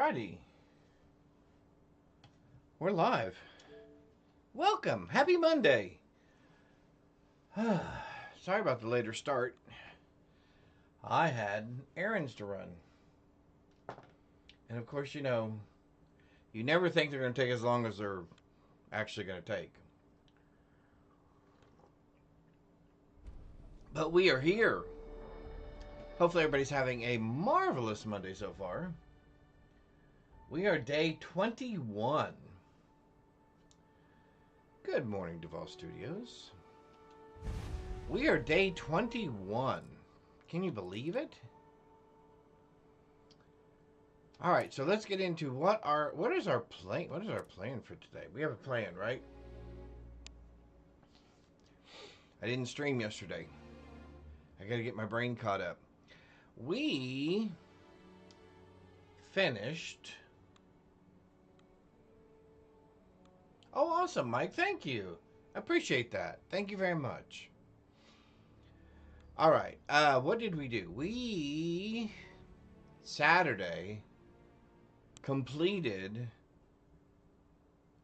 Alrighty. We're live. Welcome. Happy Monday. Sorry about the later start. I had errands to run. And of course, you never think they're going to take as long as they're actually going to take. But we are here. Hopefully everybody's having a marvelous Monday so far. We are day 21. Good morning, Duval Studios. We are day 21. Can you believe it? All right, so let's get into what is our plan? What is our plan for today? We have a plan, right? I didn't stream yesterday. I got to get my brain caught up. We finished. Oh, awesome, Mike. Thank you. I appreciate that. Thank you very much. All right. What did we do? We Saturday completed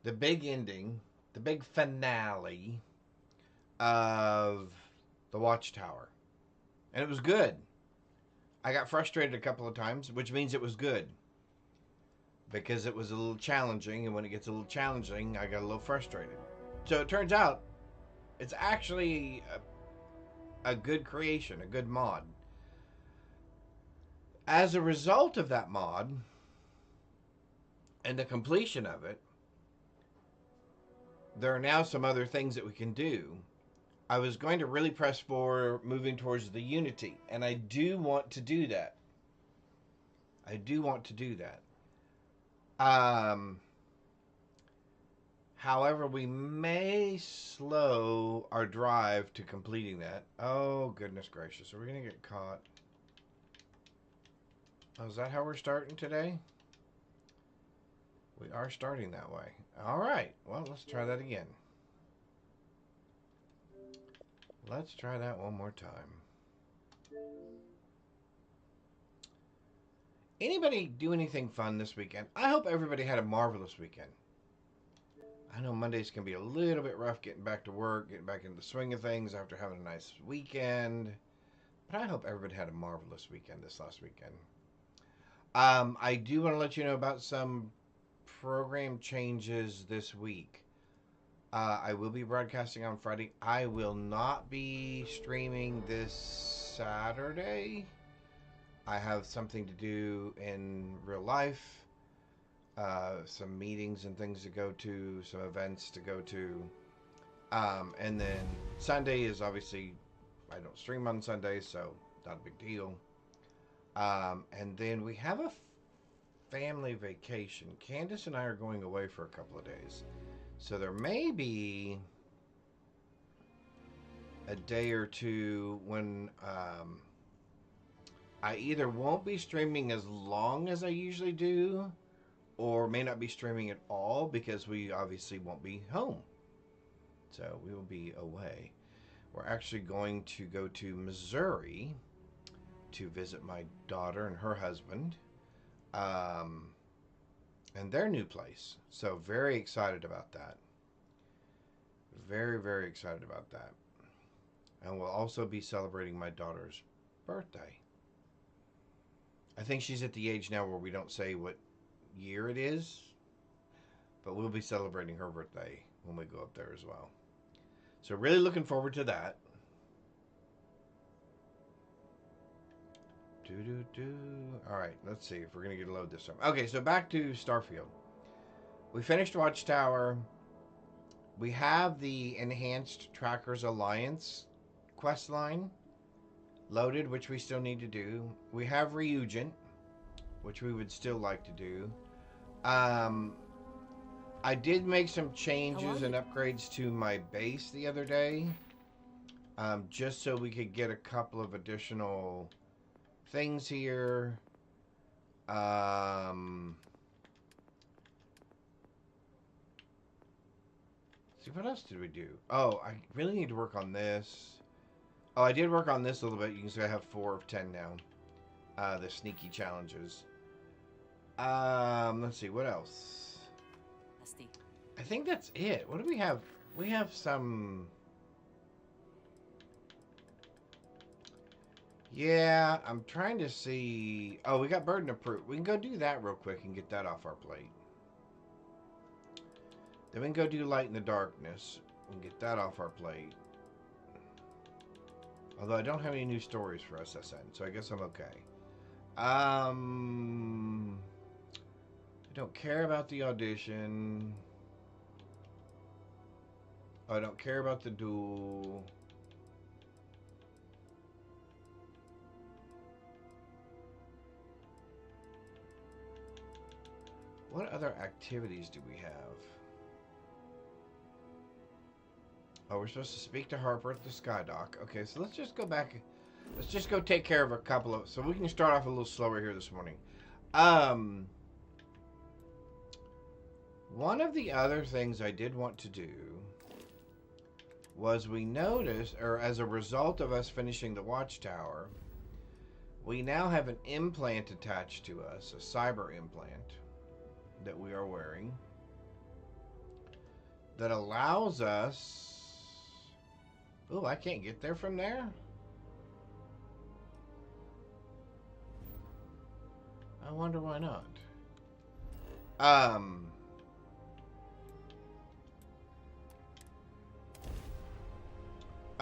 the big ending, the big finale of the Watchtower. And it was good. I got frustrated a couple of times, which means it was good. Because it was a little challenging, and when it gets a little challenging, I got a little frustrated. So it turns out, it's actually a good creation, a good mod. As a result of that mod, and the completion of it, there are now some other things that we can do. I was going to really press for moving towards the Unity, and I do want to do that. However, we may slow our drive to completing that. Oh, goodness gracious. Are we going to get caught? Oh, is that how we're starting today? We are starting that way. All right. Well, let's try that again. Let's try that one more time. Anybody do anything fun this weekend? I hope everybody had a marvelous weekend. I know Mondays can be a little bit rough getting back to work, getting back into the swing of things after having a nice weekend. But I hope everybody had a marvelous weekend this last weekend. I do want to let you know about some program changes this week. I will be broadcasting on Friday. I will not be streaming this Saturday. I have something to do in real life. Some meetings and things to go to, some events to go to. And then Sunday is obviously, I don't stream on Sundays, so not a big deal. And then we have a family vacation. Candace and I are going away for a couple of days. So there may be a day or two when I either won't be streaming as long as I usually do, or may not be streaming at all because we obviously won't be home. So we will be away. We're actually going to go to Missouri to visit my daughter and her husband and their new place. So very excited about that. Very, very excited about that. And we'll also be celebrating my daughter's birthday. I think she's at the age now where we don't say what year it is, but we'll be celebrating her birthday when we go up there as well. So really looking forward to that. All right, let's see if we're gonna get a load this time. Okay, so back to Starfield. We finished Watchtower. We have the Enhanced Trackers Alliance quest line loaded, which we still need to do. We have Reugent, which we would still like to do. I did make some changes and upgrades to my base the other day, just so we could get a couple of additional things here. See, what else did we do? Oh, I really need to work on this. Oh, I did work on this a little bit. You can see I have 4 of 10 now. The sneaky challenges. Let's see, what else? I think that's it. What do we have? We have some... Yeah, I'm trying to see... Oh, we got burden of proof. We can go do that real quick and get that off our plate. Then we can go do light in the darkness and get that off our plate. Although I don't have any new stories for SSN, so I guess I'm okay. I don't care about the audition. Oh, I don't care about the duel. What other activities do we have? Oh, we're supposed to speak to Harper at the Skydock. Okay, so let's just go back. Let's just go take care of a couple of... So we can start off a little slower here this morning. One of the other things I did want to do was we noticed, or as a result of us finishing the Watchtower, we now have an implant attached to us, a cyber implant that we are wearing that allows us... Oh, I can't get there from there? I wonder why not.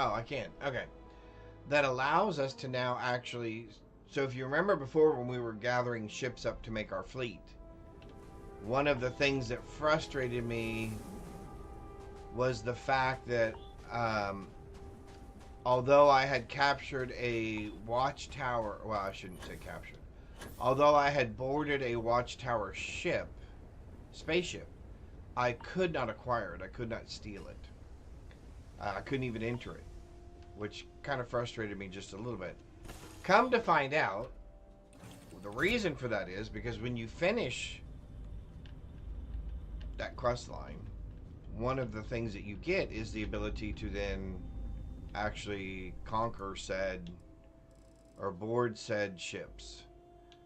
Oh, I can't. Okay. That allows us to now actually... So if you remember before when we were gathering ships up to make our fleet, one of the things that frustrated me was the fact that although I had captured a watchtower... Well, I shouldn't say captured. Although I had boarded a watchtower ship, spaceship, I could not acquire it. I could not steal it. I couldn't even enter it, which kind of frustrated me just a little bit. Come to find out, the reason for that is because when you finish that quest line, one of the things that you get is the ability to then actually conquer said or board said ships.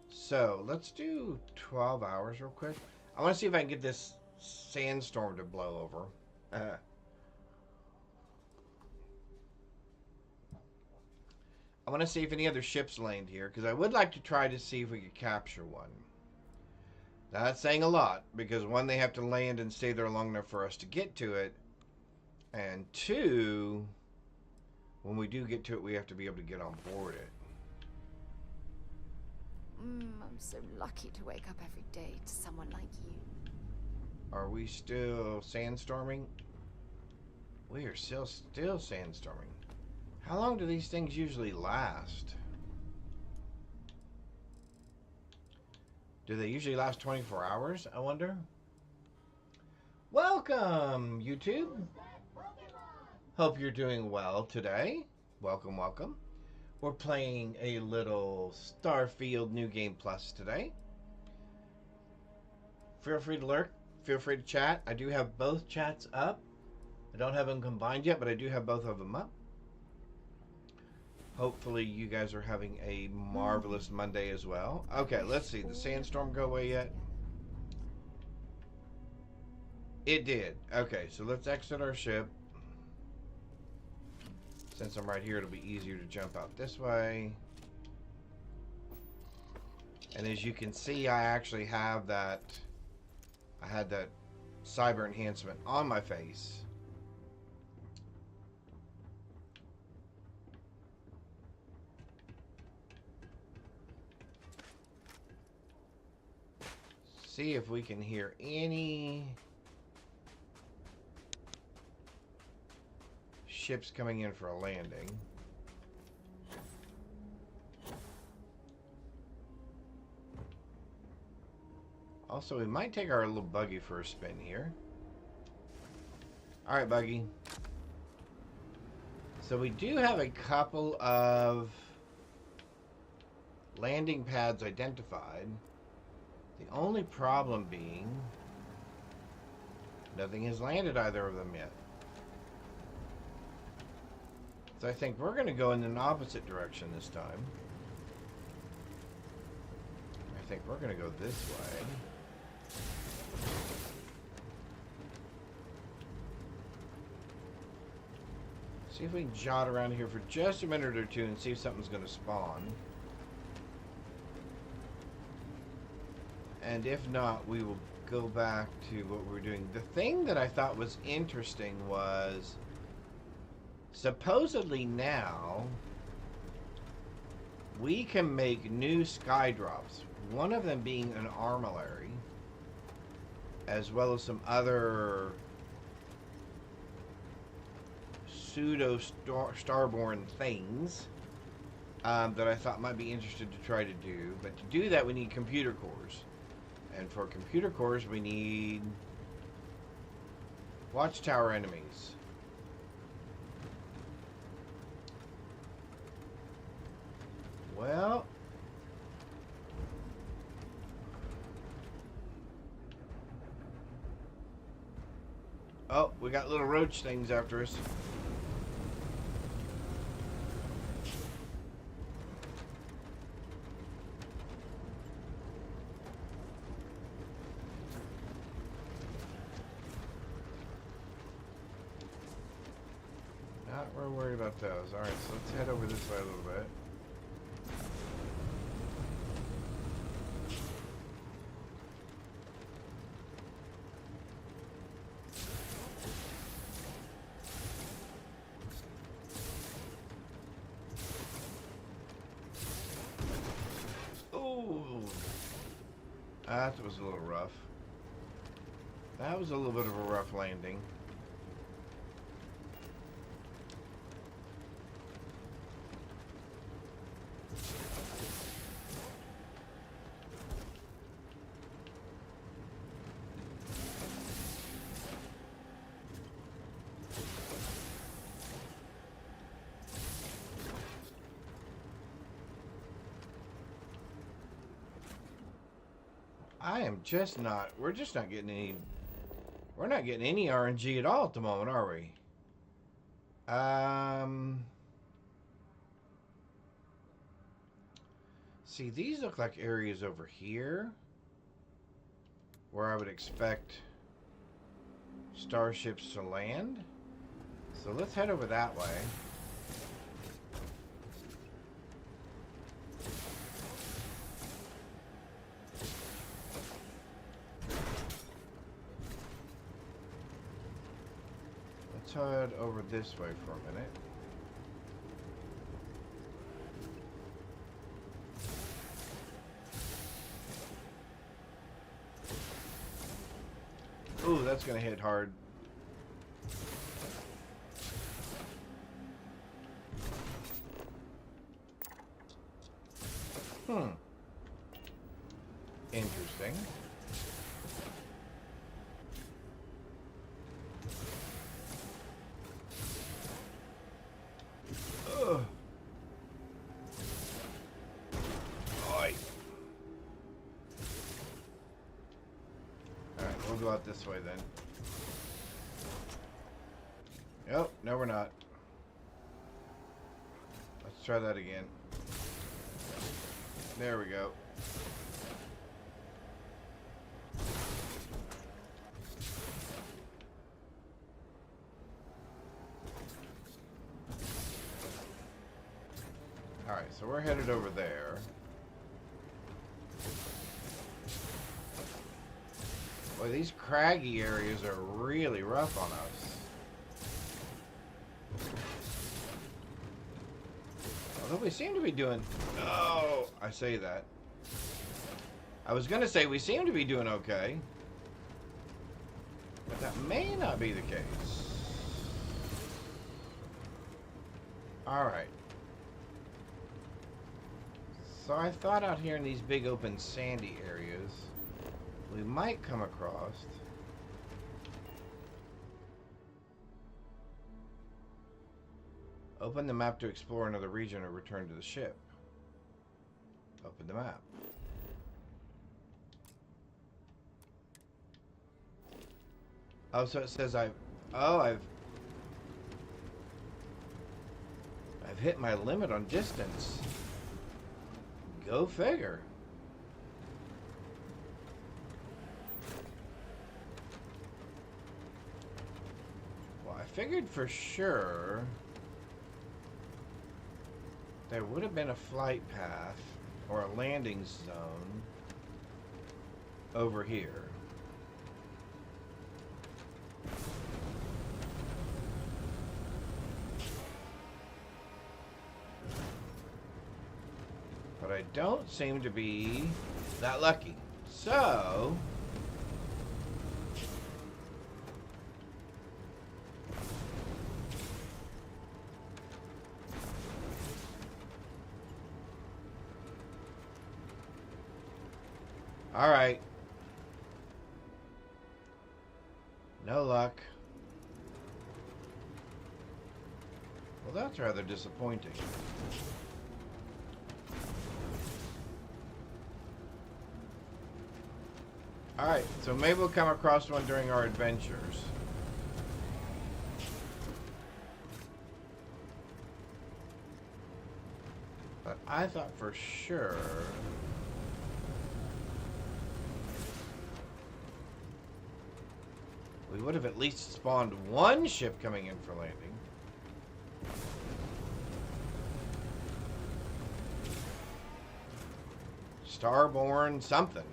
So let's do 12 hours real quick. I want to see if I can get this sandstorm to blow over. I want to see if any other ships land here, because I would like to try to see if we could capture one. Now, that's saying a lot, because one, they have to land and stay there long enough for us to get to it, and two, when we do get to it, we have to be able to get on board it. I'm so lucky to wake up every day to someone like you. Are we still sandstorming? We are still sandstorming. How long do these things usually last? Do they usually last 24 hours, I wonder? Welcome, YouTube. Hope you're doing well today. Welcome, welcome. We're playing a little Starfield New Game Plus today. Feel free to lurk. Feel free to chat. I do have both chats up. I don't have them combined yet, but I do have both of them up. Hopefully you guys are having a marvelous Monday as well. Okay, let's see. Did the sandstorm go away yet? It did. Okay, so let's exit our ship. Since I'm right here, it'll be easier to jump out this way. And as you can see, I actually have that... I had that cyber enhancement on my face. See if we can hear any ships coming in for a landing. Also, we might take our little buggy for a spin here. Alright, buggy. So we do have a couple of landing pads identified. The only problem being nothing has landed either of them yet. So I think we're going to go in an opposite direction this time. I think we're going to go this way. See if we can jot around here for just a minute or two and see if something's going to spawn. And if not, we will go back to what we were doing. The thing that I thought was interesting was supposedly now we can make new sky drops. One of them being an armillary, as well as some other pseudo starborn things that I thought might be interested to try to do. But to do that, we need computer cores. And for computer cores, we need watchtower enemies. Well, oh, we got little roach things after us. We're worried about those. Alright, so let's head over this way a little bit. Ooh! That was a little rough. That was a little bit of a rough landing. I am just not, we're just not getting any, we're not getting any RNG at all at the moment, are we? See, these look like areas over here where I would expect starships to land. So let's head over that way. Head over this way for a minute. Ooh, that's gonna hit hard. Interesting. Go out this way then. Yep, no we're not. Let's try that again. There we go. Alright, so we're headed over there. Boy, these craggy areas are really rough on us. Although we seem to be doing... Oh, I say that. I was going to say we seem to be doing okay. But that may not be the case. Alright. So I thought out here in these big open sandy areas, we might come across open the map to explore another region or return to the ship. Open the map. Oh, so it says I've hit my limit on distance. Go figure. figured for sure there would have been a flight path or a landing zone over here. But I don't seem to be that lucky. So all right. No luck. Well, that's rather disappointing. Alright, so maybe we'll come across one during our adventures. But I thought for sure we would have at least spawned one ship coming in for landing. Starborn something.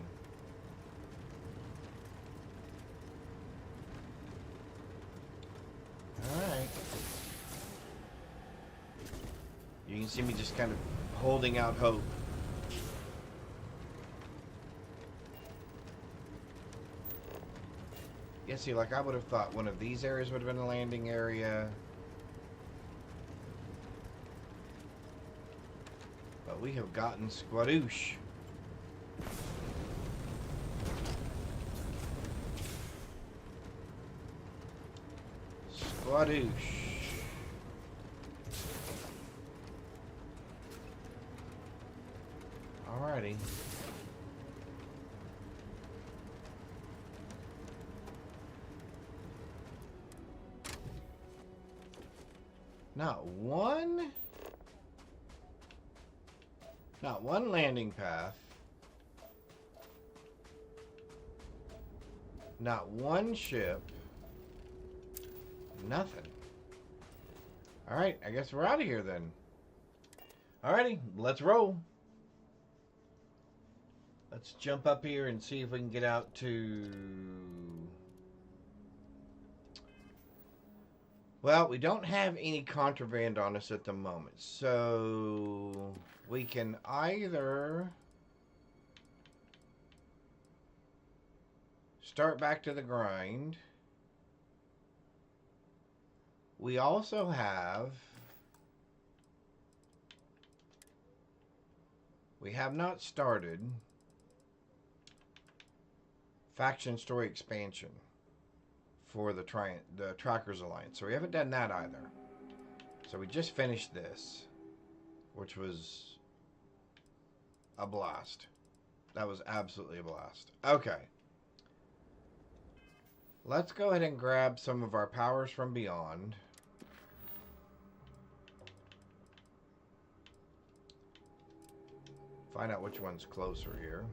Alright. You can see me just kind of holding out hope. Yeah, see, like I would have thought one of these areas would have been a landing area. But we have gotten squadoosh. Squadoosh. Alrighty. Not one landing path. Not one ship. Nothing. Alright, I guess we're out of here then. Alrighty, let's roll. Let's jump up here and see if we can get out to... Well, we don't have any contraband on us at the moment, so we can either start back to the grind. We also have... We have not started Faction Story Expansion for the Trackers Alliance. So we haven't done that either. So we just finished this, which was a blast. That was absolutely a blast. Okay. Let's go ahead and grab some of our powers from beyond. Find out which one's closer here.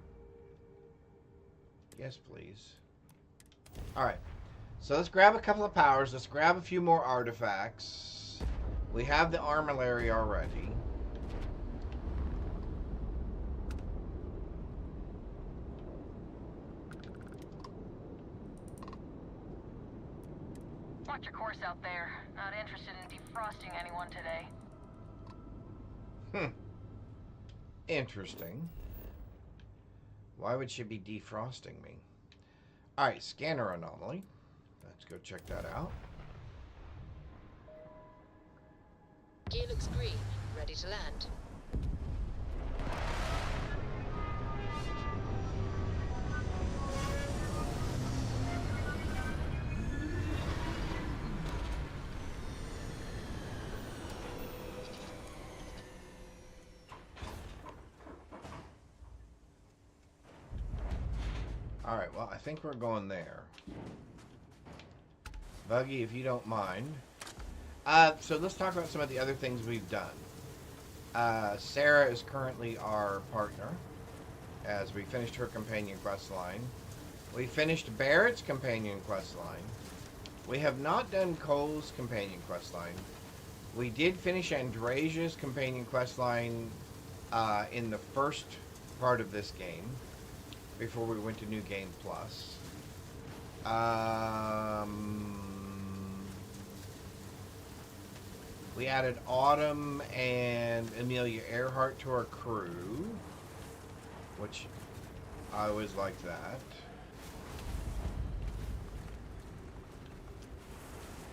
Yes, please. Alright. So let's grab a couple of powers. Let's grab a few more artifacts. We have the armillary already. Watch your course out there. Not interested in defrosting anyone today. Interesting. Why would she be defrosting me? Alright, scanner anomaly. Let's go check that out. Gear looks green. Ready to land. Alright, well, I think we're going there. Buggy, if you don't mind. So let's talk about some of the other things we've done. Sarah is currently our partner, as we finished her companion quest line. We finished Barrett's companion quest line. We have not done Cole's companion questline. We did finish Andresia's companion questline in the first part of this game before we went to New Game Plus. We added Autumn and Amelia Earhart to our crew, which I always like that.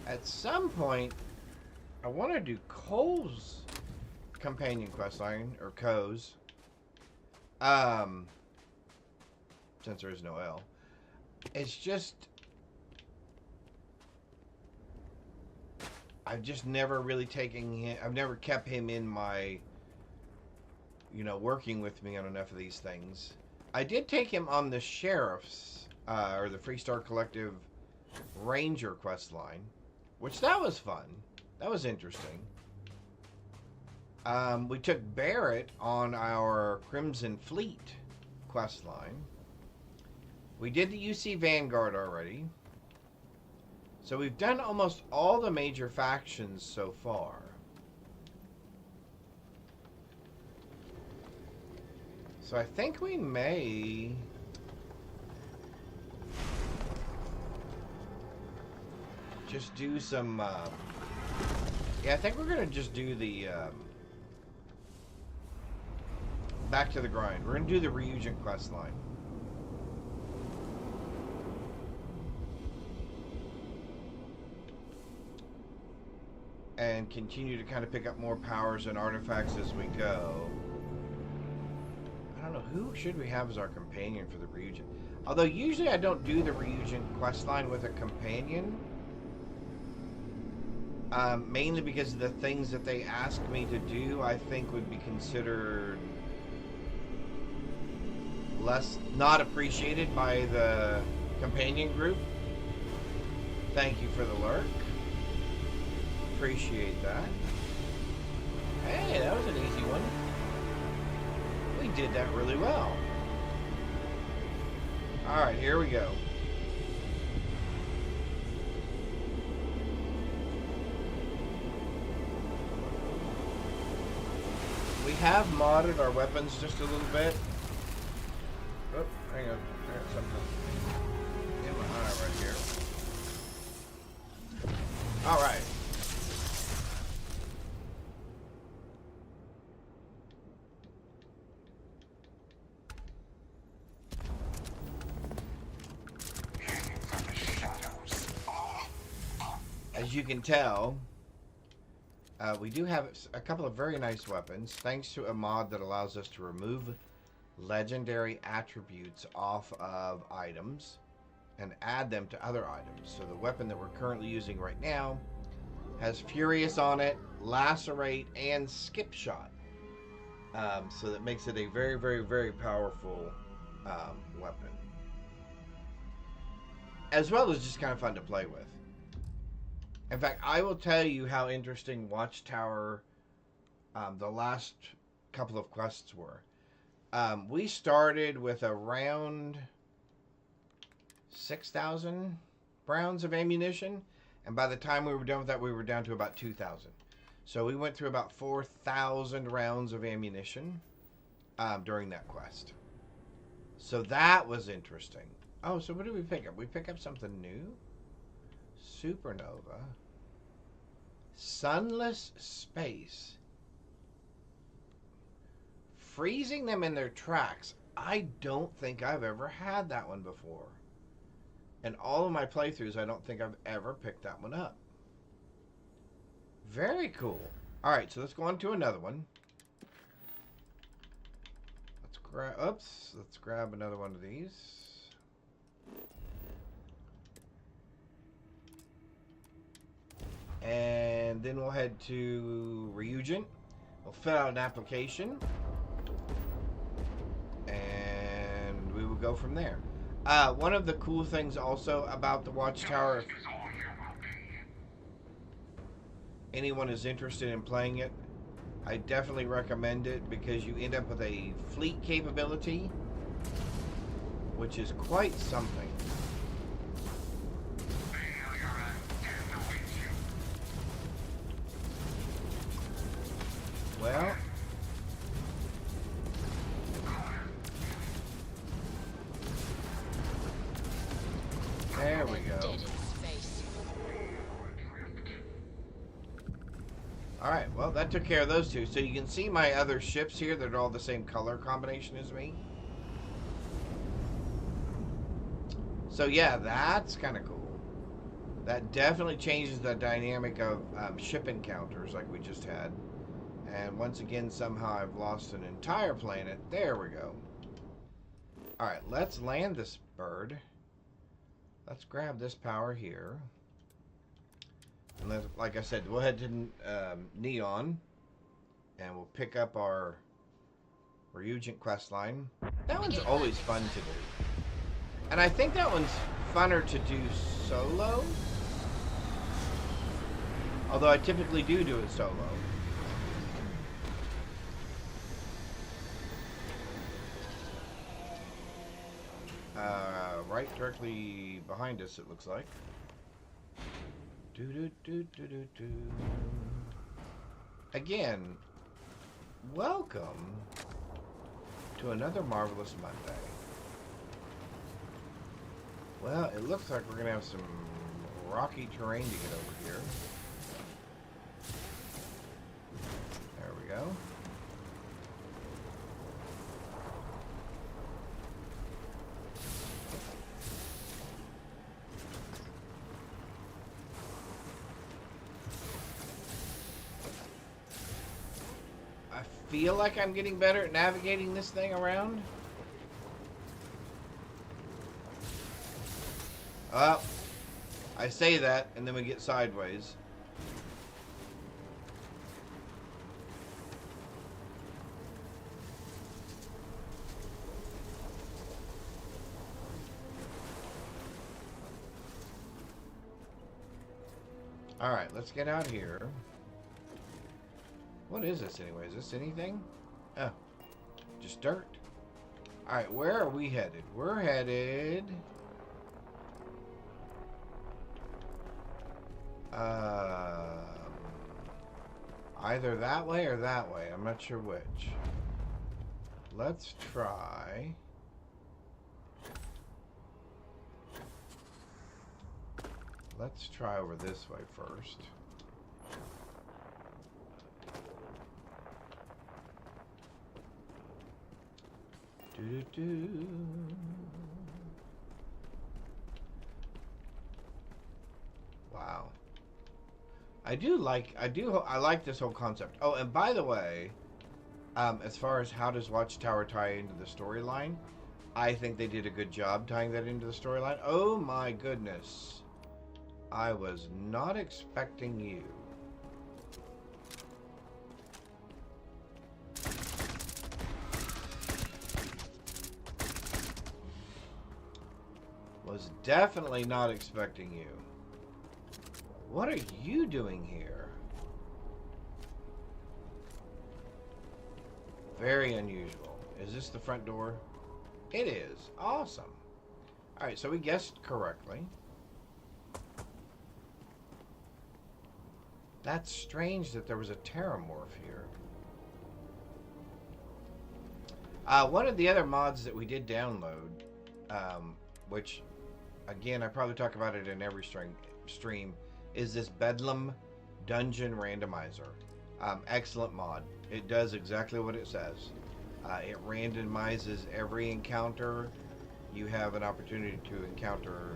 At some point, I want to do Cole's companion questline, or Co's. Since there is no L. It's just, I've just never really taken him, I've never kept him in my, working with me on enough of these things. I did take him on the Sheriff's, or the Freestar Collective Ranger quest line, which that was fun. That was interesting. We took Barrett on our Crimson Fleet quest line. We did the UC Vanguard already. So we've done almost all the major factions so far. So I think we may just do some yeah, I think we're gonna just do the back to the grind. We're gonna do the Ryujin quest line. And continue to kind of pick up more powers and artifacts as we go. I don't know, who should we have as our companion for the Ryujin? Although usually I don't do the Ryujin questline with a companion. Mainly because the things that they ask me to do, I think would be considered not appreciated by the companion group. Thank you for the lurk. Appreciate that. Hey, that was an easy one. We did that really well. Alright, here we go. We have modded our weapons just a little bit. Oh, hang on. I got something in my eye right here. Alright. As you can tell, we do have a couple of very nice weapons, thanks to a mod that allows us to remove legendary attributes off of items and add them to other items. So the weapon that we're currently using right now has Furious on it, Lacerate, and Skip Shot. So that makes it a very, very, very powerful weapon. As well as just kind of fun to play with. In fact, I will tell you how interesting Watchtower, the last couple of quests were. We started with around 6,000 rounds of ammunition, and by the time we were done with that, we were down to about 2,000. So we went through about 4,000 rounds of ammunition during that quest. So that was interesting. Oh, so what did we pick up? We pick up something new? Supernova. Sunless Space. Freezing them in their tracks. I don't think I've ever had that one before. In all of my playthroughs, I don't think I've ever picked that one up. Very cool. Alright, so let's go on to another one. Let's grab another one of these. And then we'll head to Ryujin. We'll fill out an application. And we will go from there. One of the cool things also about the Watchtower, if anyone is interested in playing it, I definitely recommend it because you end up with a fleet capability, which is quite something. There we go. Dead in space. Alright, well, that took care of those two. So you can see my other ships here that are all the same color combination as me. So yeah, that's kind of cool. That definitely changes the dynamic of ship encounters like we just had. And once again, somehow I've lost an entire planet. There we go. Alright, let's land this bird. Let's grab this power here. And let's, like I said, we'll head to Neon. And we'll pick up our Ryujin quest line. That one's always fun to do. And I think that one's funner to do solo. Although I typically do it solo. Right directly behind us, it looks like. Again, welcome to another Marvelous Monday. Well, it looks like we're going to have some rocky terrain to get over here. There we go. I feel like I'm getting better at navigating this thing around. I say that, and then we get sideways. Alright, let's get out here. What is this anyway? Is this anything? Oh, just dirt. Alright, where are we headed? We're headed... either that way or that way. I'm not sure which. Let's try... Let's try over this way first. Doo-doo-doo. Wow. I like this whole concept. Oh, and by the way, as far as how does Watchtower tie into the storyline, I think they did a good job tying that into the storyline. Oh my goodness. I was not expecting you. Was definitely not expecting you. What are you doing here? Very unusual. Is this the front door? It is. Awesome. Alright, so we guessed correctly. That's strange that there was a terramorph here. One of the other mods that we did download, which, again, I probably talk about it in every stream, is this Bedlam Dungeon Randomizer. Excellent mod. It does exactly what it says. It randomizes every encounter. You have an opportunity to encounter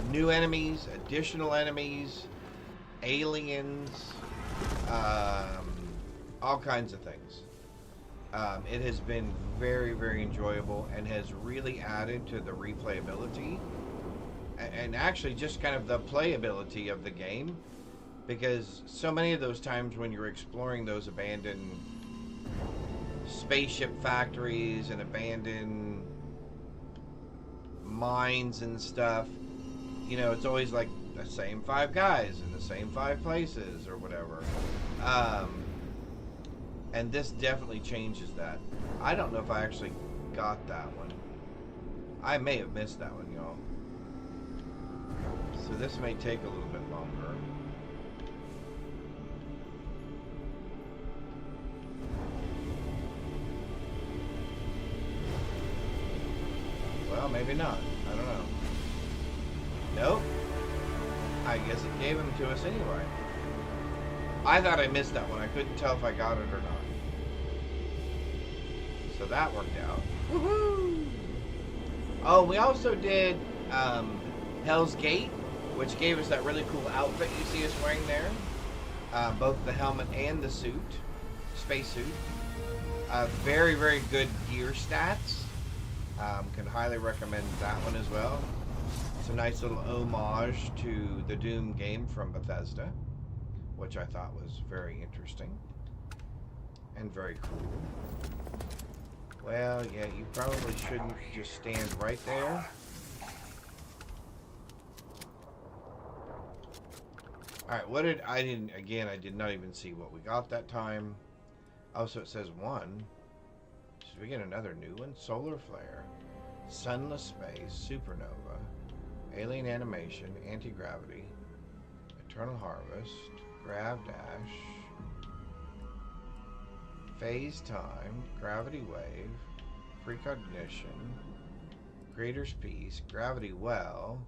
new enemies, additional enemies, aliens, all kinds of things. It has been very, very enjoyable and has really added to the replayability and actually just kind of the playability of the game, because so many of those times when you're exploring those abandoned spaceship factories and abandoned mines and stuff, you know, it's always like the same 5 guys in the same 5 places or whatever. And this definitely changes that. I don't know if I actually got that one. I may have missed that one, y'all. So this may take a little bit longer. Well, maybe not. I don't know. I guess it gave them to us anyway. I thought I missed that one. I couldn't tell if I got it or not. So that worked out. Woohoo! Oh, we also did Hell's Gate, which gave us that really cool outfit you see us wearing there. Both the helmet and the suit, spacesuit. Very, very good gear stats. Can highly recommend that one as well. It's a nice little homage to the Doom game from Bethesda, which I thought was very interesting and very cool. Well, yeah, you probably shouldn't just stand right there. Alright, what did I did not even see what we got that time. Oh, so it says 1. Should we get another new one? Solar Flare, Sunless Space, Supernova, Alien Animation, Anti-Gravity, Eternal Harvest, Grav Dash, Phase Time, Gravity Wave, Precognition, Creator's Peace, Gravity Well,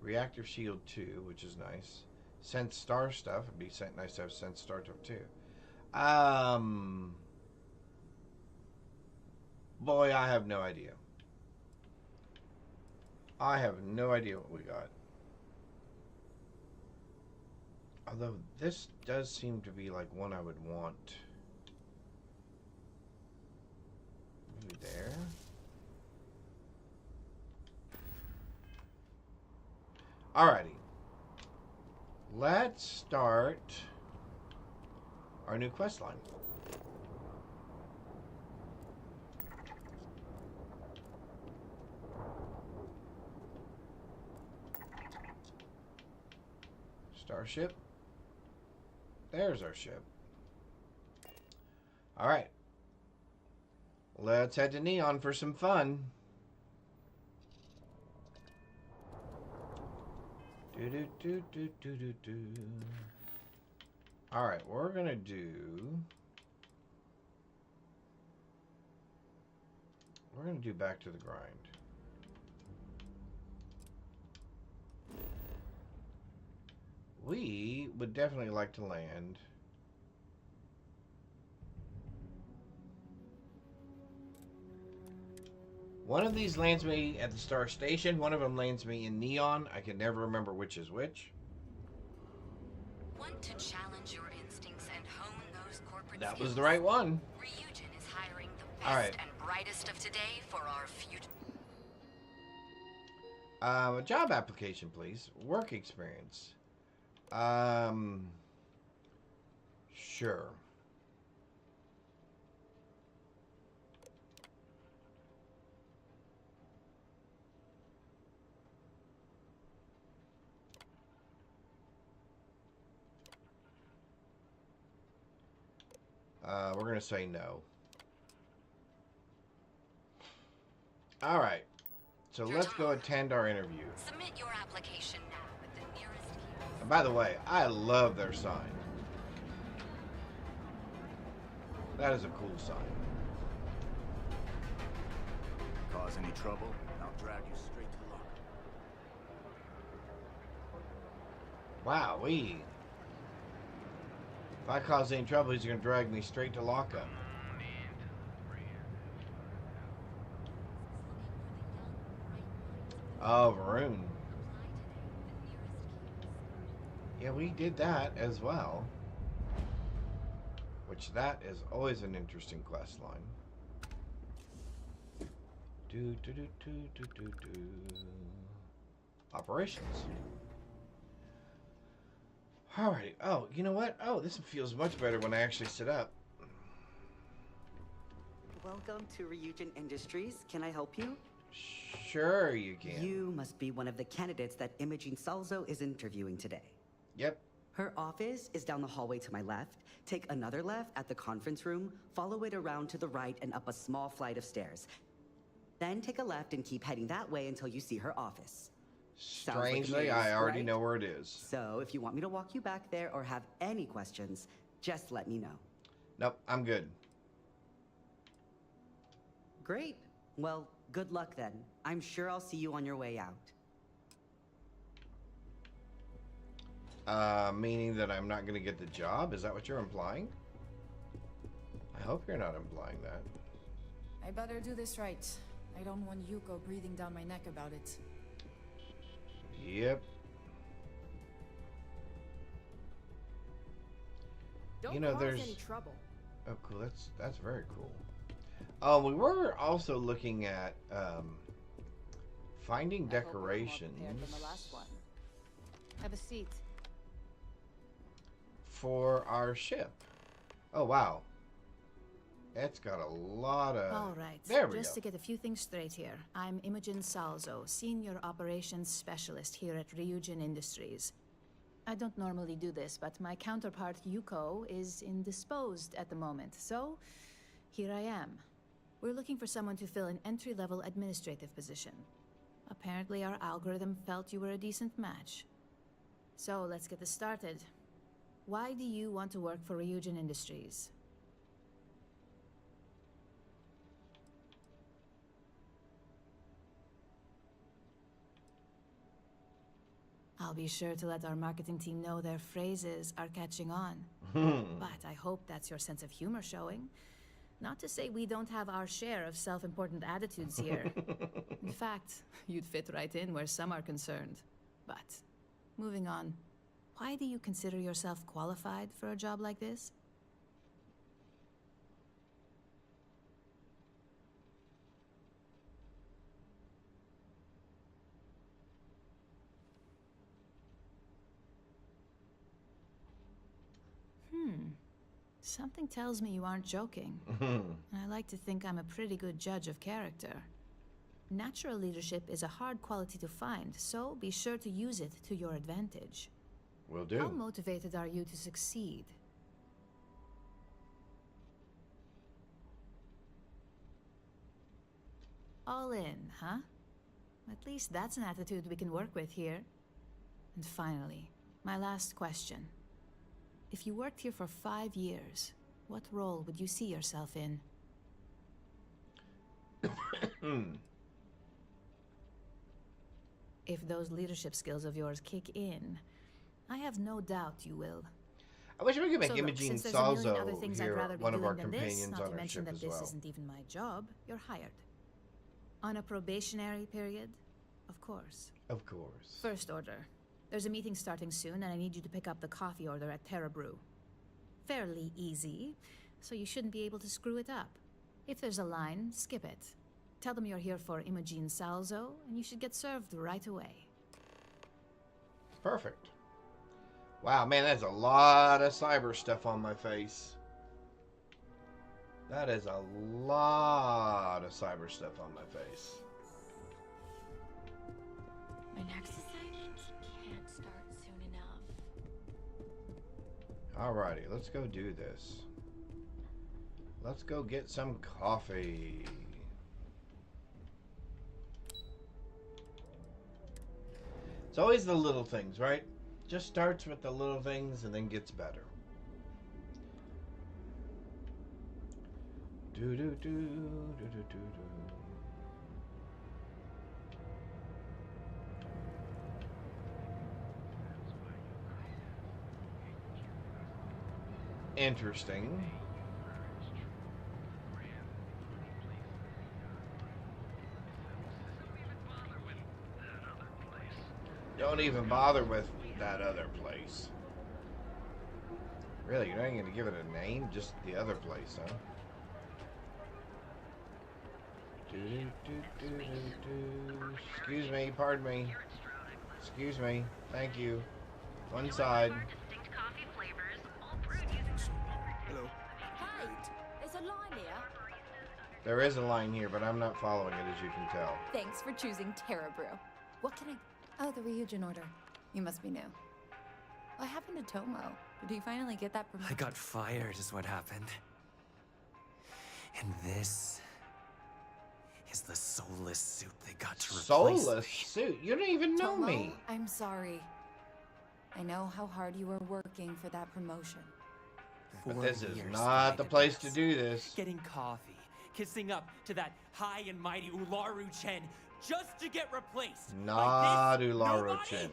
Reactive Shield 2, which is nice. Sense Star stuff. It'd be nice to have Sense Star stuff too. Boy, I have no idea. I have no idea what we got. Although this does seem to be like one I would want. Maybe there. Alrighty. Let's start our new quest line. Starship. There's our ship. Alright. Let's head to Neon for some fun. Alright, we're gonna do... We're gonna do Back to the Grind. We would definitely like to land... One of these lands me at the Star Station. One of them lands me in Neon. I can never remember which is which. Want to challenge your instincts and hone those corporate That skills? was the right one. Ryujin is hiring the best All right. and brightest of today for our future. A job application, please. Work experience. Sure. We're going to say no. All right. So let's go attend our interview. Submit your application now with the nearest kiosk. And by the way, I love their sign. That is a cool sign. Cause any trouble, I'll drag you straight to locker. Wowee. If I cause any trouble, he's going to drag me straight to lockup. Oh, Varun. Yeah, we did that as well. Which that is always an interesting quest line. Operations. Alrighty. Oh, you know what? Oh, this feels much better when I actually sit up. Welcome to Ryujin Industries. Can I help you? Sure, you can. You must be one of the candidates that Imogene Salzo is interviewing today. Yep. Her office is down the hallway to my left. Take another left at the conference room, follow it around to the right and up a small flight of stairs. Then take a left and keep heading that way until you see her office. Sounds like Strangely, news, I already right? know where it is. So if you want me to walk you back there or have any questions, just let me know. Nope, I'm good. Great. Well, good luck then. I'm sure I'll see you on your way out. Meaning that I'm not going to get the job? Is that what you're implying? I hope you're not implying that. I better do this right. I don't want Yuko breathing down my neck about it. Yep. Don't You know, cause there's... any trouble. Oh, cool. That's very cool. Oh, we were also looking at finding decorations Than the last one. Have a seat. for our ship. Oh, wow. It's got a lot of... All right. There we Just go. to get a few things straight here. I'm Imogen Salzo, Senior Operations Specialist here at Ryujin Industries. I don't normally do this, but my counterpart Yuko is indisposed at the moment, so here I am. We're looking for someone to fill an entry-level administrative position. Apparently our algorithm felt you were a decent match. So let's get this started. Why do you want to work for Ryujin Industries? I'll be sure to let our marketing team know their phrases are catching on. But I hope that's your sense of humor showing. Not to say we don't have our share of self-important attitudes here. In fact, you'd fit right in where some are concerned. But, moving on, why do you consider yourself qualified for a job like this? Something tells me you aren't joking. I like to think I'm a pretty good judge of character. Natural leadership is a hard quality to find, so be sure to use it to your advantage. Will do. How motivated are you to succeed? All in, huh? At least that's an attitude we can work with here. And finally, my last question. If you worked here for 5 years, what role would you see yourself in? If those leadership skills of yours kick in, I have no doubt you will. I wish we could make So look, Imogene since there's a million other Salzo things I'd here, rather be one of doing our than this, companions not on to our mention ship that as this well. isn't even my job, you're hired. On a probationary period, of course. Of course. First order. There's a meeting starting soon, and I need you to pick up the coffee order at Terra Brew. Fairly easy, so you shouldn't be able to screw it up. If there's a line, skip it. Tell them you're here for Imogen Salzo, and you should get served right away. Perfect. Wow, man, that's a lot of cyber stuff on my face. That is a lot of cyber stuff on my face. My next assignment can't start soon enough. Alrighty, let's go do this. Let's go get some coffee. It's always the little things, right? Just starts with the little things and then gets better. Do do do do do do do. Interesting. Don't even bother with that other place. Really, you're not even going to give it a name? Just the other place, huh? Excuse me, pardon me. Excuse me. Thank you. One side. Distinct coffee flavors, all brewed using Hello. Hey, there's a line here. There is a line here, but I'm not following it, as you can tell. Thanks for choosing Terra Brew. What can I... Oh, the Ryujin order. You must be new. What happened to Tomo? Did he finally get that promotion? I got fired is what happened. And this is the soulless suit they got to replace Soulless me. suit? You don't even know Tomo, me. I'm sorry. I know how hard you were working for that promotion. But 4 this is years not the fighting place to this. do this. Getting coffee, kissing up to that high and mighty Ularu Chen just to get replaced. Not by this Ularu nobody? Chen.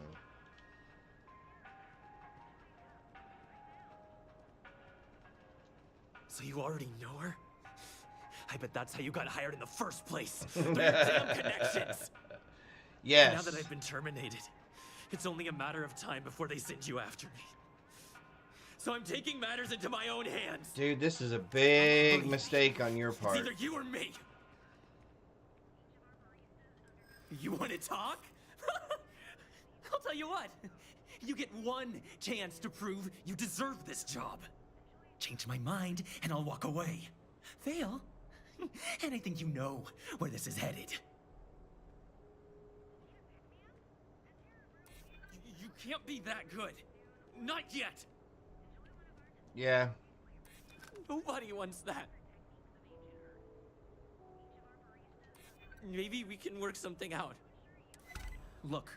you already know her? I bet that's how you got hired in the first place. Through your damn connections. Yes. Now that I've been terminated, it's only a matter of time before they send you after me. So I'm taking matters into my own hands. Dude, this is a big mistake on your part. It's either you or me. You want to talk? I'll tell you what. You get one chance to prove you deserve this job. Change my mind, and I'll walk away. Fail, and I think you know where this is headed. You can't be that good. Not yet. Yeah. Nobody wants that. Maybe we can work something out. Look,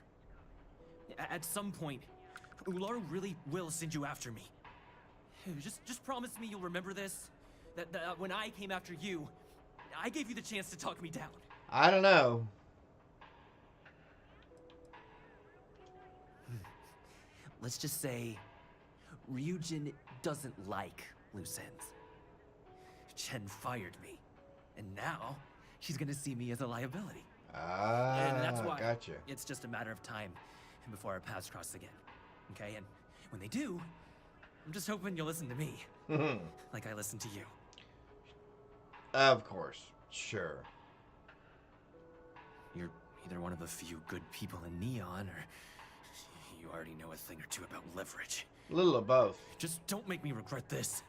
at some point, Ular really will send you after me. Just promise me you'll remember this. That when I came after you, I gave you the chance to talk me down. I don't know. Let's just say Ryujin doesn't like loose ends. Chen fired me, and now she's gonna see me as a liability. And that's why gotcha. It's just a matter of time before our paths cross again. Okay, and when they do, I'm just hoping you'll listen to me. Like I listened to you. Of course. Sure. You're either one of the few good people in Neon, or you already know a thing or two about leverage. A little of both. Just don't make me regret this.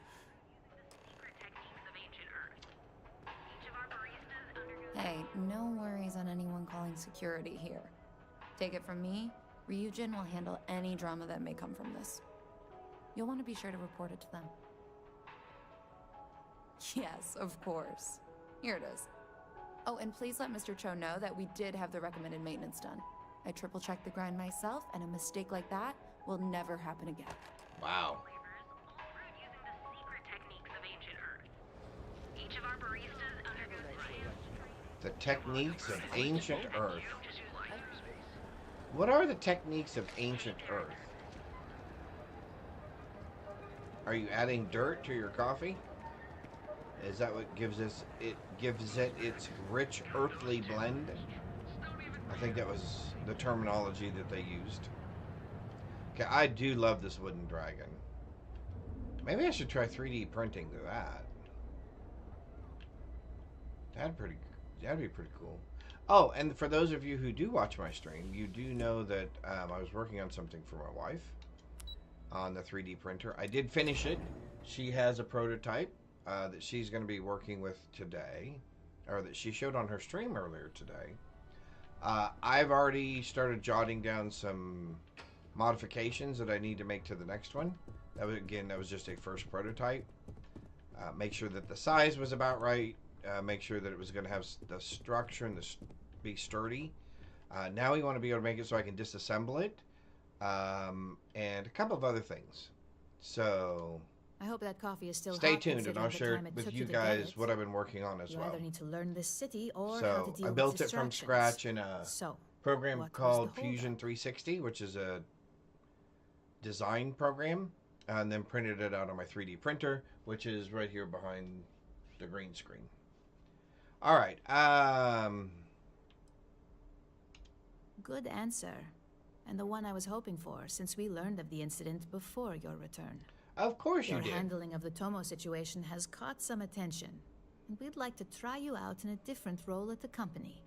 Hey, no worries on anyone calling security here. Take it from me, Ryujin will handle any drama that may come from this. You'll want to be sure to report it to them. Yes, of course. Here it is. Oh, and please let Mr. Cho know that we did have the recommended maintenance done. I triple-checked the grind myself, and a mistake like that will never happen again. Wow. The techniques of ancient Earth. What are the techniques of ancient Earth? Are you adding dirt to your coffee? Is that what gives it its rich earthly blend? I think that was the terminology that they used. Okay, I do love this wooden dragon. Maybe I should try 3D printing to that. That'd be pretty cool. Oh, and for those of you who do watch my stream, you do know that I was working on something for my wife on the 3D printer. I did finish it. She has a prototype that she's going to be working with today, or that she showed on her stream earlier today. I've already started jotting down some modifications that I need to make to the next one. That was just a first prototype. Make sure that the size was about right. Make sure that it was going to have the structure and be sturdy. Now we want to be able to make it so I can disassemble it, and a couple of other things. So I hope that coffee is still stay hot, tuned, and I'll share considering the time it with took you to get guys it. what I've been working on as You well. either need to learn this city or how to So deal I with built it from distractions. scratch in a program what was called the holdup? Fusion 360, which is a design program, and then printed it out on my 3D printer, which is right here behind the green screen. All right. Good answer. And the one I was hoping for, since we learned of the incident before your return. Of course you Your did. handling of the Tomo situation has caught some attention, and we'd like to try you out in a different role at the company.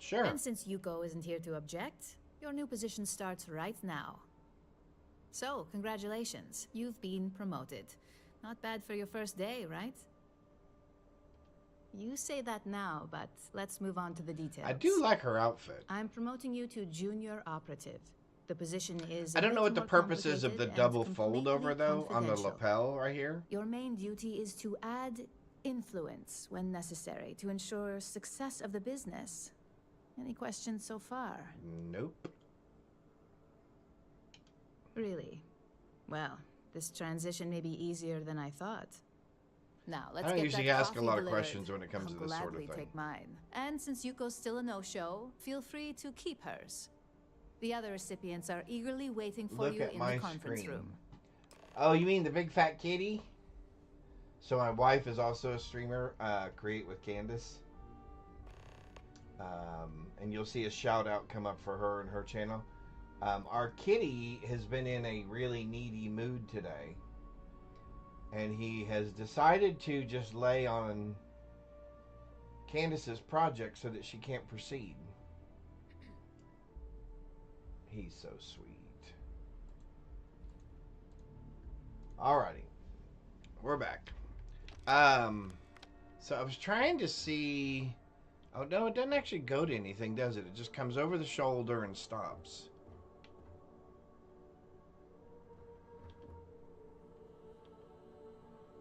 Sure. And since Yuko isn't here to object, your new position starts right now. So, congratulations. You've been promoted. Not bad for your first day, right? You say that now, but let's move on to the details. I do like her outfit. I'm promoting you to junior operative. The position is I don't know what the more purpose is of the complicated double and fold over, completely though, on the confidential. lapel right here. Your main duty is to add influence when necessary to ensure success of the business. Any questions so far? Nope. Really? Well, this transition may be easier than I thought. Now, let's I don't get usually that ask a coffee lot of delivered. questions when it comes to I'll this sort of gladly thing. take mine. And since Yuko's still a no-show, feel free to keep hers. The other recipients are eagerly waiting for Look you at in my the conference screen. room. Oh, you mean the big fat kitty? So my wife is also a streamer, Create with Candace. And you'll see a shout out come up for her and her channel. Our kitty has been in a really needy mood today. And he has decided to just lay on Candace's project so that she can't proceed. He's so sweet. Alrighty. We're back. So I was trying to see... Oh, no, it doesn't actually go to anything, does it? It just comes over the shoulder and stops.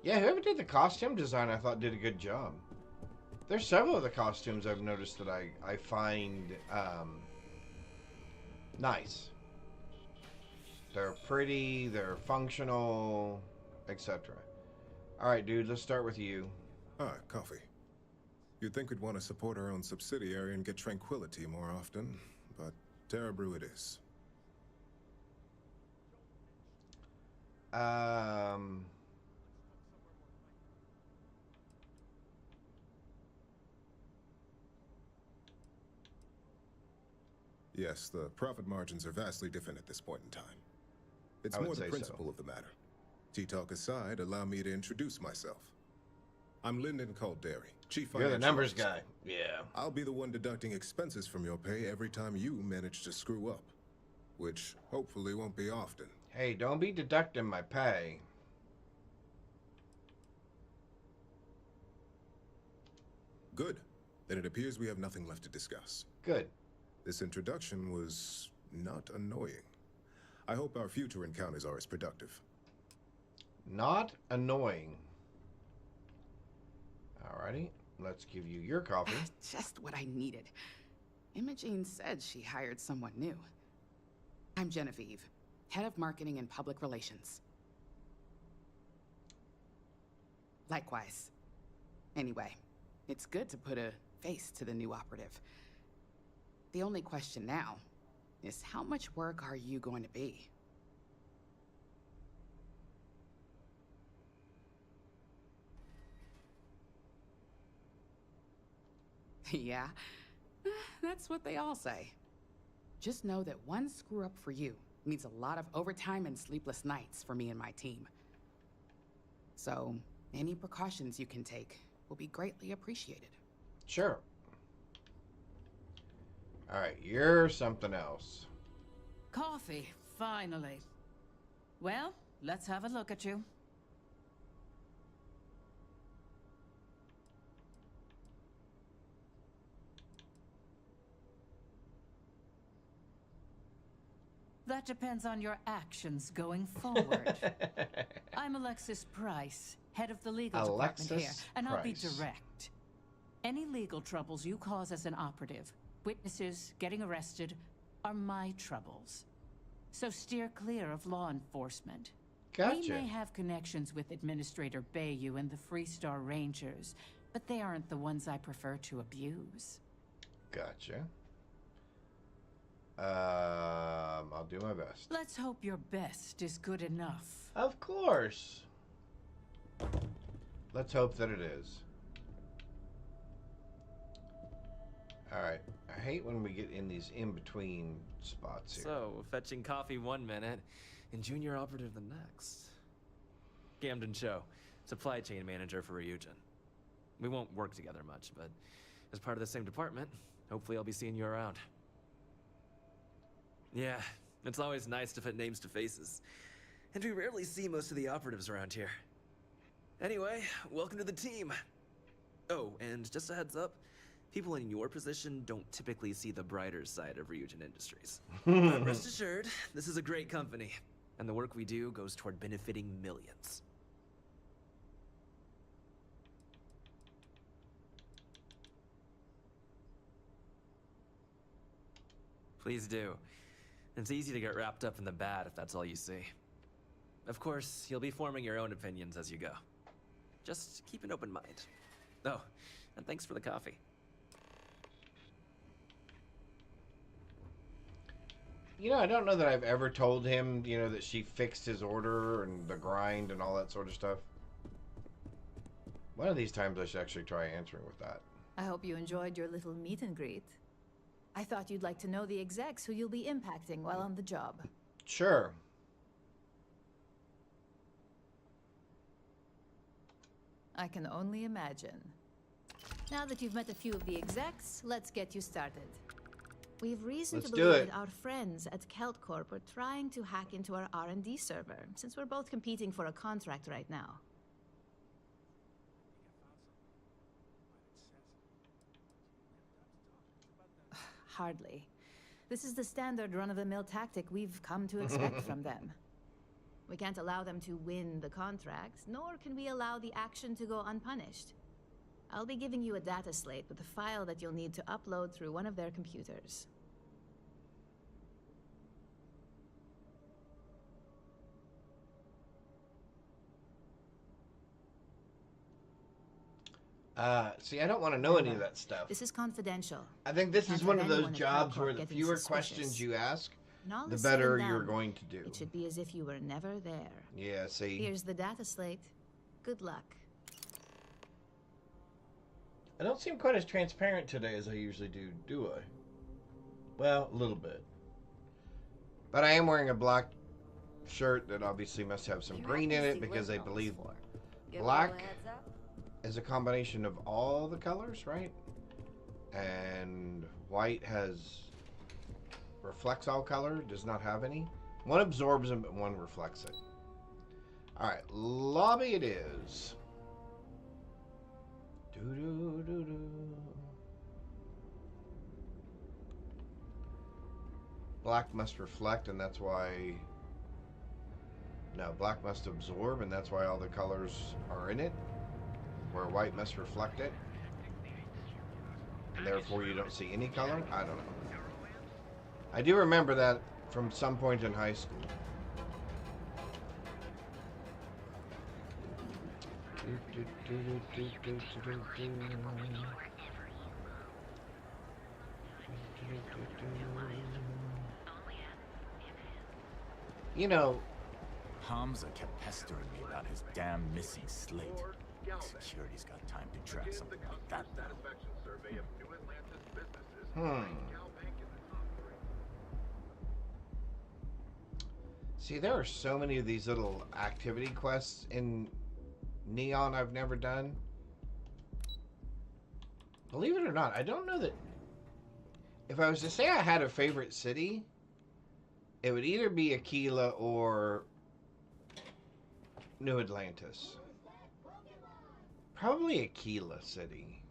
Yeah, whoever did the costume design, I thought did a good job. There's several of the costumes I've noticed that I find nice. They're pretty, they're functional, etc. Alright, dude, let's start with you. Ah, coffee. You'd think we'd want to support our own subsidiary and get tranquility more often, but Terra Brew it is. Yes, the profit margins are vastly different at this point in time. It's more the principle of the matter. Tea-talk aside, allow me to introduce myself. I'm Lyndon Calderi, Chief Financial You're the numbers Officer. guy. Yeah. I'll be the one deducting expenses from your pay every time you manage to screw up, which hopefully won't be often. Hey, don't be deducting my pay. Good. Then it appears we have nothing left to discuss. Good. This introduction was not annoying. I hope our future encounters are as productive. Not annoying. Alrighty, let's give you your coffee. Just what I needed. Imogene said she hired someone new. I'm Genevieve, head of marketing and public relations. Likewise. Anyway, it's good to put a face to the new operative. The only question now is how much work are you going to be? Yeah, that's what they all say. Just know that one screw up for you means a lot of overtime and sleepless nights for me and my team. So, any precautions you can take will be greatly appreciated. Sure. Alright, you're something else. Coffee, finally. Well, let's have a look at you. That depends on your actions going forward. I'm Alexis Price, head of the legal department here, and I'll be direct. Any legal troubles you cause as an operative, witnesses getting arrested, are my troubles. So steer clear of law enforcement. Gotcha. We may have connections with Administrator Bayou and the Freestar Rangers, but they aren't the ones I prefer to abuse. Gotcha. I'll do my best. Let's hope your best is good enough. Of course. Let's hope that it is. Alright. I hate when we get in these in-between spots here. So, fetching coffee one minute and junior operative the next. Camden Cho, supply chain manager for Ryujin. We won't work together much, but as part of the same department, hopefully I'll be seeing you around. Yeah, it's always nice to put names to faces. And we rarely see most of the operatives around here. Anyway, welcome to the team. Oh, and just a heads up, people in your position don't typically see the brighter side of Ryujin Industries. But rest assured, this is a great company, and the work we do goes toward benefiting millions. Please do. It's easy to get wrapped up in the bad if that's all you see. Of course, you'll be forming your own opinions as you go. Just keep an open mind. Oh, and thanks for the coffee. You know, I don't know that I've ever told him, you know, that she fixed his order and the grind and all that sort of stuff. One of these times I should actually try answering with that. I hope you enjoyed your little meet and greet. I thought you'd like to know the execs who you'll be impacting while on the job. Sure. I can only imagine. Now that you've met a few of the execs, let's get you started. We've reason to believe that our friends at Kelt Corp are trying to hack into our R&D server, since we're both competing for a contract right now. Hardly. This is the standard run-of-the-mill tactic we've come to expect from them. We can't allow them to win the contract, nor can we allow the action to go unpunished. I'll be giving you a data slate with a file that you'll need to upload through one of their computers. See, I don't want to know any of that stuff. This is confidential. I think this is one of those jobs where the fewer questions you ask, the better you're going to do. It should be as if you were never there. Yeah, see. Here's the data slate. Good luck. I don't seem quite as transparent today as I usually do I? Well, a little bit. But I am wearing a black shirt that obviously must have some green in it because I believe black is a combination of all the colors, right? And white reflects all color, does not have any. One absorbs them, but one reflects it. Alright, lobby it is. Doo-doo-doo-doo. Black must reflect, and that's why... No, black must absorb, and that's why all the colors are in it. Where white must reflect it. And therefore you don't see any color? I don't know. I do remember that from some point in high school. You know, Hamza kept pestering me about his damn missing slate. Security's got time to track something like that now. See, there are so many of these little activity quests in Neon I've never done. Believe it or not, I don't know that... If I was to say I had a favorite city, it would either be Aquila or New Atlantis. Probably Aquila City.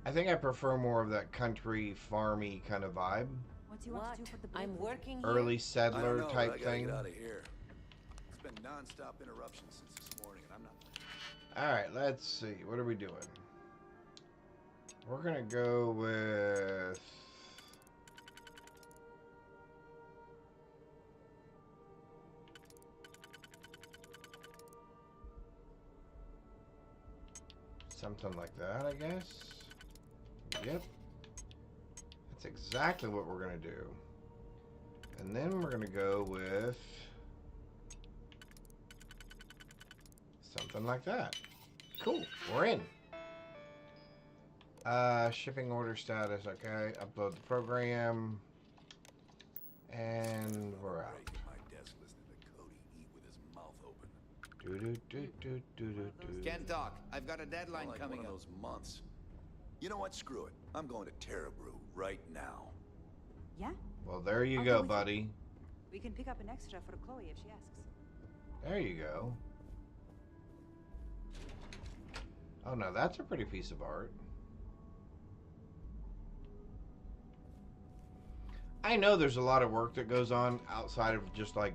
I think I prefer more of that country, farmy kind of vibe. What do you want to do for the I'm working early settler type thing. Get out of here. It's been non-stop interruptions since this morning, and I'm not... Alright, let's see. What are we doing? We're gonna go with... something like that, I guess. Yep. That's exactly what we're going to do. And then we're going to go with something like that. Cool. We're in. Shipping order status. Okay. Upload the program. And we're out. Can't talk. I've got a deadline coming up. One of those months. You know what? Screw it. I'm going to Terrabrew right now. Yeah? Well, there you go, buddy. We can pick up an extra for Chloe if she asks. There you go. Oh, no, that's a pretty piece of art. I know there's a lot of work that goes on outside of just like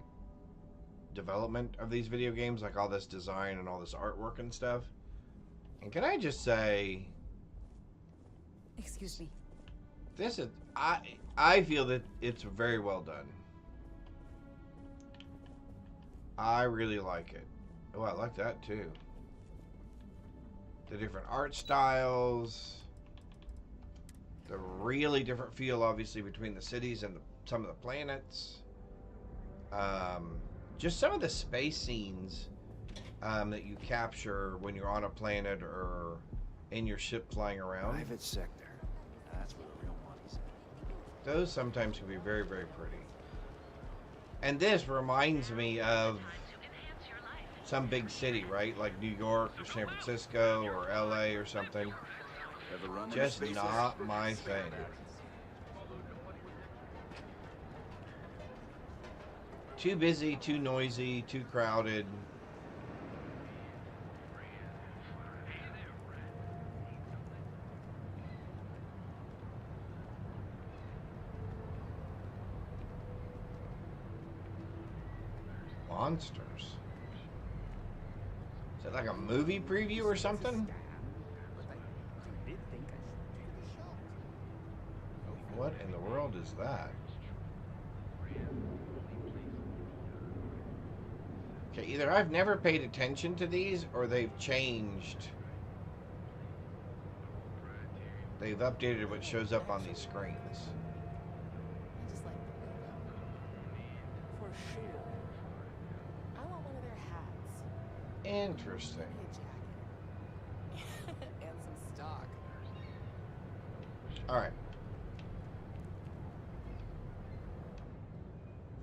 development of these video games, like all this design and all this artwork and stuff. And can I just say, excuse me, this is I feel that it's very well done. I really like it. Oh, I like that too. The different art styles, the really different feel obviously between the cities and some of the planets. Just some of the space scenes that you capture when you're on a planet or in your ship flying around. Private sector. That's where the real money's at. Those sometimes can be very, very pretty. And this reminds me of some big city, right? Like New York or San Francisco or LA or something. Just not my thing. Too busy, too noisy, too crowded. Monsters. Is it like a movie preview or something? What in the world is that? Okay, either I've never paid attention to these or they've changed. They've updated what shows up on these screens. For sure. I want one of their hats. Interesting. And some stock. All right.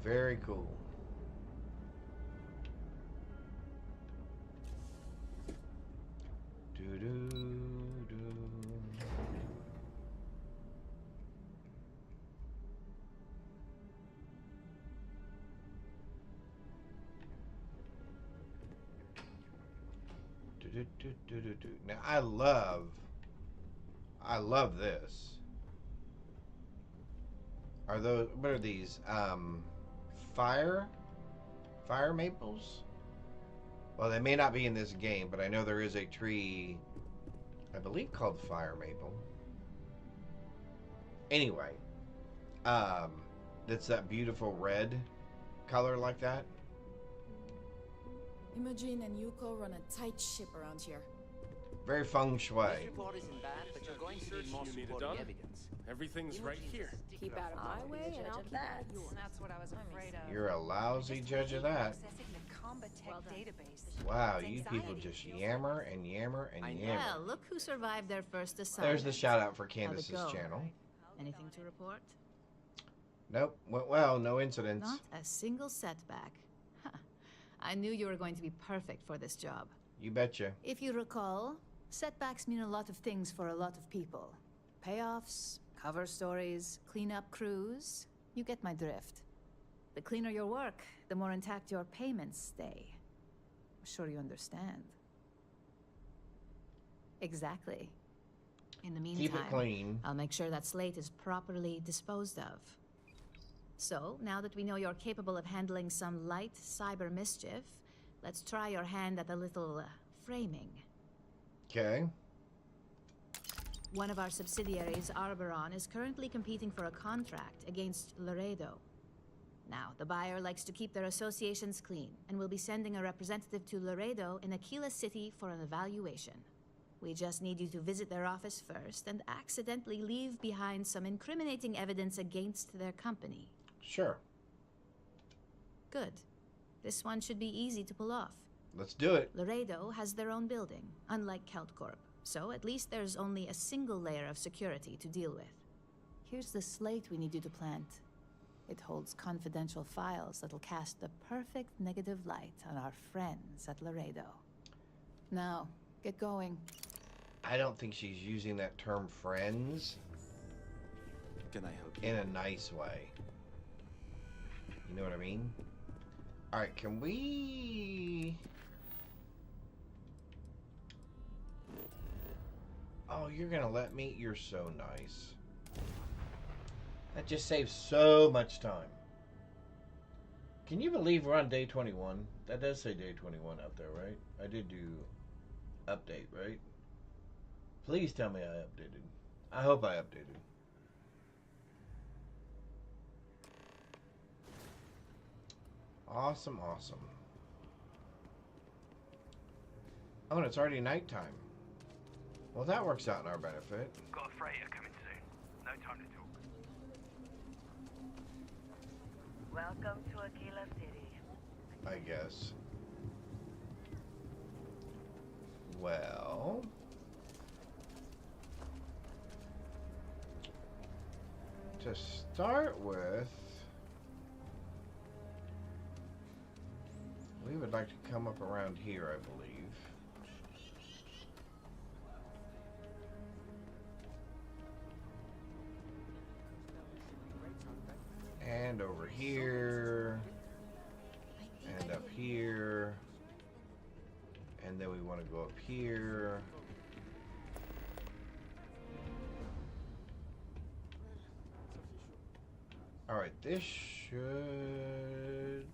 Very cool. Now I love this. Are those, what are these? Fire maples? Well, they may not be in this game, but I know there is a tree, I believe called fire maple. Anyway, that's that beautiful red color like that. Imogen and Yuko run a tight ship around here. Very feng shui. This report isn't bad, but you're going to need more supporting evidence. Everything's right here. Keep out of my way, and I'll keep out of yours. That's what I was afraid of. You're a lousy judge of that. Accessing the Combatech database. Wow, you people just yammer and yammer and yammer. Well, look who survived their first assignment. There's the shout out for How'd it Candace's go? channel. Anything to report? Nope, went well, no incidents. Not a single setback. Huh. I knew you were going to be perfect for this job. You betcha. If you recall, setbacks mean a lot of things for a lot of people. Payoffs, cover stories, cleanup crews. You get my drift. The cleaner your work, the more intact your payments stay. I'm sure you understand. Exactly. In the meantime, Keep it clean. I'll make sure that slate is properly disposed of. So, now that we know you're capable of handling some light cyber mischief, let's try your hand at a little framing. Okay. One of our subsidiaries, Arboron, is currently competing for a contract against Laredo. Now, the buyer likes to keep their associations clean, and will be sending a representative to Laredo in Aquila City for an evaluation. We just need you to visit their office first and accidentally leave behind some incriminating evidence against their company. Sure. Good. This one should be easy to pull off. Let's do it. Laredo has their own building, unlike KeltCorp, so at least there's only a single layer of security to deal with. Here's the slate we need you to plant. It holds confidential files that'll cast the perfect negative light on our friends at Laredo. Now, get going. I don't think she's using that term friends. Can I help you? In a nice way. You know what I mean? Alright, can we... Oh, you're gonna let me? You're so nice. That just saves so much time. Can you believe we're on day 21? That does say day 21 out there, right? I did do update, right? Please tell me I updated. I hope I updated. Awesome, awesome. Oh, and it's already nighttime. Well, that works out in our benefit. Got a freighter coming soon. No time to talk. Welcome to Aquila City. I guess. well, to start with, we would like to come up around here, I believe. And over here. And up here. And then we want to go up here. Alright, this should...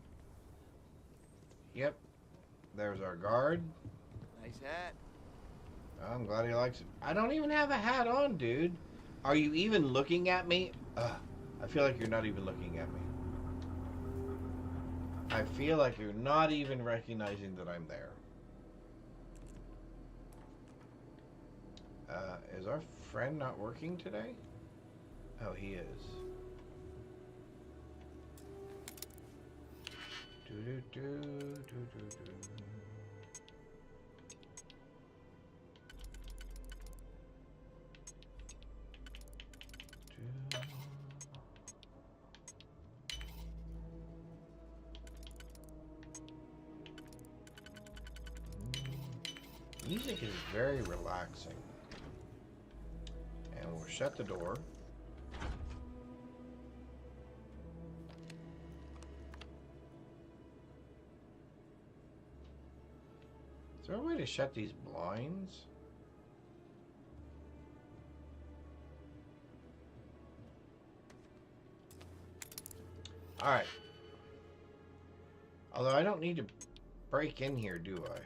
Yep. There's our guard. Nice hat. I'm glad he likes it. I don't even have a hat on, dude. Are you even looking at me? I feel like you're not even looking at me. I feel like you're not even recognizing that I'm there. Is our friend not working today? Oh, he is. Music is very relaxing. And we'll shut the door. Is there a way to shut these blinds? Alright. Although I don't need to break in here, do I?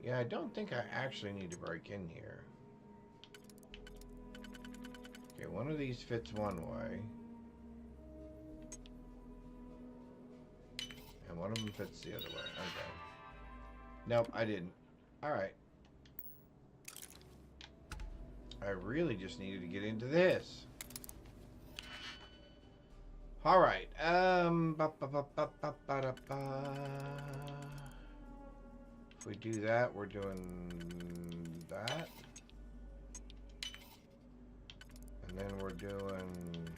Yeah, I don't think I actually need to break in here. Okay, one of these fits one way. And one of them fits the other way. Okay. Nope, I didn't. Alright. I really just needed to get into this. Alright, if we do that, we're doing that. And then we're doing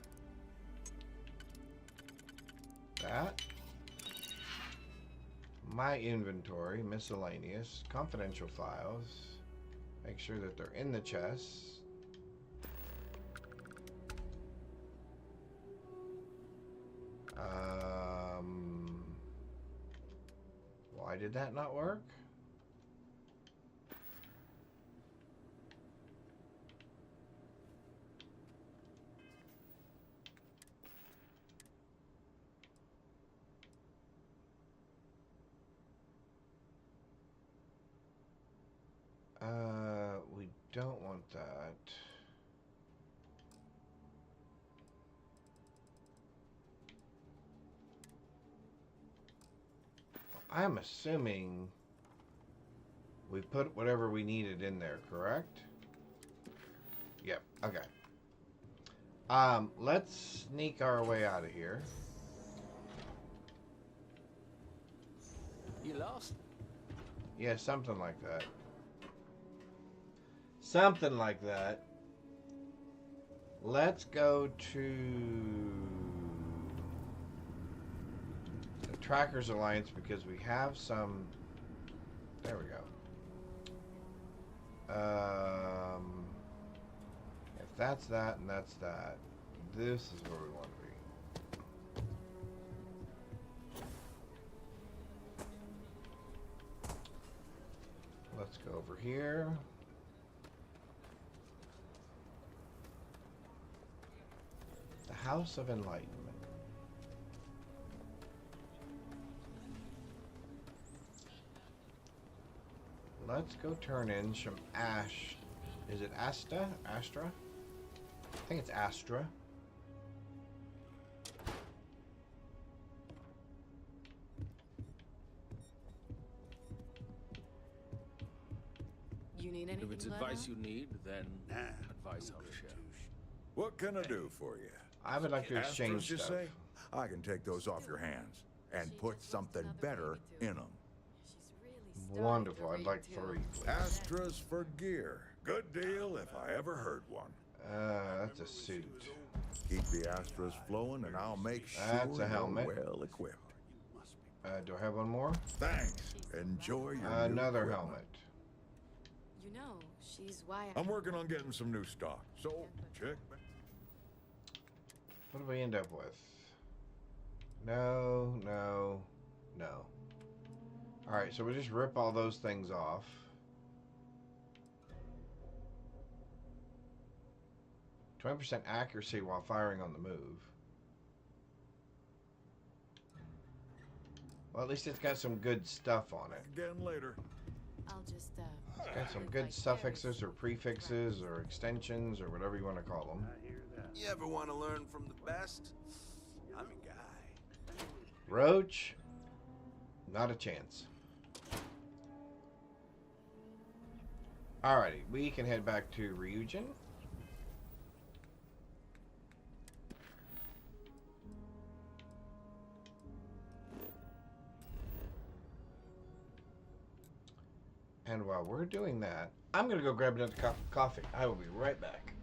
that. My inventory, miscellaneous, confidential files. Make sure that they're in the chest. Why did that not work? We don't want that. I'm assuming we put whatever we needed in there, correct? Yep, okay. Let's sneak our way out of here. You lost? Yeah, something like that. Something like that. Let's go to the Trackers Alliance because we have some... There we go. If that's that and that's that, this is where we want to be. Let's go over here. The House of Enlightenment. Let's go turn in some ash. Is it Asta? Astra? I think it's Astra. You need anything? If it's advice you need, then advice I'll share. What can I do for you? I would like to exchange Astros, you stuff. say? I can take those off your hands and put something better in them. Wonderful. I'd like 3, please. Astras for gear. Good deal if I ever heard one. That's a suit. Keep the Astras flowing and I'll make sure That's a helmet. you're well equipped. Do I have one more? Thanks. Enjoy your another new helmet. You know, she's why I'm working on getting some new stock. So, check. What do we end up with? No, no, no. Alright, so we just rip all those things off. %20 accuracy while firing on the move. Well, at least it's got some good stuff on it. Again later. I'll just, It's got some good suffixes or prefixes or extensions or whatever you want to call them. You ever want to learn from the best? I'm a guy. Roach, not a chance. Alrighty, we can head back to Ryujin. And while we're doing that, I'm going to go grab another cup of coffee. I will be right back.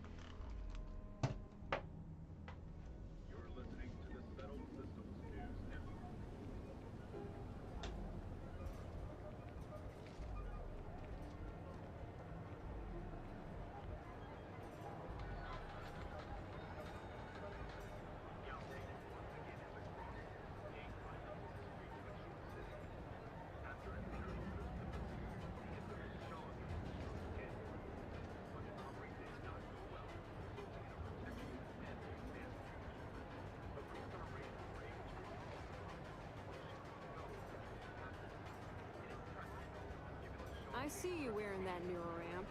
I see you wearing that neuroramp.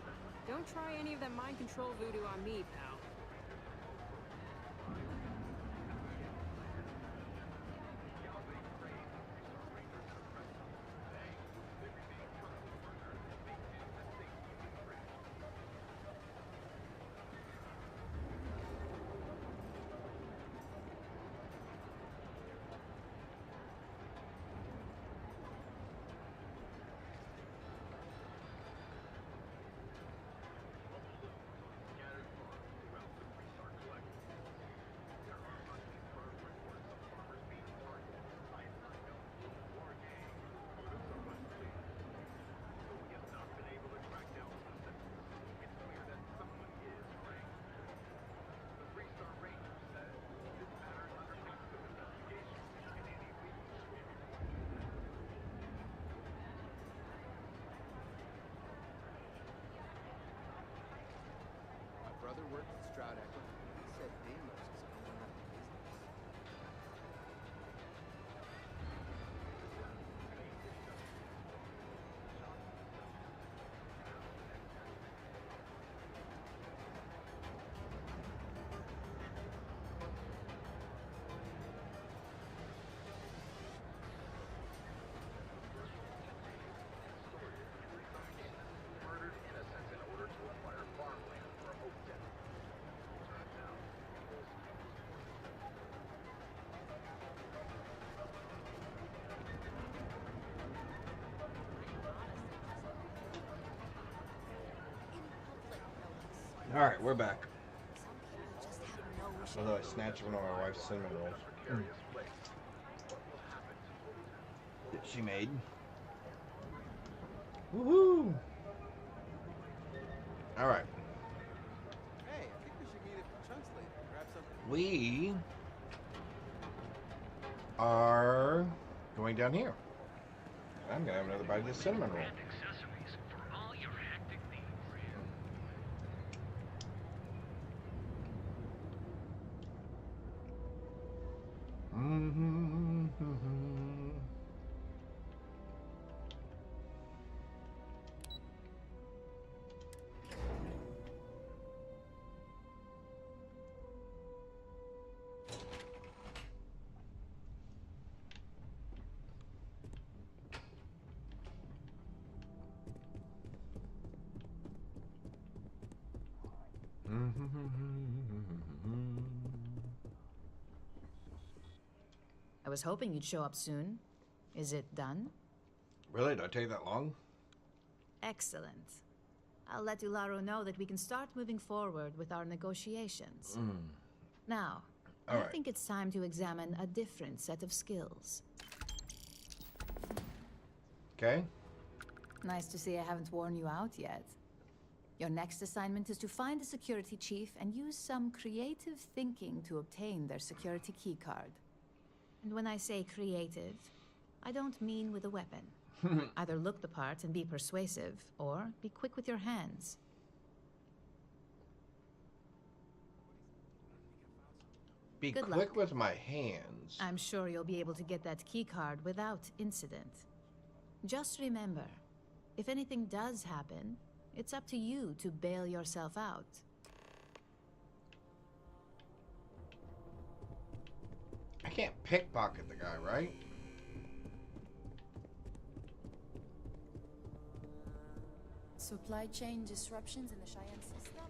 Don't try any of that mind control voodoo on me, pal. Brother worked at Stroud Equity. He said Deimos is going out of business. Alright, we're back. Although I snatched one of my wife's cinnamon rolls. That she made. Woohoo! Alright. Hey, I think we should meet at Chunks later. Grab something. We are going down here. I'm gonna have another bite of this cinnamon roll. I was hoping you'd show up soon. Is it done? Really? Did I take that long? Excellent. I'll let Ularo know that we can start moving forward with our negotiations. Now, I think it's time to examine a different set of skills. Okay. Nice to see I haven't worn you out yet. Your next assignment is to find a security chief and use some creative thinking to obtain their security keycard. And when I say creative, I don't mean with a weapon. Either look the part and be persuasive, or be quick with your hands. Be Good quick luck. with my hands. I'm sure you'll be able to get that keycard without incident. Just remember, if anything does happen, it's up to you to bail yourself out. I can't pickpocket the guy, right? Supply chain disruptions in the Cheyenne system?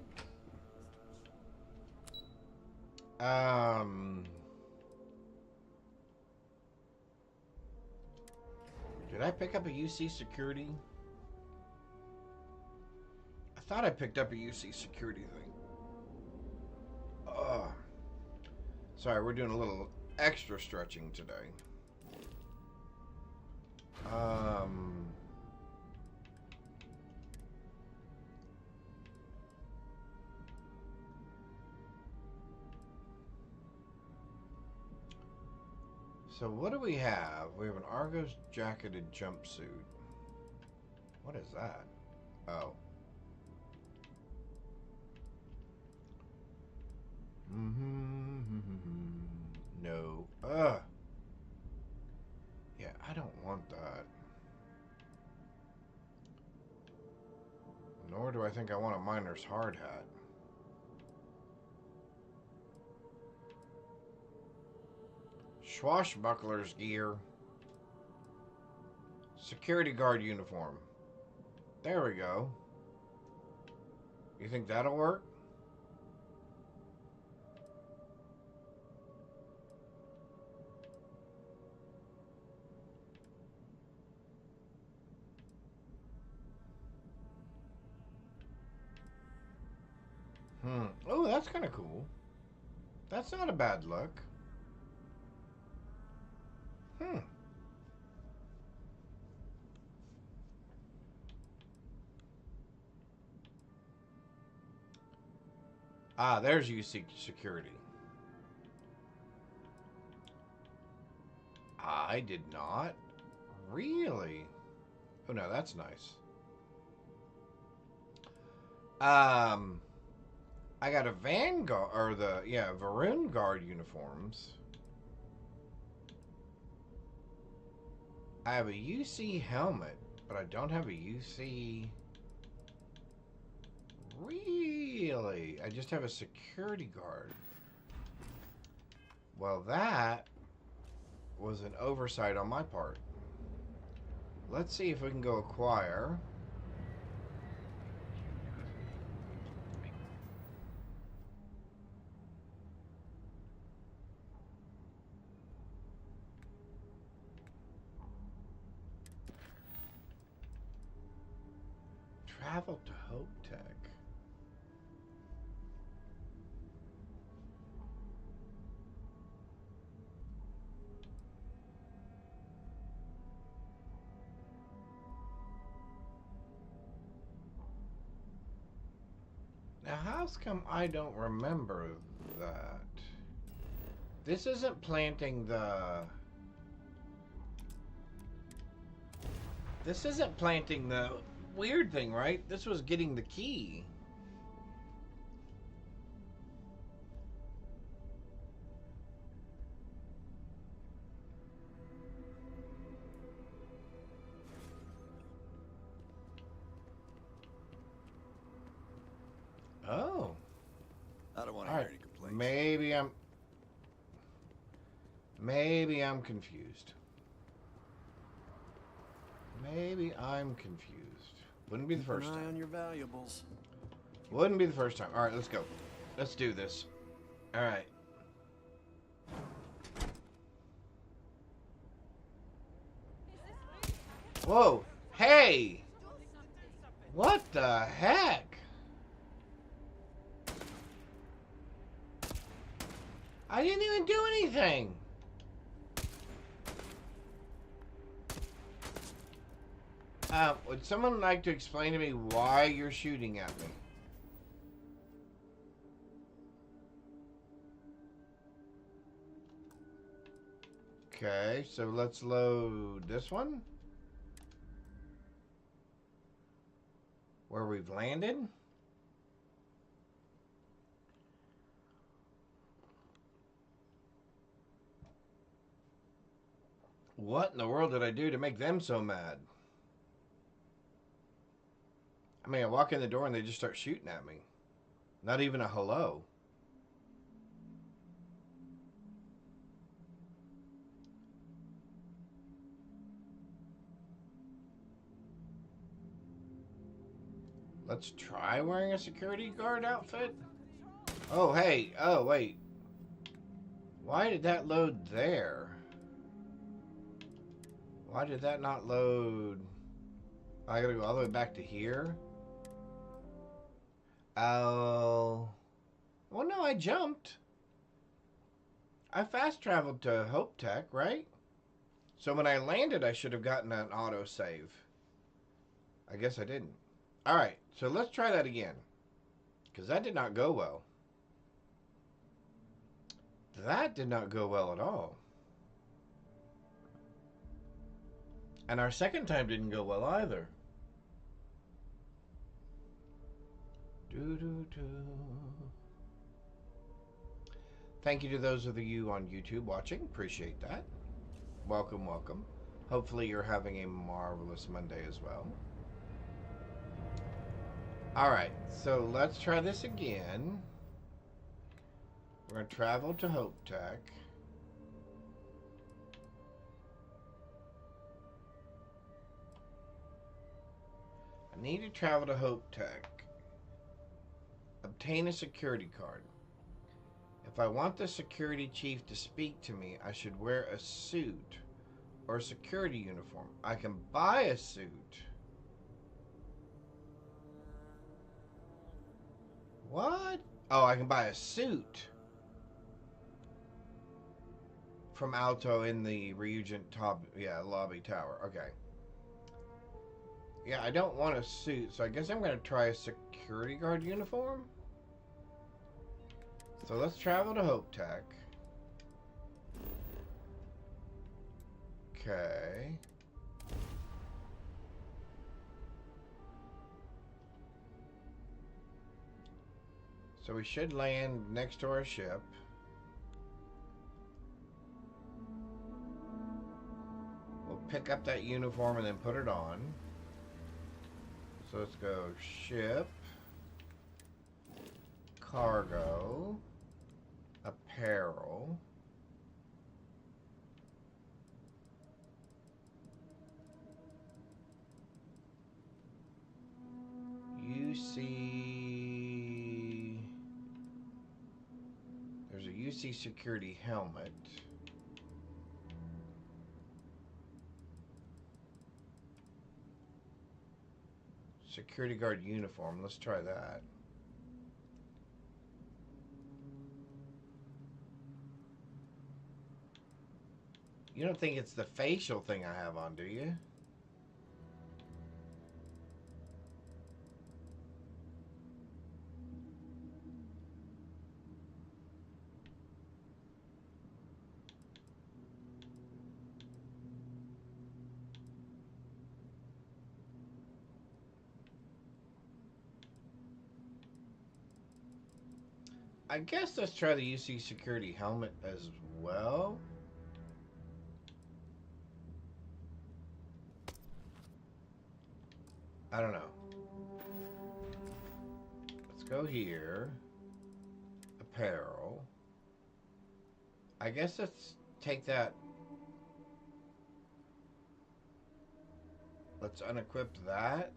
Did I pick up a UC security? I thought I picked up a UC security thing. Ugh. Sorry, we're doing a little extra stretching today. So what do we have? We have an Argos jacketed jumpsuit. What is that? Oh. No. Ugh. Yeah, I don't want that. Nor do I think I want a miner's hard hat. Swashbuckler's gear. Security guard uniform. There we go. You think that'll work? Oh, that's kind of cool. That's not a bad look. Ah, there's UC security. I did not. Really? Oh, no, that's nice. I got a Vanguard, or Varun Guard uniforms. I have a UC helmet, but I don't have a UC... Really? I just have a security guard. Well, that was an oversight on my part. Let's see if we can go acquire. Travel to Hope Tech. Now, how's come I don't remember that? This isn't planting the... This isn't planting the weird thing, right? This was getting the key. Oh. I don't want to hear any complaints. Maybe I'm confused. Maybe I'm confused. Wouldn't be the first Keep an eye time. on your valuables. Wouldn't be the first time. All right, let's go. Let's do this. All right. Whoa. Hey! What the heck? I didn't even do anything. Would someone like to explain to me why you're shooting at me? Okay, so let's load this one. Where we've landed. What in the world did I do to make them so mad? I mean, I walk in the door and they just start shooting at me. Not even a hello. Let's try wearing a security guard outfit. Oh, hey. Oh, wait. Why did that load there? Why did that not load? I gotta go all the way back to here. Oh. Well, no, I jumped. I fast traveled to Hope Tech, right? So when I landed, I should have gotten an auto save. I guess I didn't. All right, so let's try that again. Because that did not go well. That did not go well at all. And our second time didn't go well either. Thank you to those of you on YouTube watching. Appreciate that. Welcome, welcome. Hopefully you're having a marvelous Monday as well. Alright, so let's try this again. We're going to travel to Hope Tech. I need to travel to Hope Tech. Obtain a security card. If I want the security chief to speak to me, I should wear a suit or a security uniform. I can buy a suit. What? Oh, I can buy a suit from Alto in the Regent top, lobby tower. Okay. Yeah, I don't want a suit, so I guess I'm going to try a security guard uniform. So let's travel to Hope Tech. Okay. So we should land next to our ship. We'll pick up that uniform and then put it on. So let's go ship, cargo, apparel, UC. There's a UC security helmet. Security guard uniform. Let's try that. You don't think it's the facial thing I have on, do you? I guess let's try the UC security helmet as well. I don't know. Let's go here. Apparel. I guess let's take that. Let's unequip that.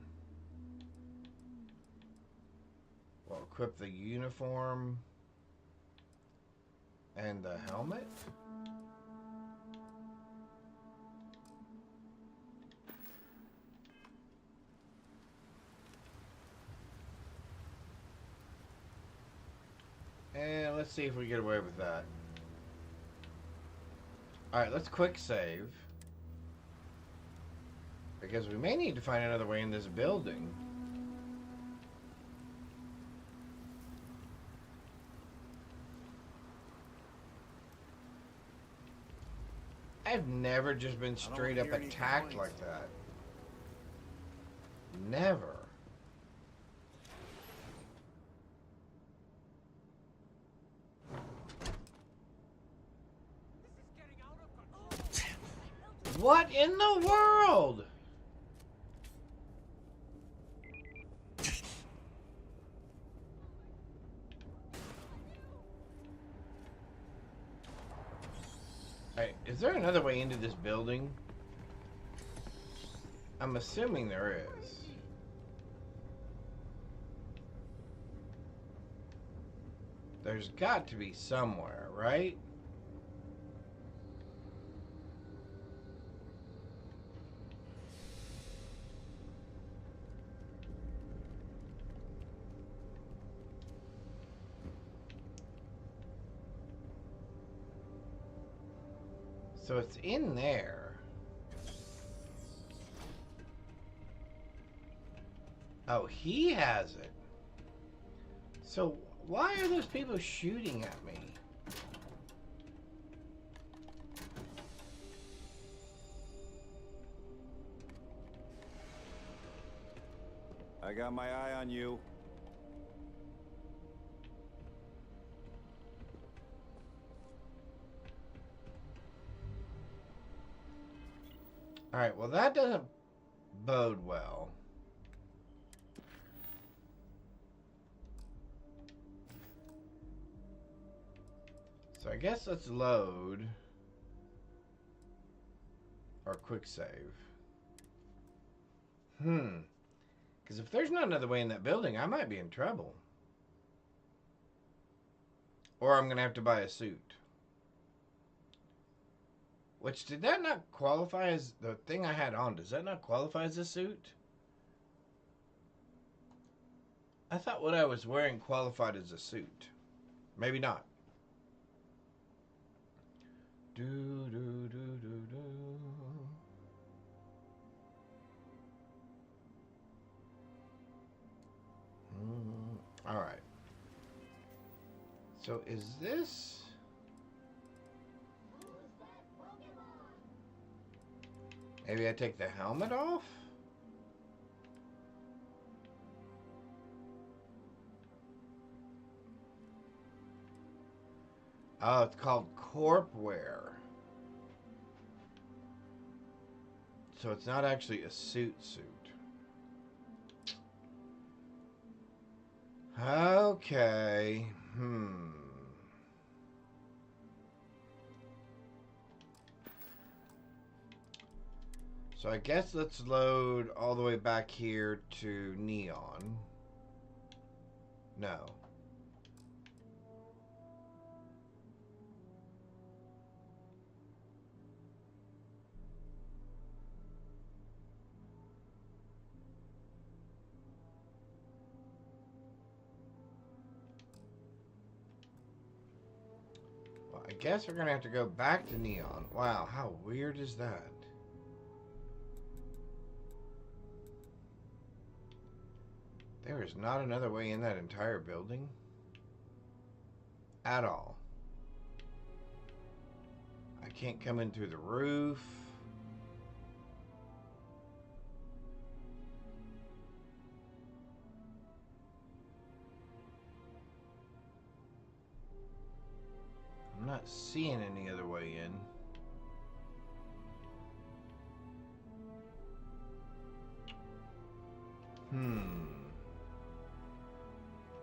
We'll equip the uniform and the helmet. And let's see if we get away with that. Alright, let's quick save. Because we may need to find another way in this building. I've never just been straight up attacked like that. Never. What in the world? Hey, is there another way into this building? I'm assuming there is. There's got to be somewhere, right? So it's in there. Oh, he has it. So why are those people shooting at me? I got my eye on you. Alright, well that doesn't bode well. So I guess let's load our quick save. Because if there's not another way in that building, I might be in trouble. Or I'm going to have to buy a suit. Which, did that not qualify as the thing I had on? Does that not qualify as a suit? I thought what I was wearing qualified as a suit. Maybe not. Do, do, do, do, do. All right. So is this... Maybe I take the helmet off? Oh, it's called corp wear. So it's not actually a suit. Okay. So I guess let's load all the way back here to Neon. No. Well, I guess we're gonna have to go back to Neon. Wow, how weird is that? There is not another way in that entire building at all. I can't come in through the roof. I'm not seeing any other way in.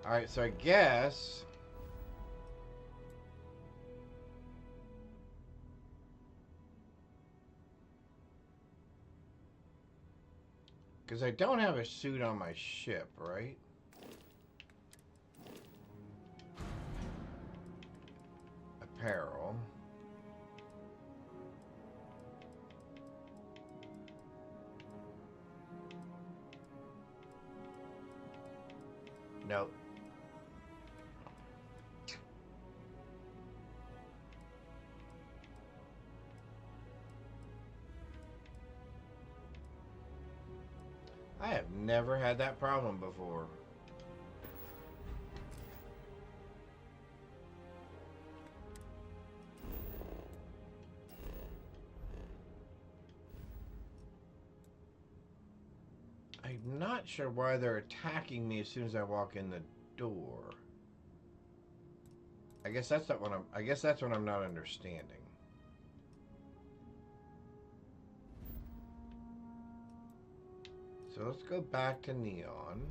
Alright, so I guess... Because I don't have a suit on my ship, right? Apparel. Nope. I have never had that problem before. I'm not sure why they're attacking me as soon as I walk in the door. I guess that's not what I'm not understanding. So let's go back to Neon.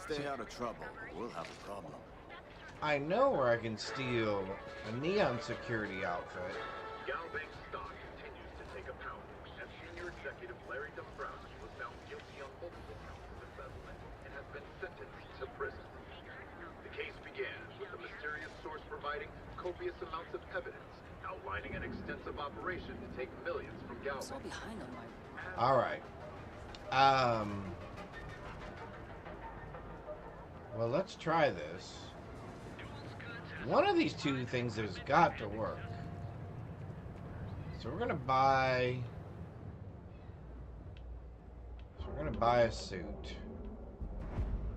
Stay out of trouble, or we'll have a problem. I know where I can steal a Neon security outfit. Galbank stock continues to take a pounding as senior executive Larry Dombrowski was found guilty on multiple counts of embezzlement and has been sentenced to prison. The case began with a mysterious source providing copious amounts of evidence outlining an extensive operation to take millions from Galbank. So behind on my... All right. Well, let's try this. One of these two things has got to work. So we're gonna buy a suit.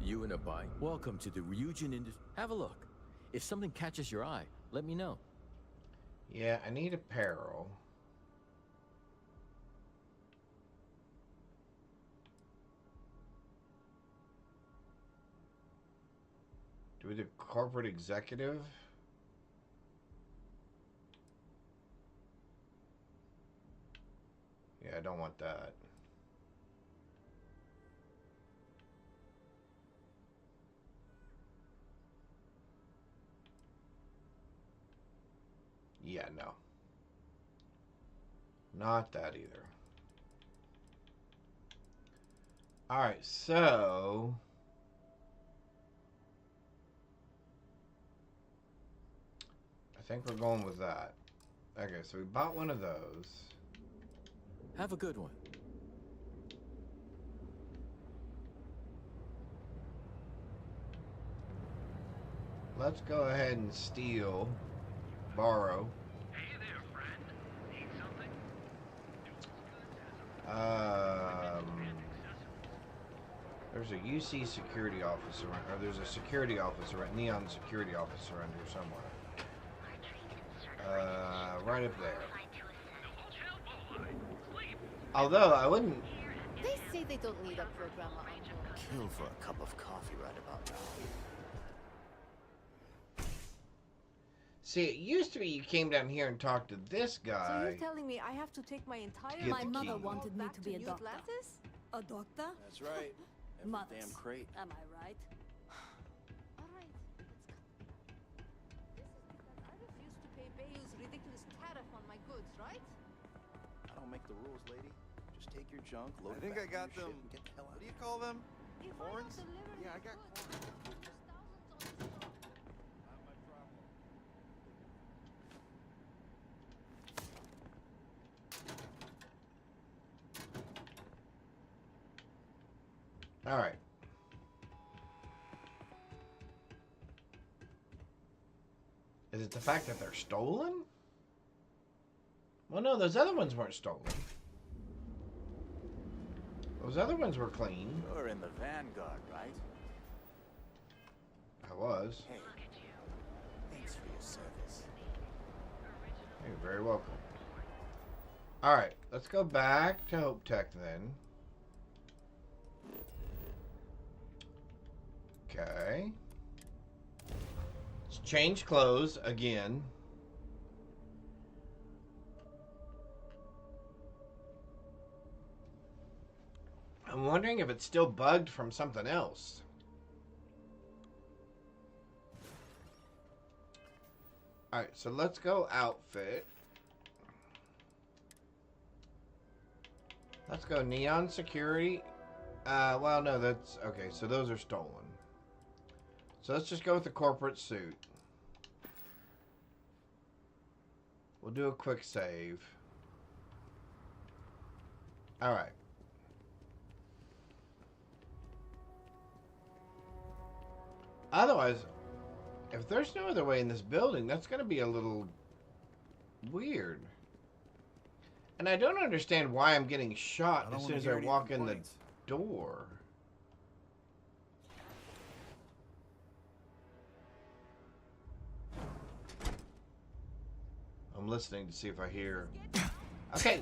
You and a bike? Welcome to the Ryujin industry. Have a look. If something catches your eye, let me know. Yeah, I need apparel. Do we do corporate executive? Yeah, I don't want that. Yeah, no. Not that either. Alright, so... I think we're going with that. Okay, so we bought one of those. Have a good one. Let's go ahead and steal, borrow. Hey there, friend. Need something? There's a UC security officer, or there's a security officer, a Neon security officer around here somewhere. Right up there. Although I wouldn't. They say they don't need a programmer on board. Kill for a cup of coffee right about now. See, it used to be you came down here and talked to this So guy. you're telling me I have to take my entire Get my the mother key. wanted me to be a New doctor. Atlantis? A doctor? That's right. Every Mothers. damn crate. Am I right? Alright, let's go. This is because I refuse to pay Bayou's ridiculous tariff on my goods, right? I don't make the rules, lady. Just take your junk, load I think it I back got in your them. ship, and get the hell out. What do you call them? If Horns? I don't deliver Yeah, I my got goods, corns. there's thousands on the store. Not my problem. All right. Is it the fact that they're stolen? Well, no, those other ones weren't stolen. Those other ones were clean. You're in the Vanguard, right? I was. Hey, thanks for your service. You're very welcome. All right, let's go back to Hope Tech then. Okay. Let's change clothes again. I'm wondering if it's still bugged from something else. Alright, so let's go outfit. Let's go Neon Security. Well, no, that's... Okay, so those are stolen. So let's just go with the corporate suit. We'll do a quick save. Alright. Otherwise, if there's no other way in this building, that's going to be a little weird. And I don't understand why I'm getting shot as soon as I walk in the door. I'm listening to see if I hear. Okay,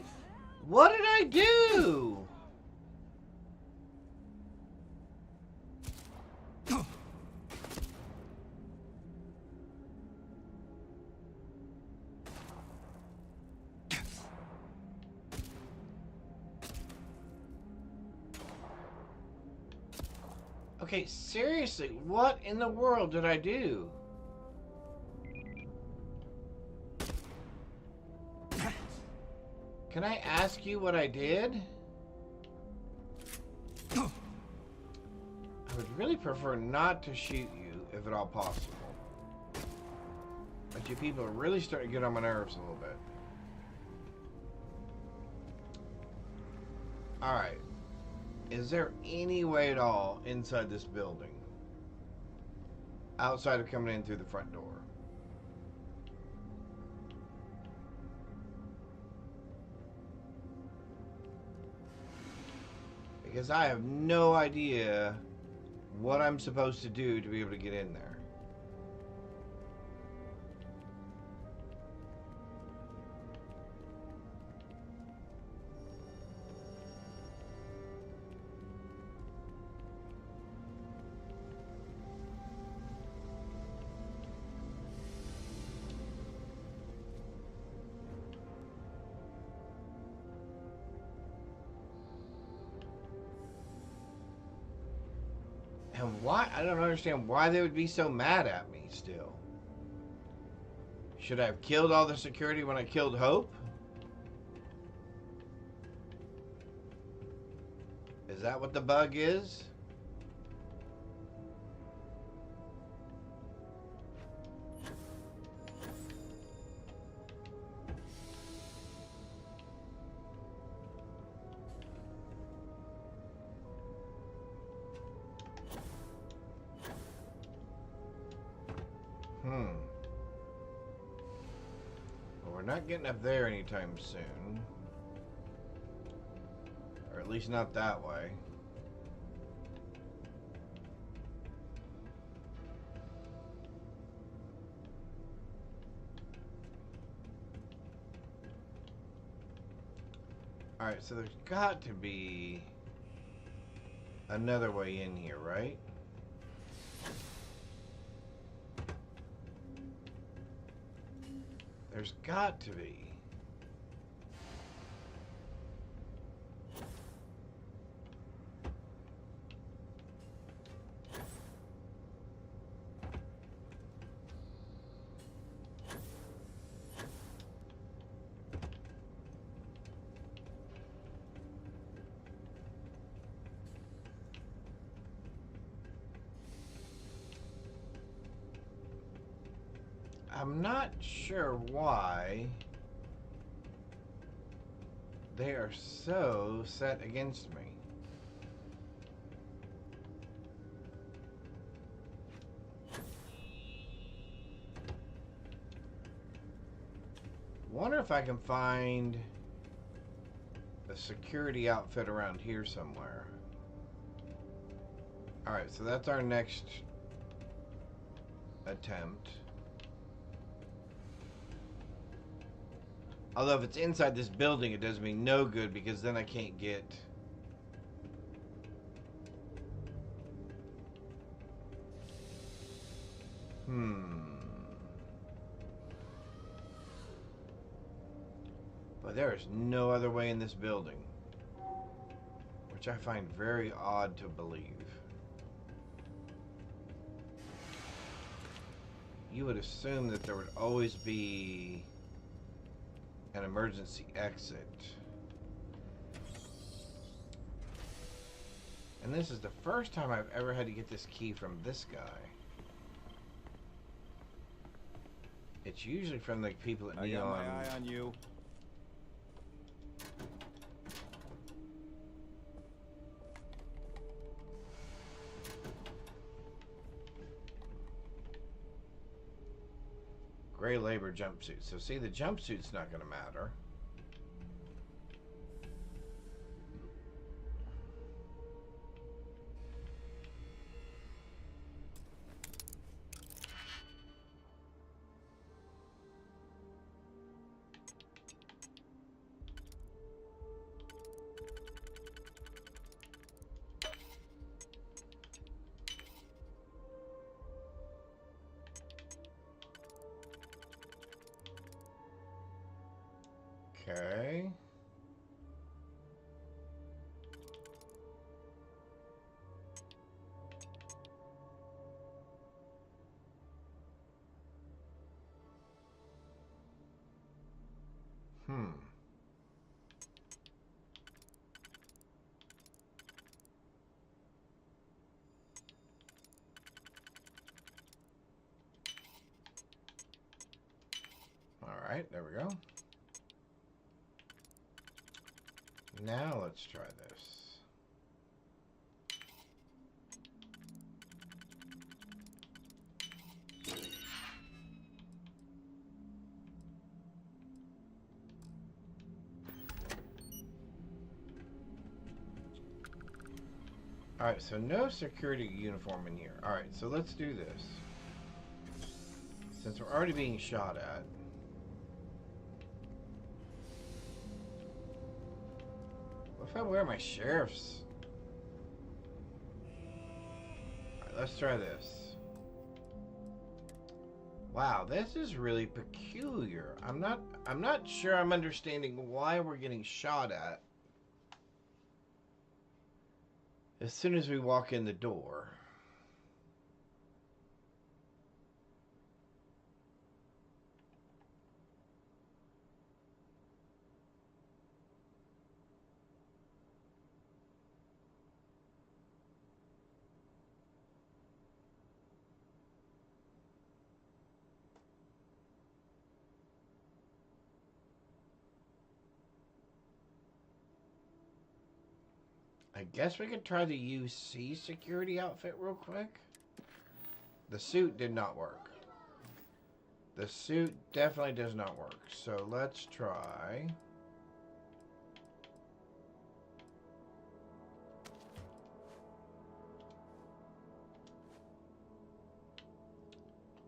what did I do? Okay, seriously, what in the world did I do? Can I ask you what I did? I would really prefer not to shoot you, if at all possible. But you people are really starting to get on my nerves a little bit. Alright. Is there any way at all inside this building? Outside of coming in through the front door? Because I have no idea what I'm supposed to do to be able to get in there. And why? I don't understand why they would be so mad at me still. Should I have killed all the security when I killed Hope? Is that what the bug is? Well, we're not getting up there anytime soon. Or at least not that way. Alright, so there's got to be another way in here, right? There's got to be. I'm not sure why they are so set against me. Wonder if I can find a security outfit around here somewhere. Alright, so that's our next attempt. Although if it's inside this building, it does me no good because then I can't get... But there is no other way in this building. Which I find very odd to believe. You would assume that there would always be an emergency exit. And this is the first time I've ever had to get this key from this guy. It It's usually from the people at I Neon. got my eye on you. Gray labor jumpsuit. So see, the jumpsuit's not going to matter. Okay. All right, there we go. Now let's try this. Alright, so no security uniform in here. Alright, so let's do this. Since we're already being shot at. What if I wear my sheriff's? Alright, let's try this. Wow, this is really peculiar. I'm not sure I'm understanding why we're getting shot at as soon as we walk in the door. I guess we could try the UC security outfit real quick. The suit did not work. The suit definitely does not work. So let's try.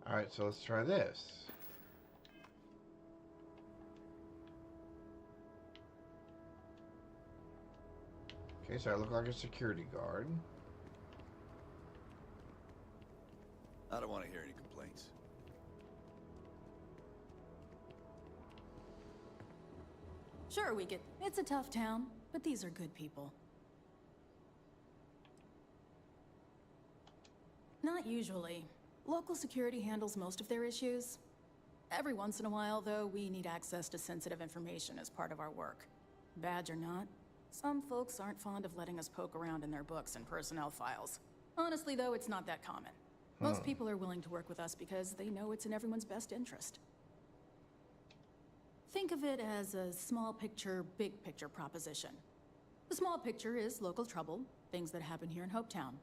Alright, so let's try this. Okay, so I look like a security guard. I don't want to hear any complaints. Sure, we get... It's a tough town, but these are good people. Not usually. Local security handles most of their issues. Every once in a while, though, we need access to sensitive information as part of our work. Badge or not, some folks aren't fond of letting us poke around in their books and personnel files. Honestly, though, it's not that common. Most people are willing to work with us because they know it's in everyone's best interest. Think of it as a small picture, big picture proposition. The small picture is local trouble, things that happen here in Hopetown.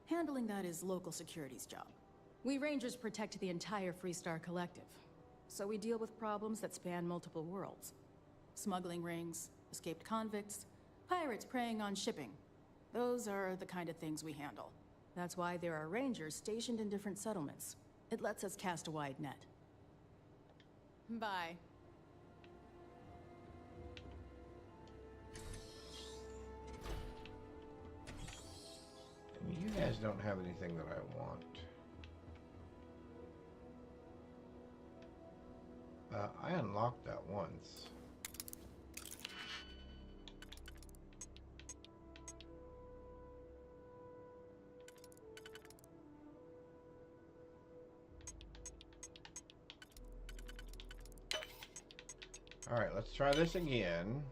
Handling that is local security's job. We Rangers protect the entire Freestar Collective, so we deal with problems that span multiple worlds. Smuggling rings, escaped convicts, pirates preying on shipping. Those are the kind of things we handle. That's why there are Rangers stationed in different settlements. It lets us cast a wide net. Bye. You guys don't have anything that I want. I unlocked that once. All right, let's try this again.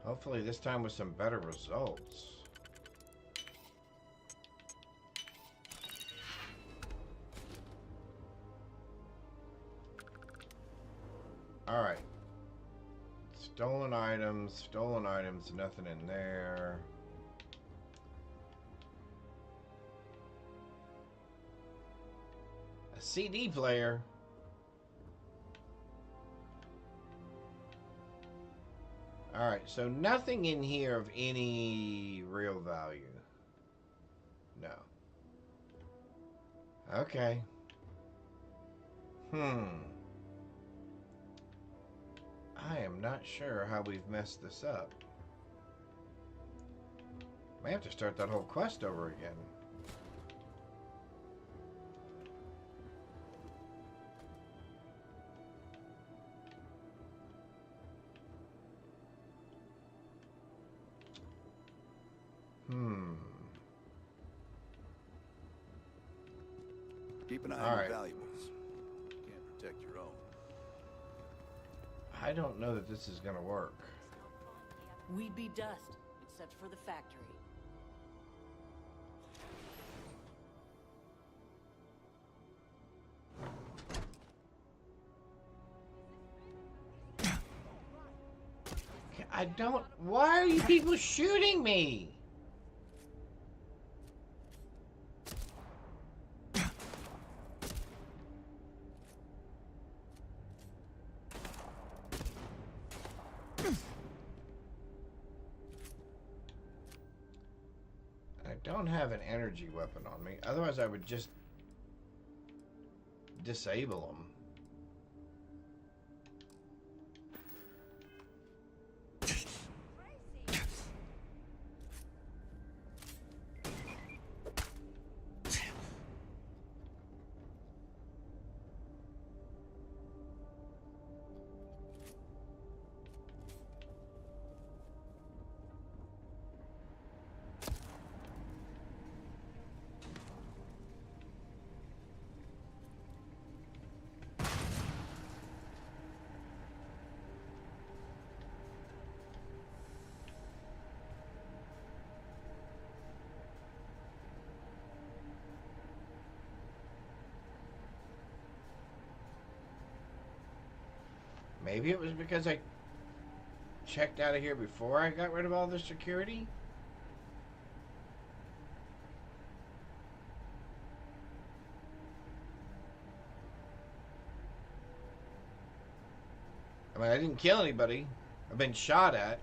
Hopefully this time with some better results. stolen items, nothing in there. A CD player. Alright, so nothing in here of any real value. No. Okay. I am not sure how we've messed this up. May have to start that whole quest over again. Keep an eye All on right. your valuables. Can't protect your own. I don't know that this is gonna work. We'd be dust, except for the factory. I don't... Why are you people shooting me? I don't have an energy weapon on me. Otherwise, I would just disable them. Maybe it was because I checked out of here before I got rid of all the security? I mean, I didn't kill anybody. I've been shot at.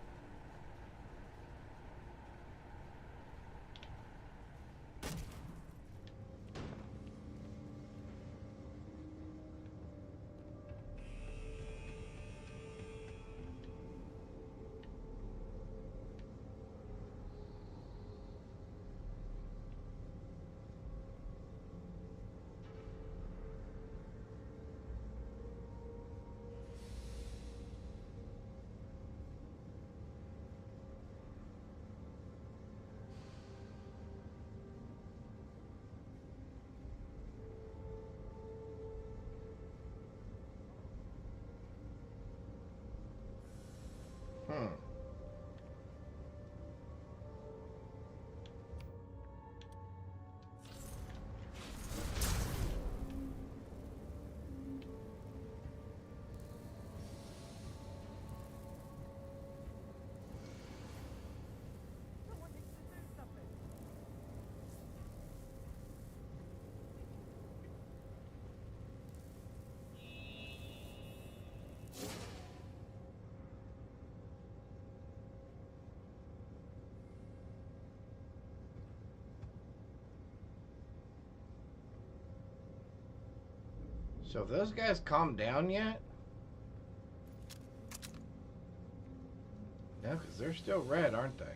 So have those guys calmed down yet? No, because they're still red, aren't they?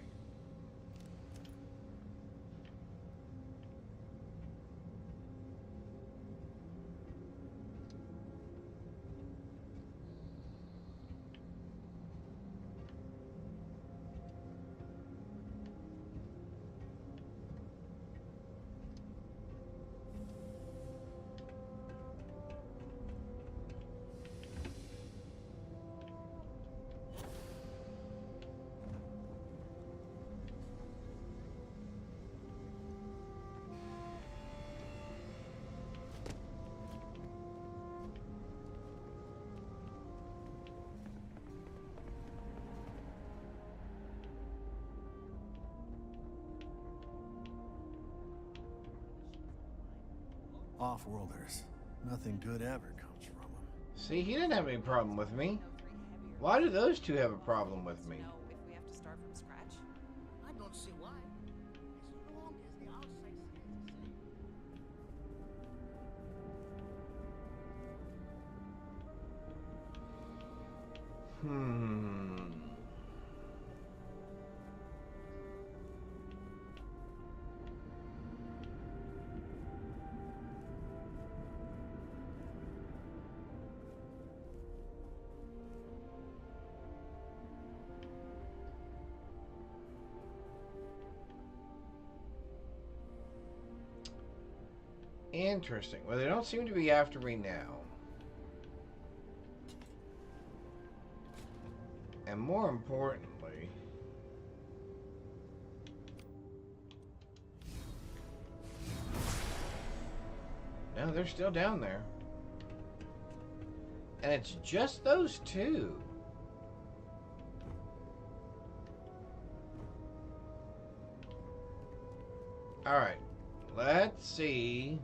Off-worlders. Nothing good ever comes from them. See, he didn't have any problem with me. Why do those two have a problem with me? If we have to start from scratch. I don't see why. As long as the outside stays the same. Interesting. Well, they don't seem to be after me now. And more importantly, no, they're still down there. And it's just those two. All right. Let's see.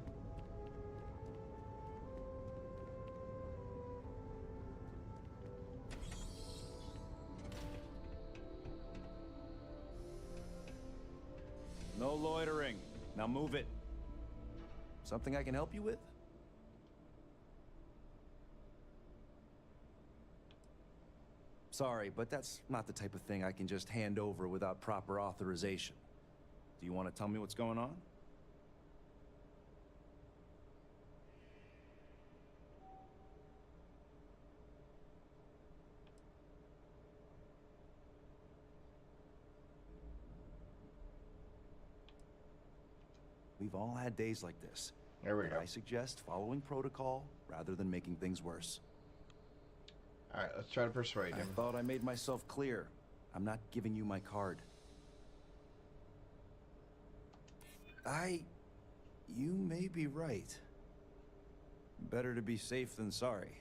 No loitering. Now move it. Something I can help you with? Sorry, but that's not the type of thing I can just hand over without proper authorization. Do you want to tell me what's going on? We've all had days like this. There we go. I suggest following protocol rather than making things worse. All right, let's try to persuade him. I thought I made myself clear. I'm not giving you my card. You may be right. Better to be safe than sorry.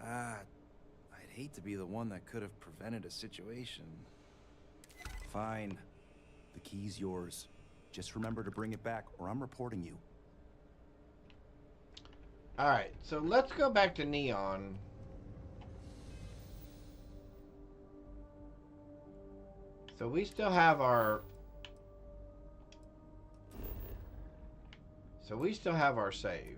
I'd hate to be the one that could have prevented a situation. Fine. The key's yours. Just remember to bring it back, or I'm reporting you. Alright, so let's go back to Neon. So we still have our... save.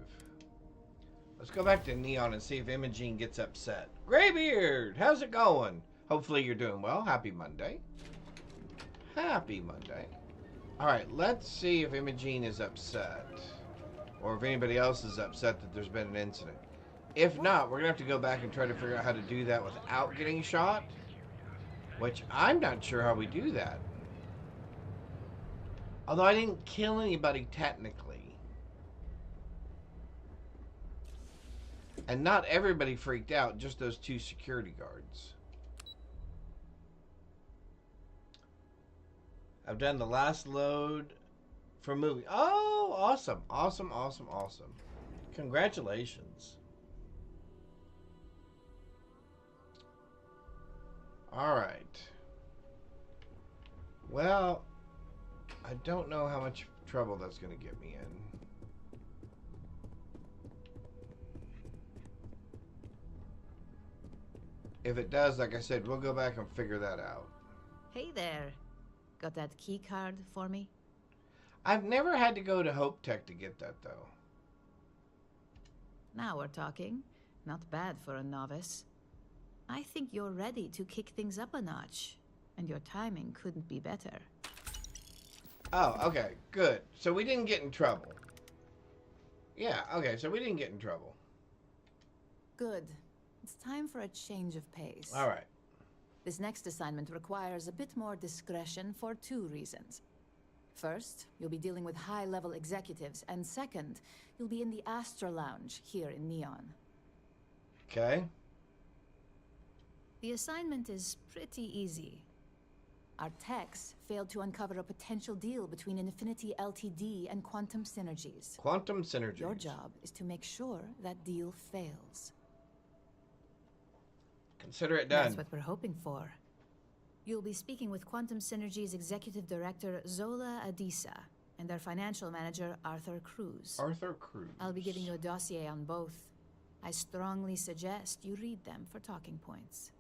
Let's go back to Neon and see if Imogene gets upset. Graybeard, how's it going? Hopefully you're doing well. Happy Monday. Happy Monday. Alright, let's see if Imogene is upset. Or if anybody else is upset that there's been an incident. If not, we're going to have to go back and try to figure out how to do that without getting shot. Which, I'm not sure how we do that. Although I didn't kill anybody technically. And not everybody freaked out, just those two security guards. I've done the last load for movie. Oh, awesome. Awesome, awesome, awesome. Congratulations. All right. Well, I don't know how much trouble that's going to get me in. If it does, like I said, we'll go back and figure that out. Hey there. Got that key card for me? I've never had to go to Hope Tech to get that, though. Now we're talking. Not bad for a novice. I think you're ready to kick things up a notch. And your timing couldn't be better. Oh, okay. Good. So we didn't get in trouble. Yeah, okay. So we didn't get in trouble. Good. It's time for a change of pace. All right. This next assignment requires a bit more discretion for 2 reasons. First, you'll be dealing with high-level executives, and second, you'll be in the Astra Lounge here in Neon. Okay. The assignment is pretty easy. Our techs failed to uncover a potential deal between Infinity Ltd. And Quantum Synergies. Quantum Synergies. Your job is to make sure that deal fails. Consider it done. That's what we're hoping for. You'll be speaking with Quantum Synergy's Executive Director, Zola Adisa, and their financial manager, Arthur Cruz. Arthur Cruz. I'll be giving you a dossier on both. I strongly suggest you read them for talking points.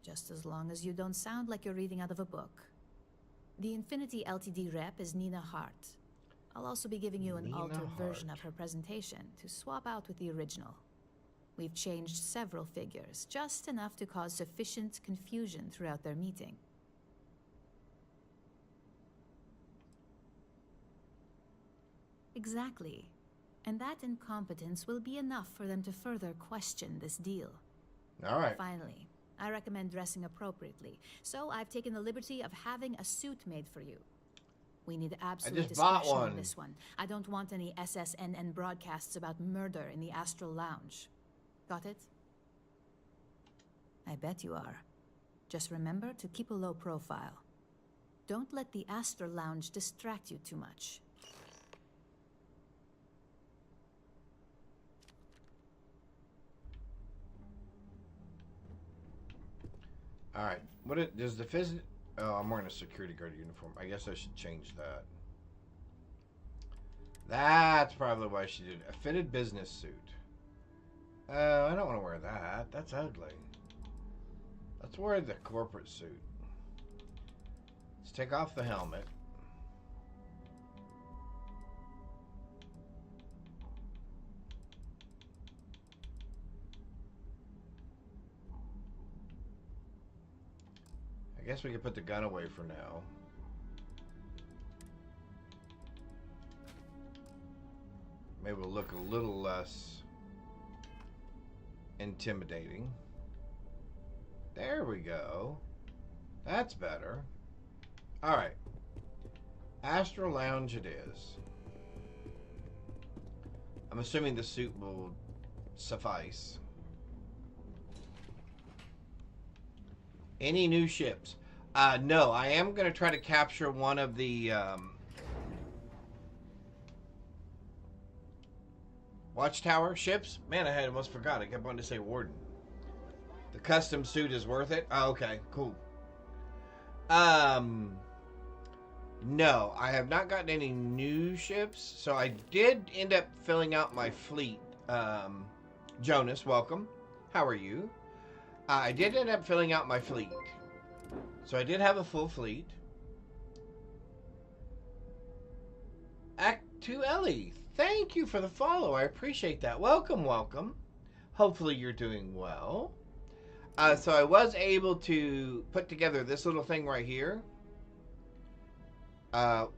Just as long as you don't sound like you're reading out of a book. The Infinity Ltd rep is Nina Hart. I'll also be giving you an altered version of her presentation to swap out with the original. We've changed several figures, just enough to cause sufficient confusion throughout their meeting. Exactly. And that incompetence will be enough for them to further question this deal. All right. Finally, I recommend dressing appropriately, so I've taken the liberty of having a suit made for you. We need absolute discretion on this one. I don't want any SSNN broadcasts about murder in the Astral Lounge. Got it? I bet you are. Just remember to keep a low profile. Don't let the Astral Lounge distract you too much. All right. Does the phys... Oh, I'm wearing a security guard uniform. I guess I should change that. That's probably why she did a fitted business suit. I don't want to wear that. That's ugly. Let's wear the corporate suit. Let's take off the helmet. I guess we could put the gun away for now. Maybe we'll look a little less intimidating. There we go. That's better. Alright. Astral Lounge it is. I'm assuming the suit will suffice. Any new ships? No, I am going to try to capture one of the Watchtower ships. Man, I had almost forgot. I kept wanting to say Warden. The custom suit is worth it? Oh, okay, cool. No, I have not gotten any new ships. So I did end up filling out my fleet. Jonas, welcome. How are you? I did end up filling out my fleet. So I did have a full fleet. Act 2 Ellie, thank you for the follow. I appreciate that. Welcome, welcome. Hopefully you're doing well. So I was able to put together this little thing right here.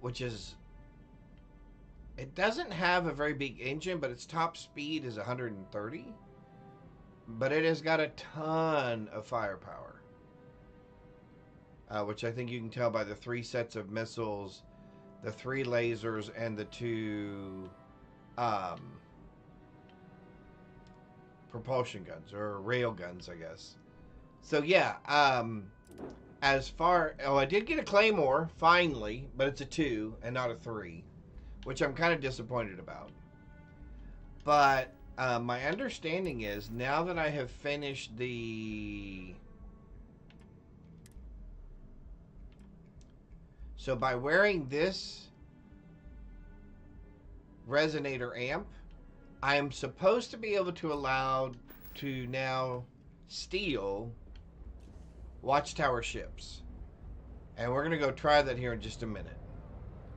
Which is... It doesn't have a very big engine, but its top speed is 130. But it has got a ton of firepower. Which I think you can tell by the 3 sets of missiles, the 3 lasers, and the 2 propulsion guns, or rail guns, I guess. So yeah, as far... Oh, I did get a Claymore, finally, but it's a 2 and not a 3, which I'm kind of disappointed about. But... my understanding is, now that I have finished the... So by wearing this resonator amp, I am supposed to be able to allow to now steal Watchtower ships. And we're going to go try that here in just a minute.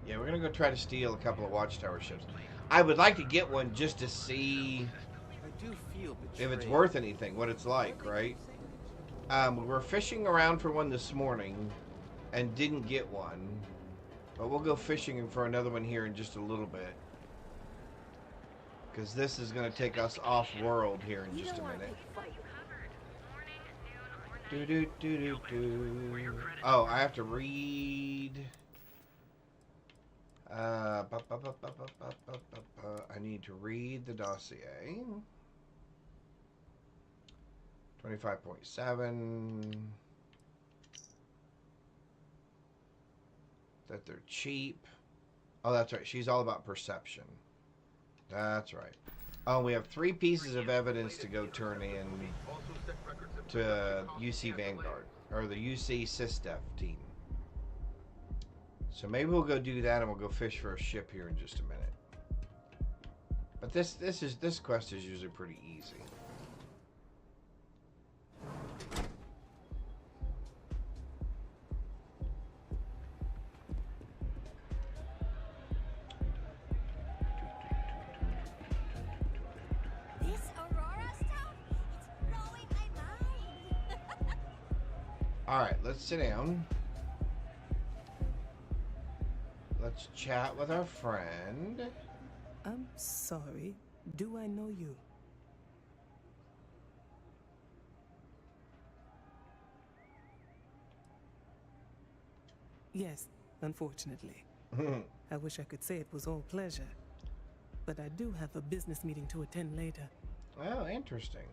Yeah, we're going to go try to steal a couple of Watchtower ships. I would like to get one just to see if it's worth anything, what it's like, right? We're fishing around for one this morning and didn't get one. But we'll go fishing for another one here in just a little bit. Because this is going to take us off-world here in just a minute. Oh, I have to read... I need to read the dossier. 25.7. That they're cheap. Oh, that's right. She's all about perception. That's right. Oh, we have 3 pieces of evidence to go turn in to UC Vanguard, or the UC SysDef team. So maybe we'll go do that, and we'll go fish for a ship here in just a minute. But this quest is usually pretty easy. Alright, let's sit down. Let's chat with our friend. I'm sorry. Do I know you? Yes, unfortunately. I wish I could say it was all pleasure. But I do have a business meeting to attend later. Oh, interesting.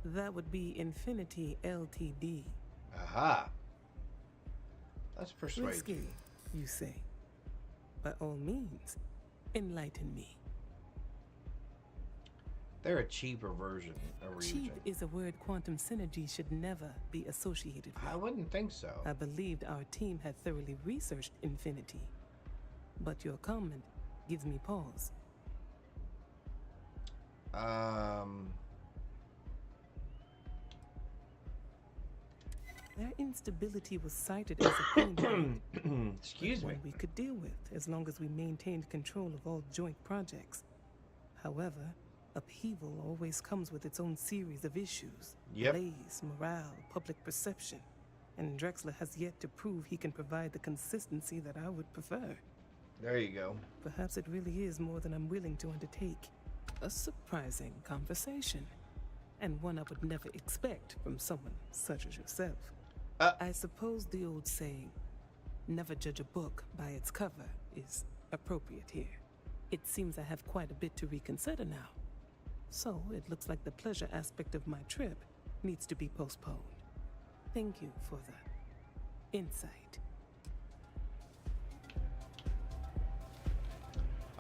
That would be Infinity Ltd. Aha. Let's persuade Risky, you say. By all means, enlighten me. They're a cheaper version of Ryujin. Cheap is a word quantum synergy should never be associated with. I wouldn't think so. I believed our team had thoroughly researched Infinity. But your comment gives me pause. Their instability was cited as a pain point. Excuse me. One we could deal with as long as we maintained control of all joint projects. However, upheaval always comes with its own series of issues. Yep. Delays, morale, public perception. And Drexler has yet to prove he can provide the consistency that I would prefer. There you go. Perhaps it really is more than I'm willing to undertake. A surprising conversation. And one I would never expect from someone such as yourself. I suppose the old saying, never judge a book by its cover, is appropriate here. It seems I have quite a bit to reconsider now. So it looks like the pleasure aspect of my trip needs to be postponed. Thank you for the insight.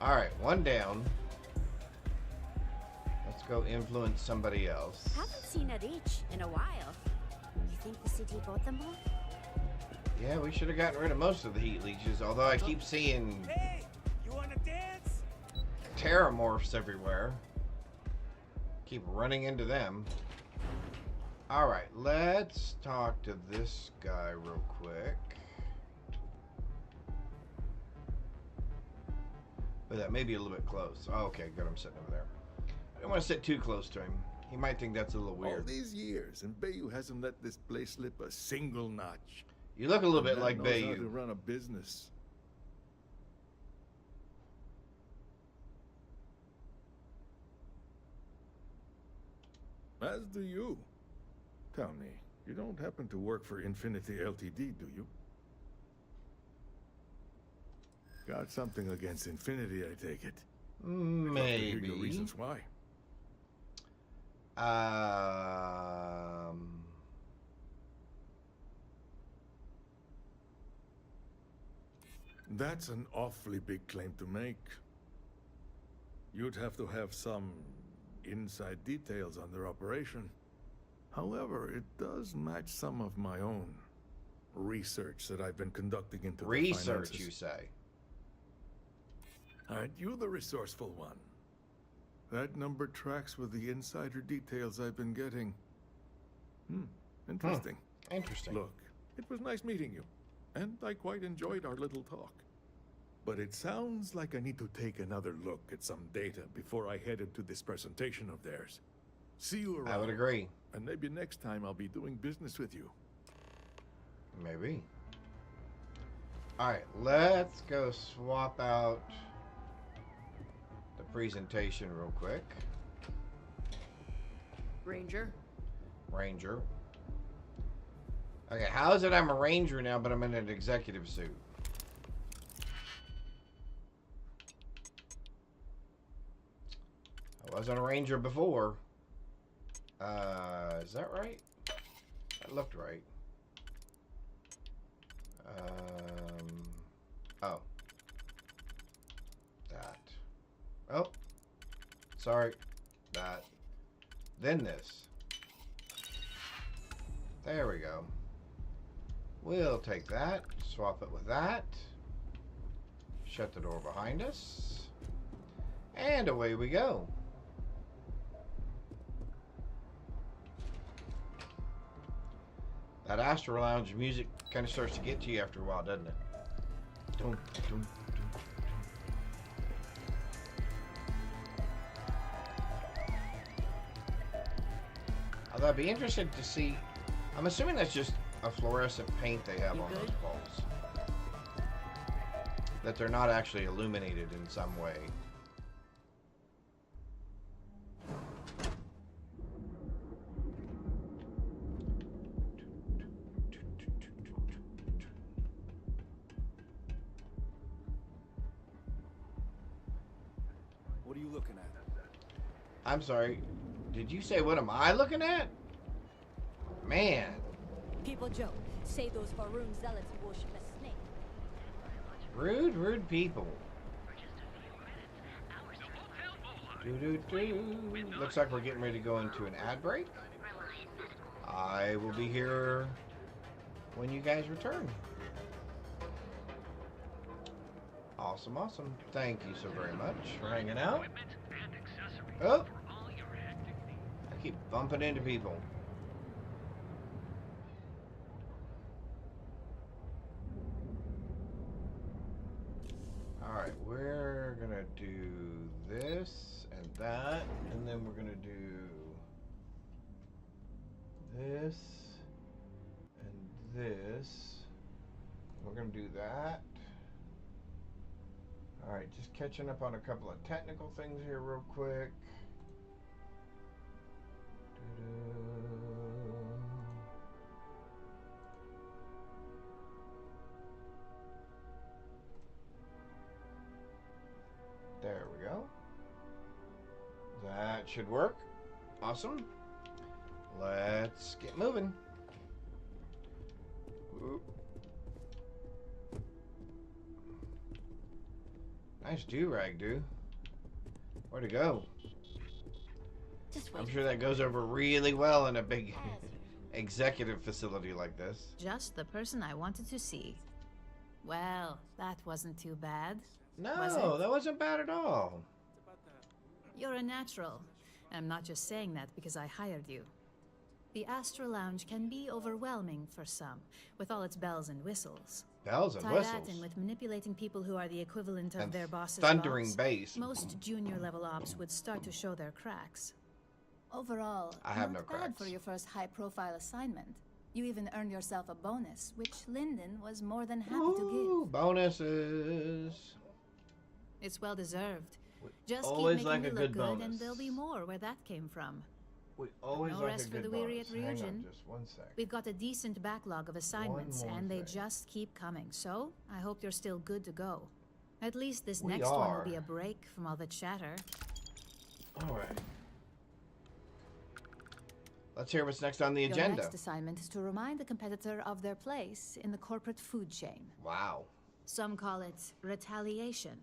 Alright, one down. Let's go influence somebody else. Haven't seen a reach in a while. You think the city bought them all? Yeah, we should have gotten rid of most of the heat leeches, although I keep seeing You wanna dance? terramorphs everywhere. Keep running into them. Alright, let's talk to this guy real quick. But that may be a little bit close. Oh, okay, good, I'm sitting over there. I don't want to sit too close to him. He might think that's a little weird. All these years, and Bayou hasn't let this place slip a single notch. You look a little bit Man like knows how Bayou. to run a business. As do you. Tell me, you don't happen to work for Infinity Ltd, do you? Got something against Infinity, I take it. Maybe. I'd love to hear your reasons why. That's an awfully big claim to make. You'd have to have some inside details on their operation. However, it does match some of my own research that I've been conducting into the finances. Research, you say? Aren't you the resourceful one? That number tracks with the insider details I've been getting. Interesting. Interesting. Look, it was nice meeting you, and I quite enjoyed our little talk. But it sounds like I need to take another look at some data before I head into this presentation of theirs. See you around. I would agree. And maybe next time I'll be doing business with you. Maybe. Alright, let's go swap out the presentation real quick. Ranger. Ranger. Okay, how is it I'm a ranger now, but I'm in an executive suit? I wasn't a ranger before. Is that right? That looked right. Oh. Sorry. That. Then this. There we go. We'll take that. Swap it with that. Shut the door behind us. And away we go. That Astro Lounge music kind of starts to get to you after a while, doesn't it? Dum, dum, dum. Although I'd be interested to see, I'm assuming that's just a fluorescent paint they have on those balls. That they're not actually illuminated in some way. What are you looking at? I'm sorry. Did you say what am I looking at? Man. People joke. Say those Faroon zealots worship a snake. Rude, rude people. Looks like we're getting ready to go into an ad break. I will be here when you guys return. Awesome, awesome. Thank you so very much for hanging out. Oh! I keep bumping into people. Alright, we're gonna do this and that, and then we're gonna do this and this. We're gonna do that. Alright, just catching up on a couple of technical things here real quick. There we go. That should work. Awesome. Let's get moving. Whoop. Nice do-rag, dude. Where'd it go? I'm sure that goes over really well in a big executive facility like this. Just the person I wanted to see. Well, that wasn't too bad. No, that wasn't bad at all. You're a natural. I'm not just saying that because I hired you. The Astro Lounge can be overwhelming for some, with all its bells and whistles. Bells and Tie whistles. that in with manipulating people who are the equivalent of And their boss's thundering boss, bass. most junior level ops would start to show their cracks. Overall, I have not no bad cracks. for your first high-profile assignment. You even earned yourself a bonus, which Lyndon was more than happy to give. Bonuses. It's well deserved. Just always keep like making a me look good good, bonus. and there'll be more where that came from. We always No like rest a for good the weary bonus. at Hang Ryujin. on just one sec. We've got a decent backlog of assignments, One more and they thing. just keep coming. So I hope you're still good to go. At least this We next one are. will be a break from all the chatter. All right. Let's hear what's next on the Your agenda. next assignment is to remind the competitor of their place in the corporate food chain. Wow. Some call it retaliation,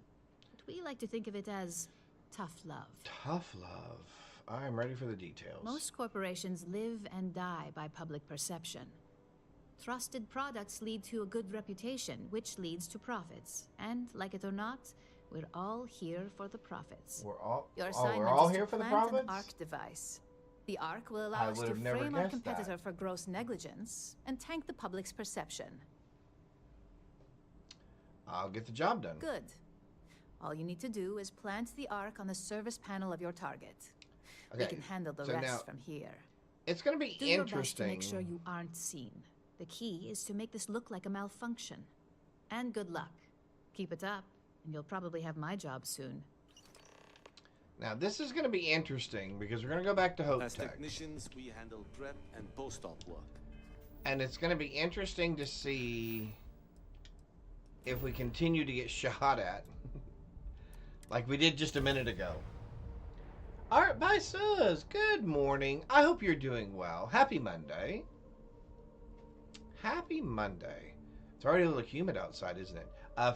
but we like to think of it as tough love. Tough love. I'm ready for the details. Most corporations live and die by public perception. Trusted products lead to a good reputation, which leads to profits. And, like it or not, we're all here for the profits. We're all, Your oh, assignment we're all is here to for the plant profits? an ARC device. The ARC will I allow us would to have never frame our guessed competitor that. for gross negligence and tank the public's perception. I'll get the job done. Good. All you need to do is plant the ARC on the service panel of your target. We Okay, can handle the so rest now- from here. It's going to be Do your best to interesting. make sure you aren't seen. The key is to make this look like a malfunction. And good luck. Keep it up, and you'll probably have my job soon. Now, this is going to be interesting because we're going to go back to Hope As Tech. technicians, we handle prep and post-op work. And it's going to be interesting to see if we continue to get shot at like we did just a minute ago. Art by Suz, good morning. I hope you're doing well. Happy Monday. Happy Monday. It's already a little humid outside, isn't it?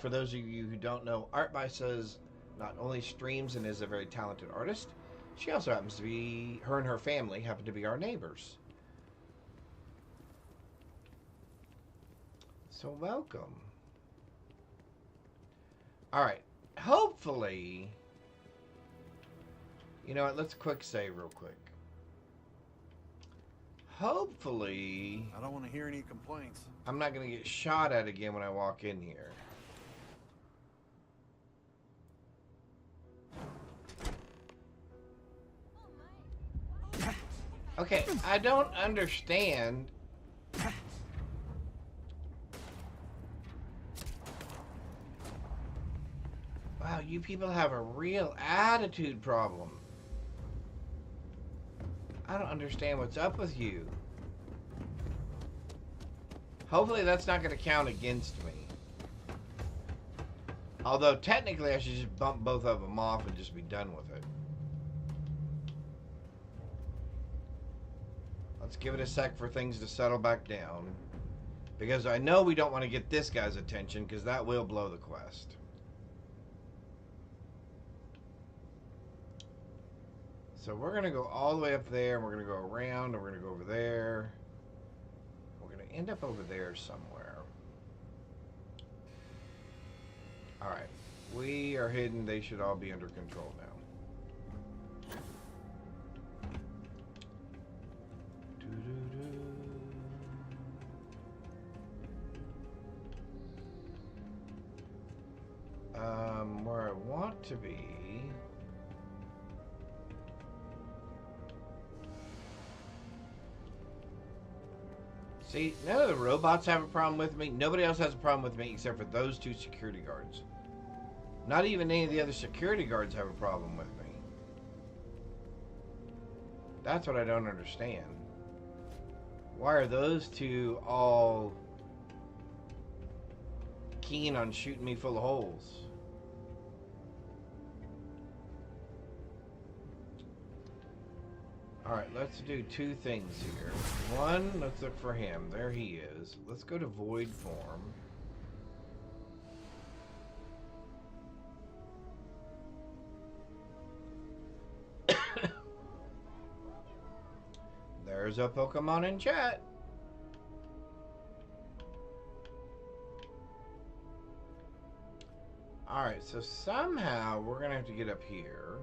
For those of you who don't know, Art by Suz not only streams and is a very talented artist, She also happens to be, her and her family happen to be our neighbors. So welcome. Alright, hopefully, you know what, let's quick save real quick. Hopefully, I don't want to hear any complaints. I'm not going to get shot at again when I walk in here. Okay, I don't understand. Wow, you people have a real attitude problem. I don't understand what's up with you. Hopefully that's not going to count against me. Although technically I should just bump both of them off and just be done with it. Let's give it a sec for things to settle back down. Because I know we don't want to get this guy's attention, because that will blow the quest. So we're going to go all the way up there, and we're going to go around, and we're going to go over there. We're going to end up over there somewhere. Alright. We are hidden. They should all be under control now. Where I want to be. See, none of the robots have a problem with me. Nobody else has a problem with me except for those two security guards. Not even any of the other security guards have a problem with me. That's what I don't understand. Why are those two all keen on shooting me full of holes? Alright, let's do two things here. One, let's look for him. There he is. Let's go to void form. There's a Pokemon in chat. Alright, so somehow we're going to have to get up here.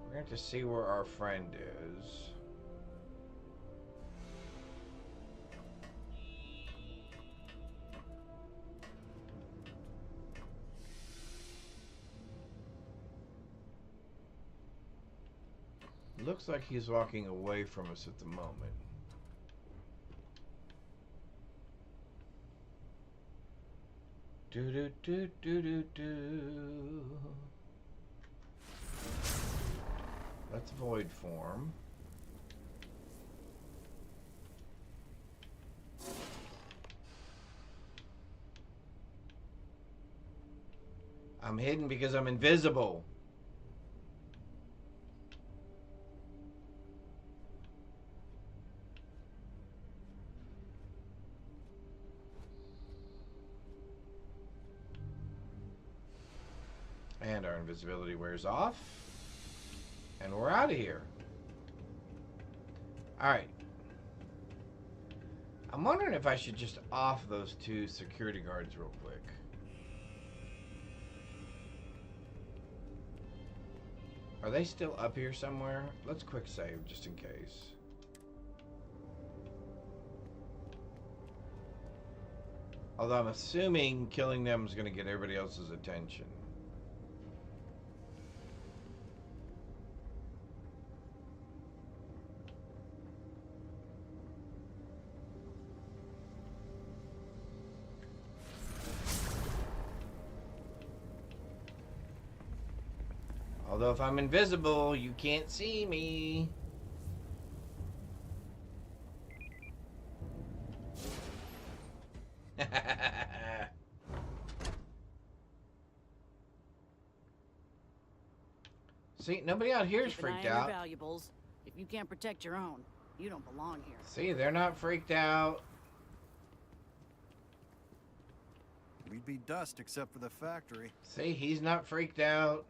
We're going to have to see where our friend is. Looks like he's walking away from us at the moment. Do do do do do do. Let's void form. I'm hidden because I'm invisible. And our invisibility wears off. And we're out of here. Alright. I'm wondering if I should just off those two security guards real quick. Are they still up here somewhere? Let's quick save just in case. Although I'm assuming killing them is going to get everybody else's attention. Although if I'm invisible, you can't see me. See, nobody out here is freaked out. Valuables. If you can't protect your own, you don't belong here. See, they're not freaked out. We'd be dust except for the factory. See, he's not freaked out.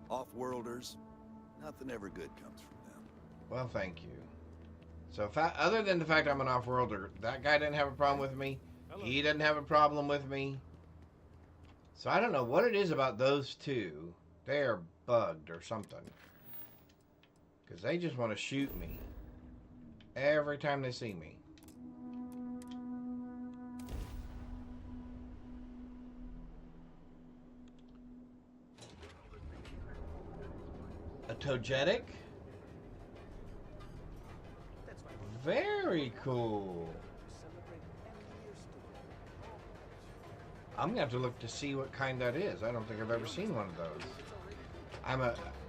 Off-worlders, nothing ever good comes from them. Well, thank you. So, other than the fact I'm an off-worlder, that guy didn't have a problem with me. He didn't have a problem with me. So I don't know what it is about those two. They are bugged or something. Because they just want to shoot me every time they see me. A togetic? Very cool. I'm gonna have to look to see what kind that is. I don't think I've ever seen one of those.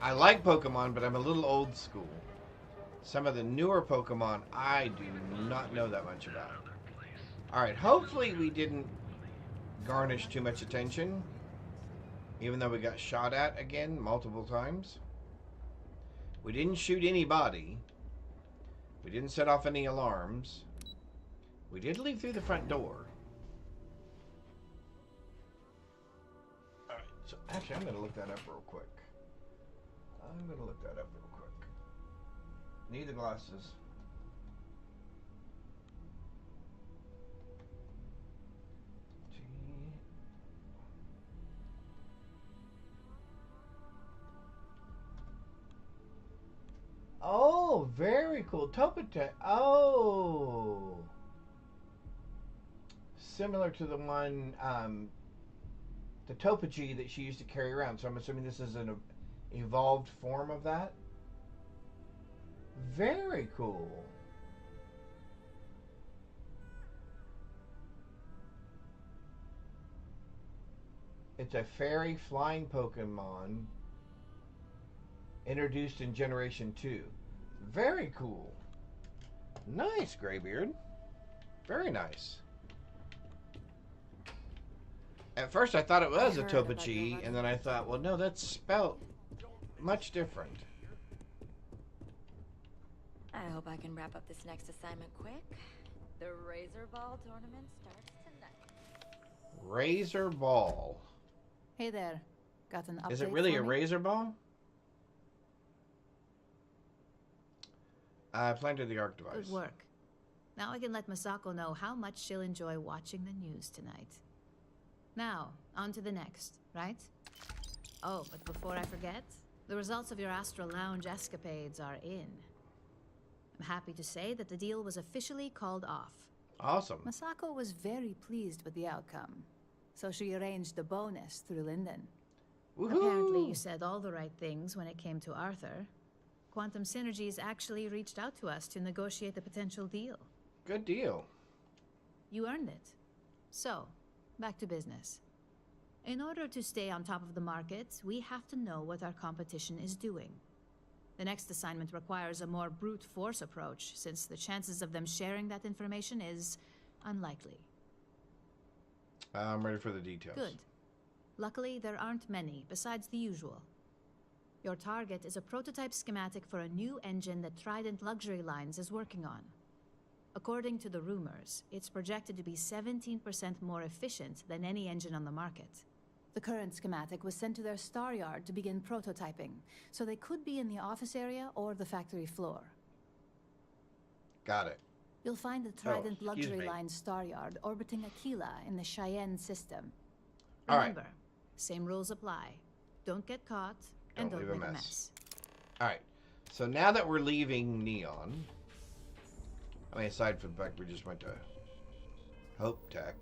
I like Pokemon, but I'm a little old school. Some of the newer Pokemon I do not know that much about. Alright, hopefully we didn't garnish too much attention. Even though we got shot at again multiple times. We didn't shoot anybody. We didn't set off any alarms. We did leave through the front door. Alright, so actually I'm going to look that up real quick. Need the glasses. Oh, very cool. Topete. Oh. Similar to the one, the Topachi that she used to carry around. So I'm assuming this is an evolved form of that. Very cool. It's a fairy flying Pokemon introduced in Generation 2. Very cool. Nice, Graybeard. Very nice. At first I thought it was a Topachi, and then I thought, well, no, that's spelt much different. I hope I can wrap up this next assignment quick. The Razor Ball tournament starts tonight. Razor Ball. Hey there. Got an update? Is it really for a me? Razor Ball? I planted the arc device. Good work. Now I can let Masako know how much she'll enjoy watching the news tonight. Now, on to the next, right? Oh, but before I forget, the results of your Astral Lounge escapades are in. I'm happy to say that the deal was officially called off. Awesome. Masako was very pleased with the outcome, so she arranged a bonus through Linden. Woohoo! Apparently you said all the right things when it came to Arthur. Quantum Synergies actually reached out to us to negotiate the potential deal. Good deal. You earned it. So, back to business. In order to stay on top of the market, we have to know what our competition is doing. The next assignment requires a more brute force approach, since the chances of them sharing that information is unlikely. I'm ready for the details. Good. Luckily, there aren't many, besides the usual. Your target is a prototype schematic for a new engine that Trident Luxury Lines is working on. According to the rumors, it's projected to be 17% more efficient than any engine on the market. The current schematic was sent to their star yard to begin prototyping, so they could be in the office area or the factory floor. Got it. You'll find the Trident Luxury Line star yard orbiting Aquila in the Cheyenne system. Remember, same rules apply. Don't get caught, and don't make a mess. Alright, so now that we're leaving Neon, I mean, aside from the fact we just went to Hope Tech,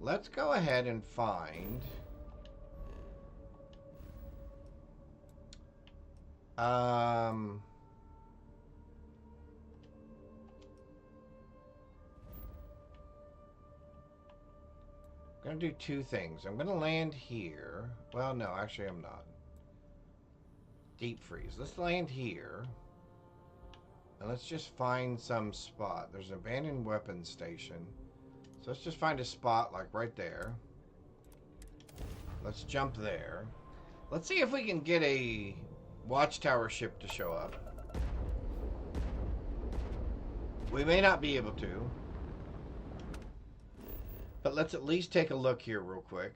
let's go ahead and find I'm gonna do two things. I'm gonna land here. Well, no, actually I'm not. Deep freeze. Let's land here. And let's just find some spot. There's an abandoned weapons station. So let's just find a spot like right there. Let's jump there. Let's see if we can get a watchtower ship to show up. We may not be able to. But let's at least take a look here real quick.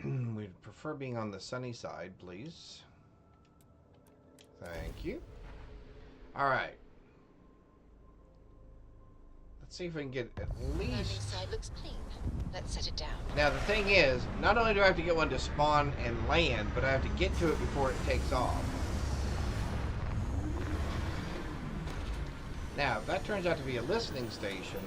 We'd prefer being on the sunny side, please. Thank you. Alright. Let's see if we can get at least... side looks clean. Let's set it down. Now the thing is, not only do I have to get one to spawn and land, but I have to get to it before it takes off. Now, if that turns out to be a listening station...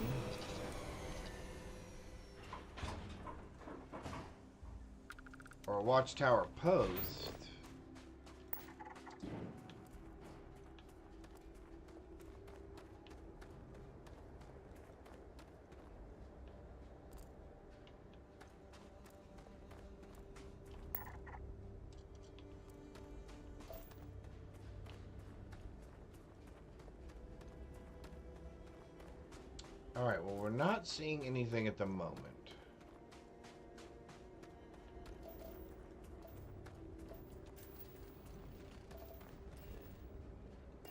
or a watchtower post... Alright, well, we're not seeing anything at the moment.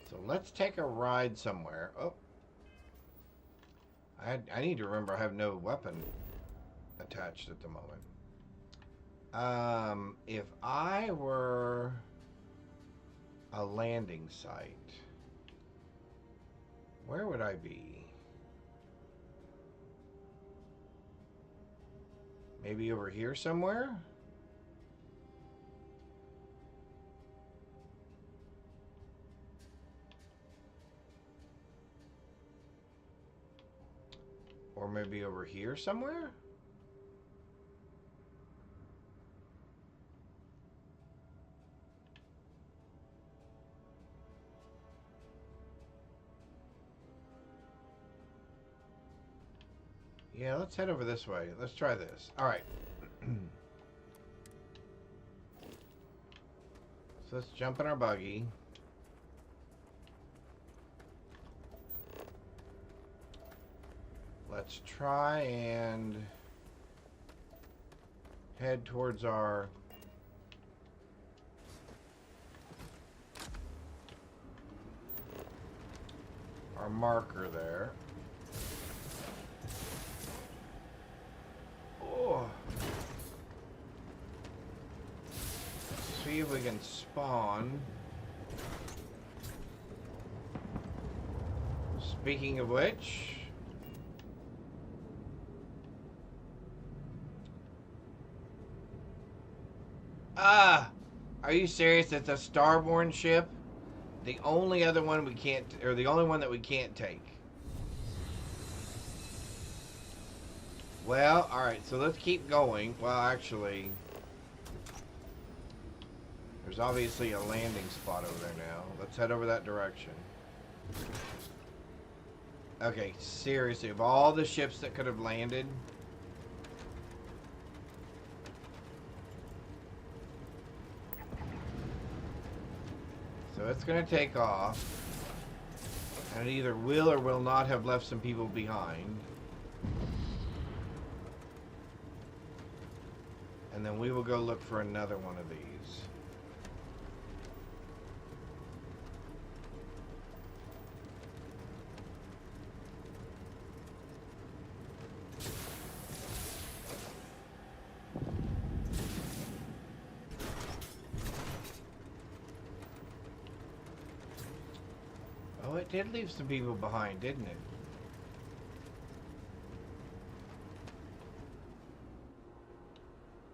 So let's take a ride somewhere. Oh. I need to remember I have no weapon attached at the moment. If I were a landing site, where would I be? Maybe over here somewhere? Or maybe over here somewhere? Yeah, let's head over this way. Let's try this. All right. So let's jump in our buggy. Let's try and head towards our marker there. Oh. See if we can spawn. Speaking of which, are you serious? It's a starborn ship? The only other one we can't, or the only one that we can't take. Well, alright, so let's keep going. Well, actually, there's obviously a landing spot over there now. Let's head over that direction. Okay, seriously, of all the ships that could have landed, so it's going to take off, and it either will or will not have left some people behind. And then we will go look for another one of these. Oh, it did leave some people behind, didn't it?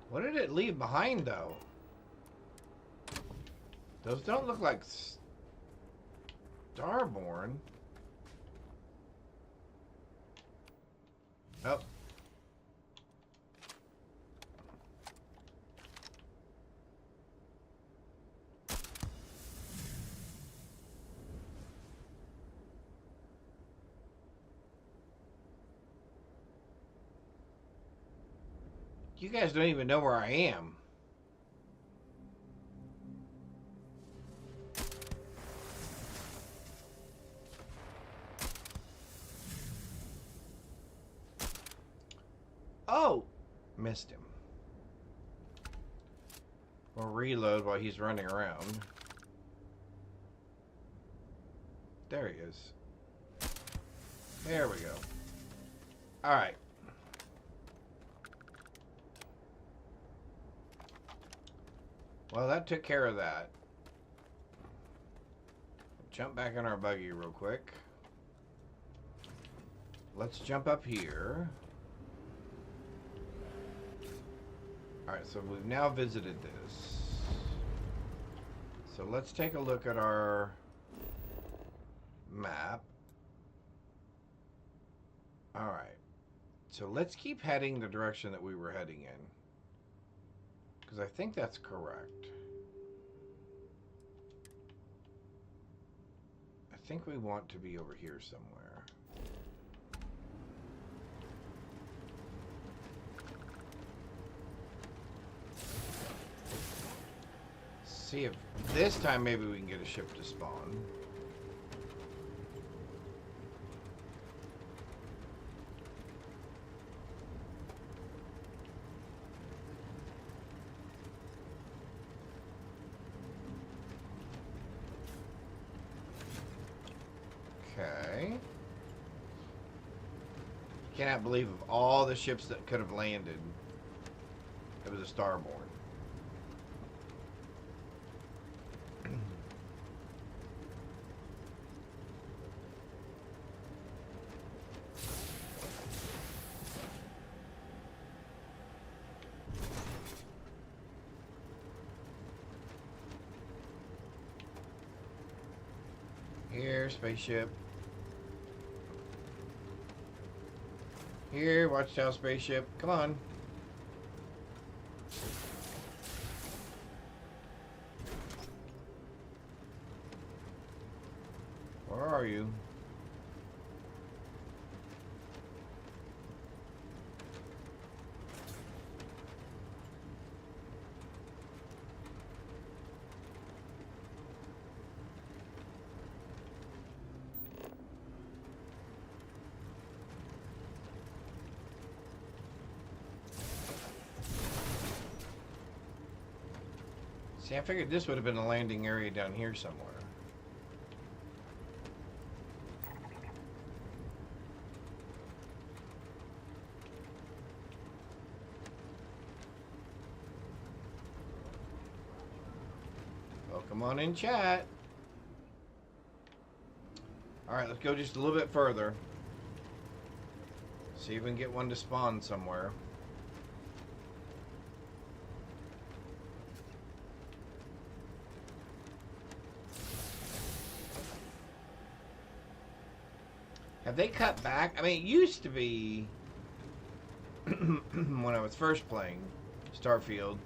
What did it leave behind, though? Those don't look like Starborn. Oh. You guys don't even know where I am. Oh! Missed him. We'll reload while he's running around. There he is. There we go. Alright. Well, that took care of that. Jump back in our buggy real quick. Let's jump up here. Alright, so we've now visited this. So let's take a look at our map. Alright. So let's keep heading the direction that we were heading in. Because I think that's correct. I think we want to be over here somewhere. See if this time maybe we can get a ship to spawn. Okay. Cannot believe of all the ships that could have landed, it was a Starborn. Here, spaceship. Here, watchtower spaceship. Come on. Where are you? See, I figured this would have been a landing area down here somewhere. Well, come on in, chat. Alright, let's go just a little bit further. See if we can get one to spawn somewhere. Have they cut back? I mean, it used to be when I was first playing Starfield,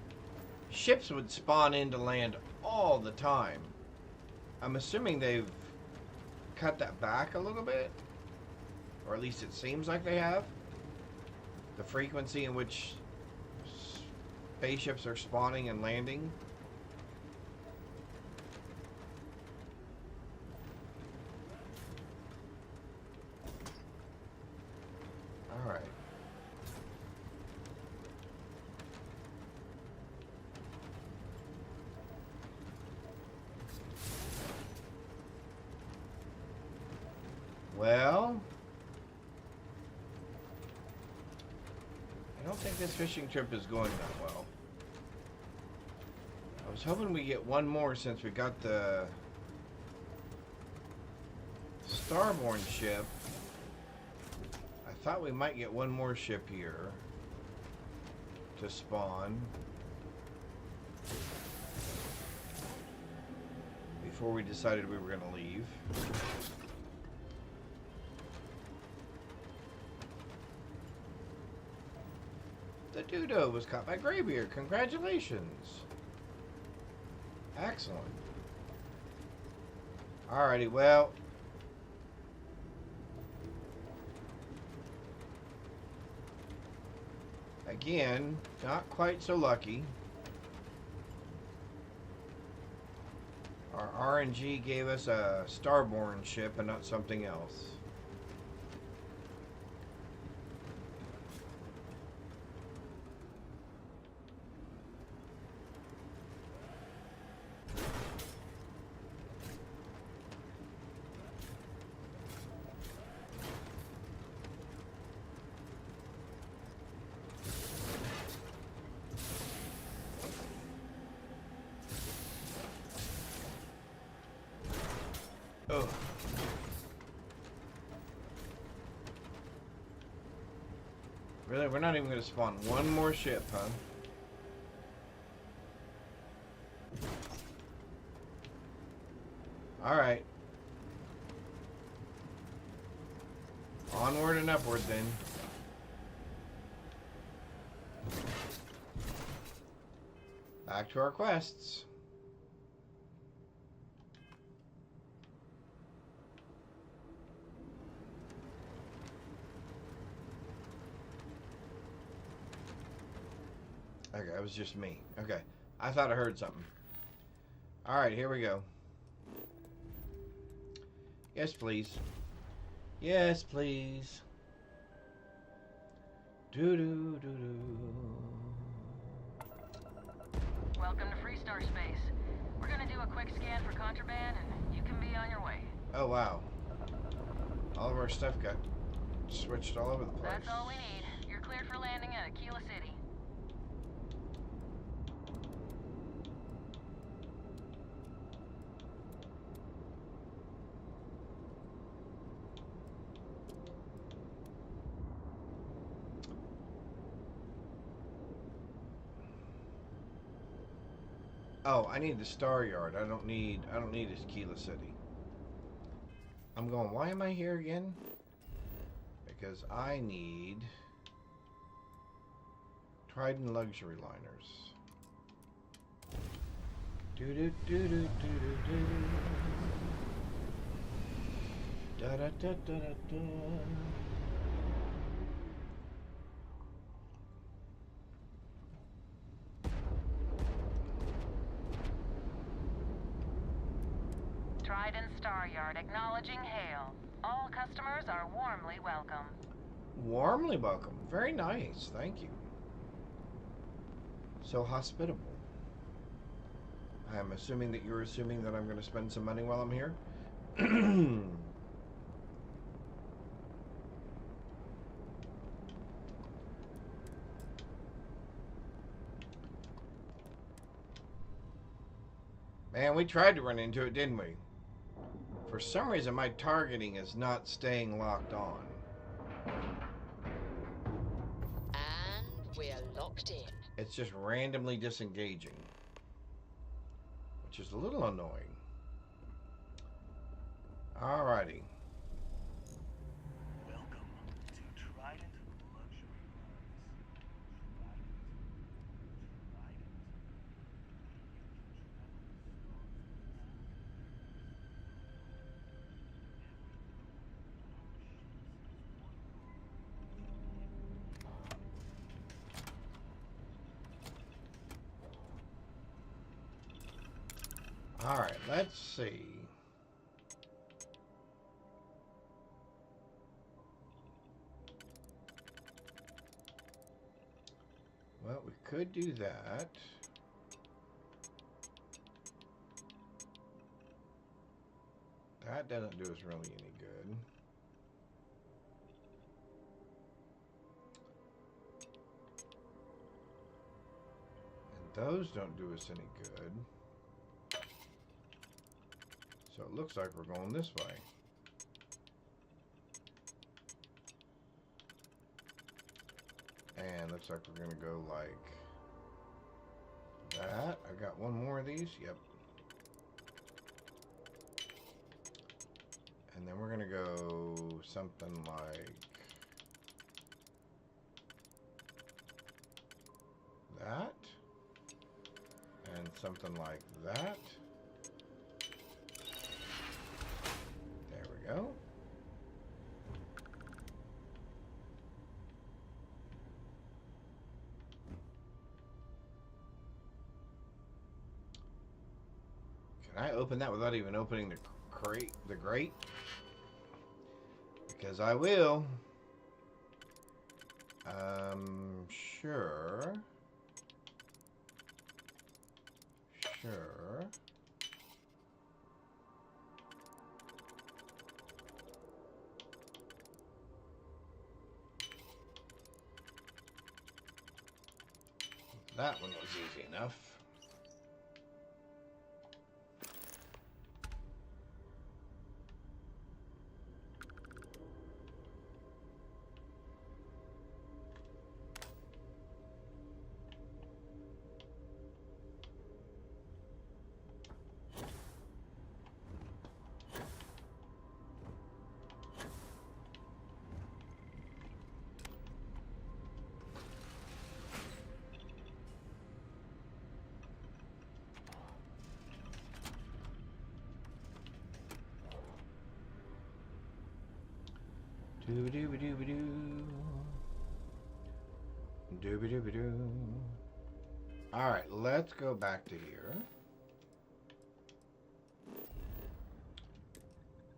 ships would spawn into land all the time. I'm assuming they've cut that back a little bit, or at least it seems like they have. The frequency in which spaceships are spawning and landing. Alright. Well, I don't think this fishing trip is going that well. I was hoping we get one more since we got the Starborn ship. I thought we might get one more ship here to spawn before we decided we were going to leave. The Dudo was caught by Graybeard. Congratulations. Excellent. Alrighty, well. Again, not quite so lucky. Our RNG gave us a Starborn ship and not something else. Really? We're not even going to spawn one more ship, huh? Alright. Onward and upward, then. Back to our quests. Okay, it was just me. Okay. I thought I heard something. Alright, here we go. Yes, please. Yes, please. Do-do-do-do. Welcome to Freestar Space. We're gonna do a quick scan for contraband, and you can be on your way. Oh, wow. All of our stuff got switched all over the place. That's all we need. You're cleared for landing at Aquila City. Oh, I need the Star Yard. I don't need Aquila City. I'm going, why am I here again? Because I need Trident luxury liners. Do do do do do do do. Da da da da da da. Trident Star Yard acknowledging hail. All customers are warmly welcome. Warmly welcome. Very nice. Thank you. So hospitable. I'm assuming that you're assuming that I'm going to spend some money while I'm here. Man, we tried to run into it, didn't we? For some reason, my targeting is not staying locked on. And we're locked in. It's just randomly disengaging, which is a little annoying. Alrighty. Welcome to Trident Luxury Alright, let's see. Well, we could do that. That doesn't do us really any good. And those don't do us any good. So it looks like we're going this way. And looks like we're going to go like that. I got one more of these. Yep. And then we're going to go something like that. And something like that. There we go. Can I open that without even opening the crate, the grate? Because I will. Sure. Sure. That one was easy enough. Doo-doo-doo-doo. Doo-doo-doo-doo. Alright, let's go back to here.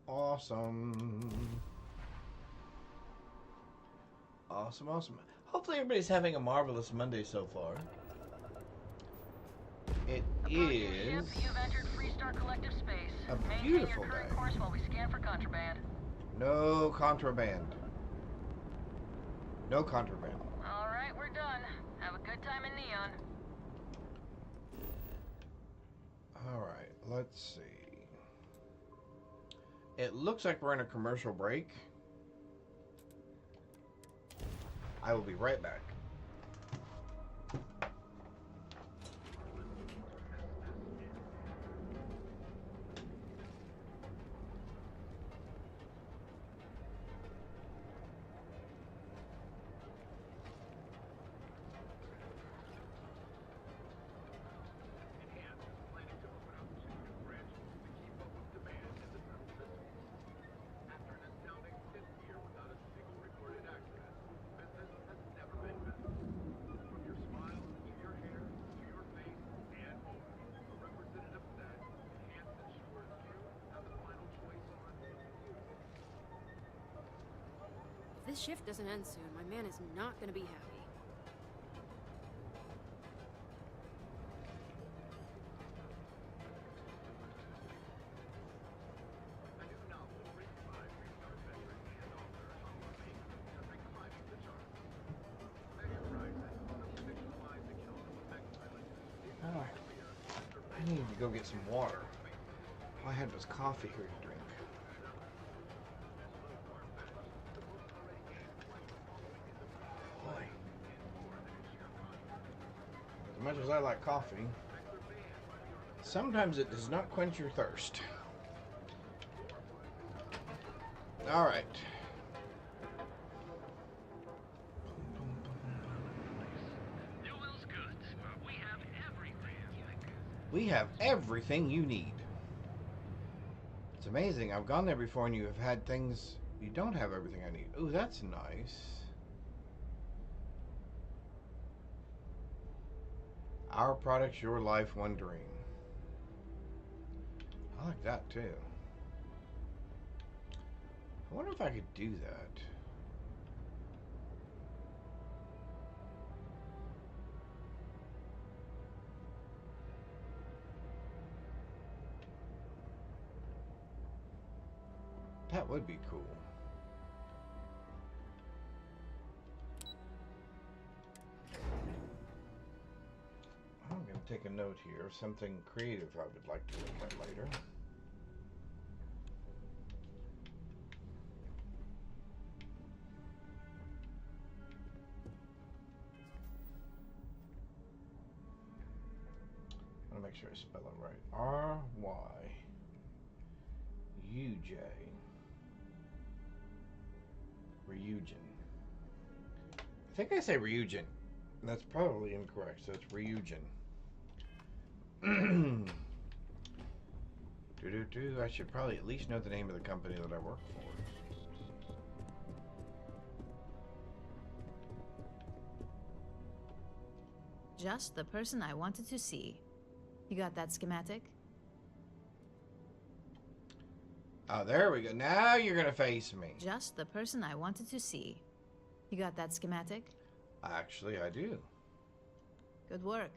Awesome. Awesome, awesome. Hopefully everybody's having a marvelous Monday so far. It is a beautiful day. While we scan for contraband. No contraband. No contraband. All right, we're done. Have a good time in Neon. Alright, let's see. It looks like we're in a commercial break. I will be right back. If this shift doesn't end soon, my man is not gonna be happy. Alright. I need to go get some water. All I had was coffee here to drink. Boy. As much as I like coffee, sometimes it does not quench your thirst. Alright. We have everything you need. It's amazing. I've gone there before and you have had things. You don't have everything I need. Ooh, that's nice. Our products, your life, one dream. I like that too. I wonder if I could do that. That would be cool. I'm going to take a note here of something creative I would like to look at later. I want to make sure I spell it right. R-Y-U-J. Ryujin. I think I say Ryujin. That's probably incorrect, so it's Ryujin. I should probably at least know the name of the company that I work for. Just the person I wanted to see. You got that schematic? Oh, there we go. Now you're going to face me. Just the person I wanted to see. You got that schematic? Actually, I do. Good work.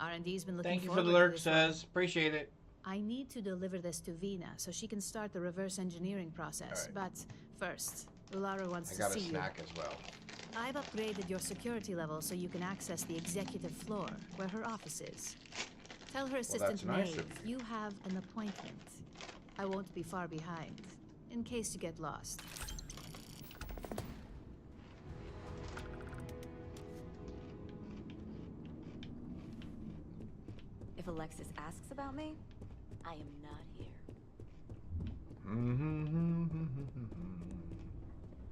R&D's been looking Thank you for forward the to lurk, this says. Appreciate it. I need to deliver this to Vina so she can start the reverse engineering process. All right. But first, Ulara wants I to got see a you. snack as well. I've upgraded your security level so you can access the executive floor, where her office is. Tell her assistant nice Maeve of you. you have an appointment. I won't be far behind, in case you get lost. If Alexis asks about me, I am not here.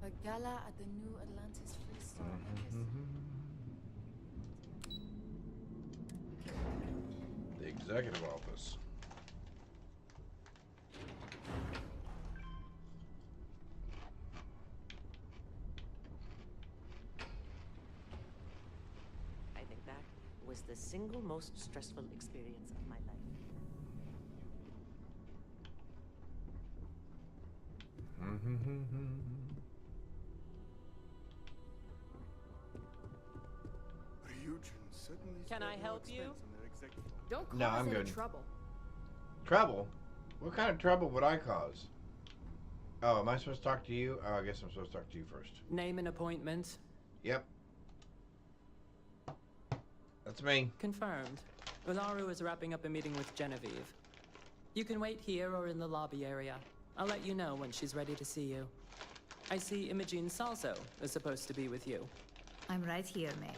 A gala at the New Atlantis Free Star. The executive office. was the single most stressful experience of my life. Can I help you? Don't cause No, I'm any good. trouble. Trouble? What kind of trouble would I cause? Oh, am I supposed to talk to you? Oh, I guess I'm supposed to talk to you first. Name an appointment. Yep. That's me. Confirmed. Ularu is wrapping up a meeting with Genevieve. You can wait here or in the lobby area. I'll let you know when she's ready to see you. I see Imogene Salso is supposed to be with you. I'm right here, Maeve.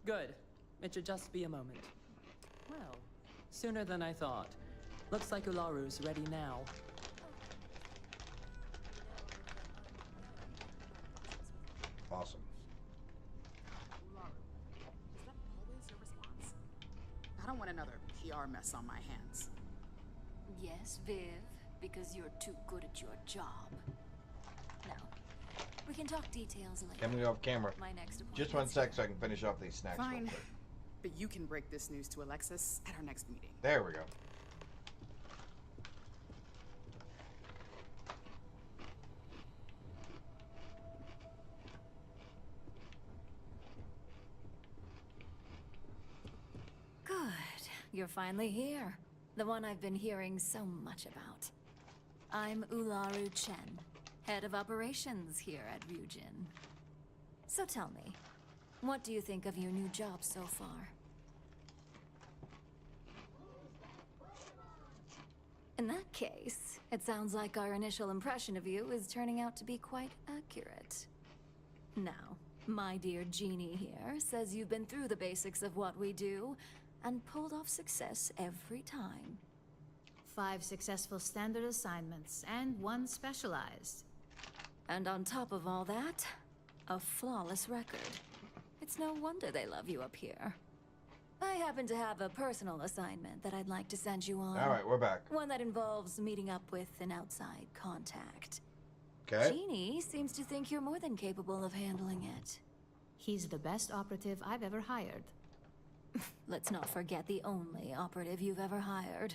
Good. It should just be a moment. Well, sooner than I thought. Looks like Ularu's ready now. Awesome. Is that always your response? I don't want another PR mess on my hands. Yes, Viv, because you're too good at your job. Now, we can talk details later. Coming off camera. My next Just one sec so I can finish off these snacks real Fine. quick. But you can break this news to Alexis at our next meeting. There we go. Good. You're finally here. The one I've been hearing so much about. I'm Ularu Chen, head of operations here at Ryujin. So tell me, what do you think of your new job so far? In that case, it sounds like our initial impression of you is turning out to be quite accurate. Now, my dear Jeannie here says you've been through the basics of what we do and pulled off success every time. 5 successful standard assignments and 1 specialized. And on top of all that, a flawless record. It's no wonder they love you up here. I happen to have a personal assignment that I'd like to send you on. All right, we're back. One that involves meeting up with an outside contact. Okay. Jeannie seems to think you're more than capable of handling it. He's the best operative I've ever hired. Let's not forget the only operative you've ever hired.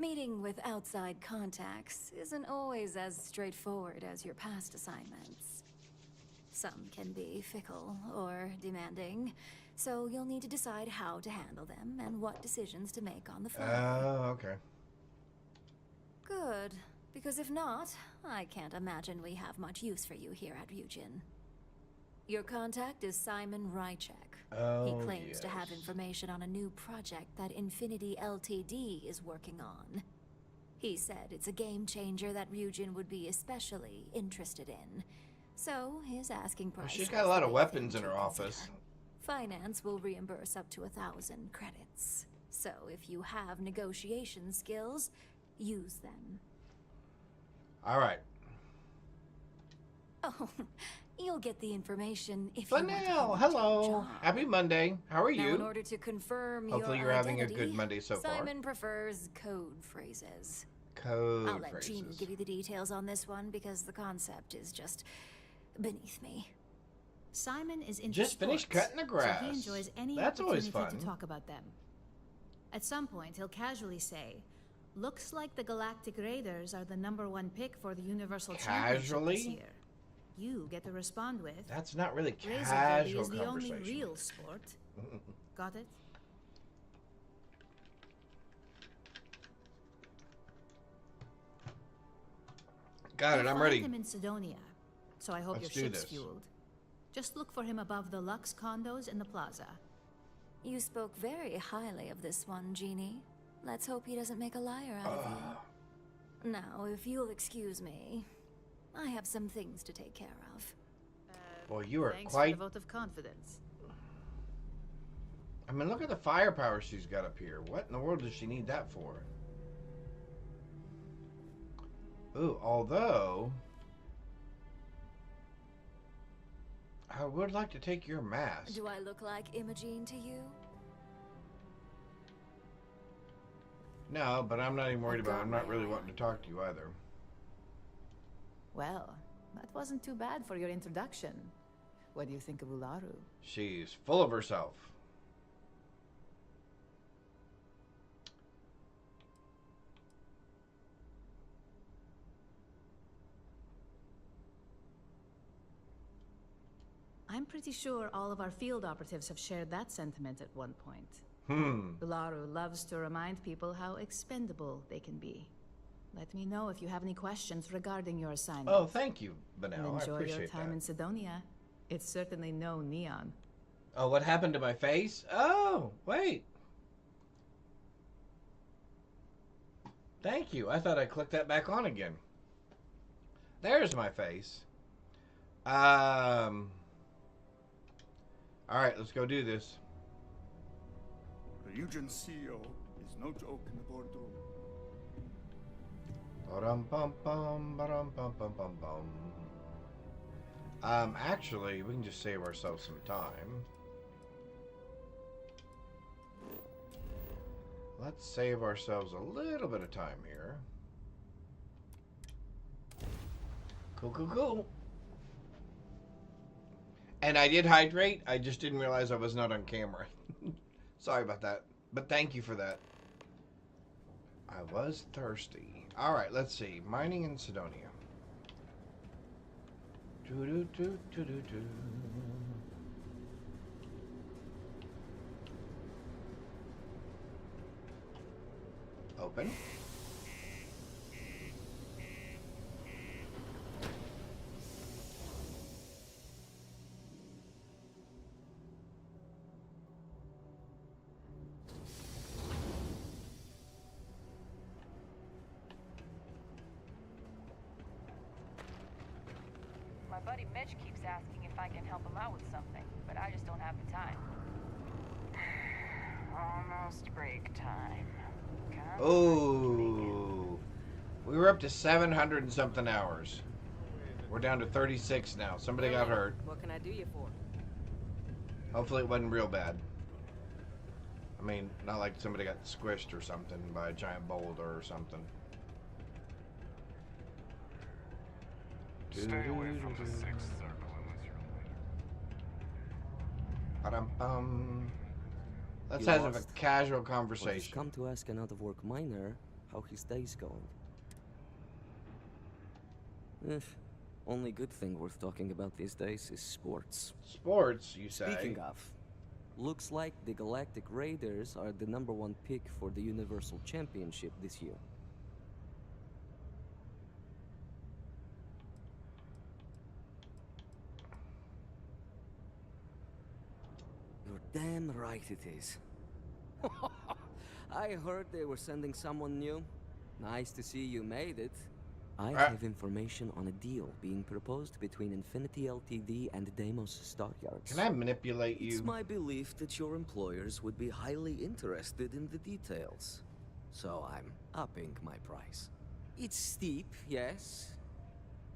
Meeting with outside contacts isn't always as straightforward as your past assignments. Some can be fickle or demanding, so you'll need to decide how to handle them and what decisions to make on the fly. Oh, okay. Good, because if not, I can't imagine we have much use for you here at Ryujin. Your contact is Simon Rychek. Oh, He claims to have yes. information on a new project that Infinity Ltd is working on. He said it's a game changer that Ryujin would be especially interested in. So his asking price. Well, she's got a lot of weapons in her office. Finance will reimburse up to 1,000 credits. So if you have negotiation skills, use them. All right. Oh, you'll get the information if But you want to now, hold your hello. job. Happy Monday. How are Now, you? in order to confirm Hopefully your you're having a identity, good Monday so far. Simon prefers code phrases. Code I'll let phrases. Jeannie give you the details on this one because the concept is just beneath me. Simon is into Just finished sports, cutting the grass. so he enjoys any That's always opportunity fun. to talk about them. At some point, he'll casually say, "Looks like the Galactic Raiders are the #1 pick for the Universal Championship Casually? this year." You get to respond with, That's not really "Razor derby casual is the only conversation. real sport." Got it? Got it. You'll I'm find ready. him in Sidonia, so I hope Let's your do ship's this. fueled. Just look for him above the Lux condos in the plaza. You spoke very highly of this one, Jeannie. Let's hope he doesn't make a liar out of you. Now, if you'll excuse me, I have some things to take care of. Boy, you are Thanks quite. for the vote of confidence. I mean, look at the firepower she's got up here. What in the world does she need that for? Ooh, although I would like to take your mask. Do I look like Imogene to you? No, but I'm not even worried about it. I'm not really wanting to talk to you either. Well, that wasn't too bad for your introduction. What do you think of Ularu? She's full of herself. I'm pretty sure all of our field operatives have shared that sentiment at one point. Hmm. Ularu loves to remind people how expendable they can be. Let me know if you have any questions regarding your assignment. Oh, thank you, Benel. And I enjoy appreciate your time that. in Sidonia. It's certainly no neon. Oh, what happened to my face? Oh, wait. Thank you. I thought I clicked that back on again. There's my face. All right, let's go do this. The Eugen CEO is no joke in the boardroom. Actually, we can just save ourselves some time. Let's save ourselves a little bit of time here. Cool, cool, cool. And I did hydrate. I just didn't realize I was not on camera. Sorry about that. But thank you for that. I was thirsty. Alright, let's see. Mining in Sidonia. Open. My buddy Mitch keeps asking if I can help him out with something, but I just don't have the time. Almost break time. Oh, we were up to 700 and something hours. We're down to 36 now. Somebody got hurt. What can I do you for? Hopefully it wasn't real bad. I mean, not like somebody got squished or something by a giant boulder or something. Stay away from the sixth circle unless you're a leader. Ba-dum-bum. Let's You have a lost? casual Well, conversation. he's come to ask an out-of-work miner how his day's going. Only good thing worth talking about these days is sports. Sports, you say? Speaking of, looks like the Galactic Raiders are the #1 pick for the Universal Championship this year. You're damn right it is. I heard they were sending someone new. Nice to see you made it. I have information on a deal being proposed between Infinity Ltd and Deimos Stockyards. Can I manipulate you? It's my belief that your employers would be highly interested in the details. So I'm upping my price. It's steep, yes.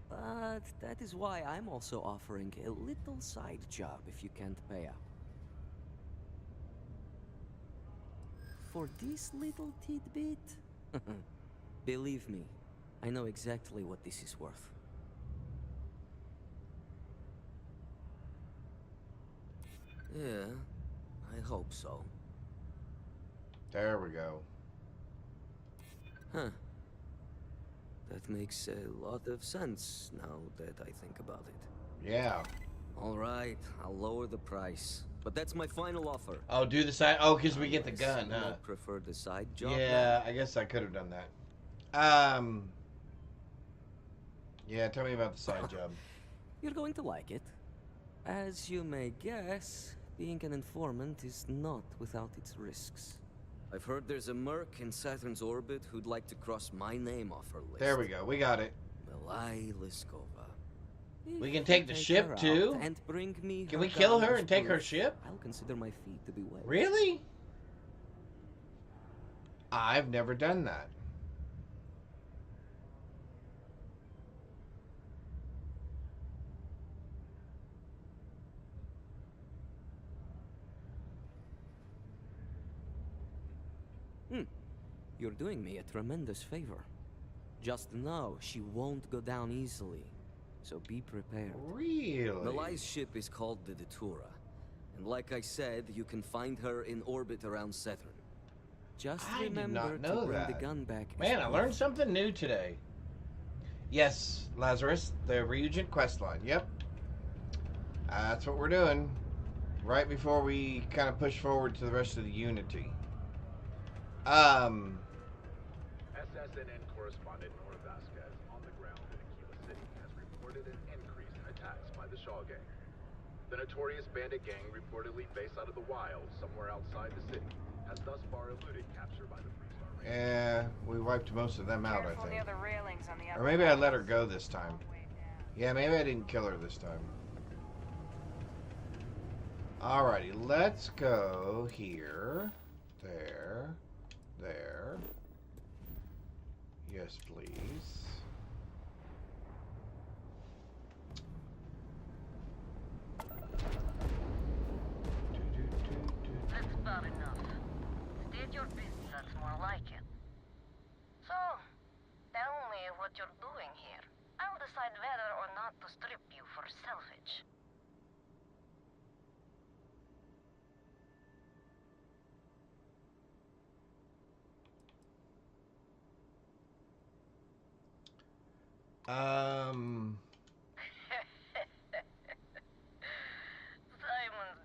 But that is why I'm also offering a little side job if you can't pay up. For this little tidbit? Believe me, I know exactly what this is worth. Yeah, I hope so. There we go. Huh. That makes a lot of sense now that I think about it. Yeah. All right, I'll lower the price. But that's my final offer. Oh, do the side. Oh, because we get the Unless gun, you huh? prefer the side job? Yeah, I guess I could have done that. Yeah, tell me about the side job. You're going to like it. As you may guess, being an informant is not without its risks. I've heard there's a merc in Saturn's orbit who'd like to cross my name off her list. There we go. We got it. Melai Liskova. We can take the ship her too. out and bring me Can her we kill her daughter's and take her proof. ship? I'll consider my fee to be waived. Really? I've never done that. You're doing me a tremendous favor. Just know she won't go down easily, so be prepared. Really? Melai's ship is called the Datura, and like I said, you can find her in orbit around Saturn. Just I did remember not know to bring that. the gun back. as Man, I proof. learned something new today. Yes, Lazarus, the Regent questline. Yep. That's what we're doing. Right before we kind of push forward to the rest of the Unity. SSNN correspondent Nora Vasquez on the ground in Aquila City has reported an increase in attacks by the Shaw Gang. The notorious bandit gang, reportedly based out of the wild, somewhere outside the city, has thus far eluded capture by the Freestar Rangers. Yeah, we wiped most of them out, I think. Near the railings on the Or maybe I let her go this time. Yeah, maybe I didn't kill her this time. Alrighty, let's go here. There. There. Yes, please. That's about enough. State your business, that's more like it. So, tell me what you're doing here. I'll decide whether or not to strip you for salvage. Simon's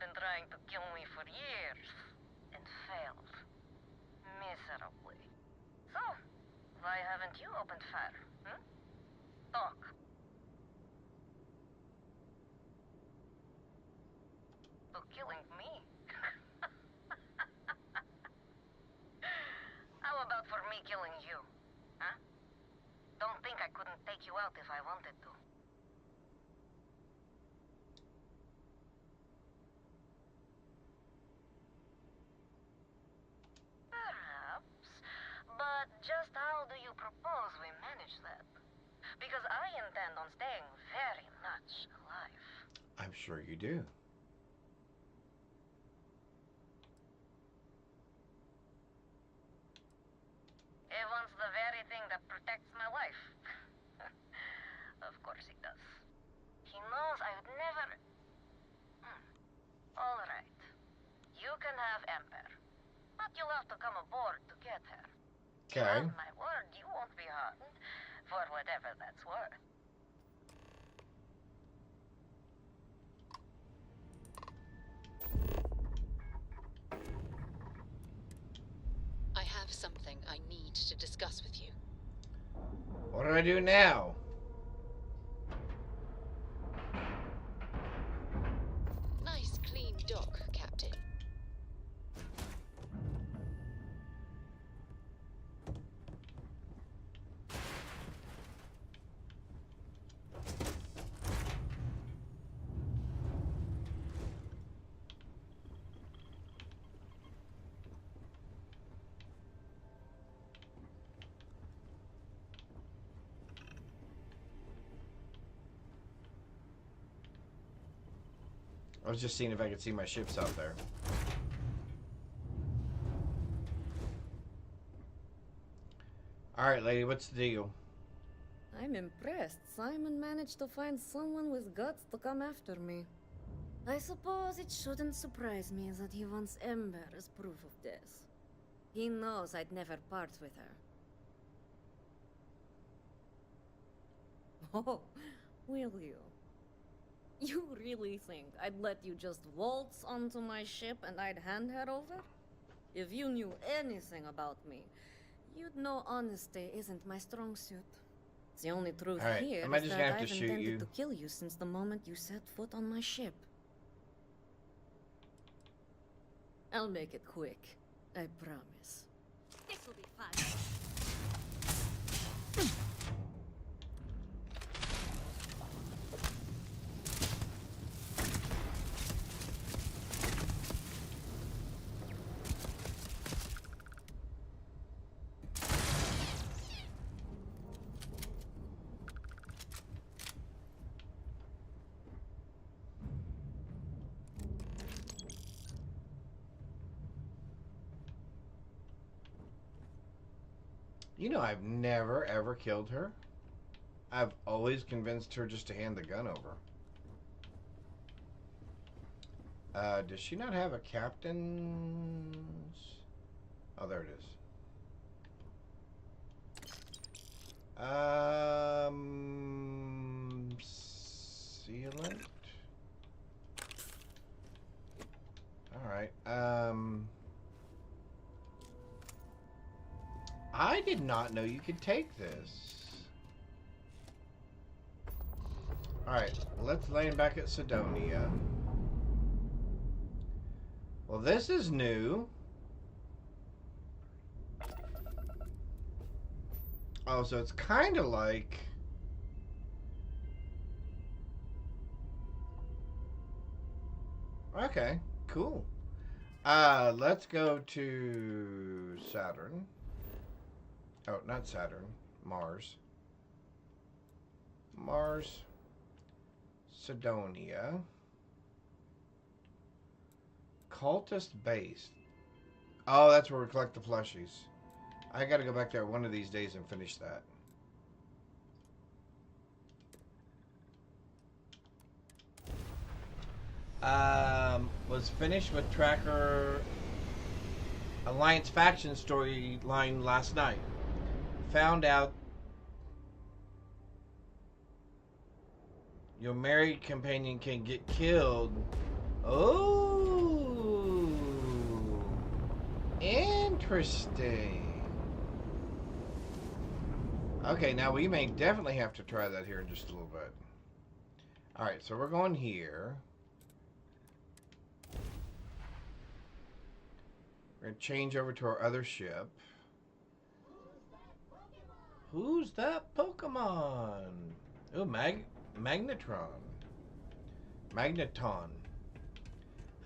been trying to kill me for years, and failed. Miserably. So, why haven't you opened fire, hmm? Talk. To killing me? How about for me killing you, huh? Don't think I couldn't take you out if I wanted to. Perhaps. But just how do you propose we manage that? Because I intend on staying very much alive. I'm sure you do. He wants the very thing that protects my life. Of course he does. He knows I would never... All right. You can have Ember. But you'll have to come aboard to get her. Okay. On my word, you won't be harmed. For whatever that's worth. I have something I need to discuss with you. What do I do now? Nice clean dock, Captain. I was just seeing if I could see my ships out there. Alright, lady, what's the deal? I'm impressed. Simon managed to find someone with guts to come after me. I suppose it shouldn't surprise me that he wants Ember as proof of this. He knows I'd never part with her. Oh, will you? You really think I'd let you just waltz onto my ship and I'd hand her over? If you knew anything about me, you'd know honesty isn't my strong suit. The only truth Alright, here am I is just that gonna have I've to shoot intended you? to kill you since the moment you set foot on my ship. I'll make it quick. I promise. This'll be fun. You know, I've never ever killed her. I've always convinced her just to hand the gun over. Does she not have a captain's? Oh, there it is. Sealant. Alright, I did not know you could take this. Alright, let's land back at Sidonia. Well, this is new. Oh, so it's kind of like... Okay, cool. Let's go to Saturn. Oh, not Saturn. Mars. Mars. Sidonia. Cultist base. Oh, that's where we collect the plushies. I gotta go back there one of these days and finish that. Was finished with Tracker Alliance faction storyline last night. Found out your married companion can get killed. Oh, interesting. Okay, now we may definitely have to try that here in just a little bit. Alright, so we're going here. We're going to change over to our other ship. Who's that Pokemon? Oh, Magneton. Magneton.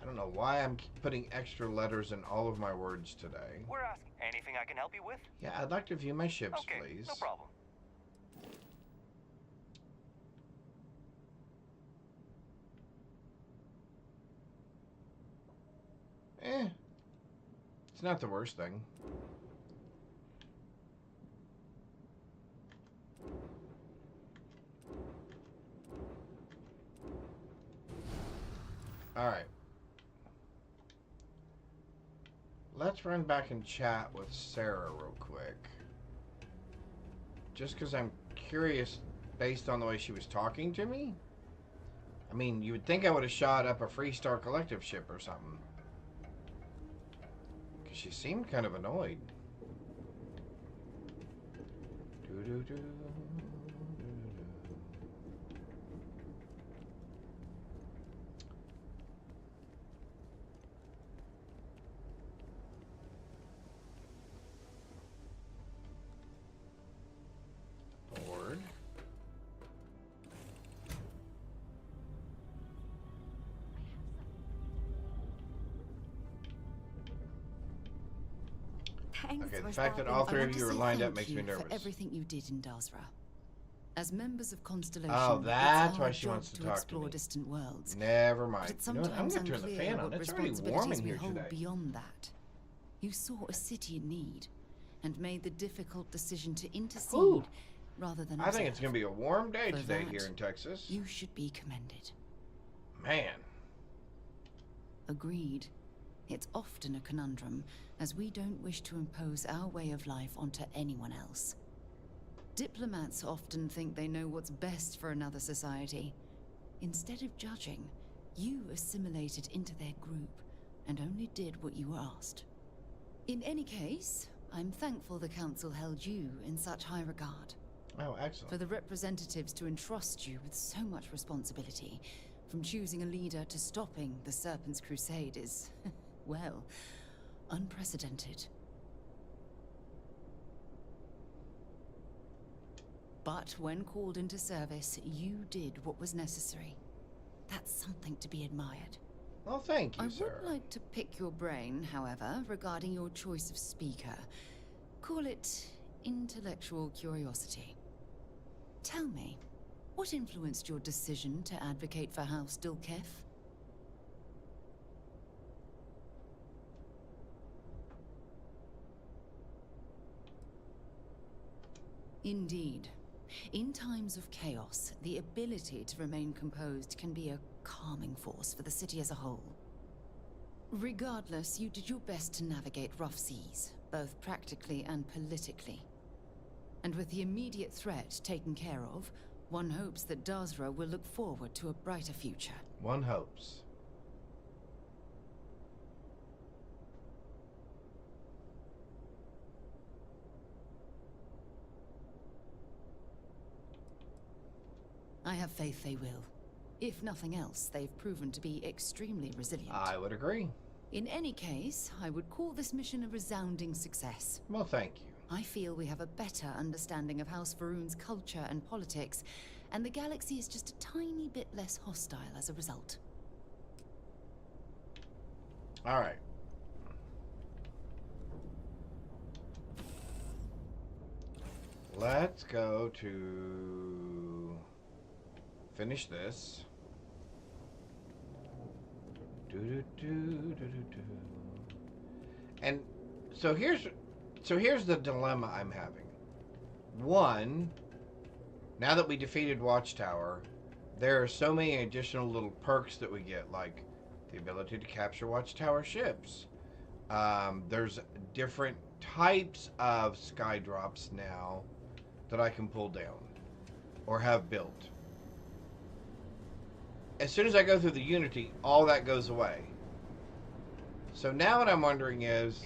I don't know why I'm putting extra letters in all of my words today. We're asking. Anything I can help you with? Yeah, I'd like to view my ships, okay, please. No problem. It's not the worst thing. Alright. Let's run back and chat with Sarah real quick. Just because I'm curious based on the way she was talking to me. I mean, you would think I would have shot up a Freestar Collective ship or something. Because she seemed kind of annoyed. Doo-doo-doo. Board. Thanks, Okay, the for fact that stopping. all three I of want you to are say lined up thank makes me you nervous. for everything you did in Dasra. As members of Constellation, Oh, that's it's why our she job wants to to talk to explore me. distant worlds. Never But mind. it's You know what? I'm sometimes going to turn the unclear fan on. what It's already warm responsibilities in we here hold today. beyond that. You saw a city in need and made the difficult decision to intercede Ooh. rather than I think it's observe. going to be a warm day For today that, here in Texas. You should be commended. Man. Agreed. It's often a conundrum, as we don't wish to impose our way of life onto anyone else. Diplomats often think they know what's best for another society. Instead of judging, you assimilated into their group and only did what you were asked. In any case, I'm thankful the Council held you in such high regard. Oh, excellent. For the representatives to entrust you with so much responsibility, from choosing a leader to stopping the Serpent's Crusade is, well, unprecedented. But when called into service, you did what was necessary. That's something to be admired. Well, thank you, I sir. would like to pick your brain, however, regarding your choice of speaker. Call it intellectual curiosity. Tell me, what influenced your decision to advocate for House Dilkef? Indeed. In times of chaos, the ability to remain composed can be a calming force for the city as a whole. Regardless, you did your best to navigate rough seas, both practically and politically. And with the immediate threat taken care of, one hopes that Dasra will look forward to a brighter future. One hopes. I have faith they will. If nothing else, they've proven to be extremely resilient. I would agree. In any case, I would call this mission a resounding success. Well, thank you. I feel we have a better understanding of House Faroon's culture and politics, and the galaxy is just a tiny bit less hostile as a result. All right. Let's go to finish this. And so here's the dilemma I'm having. One, now that we defeated Watchtower, there are so many additional little perks that we get, like the ability to capture Watchtower ships. There's different types of sky drops now that I can pull down or have built. As soon as I go through the Unity, all that goes away. So now what I'm wondering is,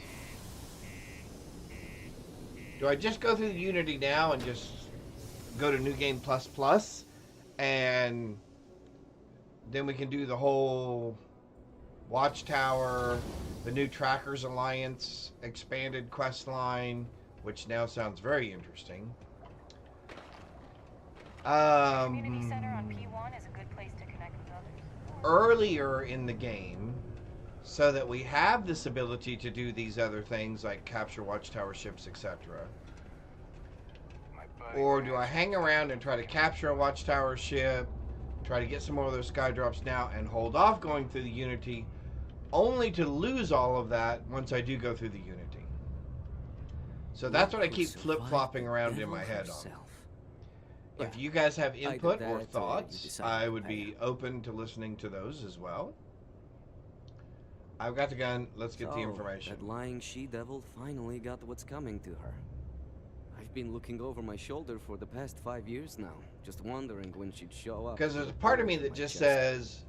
do I just go through the Unity now and just go to New Game Plus Plus, and then we can do the whole Watchtower, the new Trackers Alliance expanded quest line, which now sounds very interesting. Community center on P1 is a good place to connect with others. Earlier in the game, so that we have this ability to do these other things like capture Watchtower ships, etc. Or do I hang around and try to capture a Watchtower ship, try to get some more of those sky drops now, and hold off going through the Unity, only to lose all of that once I do go through the Unity? So that's what I keep flip-flopping around in my head on. If you guys have input or thoughts, I would be open to listening to those as well. I've got the gun. Let's get the information. That lying she-devil finally got what's coming to her. I've been looking over my shoulder for the past 5 years now, just wondering when she'd show up. Because there's a part of me that just says,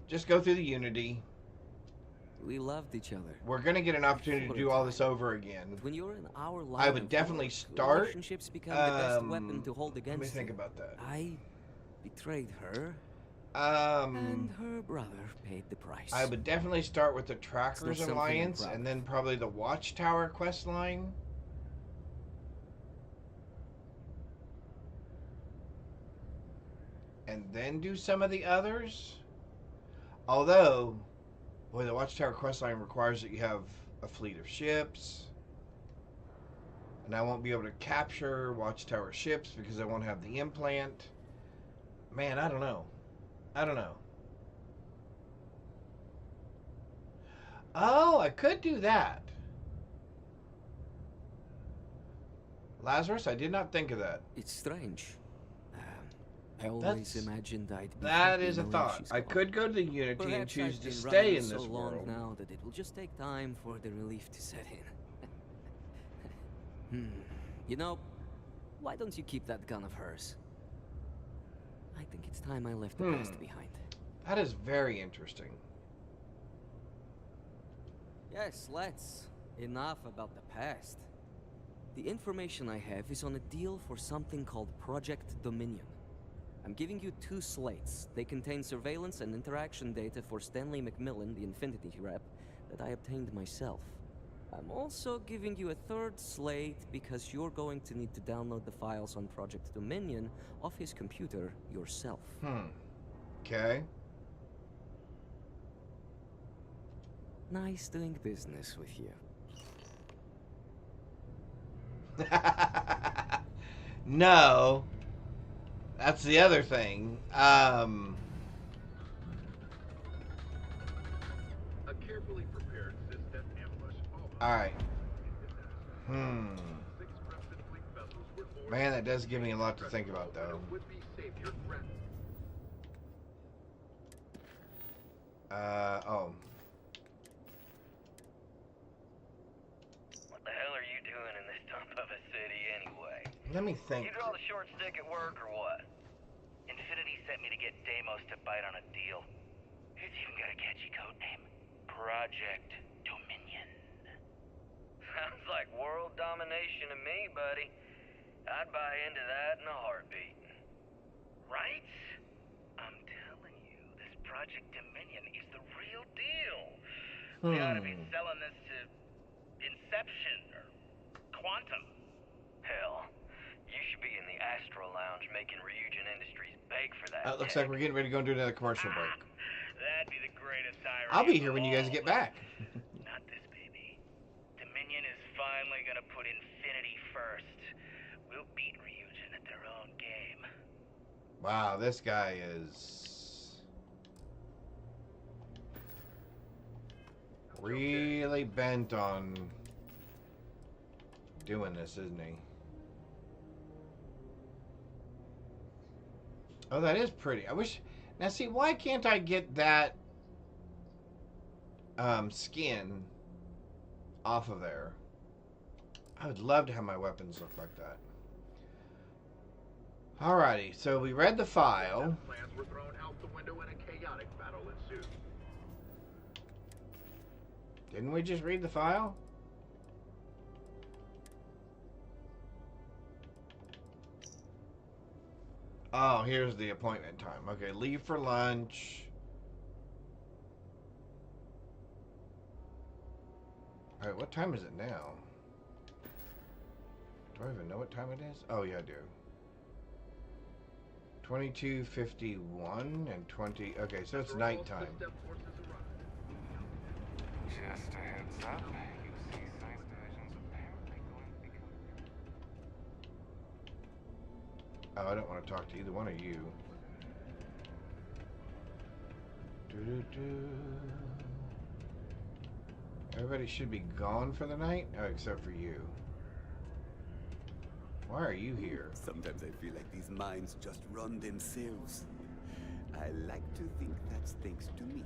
just go through the Unity. We loved each other. We're going to get an opportunity to do all this over again. But when you're in our line, I would definitely start. Relationships become the best weapon to hold against. Let me think about that. I betrayed her. And her brother paid the price. I would definitely start with the Trackers Alliance and then probably the Watchtower quest line. And then do some of the others. Although, boy, the Watchtower questline requires that you have a fleet of ships. And I won't be able to capture Watchtower ships because I won't have the implant. Man, I don't know. I don't know. Oh, I could do that. Lazarus, I did not think of that. It's strange. I always imagined I'd be that is a thought. I could go to the Unity Perhaps and choose I've to been stay running in so this long world. now that it will just take time for the relief to set in. You know, why don't you keep that gun of hers? I think it's time I left the past behind. That is very interesting. Yes, let's. Enough about the past. The information I have is on a deal for something called Project Dominion. I'm giving you 2 slates. They contain surveillance and interaction data for Stanley McMillan, the Infinity rep, that I obtained myself. I'm also giving you a 3rd slate because you're going to need to download the files on Project Dominion off his computer yourself. Okay. Nice doing business with you. No. That's the other thing. A carefully prepared system ambush. Alright. Man, that does give me a lot to think about, though. Oh. What the hell are you doing in this dump of a city anyway? Let me think. You draw the short stick at work or what? Infinity sent me to get Deimos to bite on a deal. It's even got a catchy code name. Project Dominion. Sounds like world domination to me, buddy. I'd buy into that in a heartbeat. Right? Project Dominion is the real deal. We ought to be selling this to Inception or Quantum. Hell, you should be in the Astro Lounge making Ryujin Industries beg for that. Looks like we're getting ready to go into another commercial break. That'd be the greatest irony. I'll be here when you guys get back. Not this, baby. Dominion is finally gonna put Infinity first. We'll beat Ryujin at their own game. Wow, this guy is really bent on doing this, isn't he? Oh, that is pretty. I wish... Now, see, why can't I get that skin off of there? I would love to have my weapons look like that. Alrighty, so we read the file. Plans were thrown out the window and a chaotic battle ensued. Didn't we just read the file? Oh, here's the appointment time. Okay, leave for lunch. Alright, what time is it now? Do I even know what time it is? Oh, yeah, I do. 22:51 and 20... Okay, so it's nighttime. Just a heads up, you see science division's apparently going to become... Oh, I don't want to talk to either one of you. Everybody should be gone for the night? Oh, except for you. Why are you here? Sometimes I feel like these minds just run themselves. I like to think that's thanks to me.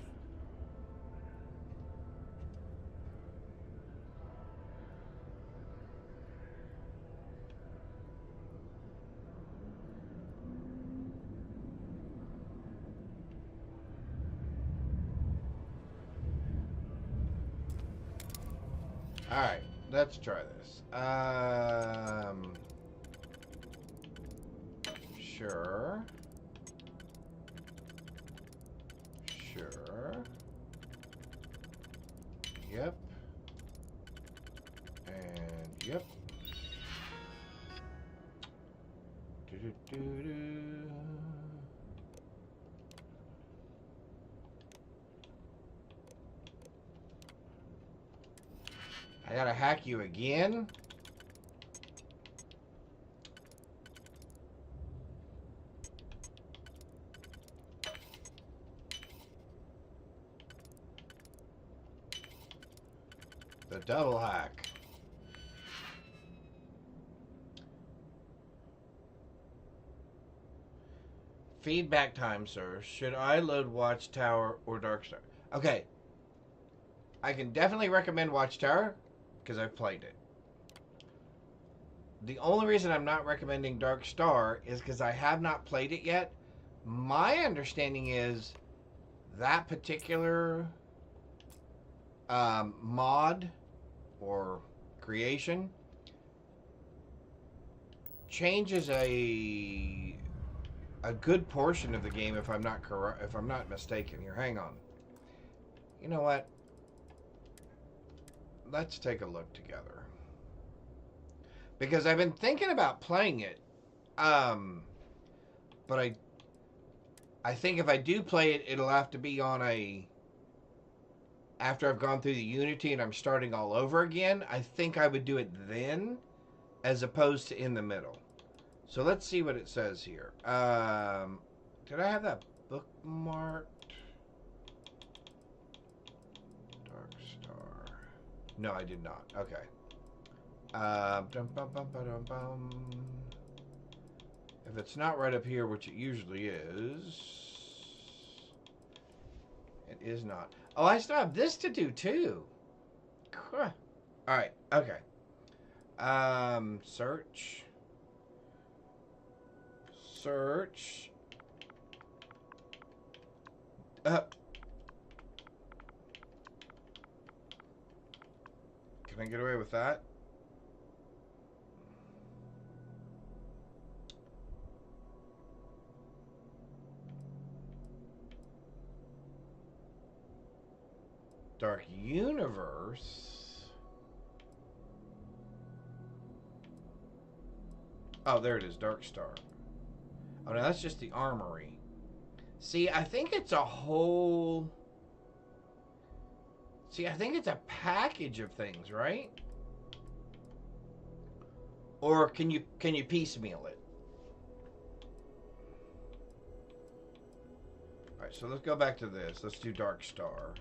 Alright, let's try this. Sure. Sure. Yep. And yep. Do-do-do-do. I gotta hack you again? The double hack. Feedback time, sir. Should I load Watchtower or Darkstar? Okay. I can definitely recommend Watchtower because I've played it. The only reason I'm not recommending Dark Star is because I have not played it yet. My understanding is that particular mod or creation changes a good portion of the game if I'm not mistaken. Here, hang on. You know what? Let's take a look together. Because I've been thinking about playing it. But I think if I do play it, it'll have to be on a... After I've gone through the Unity and I'm starting all over again, I think I would do it then, as opposed to in the middle. So let's see what it says here. Did I have that bookmarked? Dark Star. No, I did not. Okay. If it's not right up here, which it usually is, it is not. Oh, I still have this to do too. Alright, okay. Search. Search. Can I get away with that? Dark Universe. Oh, there it is, Dark Star. Oh, no, that's just the armory. See, I think it's a whole... See, I think it's a package of things, right? Or can you piecemeal it? Alright, so let's go back to this. Let's do Dark Star.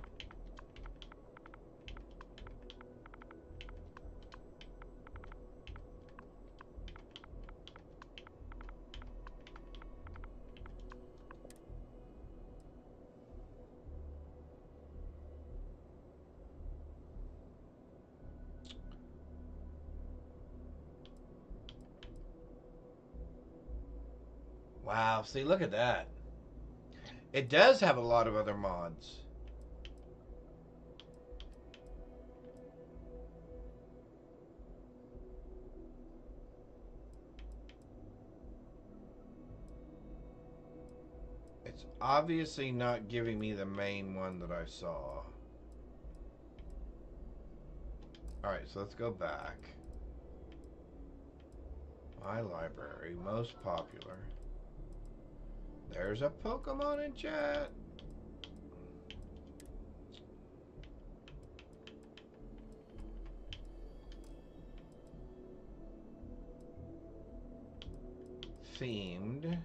Wow, see, look at that. It does have a lot of other mods. It's obviously not giving me the main one that I saw. Alright, so let's go back. My library, most popular. There's a Pokemon in chat. Themed.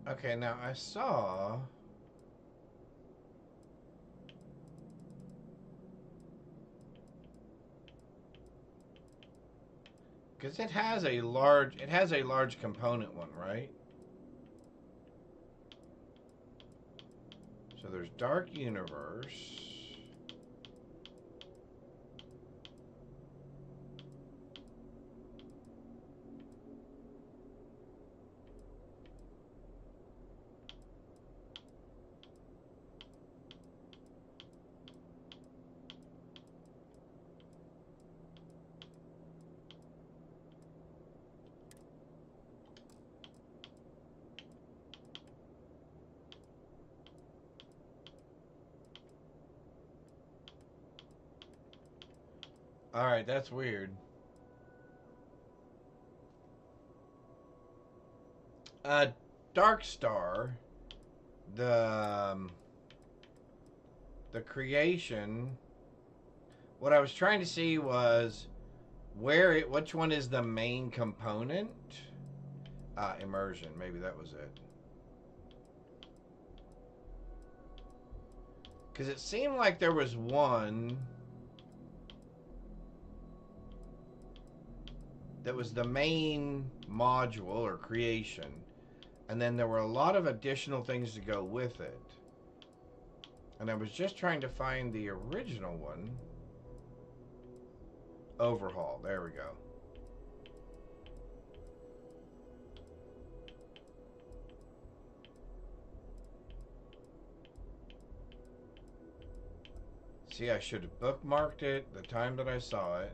Okay, now I saw... Because it has a large component one, right? So there's Dark Universe. Alright, that's weird. Dark Star, the creation, what I was trying to see was which one is the main component? Immersion, maybe that was it. Because it seemed like there was one that was the main module or creation, and then there were a lot of additional things to go with it. And I was just trying to find the original one. Overhaul, there we go. See, I should have bookmarked it the time that I saw it.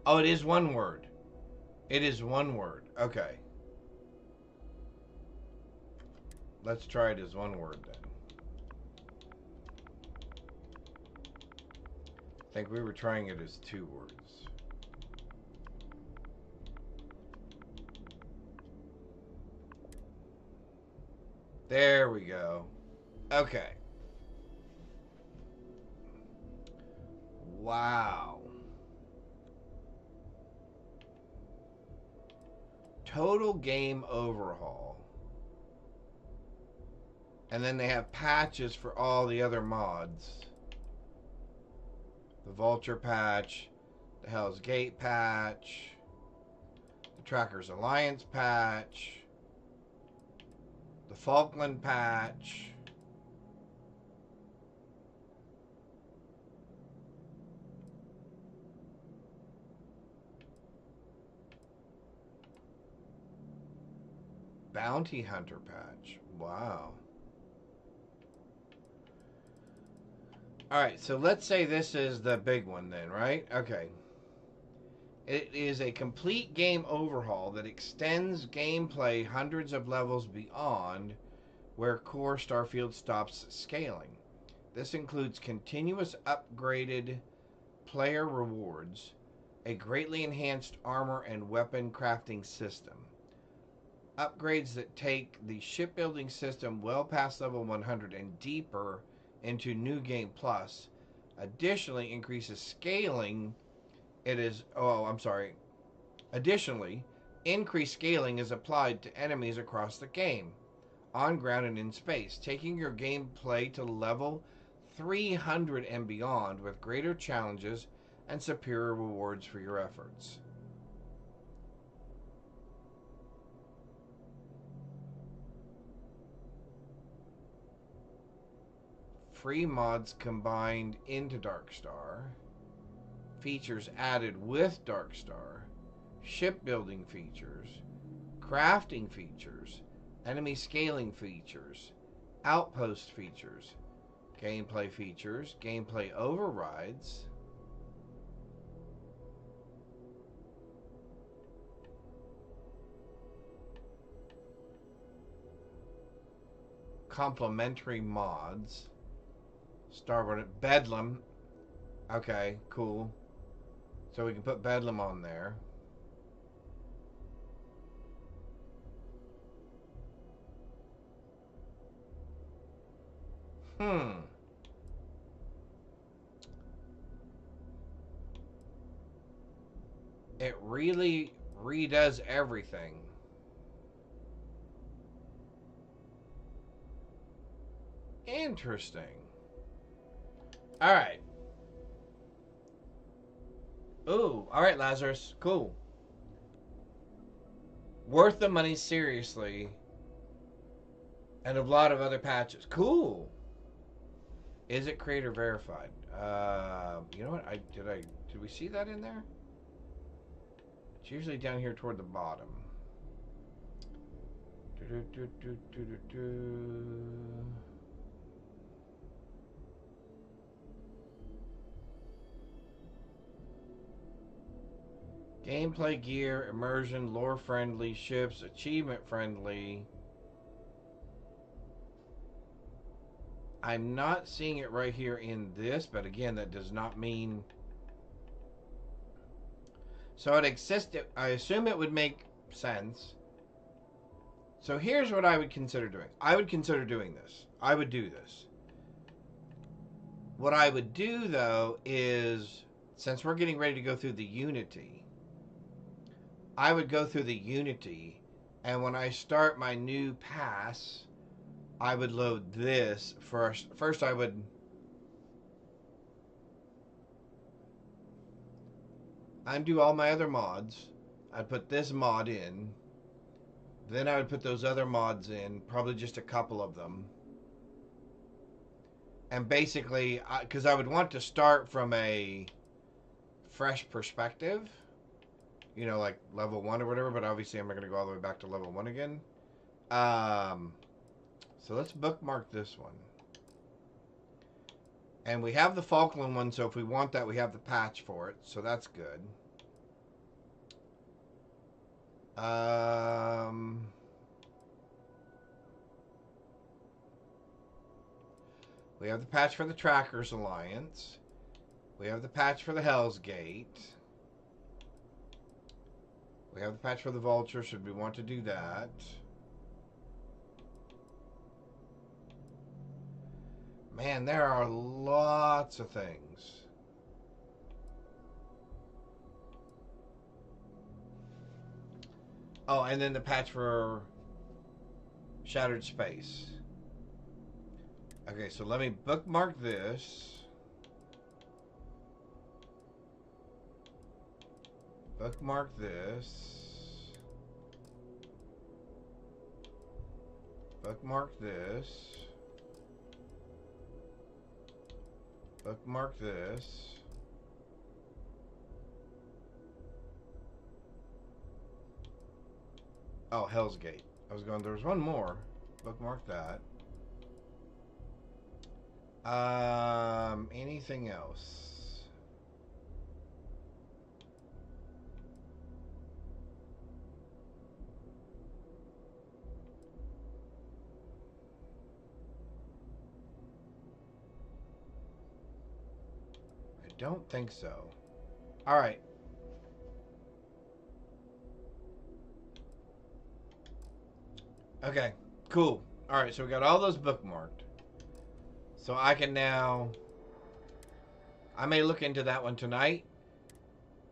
Oh, it is one word. It is one word. Okay. Let's try it as one word then. I think we were trying it as two words. There we go. Okay. Wow. total game overhaul. And then they have patches for all the other mods. The Vulture patch, the Hell's Gate patch, the Trackers Alliance patch, the Falkland patch. Bounty Hunter patch. Wow. Alright, so let's say this is the big one then, right? Okay. It is a complete game overhaul that extends gameplay hundreds of levels beyond where core Starfield stops scaling. This includes continuous upgraded player rewards, a greatly enhanced armor and weapon crafting system, upgrades that take the shipbuilding system well past level 100 and deeper into New Game Plus. Additionally, increases scaling. Additionally, increased scaling is applied to enemies across the game, on ground and in space, taking your gameplay to level 300 and beyond with greater challenges and superior rewards for your efforts. Free mods combined into Darkstar, features added with Darkstar, shipbuilding features, crafting features, enemy scaling features, outpost features, gameplay features, gameplay overrides, complementary mods, Starboard at Bedlam. Okay, cool. So we can put Bedlam on there. It really redoes everything. Interesting. Alright. Ooh, alright, Lazarus. Cool. Worth the money, seriously. And a lot of other patches. Cool. Is it creator verified? You know what? Did we see that in there? It's usually down here toward the bottom. Gameplay gear, immersion, lore friendly, ships, achievement friendly. I'm not seeing it right here in this, but again, that does not mean. So it exists. I assume it would make sense. So here's what I would consider doing. I would consider doing this. I would do this. What I would do, though, is, since we're getting ready to go through the Unity, I would go through the Unity, and when I start my new pass, I would load this first. First, I would undo all my other mods. I'd put this mod in. Then I would put those other mods in, probably just a couple of them. And basically, because I would want to start from a fresh perspective, you know, like level 1 or whatever, but obviously I'm not going to go all the way back to level 1 again. So let's bookmark this one. And we have the Falkland one, so if we want that, we have the patch for it, so that's good. We have the patch for the Trackers Alliance. We have the patch for the Hell's Gate. We have the patch for the Vulture, should we want to do that. Man, there are lots of things. Oh, and then the patch for Shattered Space. Okay, so let me bookmark this. Bookmark this. Bookmark this. Bookmark this. Oh, Hell's Gate. I was going, there's one more. Bookmark that. Anything else? I don't think so. All right. Okay, cool. All right, so we got all those bookmarked. So I can now... I may look into that one tonight.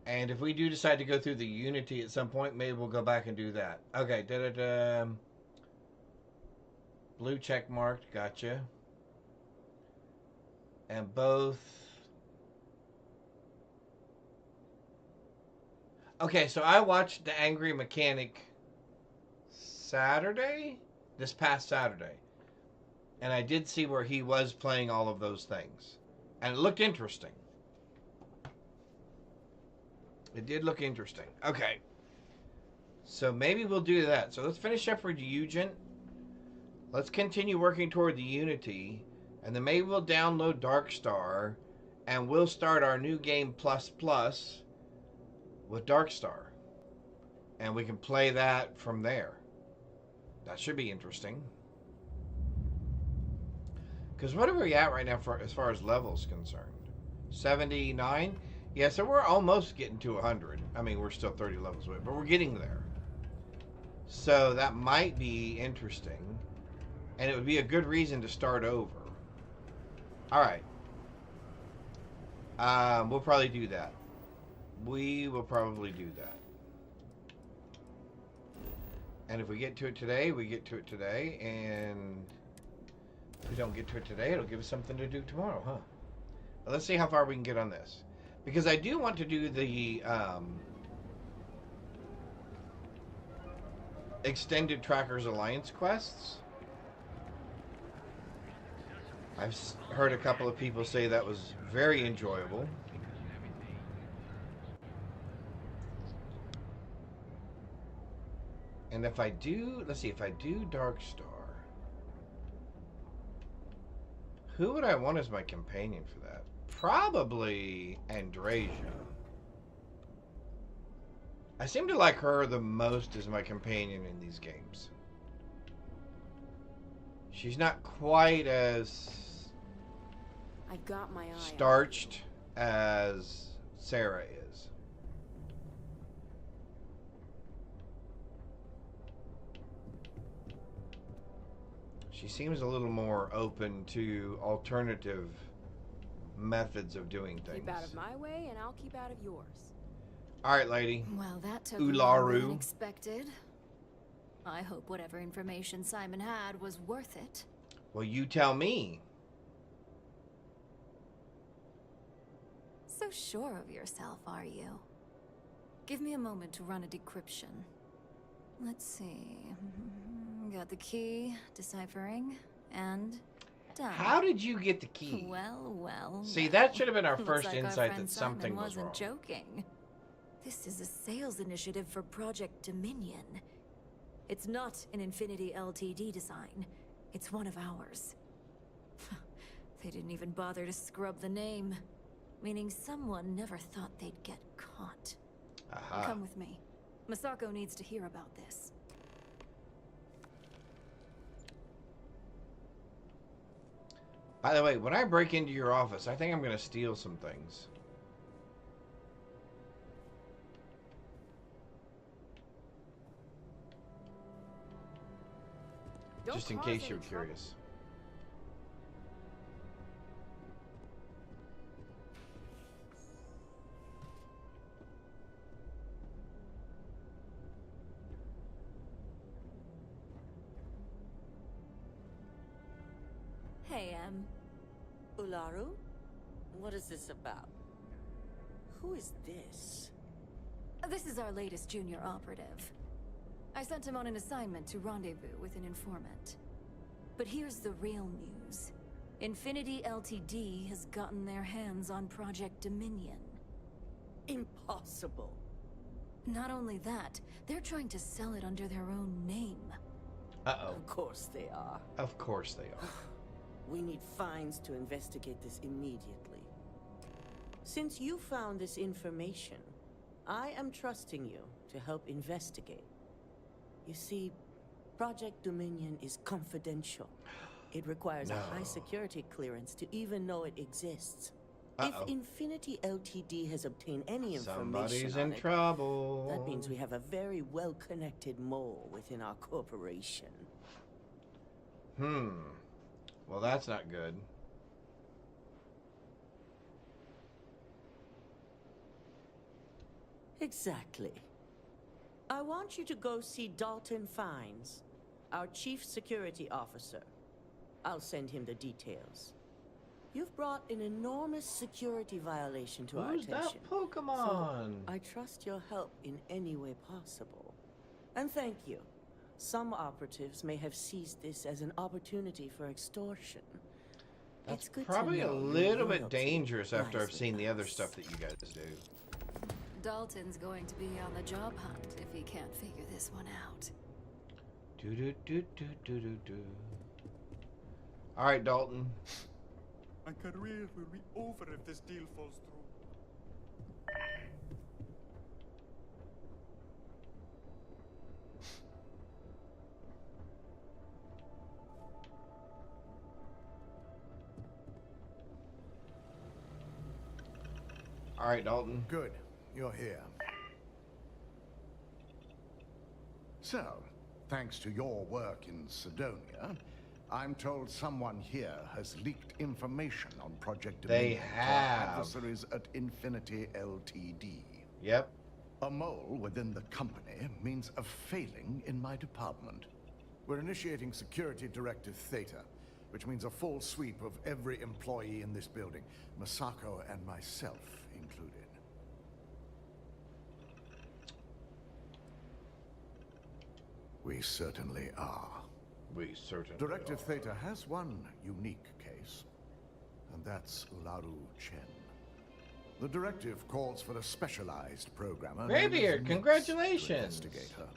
And if we do decide to go through the Unity at some point, maybe we'll go back and do that. Okay, da-da-da. Blue check marked, gotcha. And both... Okay, so I watched The Angry Mechanic Saturday? This past Saturday. And I did see where he was playing all of those things. And it looked interesting. It did look interesting. Okay. So maybe we'll do that. So let's finish up for Eugen. Let's continue working toward the Unity. And then maybe we'll download Darkstar. And we'll start our new game plus with Darkstar. And we can play that from there. That should be interesting. Because what are we at right now for as far as levels concerned? 79? Yeah, so we're almost getting to 100. I mean, we're still 30 levels away, but we're getting there. So that might be interesting. And it would be a good reason to start over. Alright. We'll probably do that. We will probably do that. And if we get to it today, we get to it today. And if we don't get to it today, it'll give us something to do tomorrow, huh? Well, let's see how far we can get on this. Because I do want to do the Extended Trackers Alliance quests. I've heard a couple of people say that was very enjoyable. And if I do, let's see, if I do Darkstar, who would I want as my companion for that? Probably Andrasia. I seem to like her the most as my companion in these games. She's not quite as I've got my eye starched as Sarah is. She seems a little more open to alternative methods of doing things. Keep out of my way, and I'll keep out of yours. All right, lady. Well, that took Ularu. longer than expected. I hope whatever information Simon had was worth it. Well, you tell me. So sure of yourself, are you? Give me a moment to run a decryption. Let's see. Got the key, deciphering, and done. How did you get the key? Well. See, that should have been our Looks first like our insight friend that something Simon was wasn't wrong. joking. This is a sales initiative for Project Dominion. It's not an Infinity Ltd design. It's one of ours. They didn't even bother to scrub the name, meaning someone never thought they'd get caught. Aha. Come with me. Masako needs to hear about this. By the way, when I break into your office, I think I'm going to steal some things. Just in case you're curious. them. Ularu? What is this about? Who is this? This is our latest junior operative. I sent him on an assignment to rendezvous with an informant. But here's the real news. Infinity Ltd. has gotten their hands on Project Dominion. Impossible. Not only that, they're trying to sell it under their own name. Uh-oh. Of course they are. Of course they are. We need fines to investigate this immediately. Since you found this information, I am trusting you to help investigate. You see, Project Dominion is confidential. It requires a high security clearance to even know it exists. If Infinity Ltd. has obtained any information Somebody's on in it, trouble. that means we have a very well-connected mole within our corporation. Well, that's not good. Exactly. I want you to go see Dalton Fines, our chief security officer. I'll send him the details. You've brought an enormous security violation to our Who's attention. that Pokemon? So I trust your help in any way possible. And thank you. Some operatives may have seized this as an opportunity for extortion. That's It's good probably to a know your little bit loyalty dangerous after lies I've seen with the other us. stuff that you guys do. Dalton's going to be on the job hunt if he can't figure this one out. Do. All right, Dalton. My career will be over if this deal falls through. All right, Dalton. Good. You're here. So, thanks to your work in Sidonia, I'm told someone here has leaked information on Project Dominion They to our have. adversaries at Infinity Ltd. Yep. A mole within the company means a failing in my department. We're initiating Security Directive Theta, which means a full sweep of every employee in this building, Masako and myself included. We certainly are. We certainly Directive are. Theta has one unique case, and that's Ularu Chen. The directive calls for a specialized programmer. Graybeard, known as Nix congratulations. to investigate her.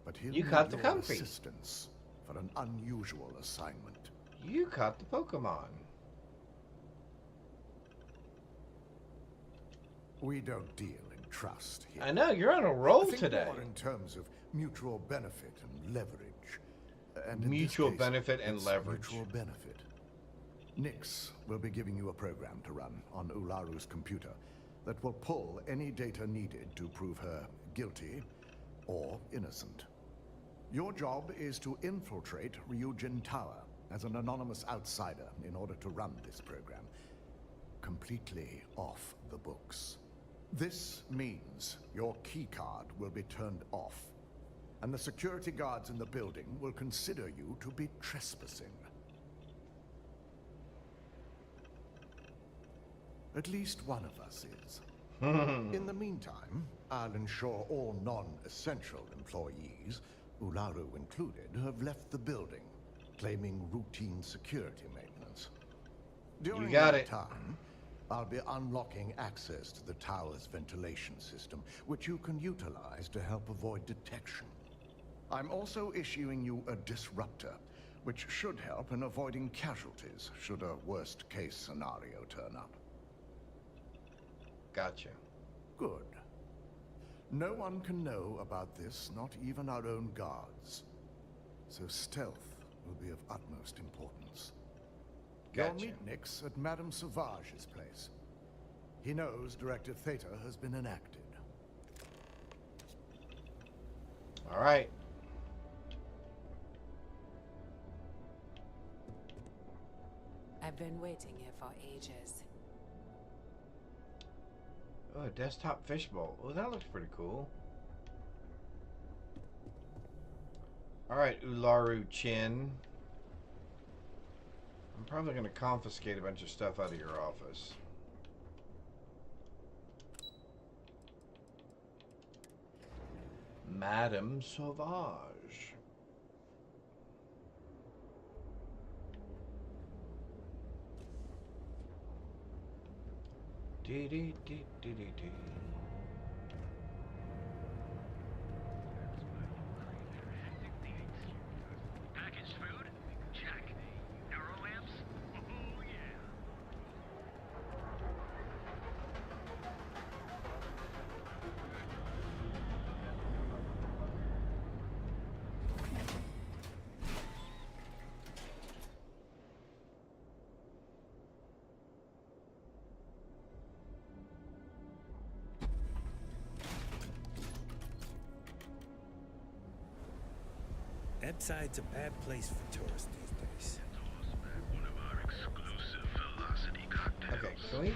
But he'll You need caught the your comfy. assistance for an unusual assignment. You caught the Pokemon. We don't deal in trust here. I know, you're on a roll Think today. more in terms of mutual benefit and leverage. And in this Mutual case, benefit and it's leverage. Mutual benefit. Nix will be giving you a program to run on Ularu's computer that will pull any data needed to prove her guilty or innocent. Your job is to infiltrate Ryujin Tower as an anonymous outsider in order to run this program completely off the books. This means your keycard will be turned off, and the security guards in the building will consider you to be trespassing. At least one of us is. In the meantime, I'll ensure all non-essential employees, Ularu included, have left the building, claiming routine security maintenance. During got that it. time, I'll be unlocking access to the tower's ventilation system, which you can utilize to help avoid detection. I'm also issuing you a disruptor, which should help in avoiding casualties should a worst-case scenario turn up. Gotcha. Good. No one can know about this, not even our own guards. So stealth will be of utmost importance. Gotcha. You'll meet Nix at Madame Sauvage's place. He knows Directive Theta has been enacted. All right. I've been waiting here for ages. Oh, a desktop fishbowl. Oh, that looks pretty cool. All right, Ularu Chen. I'm probably going to confiscate a bunch of stuff out of your office. Madame Sauvage. Dee dee dee dee dee dee. Packaged food? Check. Neurolamps? Oh, yeah. Epside's a bad place for tourists these days. One of our exclusive velocity cocktails. Okay, can we?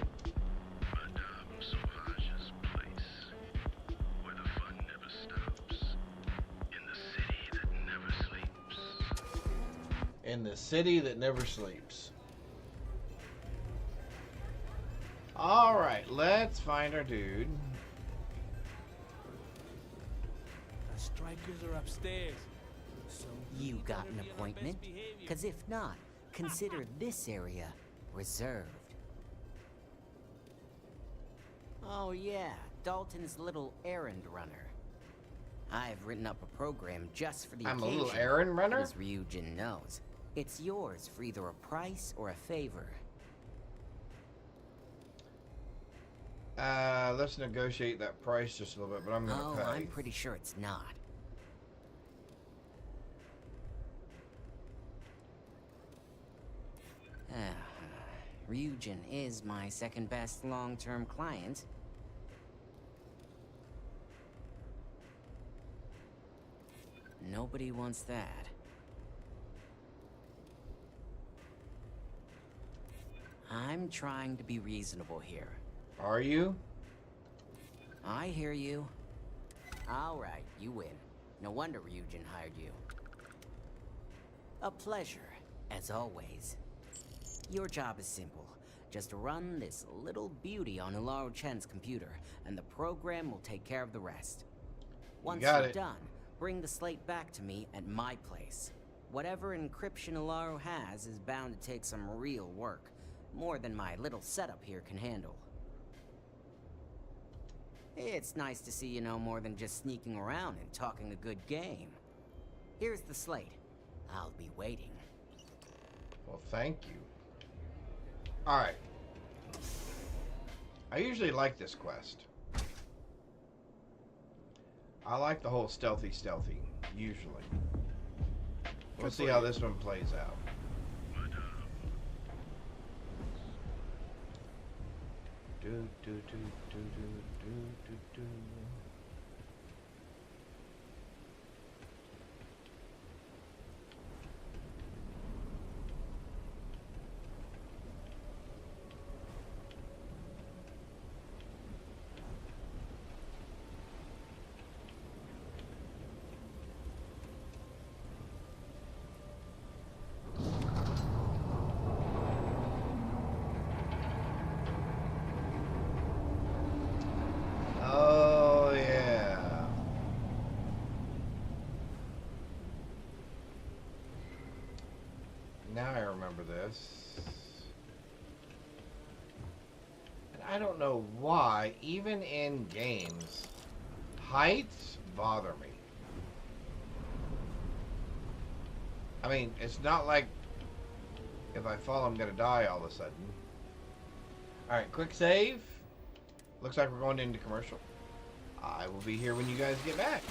Madame Sauvage's place, where the fun never stops, in the city that never sleeps. In the city that never sleeps. Alright, let's find our dude. The strikers are upstairs. So You got an appointment? Because if not, consider this area reserved. Oh yeah, Dalton's little errand runner. I've written up a program just for the I'm a occasion. little errand runner? As Ryujin knows. It's yours for either a price or a favor. Let's negotiate that price just a little bit, but I'm gonna pay. I'm pretty sure it's not. Ryujin is my second best long-term client. Nobody wants that. I'm trying to be reasonable here. Are you? I hear you. All right, you win. No wonder Ryujin hired you. A pleasure, as always. Your job is simple. Just run this little beauty on Ularu Chen's computer, and the program will take care of the rest. Once you're done, bring the slate back to me at my place. Whatever encryption Ularu has is bound to take some real work. More than my little setup here can handle. It's nice to see you know more than just sneaking around and talking a good game. Here's the slate. I'll be waiting. Well, thank you. Alright. I usually like this quest. I like the whole stealthy, usually. We'll see how this one plays out. Do, do, do, do, do, do, do, do. Oh, yeah. Now I remember this. And I don't know why, even in games, heights bother me. I mean, it's not like if I fall, I'm gonna die all of a sudden. Alright, quick save. Looks like we're going into commercial. I will be here when you guys get back.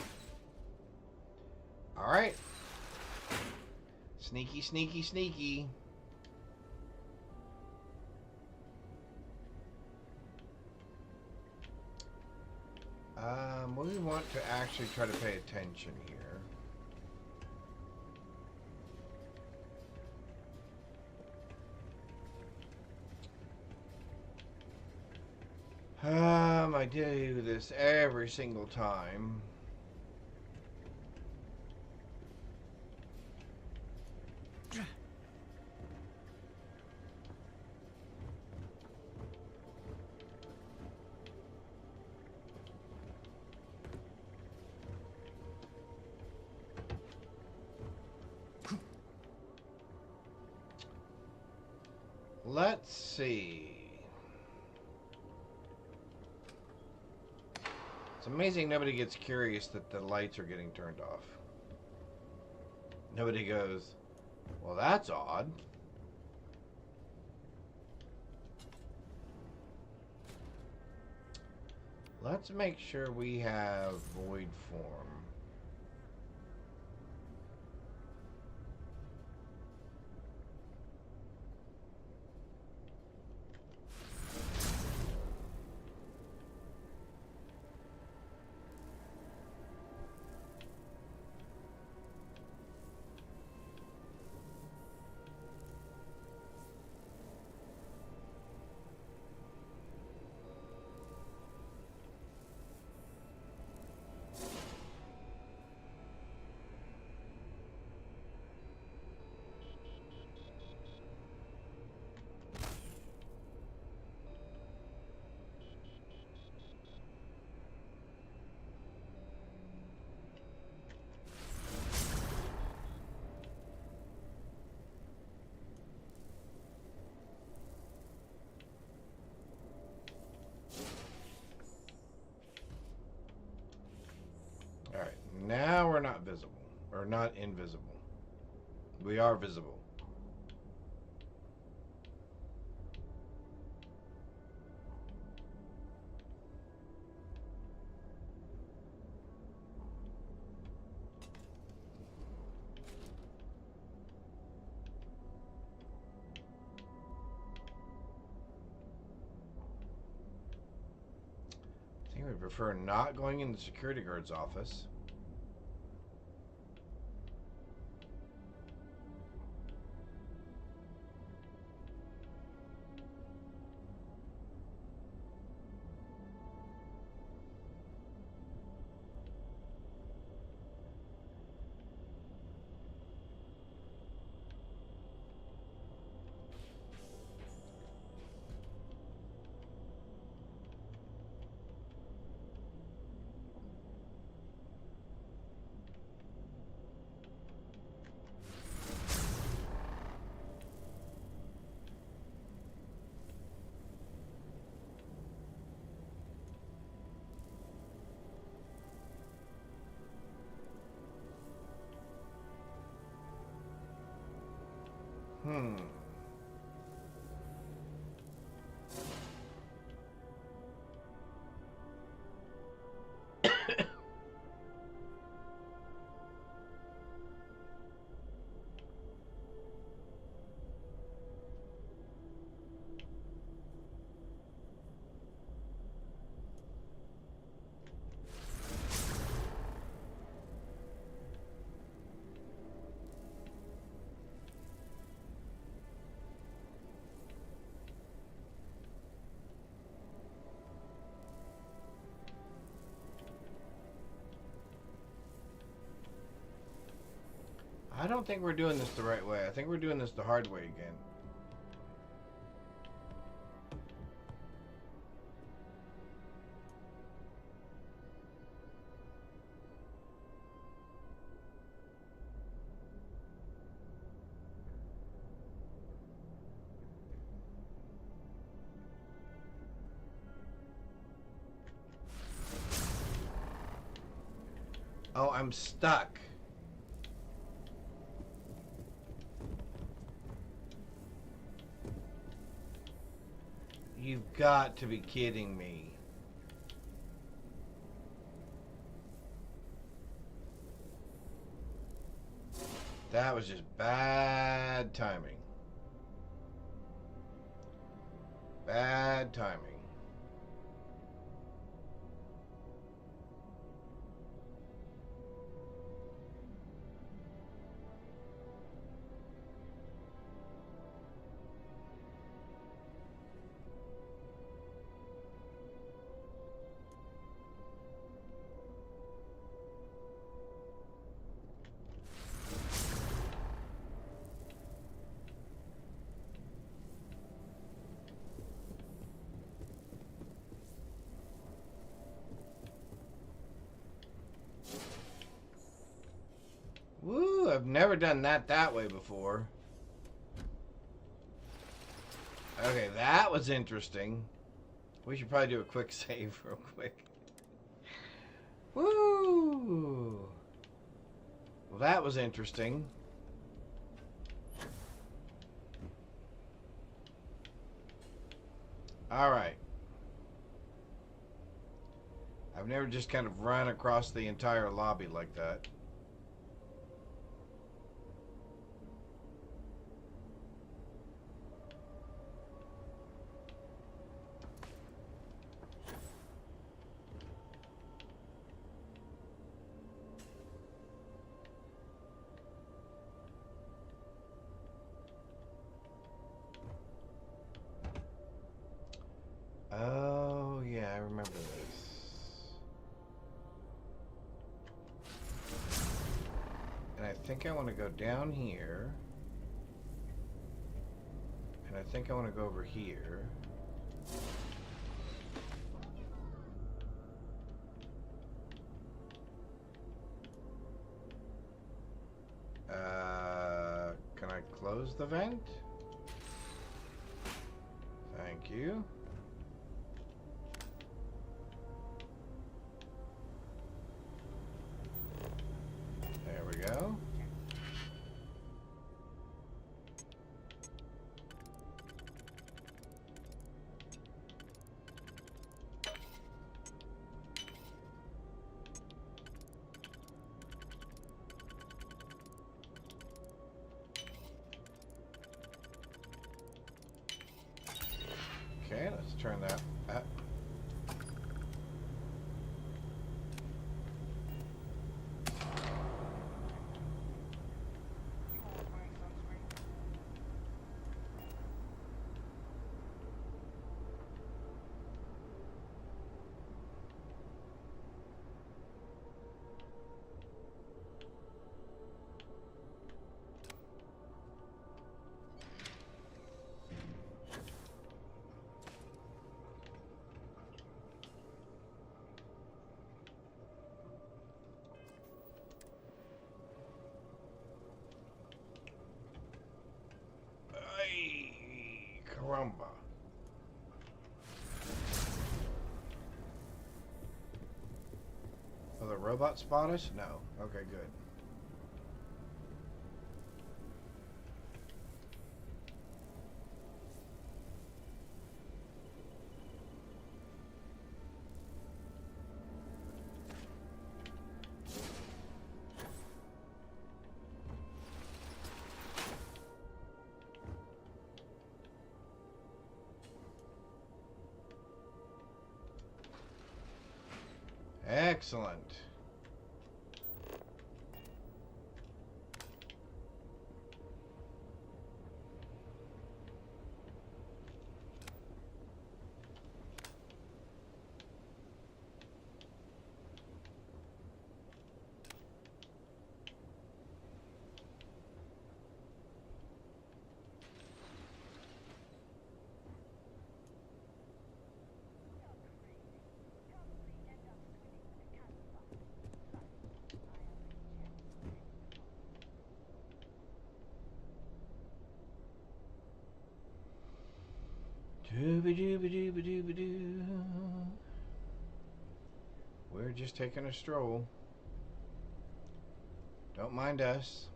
Alright. Sneaky, sneaky, sneaky. We want to actually try to pay attention here. I do this every single time. Let's see. It's amazing nobody gets curious that the lights are getting turned off. Nobody goes, well, that's odd. Let's make sure we have void form. Alright, now we're not visible. Or not invisible. We are visible. I think we prefer not going in the security guard's office. Hmm. I don't think we're doing this the right way. I think we're doing this the hard way again. Oh, I'm stuck. You've got to be kidding me. That was just bad timing. Bad timing. Woo, I've never done that way before. Okay, that was interesting. We should probably do a quick save real quick. Woo! Well, that was interesting. Alright. I've never just kind of run across the entire lobby like that. Oh, yeah, I remember this. And I think I want to go down here. And I think I want to go over here. Can I close the vent? Thank you. There we go. Okay, let's turn that up. Ay, caramba. Will the robot spot us? No. Okay, good. Excellent. Dooby-dooby-dooby-dooby-doo. We're just taking a stroll. Don't mind us.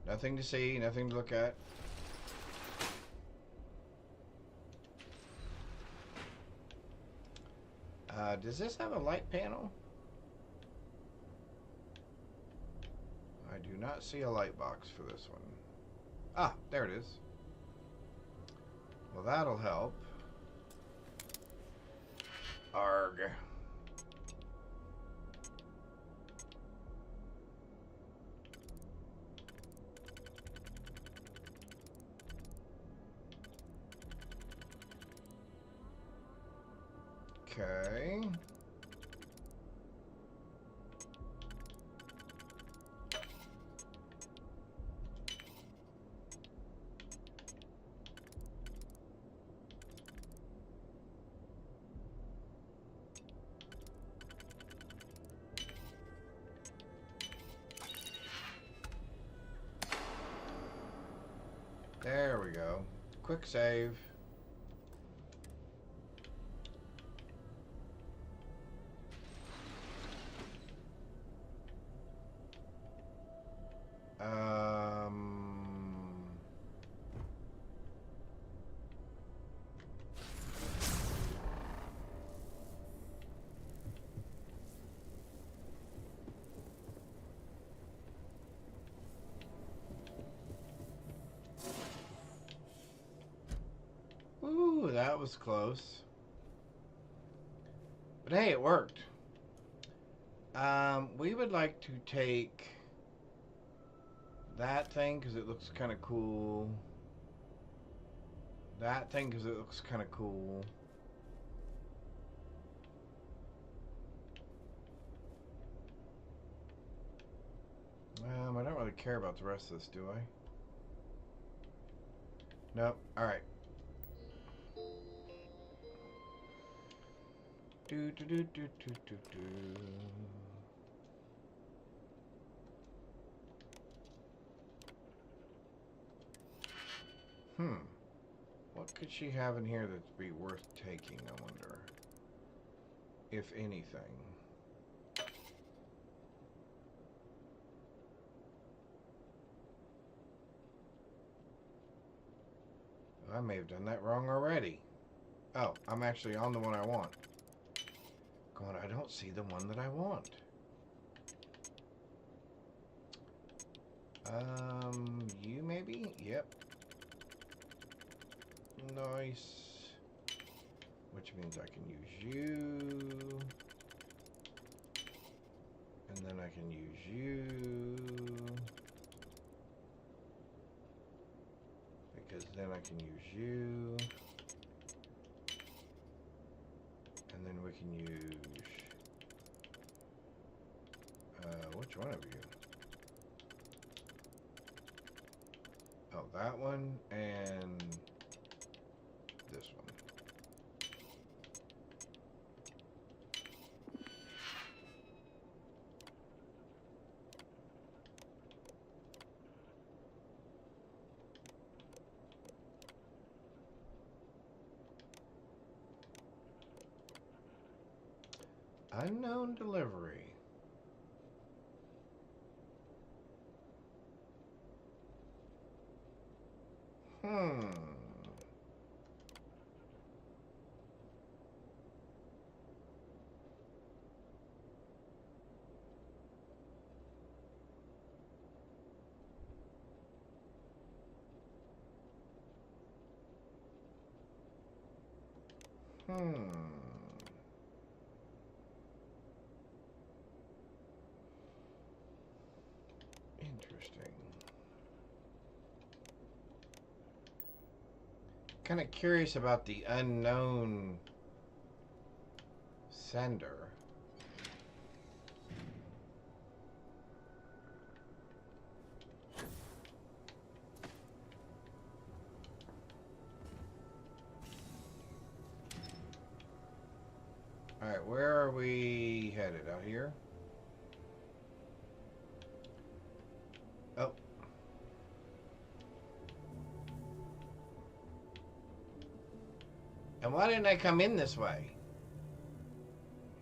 Nothing to see, nothing to look at. Does this have a light panel? I do not see a light box for this one. Ah, there it is. Well, that'll help. Arg. Okay. There we go. Quick save. Ooh, that was close. But hey, it worked. We would like to take that thing because it looks kind of cool. That thing because it looks kind of cool. I don't really care about the rest of this, do I? Nope. Alright. Do do do do do do do. What could she have in here that'd be worth taking, I wonder? If anything. I may have done that wrong already. Oh, I'm actually on the one I want. God, I don't see the one that I want. You maybe? Yep. Nice. Which means I can use you. And then I can use you. Because then I can use you. And then we can use... which one of you? Oh, that one and this one. Unknown delivery. Interesting. Kind of curious about the unknown sender. Alright, where are we headed? Out here? Oh. And why didn't I come in this way?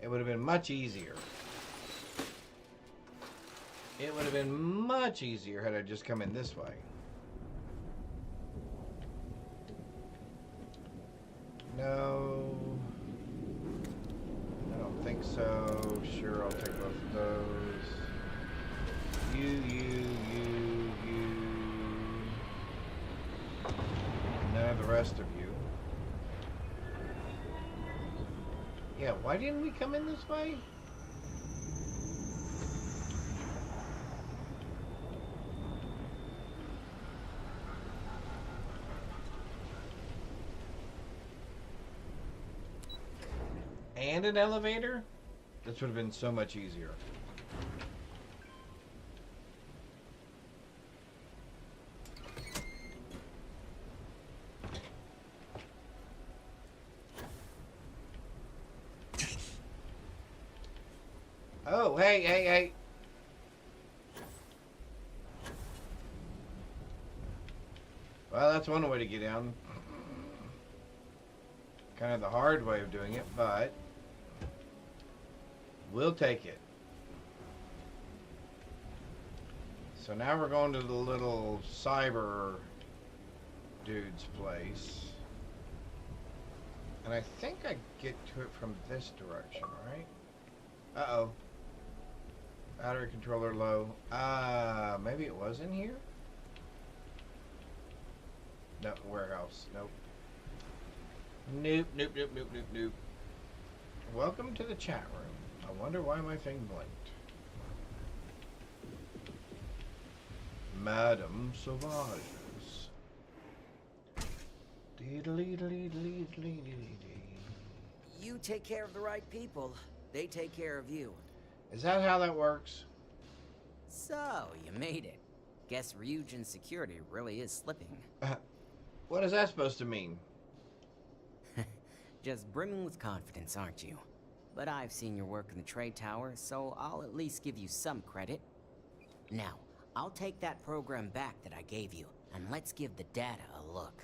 It would have been much easier. It would have been much easier had I just come in this way. No. I don't think so. Sure, I'll take both of those. You. None of the rest of you. Yeah, why didn't we come in this way? And an elevator? This would have been so much easier. Oh, hey. Well, that's one way to get down. Kind of the hard way of doing it, but we'll take it. So now we're going to the little cyber dude's place. And I think I get to it from this direction, right? Uh-oh. Battery controller low. Maybe it was in here? No, warehouse. Nope. Nope, nope, nope, nope, nope, nope. Welcome to the chat room. I wonder why my thing blinked. Madame Sauvages. You take care of the right people, they take care of you. Is that how that works? So, you made it. Guess Ryujin's security really is slipping. What is that supposed to mean? Just brimming with confidence, aren't you? But I've seen your work in the trade tower, so I'll at least give you some credit. Now, I'll take that program back that I gave you, and let's give the data a look.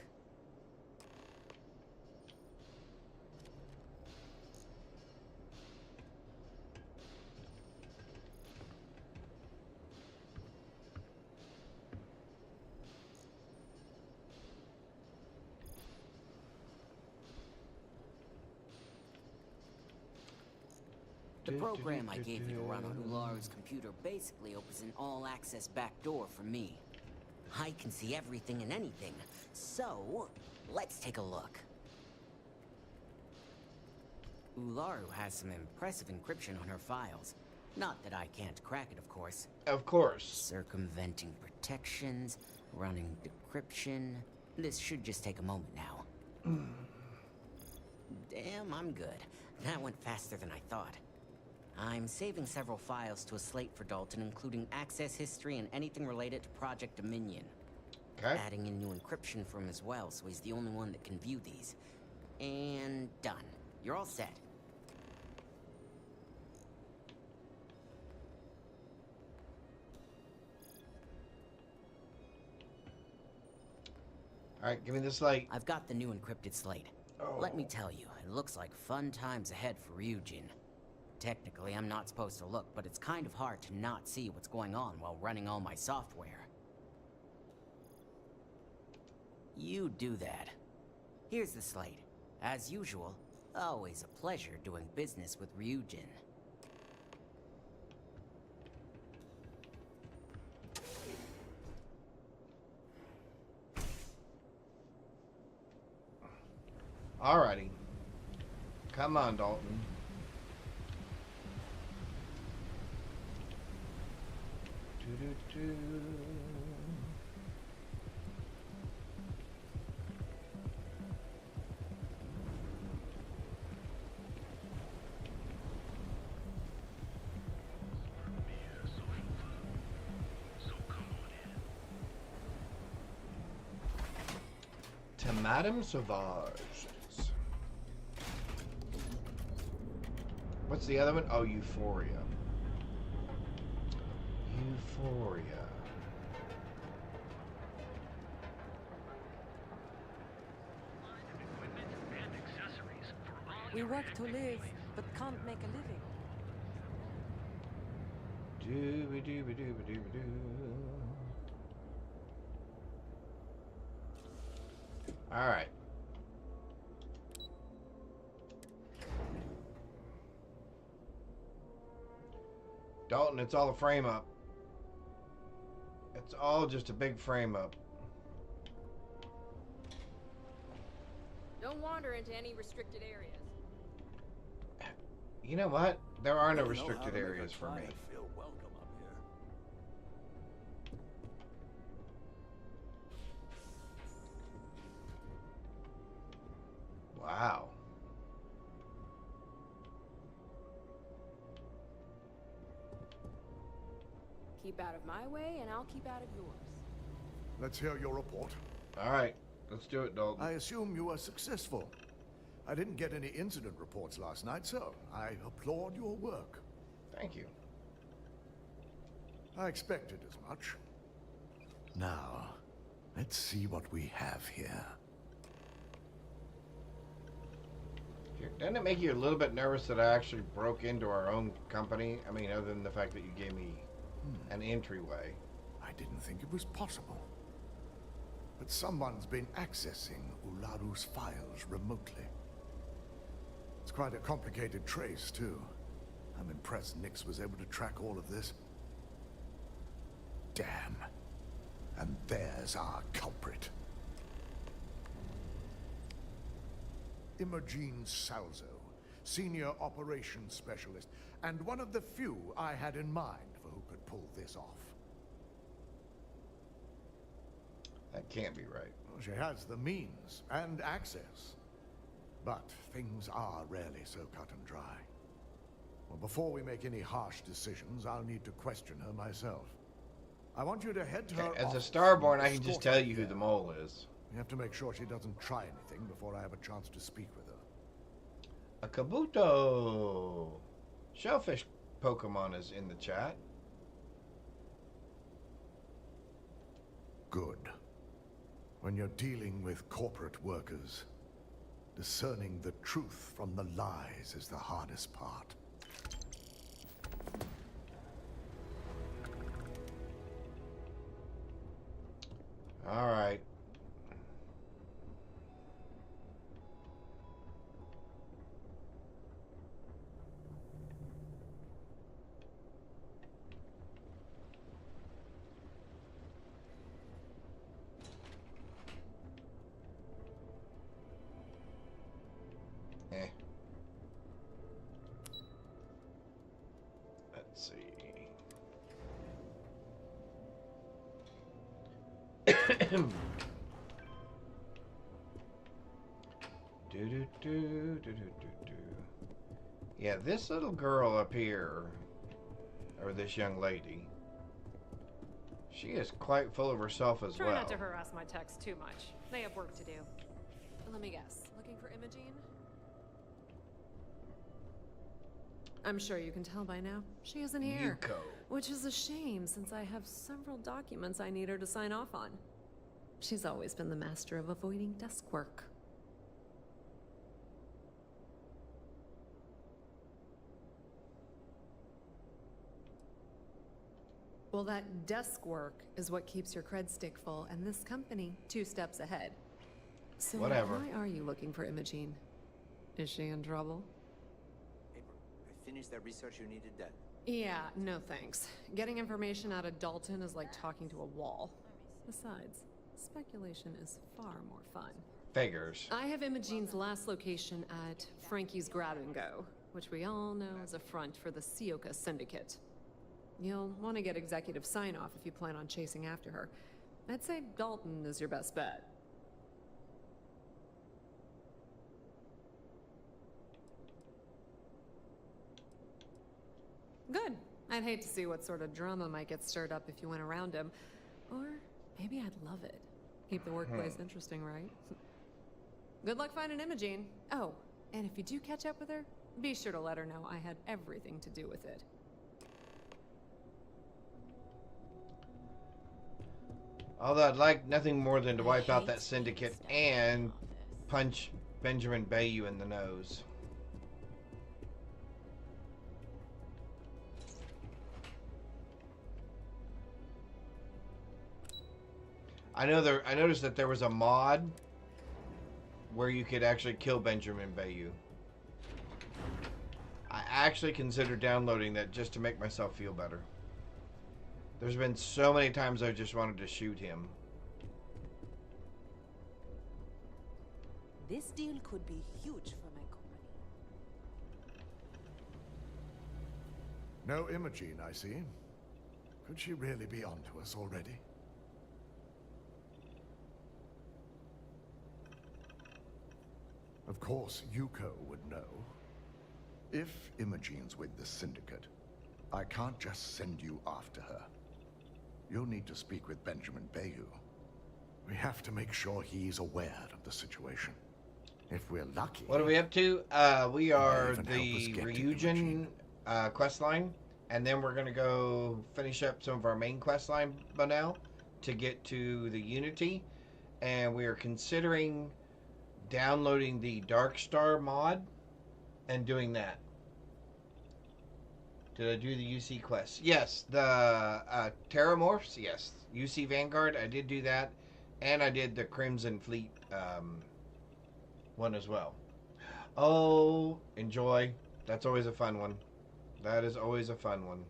The program I gave you to run on Ularu's computer basically opens an all-access backdoor for me. I can see everything and anything, so let's take a look. Ularu has some impressive encryption on her files. Not that I can't crack it, of course. Of course. Circumventing protections, running decryption. This should just take a moment now. Damn, I'm good. That went faster than I thought. I'm saving several files to a slate for Dalton, including access history and anything related to Project Dominion. Okay. Adding in new encryption for him as well, so he's the only one that can view these. And done. You're all set. Alright, give me the slate. I've got the new encrypted slate. Oh. Let me tell you, it looks like fun times ahead for Ryujin. Technically, I'm not supposed to look, but it's kind of hard to not see what's going on while running all my software. You do that. Here's the slate. As usual, always a pleasure doing business with Ryujin. Alrighty. Come on, Dalton. To Madame Sauvage. What's the other one? Oh, Euphoria. Euphoria. We work to live, but can't make a living. Dooby-dooby-dooby-dooby-doo. All right. Dalton, it's all a frame up. It's all just a big frame up. Don't wander into any restricted areas. You know what? There are no restricted areas for me. Feel welcome up here. Wow. Keep out of my way, and I'll keep out of yours. Let's hear your report. All right. Let's do it, Dalton. I assume you were successful. I didn't get any incident reports last night, so I applaud your work. Thank you. I expected as much. Now, Let's see what we have here. Doesn't it make you a little bit nervous that I actually broke into our own company? I mean, other than the fact that you gave me an entryway. I didn't think it was possible. But someone's been accessing Ularu's files remotely. It's quite a complicated trace, too. I'm impressed Nix was able to track all of this. Damn. And there's our culprit. Imogen Salzo, Senior Operations Specialist, and one of the few I had in mind for who could pull this off. That can't be right. Well, she has the means and access. But things are rarely so cut and dry. Well, before we make any harsh decisions, I'll need to question her myself. I want you to head to her As a office Starborn, and I can just escort tell her you who there. the mole is. We have to make sure she doesn't try anything before I have a chance to speak with her. A Kabuto! Shellfish Pokemon is in the chat. Good. When you're dealing with corporate workers, discerning the truth from the lies is the hardest part. All right. Let's see. Yeah, this little girl up here, or this young lady, she is quite full of herself as Try well. not to harass my techs too much. They have work to do. Let me guess. Looking for Imogene? I'm sure you can tell by now. She isn't here. Yuko. Which is a shame, since I have several documents I need her to sign off on. She's always been the master of avoiding desk work. Well, that desk work is what keeps your cred stick full, and this company 2 steps ahead. So Whatever. why are you looking for Imogene? Is she in trouble? April, I finished that research you needed done. Yeah, no thanks. Getting information out of Dalton is like talking to a wall. Besides, speculation is far more fun. Figures. I have Imogene's last location at Frankie's Grab and Go, which we all know is a front for the Sioka Syndicate. You'll want to get executive sign-off if you plan on chasing after her. I'd say Dalton is your best bet. Good. I'd hate to see what sort of drama might get stirred up if you went around him. Or maybe I'd love it. Keep the workplace interesting, right? Good luck finding Imogene. Oh, and if you do catch up with her, be sure to let her know I had everything to do with it. Although I'd like nothing more than to wipe out that syndicate and punch Benjamin Bayou in the nose. I noticed that there was a mod where you could actually kill Benjamin Bayou. I actually considered downloading that just to make myself feel better. There's been so many times I just wanted to shoot him. This deal could be huge for my company. No Imogene, I see. Could she really be onto us already? Of course, Yuko would know. If Imogene's with the Syndicate, I can't just send you after her. You'll need to speak with Benjamin Bayou. We have to make sure he's aware of the situation. If we're lucky... What are we up to? We are even help us the get to Ryujin quest line, and then we're going to go finish up some of our main quest line by now. to get to the Unity, and we are considering downloading the Darkstar mod and doing that. Did I do the UC quest? Yes, the Terramorphs. Yes, UC Vanguard. I did do that, and I did the Crimson Fleet one as well. Oh, enjoy. That's always a fun one. That is always a fun one.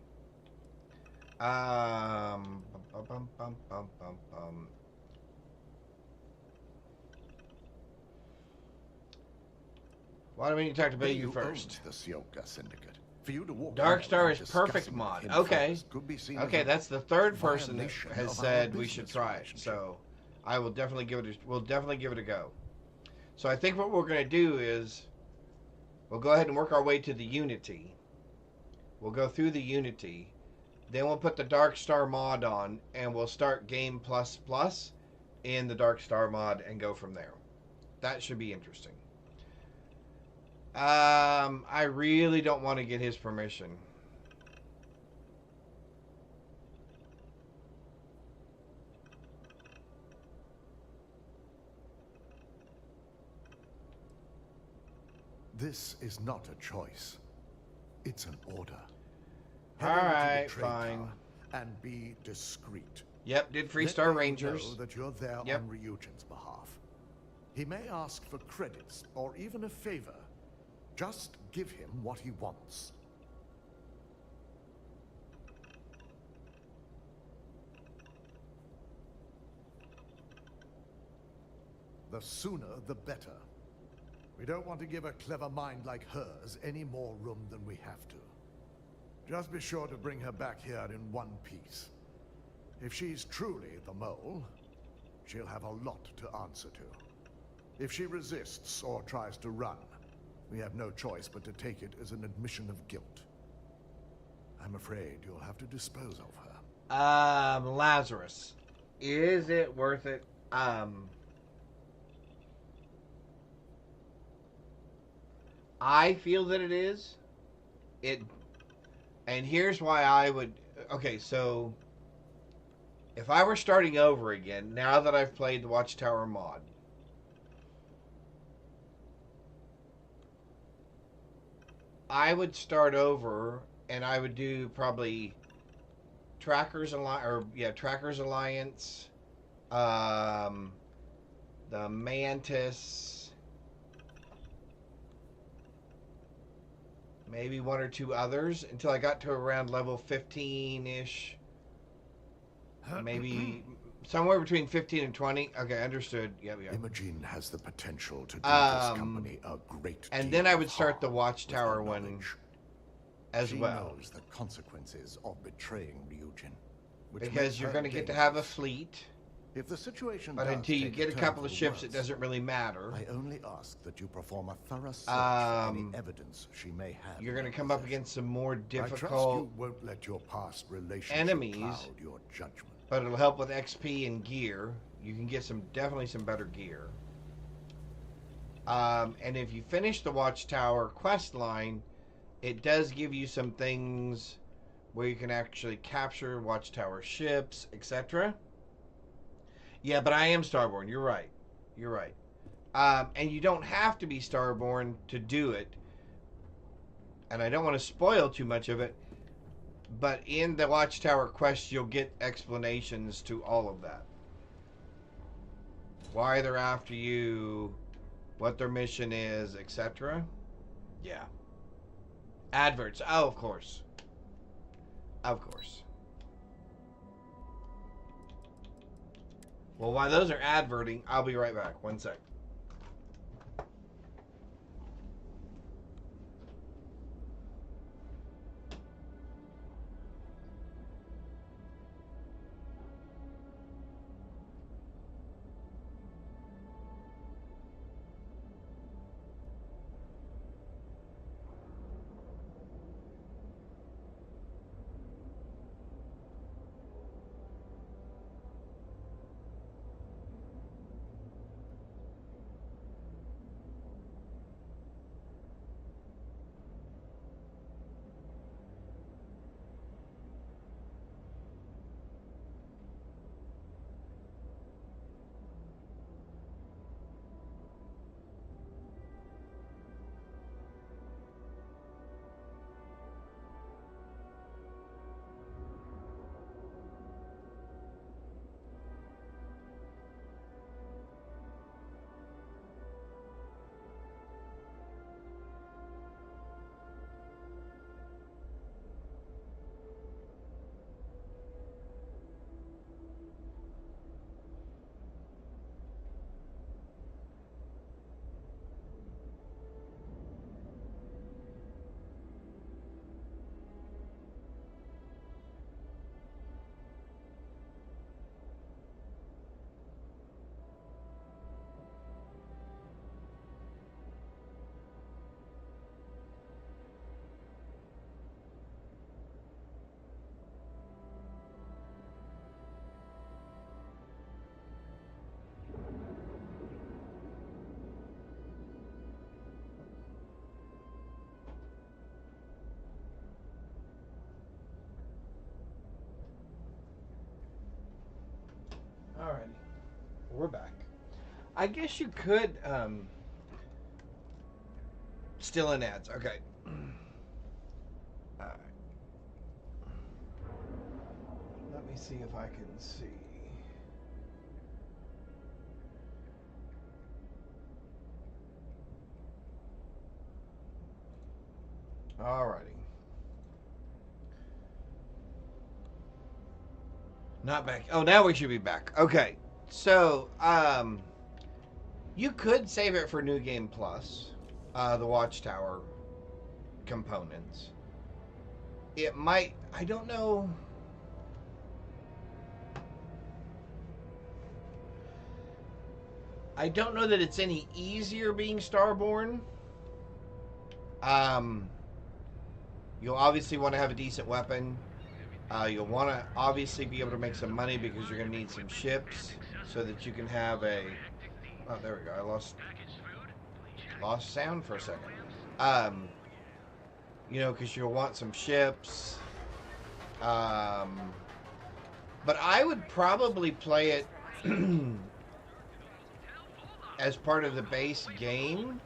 Bum, bum, bum, bum, bum. Why do we need to talk to Bayou first? The Sioka Syndicate. For you to walk Darkstar is perfect mod. Okay. Okay, that's the third person that has said we should try it. So I will definitely give it we'll definitely give it a go. So I think what we're going to do is we'll go ahead and work our way to the Unity. We'll go through the Unity. Then we'll put the Darkstar mod on and we'll start Game Plus Plus in the Darkstar mod and go from there. That should be interesting. I really don't want to get his permission. This is not a choice. It's an order. All right, fine. And be discreet. Yep, did Freestar Rangers. Know that you're there on Ryujin's behalf. He may ask for credits or even a favor. Just give him what he wants. The sooner, the better. We don't want to give a clever mind like hers any more room than we have to. Just be sure to bring her back here in one piece. If she's truly the mole, she'll have a lot to answer to. If she resists or tries to run, we have no choice but to take it as an admission of guilt. I'm afraid you'll have to dispose of her. Lazarus. Is it worth it? I feel that it is. And here's why I would... Okay, so... If I were starting over again, now that I've played the Watchtower mod... I would start over, and I would do probably Trackers Alliance, the Mantis, maybe one or two others until I got to around level 15-ish. Maybe somewhere between 15 and 20. Okay, understood. Yep. Imogene has the potential to do this company a great and deal then I would of start the harm Watchtower with her one knowledge. as She well. knows the consequences of betraying Ryujin. which Because makes you're her going to get to have a dangerous. fleet. If the situation But does until you take get a turn couple for of the ships, it worse, doesn't really matter. I only ask that you perform a thorough search for any evidence she may have. You're going to come up against some more I trust difficult you won't let your past relationship enemies, cloud your judgment. but it'll help with XP and gear. You can get definitely some better gear. And if you finish the Watchtower quest line, it does give you some things where you can actually capture Watchtower ships, etc. Yeah, but I am Starborn. You're right. You're right. And you don't have to be Starborn to do it. And I don't want to spoil too much of it. But in the Watchtower quest, you'll get explanations to all of that. Why they're after you, what their mission is, etc. Yeah. Adverts. Oh, of course. Of course. Well, while those are adverting, I'll be right back. One sec. Alrighty. We're back. I guess you could, still in ads. Okay. Alright. Let me see if I can see. Alrighty. Not back. Oh, now we should be back. Okay. So, you could save it for New Game Plus, the Watchtower components. It might, I don't know. I don't know that it's any easier being Starborn. You'll obviously want to have a decent weapon. You'll want to obviously be able to make some money because you're going to need some ships so that you can have a... Oh, there we go. I lost sound for a second. You know, because you'll want some ships. But I would probably play it as part of the base game.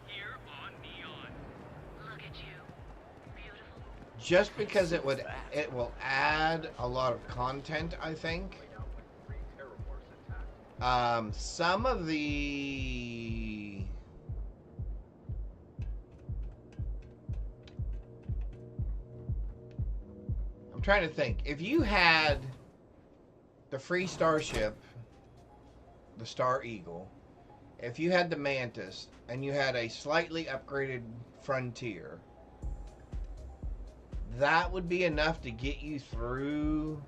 Just because it will add a lot of content, I think. Some of the... I'm trying to think. If you had the free starship, the Star Eagle, if you had the Mantis, and you had a slightly upgraded Frontier, that would be enough to get you through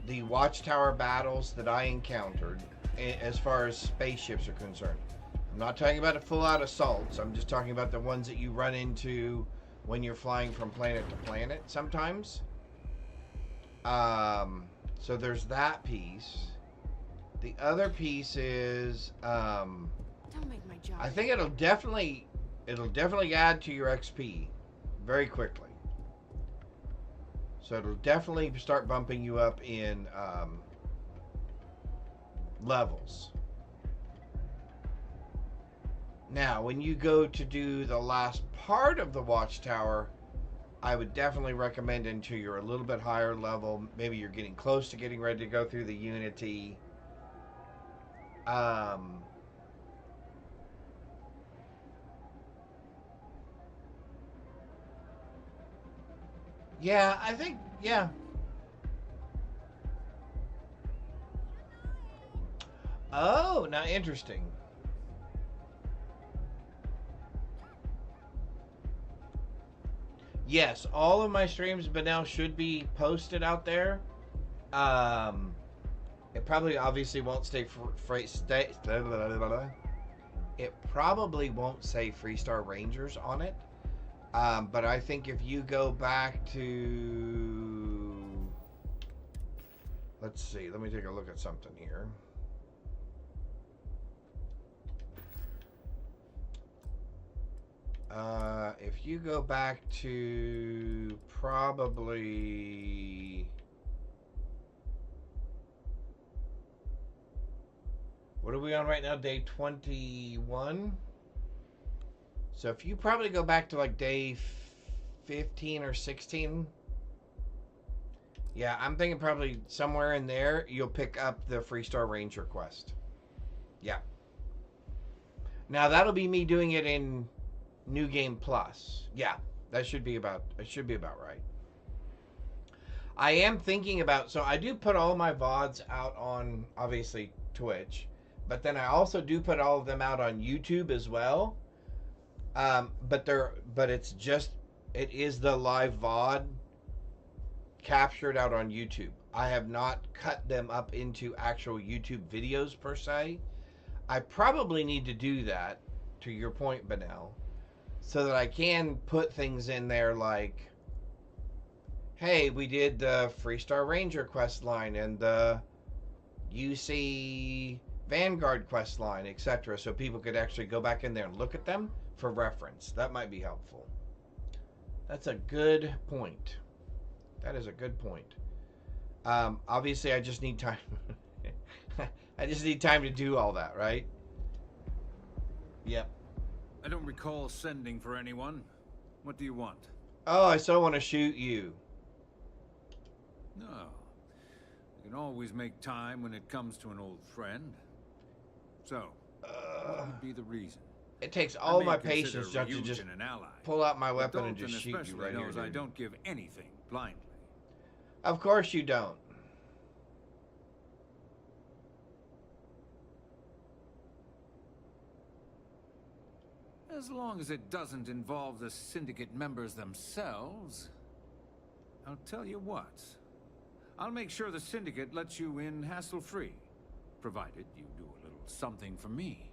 the Watchtower battles that I encountered as far as spaceships are concerned. I'm not talking about the full-out assaults. I'm just talking about the ones that you run into when you're flying from planet to planet sometimes. So there's that piece. The other piece is, Don't make my job. I think it'll definitely add to your XP very quickly. So it'll definitely start bumping you up in levels. Now, when you go to do the last part of the Watchtower, I would definitely recommend until you're a little bit higher level. Maybe you're getting close to getting ready to go through the Unity. Yeah, I think, yeah. Oh, now interesting. Yes, all of my streams but now should be posted out there. It probably obviously won't stay it probably won't say Freestar Rangers on it. But I think if you go back to... Let's see. Let me take a look at something here. If you go back to probably... What are we on right now? Day 21? So if you probably go back to like day 15 or 16, yeah, I'm thinking probably somewhere in there you'll pick up the Freestar Ranger quest. Yeah. Now that'll be me doing it in New Game Plus. Yeah, that should be about. It should be about right. I am thinking about. So I do put all my VODs out on obviously Twitch, but then I also do put all of them out on YouTube as well. But it's just, it is the live VOD captured out on YouTube. I have not cut them up into actual YouTube videos per se. I probably need to do that, to your point, Benel, so that I can put things in there like, hey, we did the Freestar Ranger quest line and the UC Vanguard quest line, etc. So people could actually go back in there and look at them for reference. That might be helpful. That's a good point. That is a good point. Obviously, I just need time. I just need time to do all that, right? Yep. I don't recall sending for anyone. What do you want? Oh, I still want to shoot you. No. You can always make time when it comes to an old friend. So, what would be the reason? It takes I all may my consider patience just to just Ryujin an ally, pull out my but weapon and Dalton just shoot you especially right here. knows I dude. don't give anything blindly. Of course you don't. As long as it doesn't involve the syndicate members themselves. I'll tell you what. I'll make sure the syndicate lets you in hassle-free, provided you do a little something for me.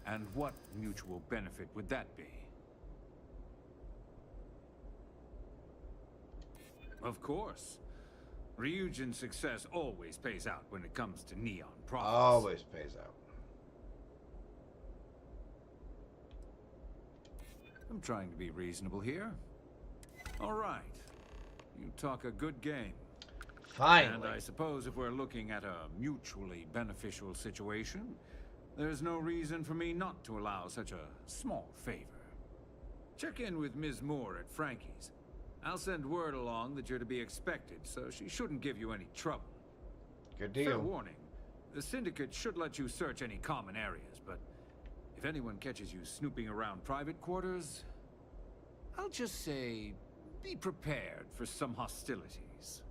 And what mutual benefit would that be? Of course. Ryujin's success always pays out when it comes to Neon profits. Always pays out. I'm trying to be reasonable here. All right. You talk a good game. Finally. And I suppose if we're looking at a mutually beneficial situation, there's no reason for me not to allow such a small favor. Check in with Ms. Moore at Frankie's. I'll send word along that you're to be expected, so she shouldn't give you any trouble. Good deal. Fair warning. The Syndicate should let you search any common areas, but if anyone catches you snooping around private quarters, I'll just say, be prepared for some hostilities.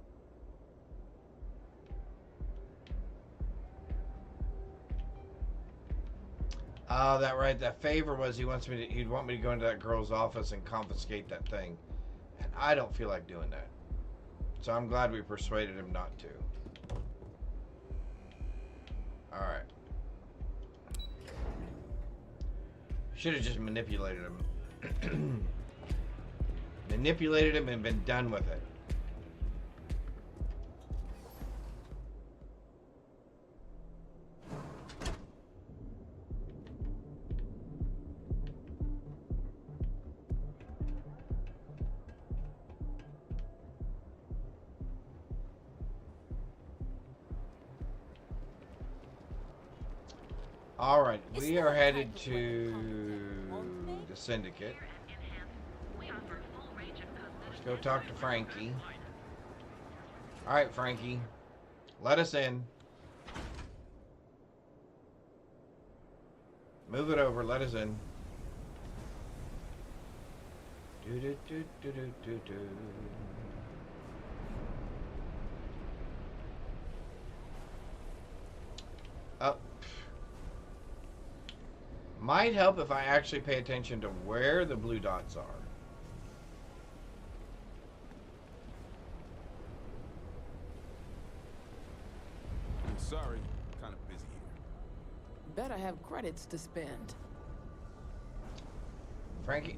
Oh, that right. That favor was he'd want me to go into that girl's office and confiscate that thing. And I don't feel like doing that. So I'm glad we persuaded him not to. Alright. Should have just manipulated him. Manipulated him and been done with it. Alright, we are headed to the Syndicate. Let's go talk to Frankie. Alright, Frankie. Let us in. Move it over, let us in. Oh. Might help if I actually pay attention to where the blue dots are. I'm sorry, kind of busy here. Better have credits to spend. Frankie,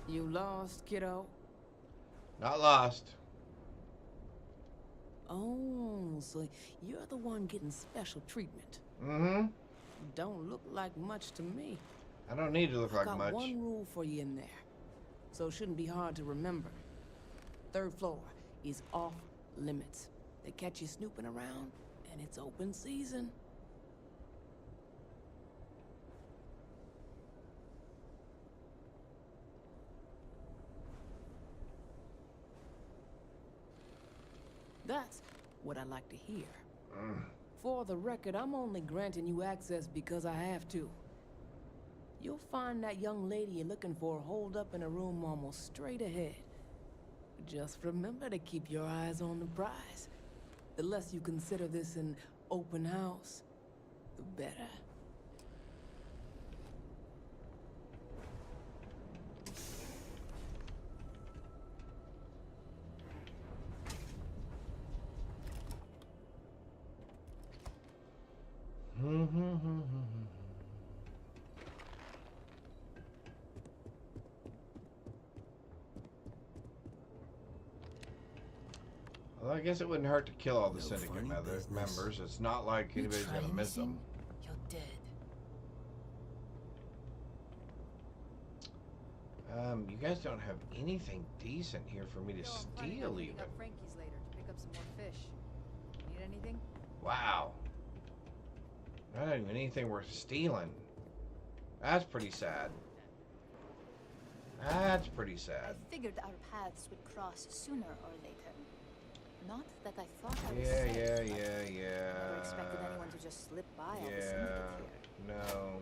You lost, kiddo? not lost. Oh, so you're the one getting special treatment. Mm-hmm. Don't look like much to me. I don't need to look like Got much. one rule for you in there, so it shouldn't be hard to remember. Third floor is off limits. They catch you snooping around, and it's open season. That's what I like to hear. For the record, I'm only granting you access because I have to. You'll find that young lady you're looking for holed up in a room almost straight ahead. Just remember to keep your eyes on the prize. The less you consider this an open house, the better. Well, I guess it wouldn't hurt to kill all the Syndicate members. It's not like anybody's gonna miss them. You're dead. You guys don't have anything decent here for me to steal even. Up Frankie's later to pick up some more fish. Need anything? Wow. Not even anything worth stealing. That's pretty sad. That's pretty sad. I figured our paths would cross sooner or later. Not that I thought I was Yeah. safe. Never expected anyone to just slip by all the syndicate here. No.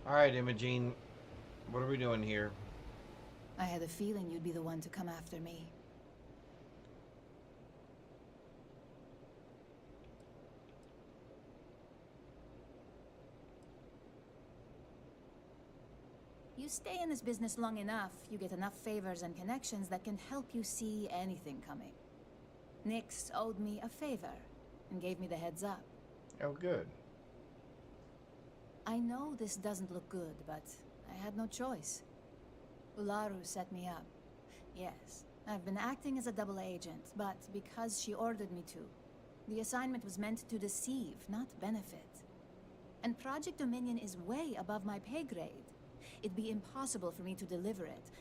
Alright, Imogene. What are we doing here? I had a feeling you'd be the one to come after me. You stay in this business long enough, you get enough favors and connections that can help you see anything coming. Nyx owed me a favor and gave me the heads up. Oh, good. I know this doesn't look good, but I had no choice. Ularu set me up. Yes, I've been acting as a double agent, but because she ordered me to. The assignment was meant to deceive, not benefit. And Project Dominion is way above my pay grade. It'd be impossible for me to deliver it.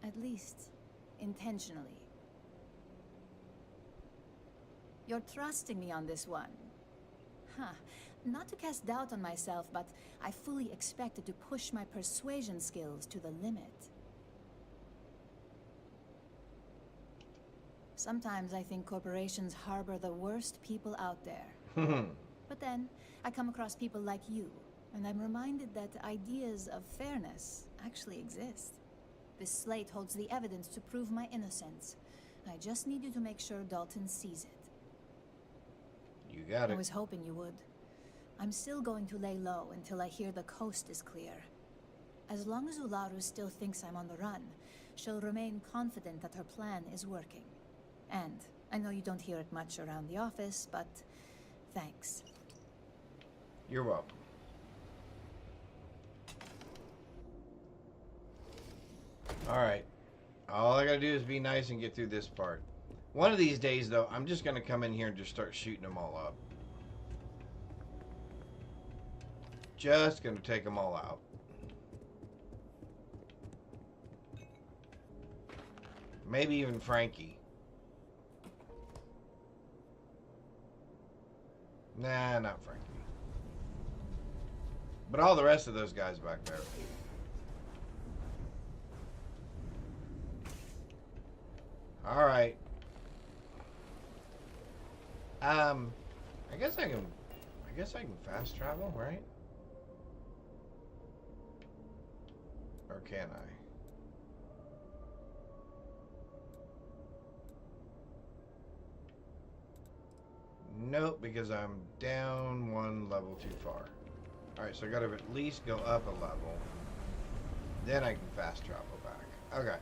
At least, intentionally. You're trusting me on this one. Huh. Not to cast doubt on myself, but I fully expected to push my persuasion skills to the limit. Sometimes I think corporations harbor the worst people out there. But then, I come across people like you, and I'm reminded that ideas of fairness actually exist. This slate holds the evidence to prove my innocence. I just need you to make sure Dalton sees it. You got it. I was hoping you would. I'm still going to lay low until I hear the coast is clear. As long as Ularu still thinks I'm on the run, she'll remain confident that her plan is working. And I know you don't hear it much around the office, but thanks. You're welcome. Alright. All I gotta do is be nice and get through this part. One of these days, though, I'm just gonna come in here and just start shooting them all up. Just gonna take them all out. Maybe even Frankie. Nah, not Frankie. But all the rest of those guys back there. Alright. I guess I can fast travel, right? Or can I? Nope, because I'm down one level too far. Alright, so I gotta at least go up a level. Then I can fast travel back. Okay.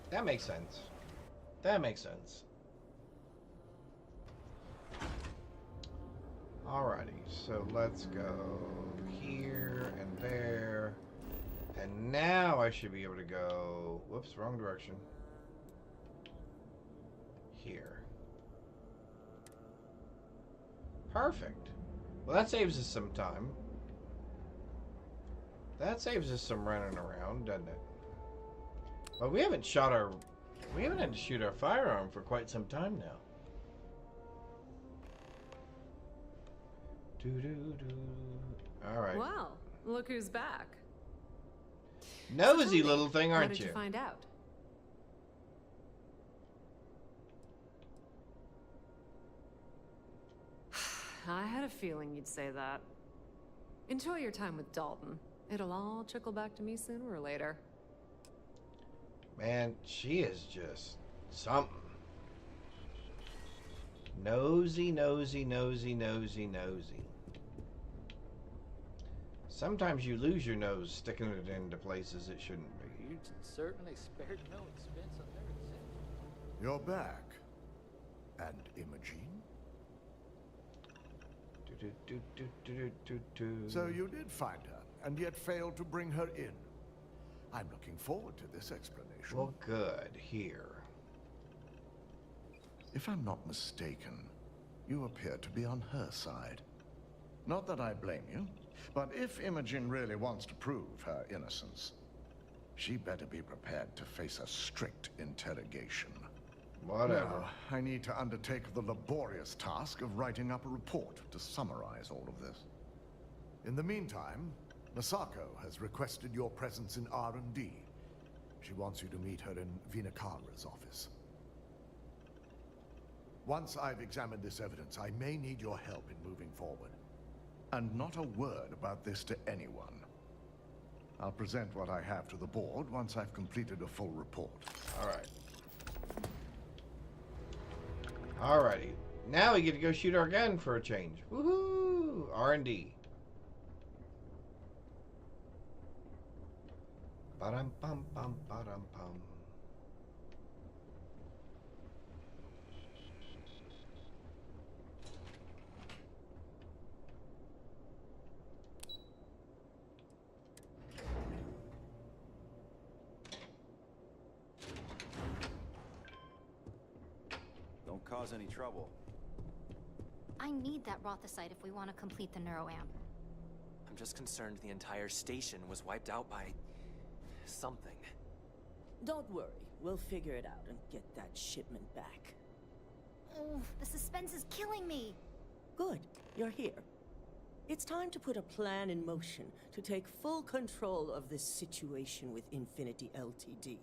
That makes sense. That makes sense. Alrighty, so let's go here and there. And now I should be able to go... Whoops, wrong direction. Here. Perfect. Well, that saves us some time. That saves us some running around, doesn't it? But we haven't shot our... We haven't had to shoot our firearm for quite some time now. Alright. Well, look who's back. Nosy little thing, aren't you? What did you find out? I had a feeling you'd say that. Enjoy your time with Dalton. It'll all trickle back to me sooner or later. Man, she is just something. Nosy, nosy, nosy, nosy, nosy. Sometimes you lose your nose sticking it into places it shouldn't be. You certainly spared no expense on their visit. You're back. And Imogene? So you did find her, and yet failed to bring her in. I'm looking forward to this explanation. Well, good. Here. If I'm not mistaken, you appear to be on her side. Not that I blame you, but if Imogen really wants to prove her innocence, she better be prepared to face a strict interrogation. Whatever. Now, I need to undertake the laborious task of writing up a report to summarize all of this. In the meantime, Masako has requested your presence in R&D. She wants you to meet her in Vinakara's office. Once I've examined this evidence, I may need your help in moving forward. And not a word about this to anyone. I'll present what I have to the board once I've completed a full report. Alright. Alrighty. Now we get to go shoot our gun for a change. Woohoo! R&D. Ba-dum-bum-bum, ba-dum-bum. Don't cause any trouble. I need that Rothicite if we want to complete the neuroamp. I'm just concerned the entire station was wiped out by... something. Don't worry. We'll figure it out and get that shipment back. Oh, the suspense is killing me. Good. You're here. It's time to put a plan in motion to take full control of this situation with Infinity Ltd.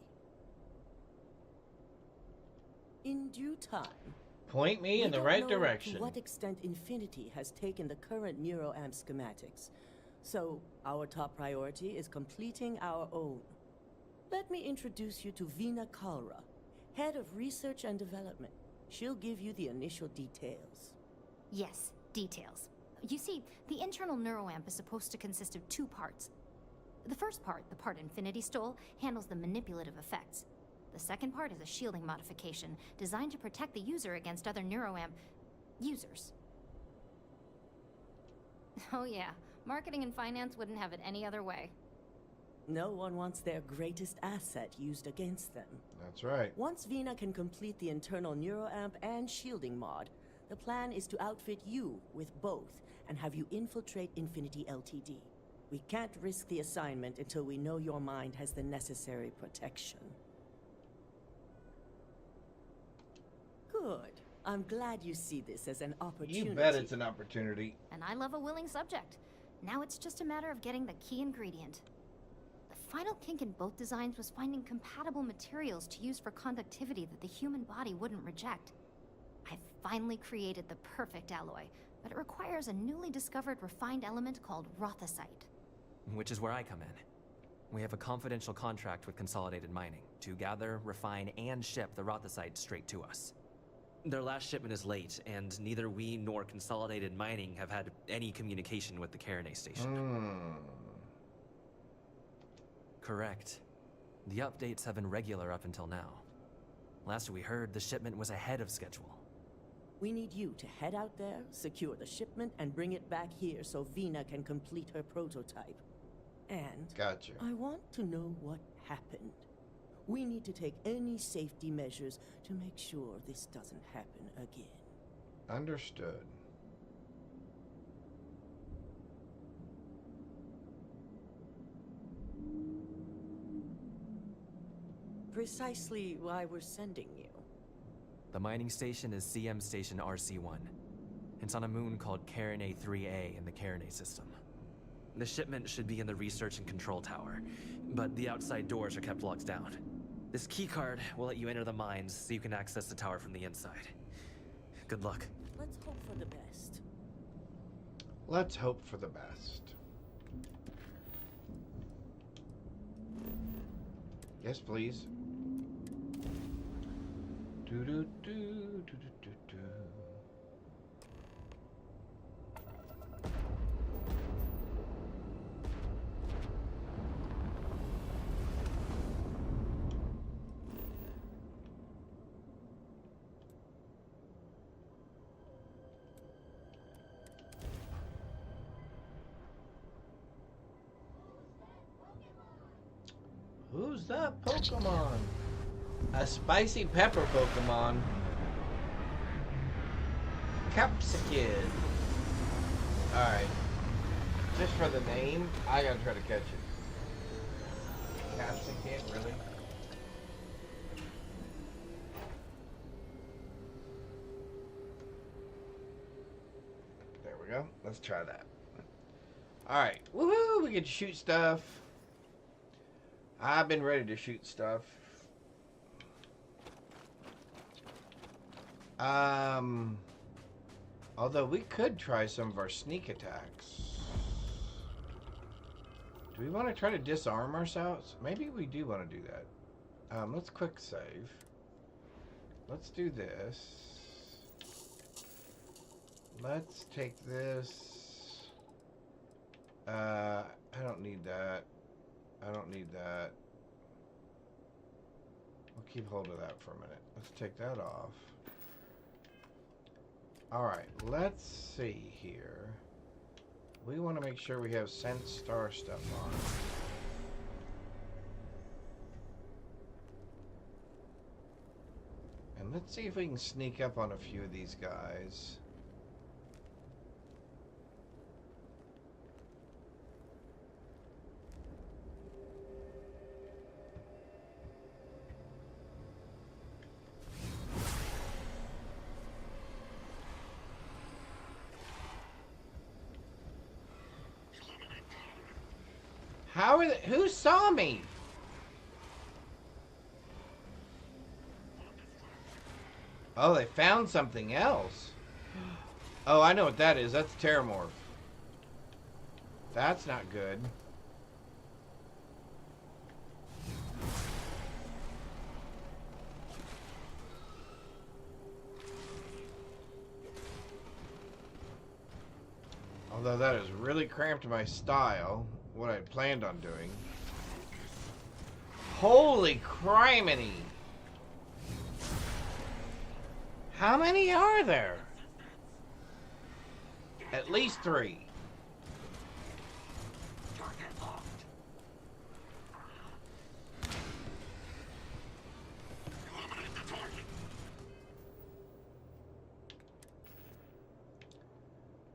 In due time, point me in the right direction. To what extent Infinity has taken the current neuroamp schematics. So, our top priority is completing our own. Let me introduce you to Vina Kalra, Head of Research and Development. She'll give you the initial details. Yes, details. You see, the internal neuroamp is supposed to consist of two parts. The first part, the part Infinity stole, handles the manipulative effects. The second part is a shielding modification designed to protect the user against other neuroamp users. Oh yeah, marketing and finance wouldn't have it any other way. No one wants their greatest asset used against them. That's right. Once Vina can complete the internal neuroamp and shielding mod, the plan is to outfit you with both and have you infiltrate Infinity Ltd. We can't risk the assignment until we know your mind has the necessary protection. Good. I'm glad you see this as an opportunity. You bet it's an opportunity. And I love a willing subject. Now it's just a matter of getting the key ingredient. The final kink in both designs was finding compatible materials to use for conductivity that the human body wouldn't reject. I've finally created the perfect alloy, but it requires a newly discovered refined element called Rothicite. Which is where I come in. We have a confidential contract with Consolidated Mining to gather, refine, and ship the Rothicite straight to us. Their last shipment is late, and neither we nor Consolidated Mining have had any communication with the Carinay station. Correct. The updates have been regular up until now. Last we heard, the shipment was ahead of schedule. We need you to head out there, secure the shipment, and bring it back here so Vina can complete her prototype. And gotcha. I want to know what happened. We need to take any safety measures to make sure this doesn't happen again. Understood. Precisely why we're sending you. The mining station is CM Station RC-1. It's on a moon called Carinay 3A in the Carinay system. The shipment should be in the research and control tower, but the outside doors are kept locked down. This keycard will let you enter the mines so you can access the tower from the inside. Good luck. Let's hope for the best. Let's hope for the best. Yes, please. Do do do do do do do. Who's that Pokemon? A spicy pepper Pokemon. Capsicid. Alright. Just for the name, I gotta try to catch it. Casting can't really. There we go. Let's try that. Alright. Woohoo! We get to shoot stuff. I've been ready to shoot stuff. Although we could try some of our sneak attacks. Do we want to try to disarm ourselves? Maybe we do want to do that. Let's quick save. Let's do this. Let's take this. I don't need that. I don't need that. We'll keep hold of that for a minute. Let's take that off. Alright, let's see here. We want to make sure we have Sense Star stuff on. And let's see if we can sneak up on a few of these guys. How are they? Who saw me? Oh, they found something else. Oh, I know what that is. That's Terramorph. That's not good. Although that has really cramped my style, what I planned on doing. Holy criminy! How many are there? At least 3.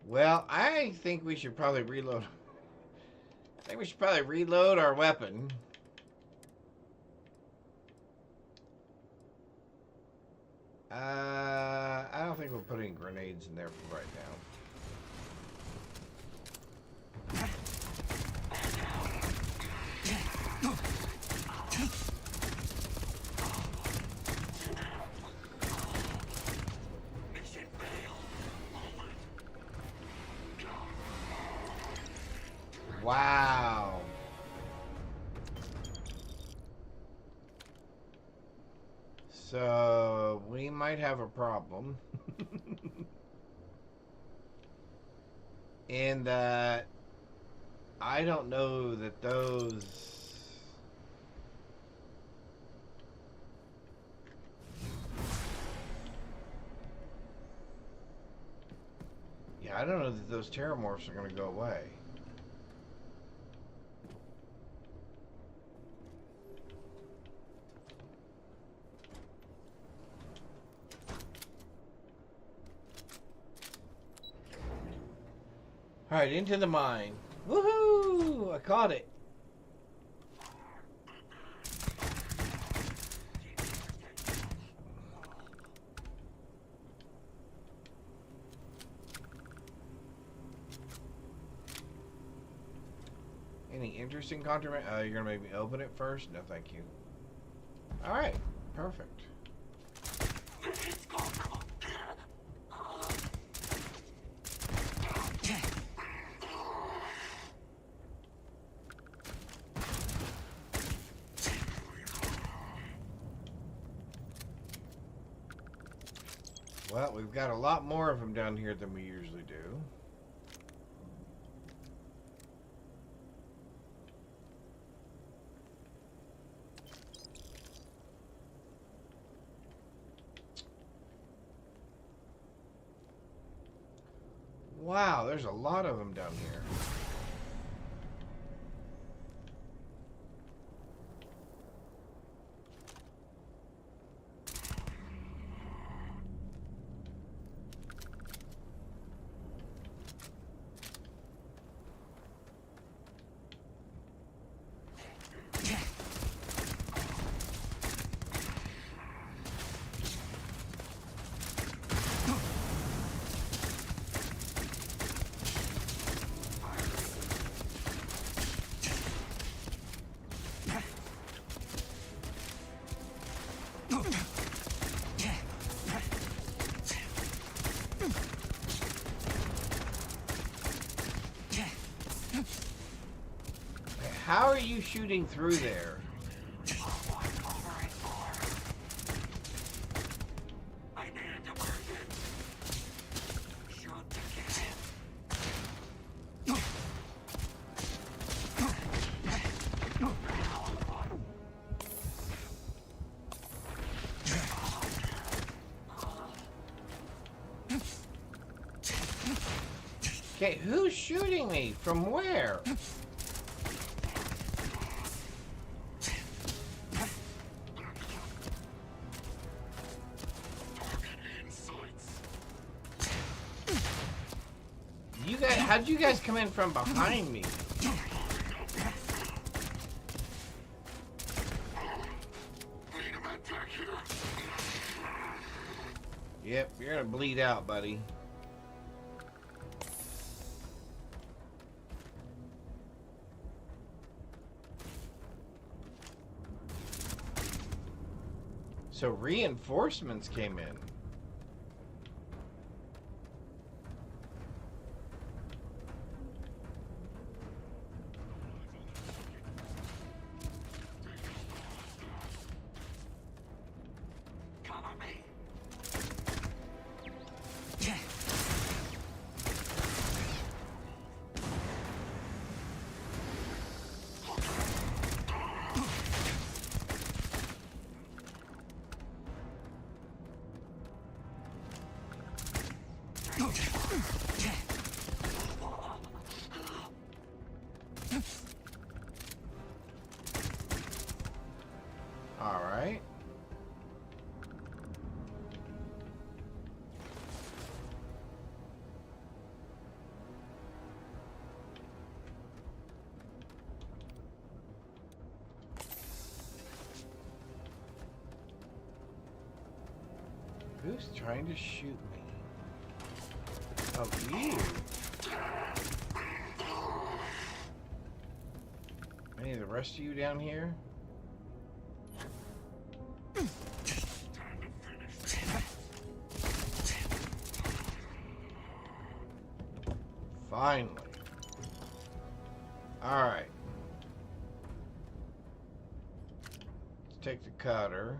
Well, I think we should probably reload. I think we should probably reload our weapon. I don't think we'll put any grenades in there for right now. Wow. So we might have a problem. In that I don't know that those I don't know that those Terramorphs are going to go away. Alright, into the mine. Woohoo! I caught it. Any interesting content? You're gonna make me open it first? No, thank you. Alright, perfect. Well, we've got a lot more of them down here than we usually do. Wow, there's a lot of them down here. How are you shooting through there? Okay, who's shooting me? From where? You guys, how'd you guys come in from behind me? Yep, you're gonna bleed out, buddy. So reinforcements came in. All right. Who's trying to shoot me? Oh, you. Any of the rest of you down here? Finally. Alright. Let's take the cutter.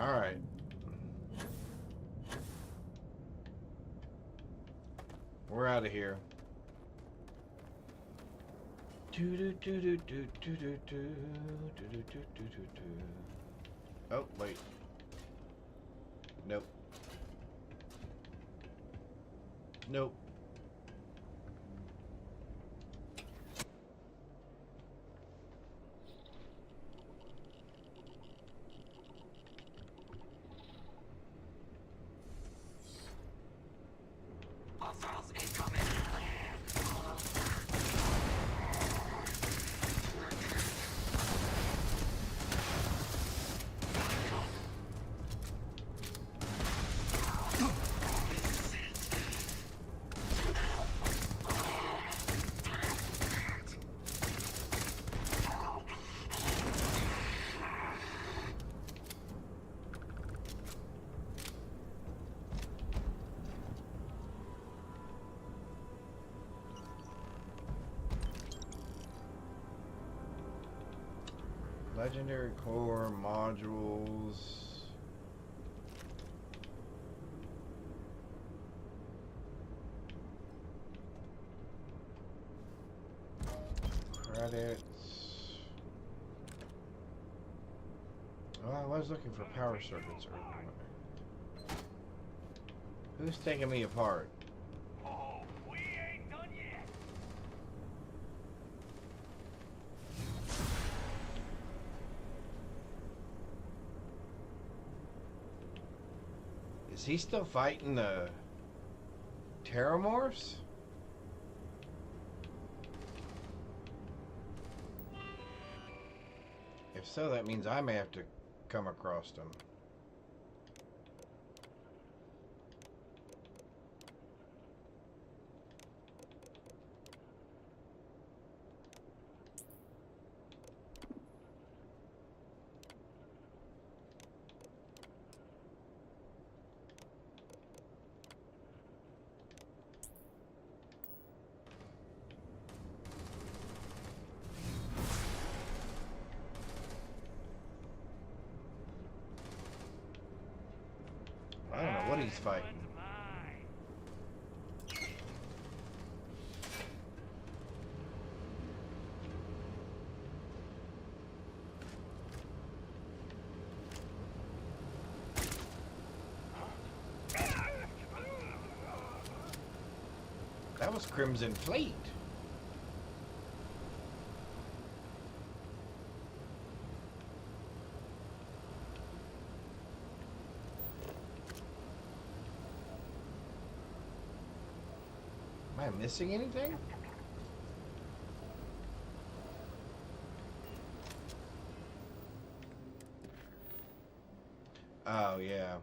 All right. We're out of here. Oh, wait. Nope. Nope. Legendary core modules. Credits. Oh, I was looking for power circuits earlier. Who's taking me apart? Oh, we ain't done yet. Is he still fighting the Terramorphs? If so, that means I may have to come across them. I don't know what he's fighting. That was Crimson Fleet. Am I missing anything? Oh, yeah.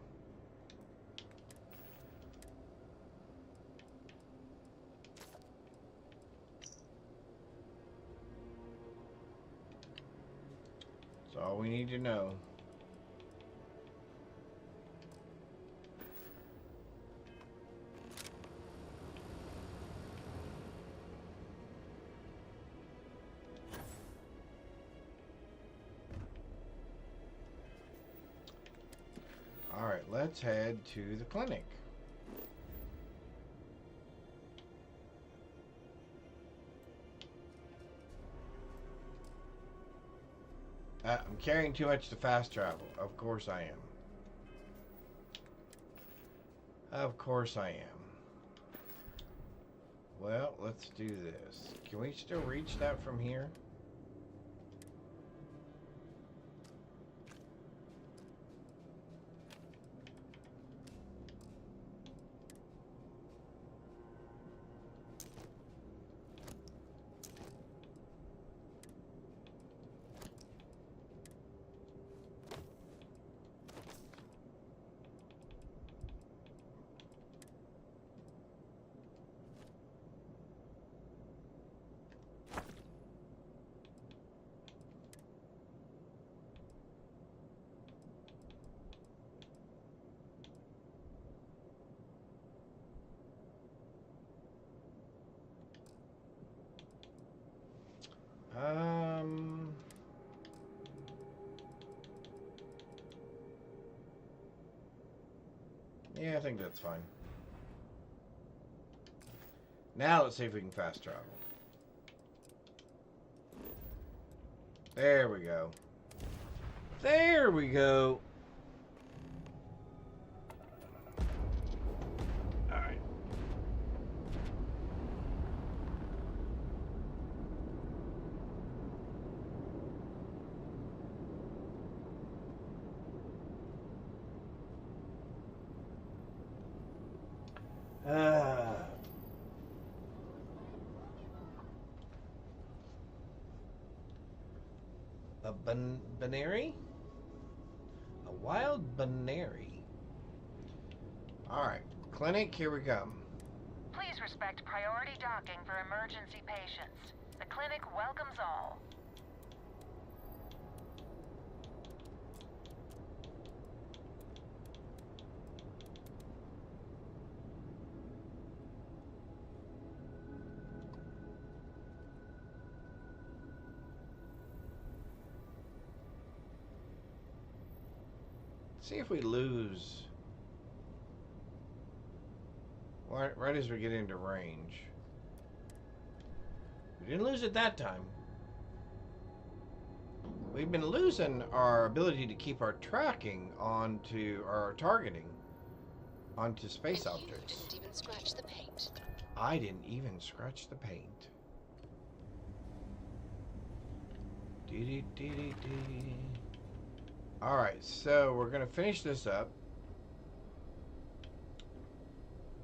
That's all we need to know. Alright, let's head to the clinic. I'm carrying too much to fast travel. Of course I am. Of course I am. Well, let's do this. Can we still reach that from here? Yeah, I think that's fine. Now let's see if we can fast travel. There we go. There we go. All right. A banary? A wild banary. Alright, clinic, here we come. Please respect priority docking for emergency patients. The clinic welcomes all. See if we lose. Right as we get into range. We didn't lose it that time. We've been losing our ability to keep our tracking onto our targeting onto space objects. You didn't even scratch the paint. I didn't even scratch the paint. Alright, so we're gonna finish this up.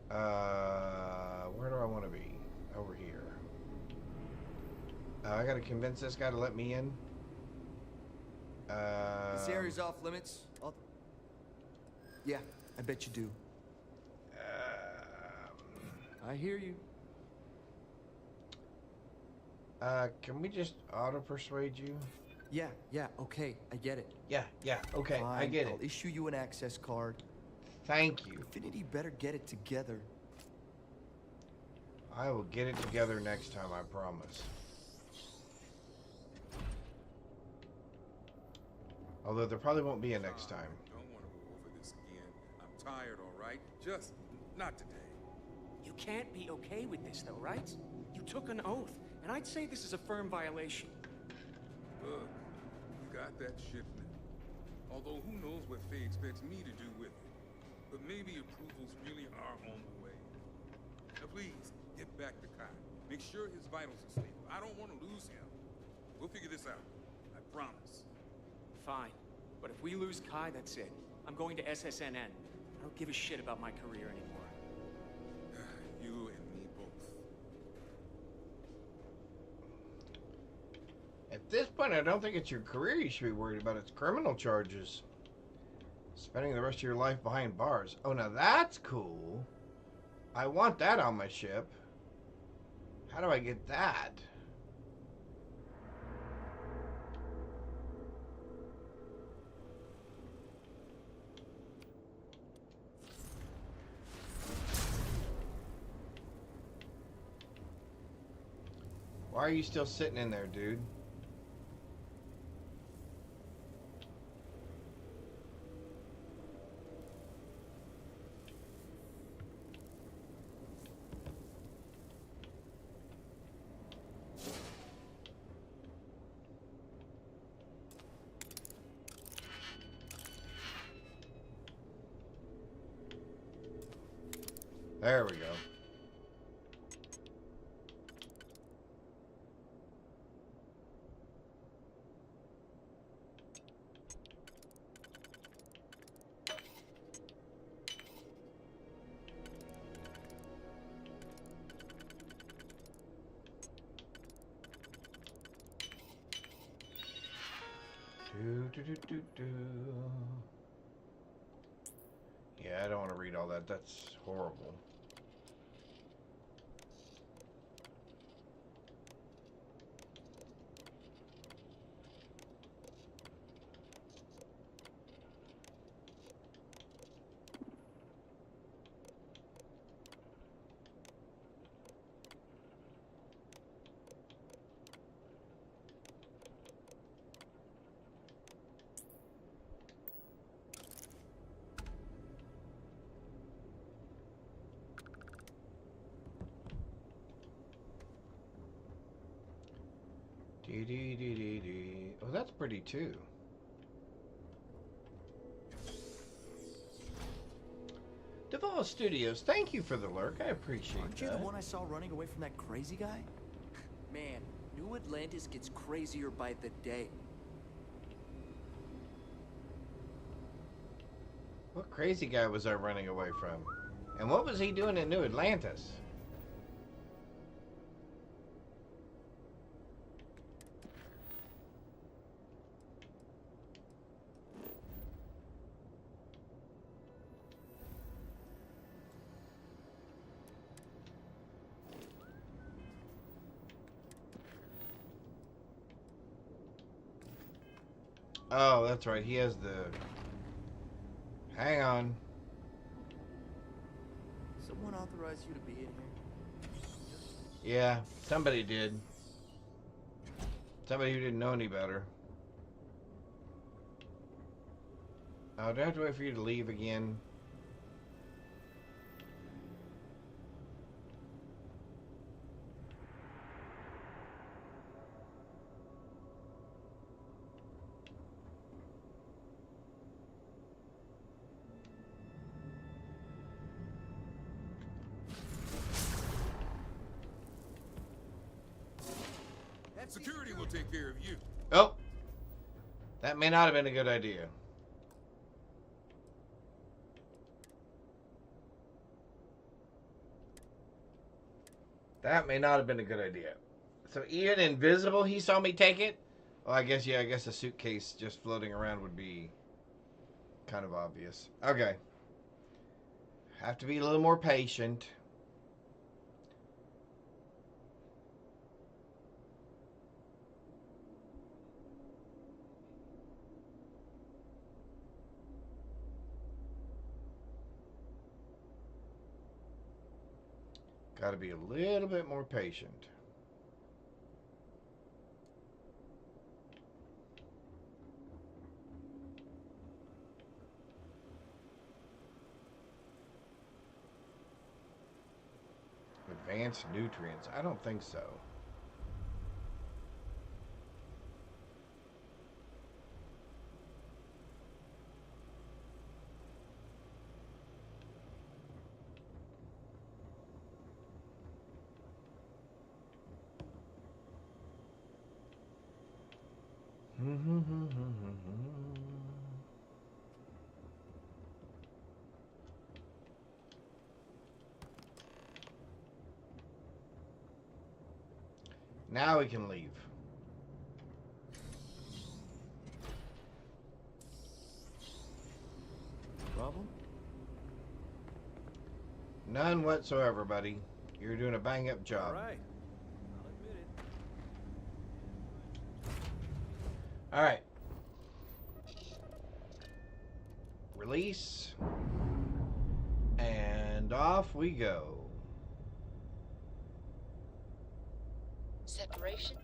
Where do I want to be? Over here. I gotta convince this guy to let me in. This area's off limits. Yeah, I bet you do. I hear you. Can we just auto-persuade you? Yeah, okay, I get it. Yeah, okay, Fine, I get it. I'll issue you an access card. Thank you. Infinity better get it together. I will get it together next time, I promise. Although there probably won't be a next time. Don't want to go over this again. I'm tired, all right? Just not today. You can't be okay with this, though, right? You took an oath, and I'd say this is a firm violation. Look, you got that ship now. Although who knows what Faye expects me to do with it. But maybe approvals really are on the way. Now please, get back to Kai. Make sure his vitals are stable. I don't want to lose him. We'll figure this out. I promise. Fine. But if we lose Kai, that's it. I'm going to SSNN. I don't give a shit about my career anymore. You and me both. At this point, I don't think it's your career you should be worried about. It's criminal charges. Spending the rest of your life behind bars. Oh, now that's cool. I want that on my ship. How do I get that? Why are you still sitting in there, dude? There we go. Do. Yeah, I don't want to read all that. That's horrible. Oh, that's pretty too. Deval Studios, thank you for the lurk. I appreciate Aren't that. you the one I saw running away from that crazy guy? Man, New Atlantis gets crazier by the day. What crazy guy was I running away from? And what was he doing in New Atlantis? Oh, that's right. He has the... Hang on. Someone authorized you to be in here? Yeah, somebody did. Somebody who didn't know any better. Oh, do I have to wait for you to leave again? Security will take care of you. Oh, that may not have been a good idea. That may not have been a good idea. So even invisible, he saw me take it? Well, I guess, yeah, I guess a suitcase just floating around would be kind of obvious. Okay. Have to be a little more patient. Got to be a little bit more patient. Advanced nutrients? I don't think so. Now we can leave. Problem? None whatsoever, buddy. You're doing a bang-up job. All right. I'll admit it. All right. Release. And off we go. Separation.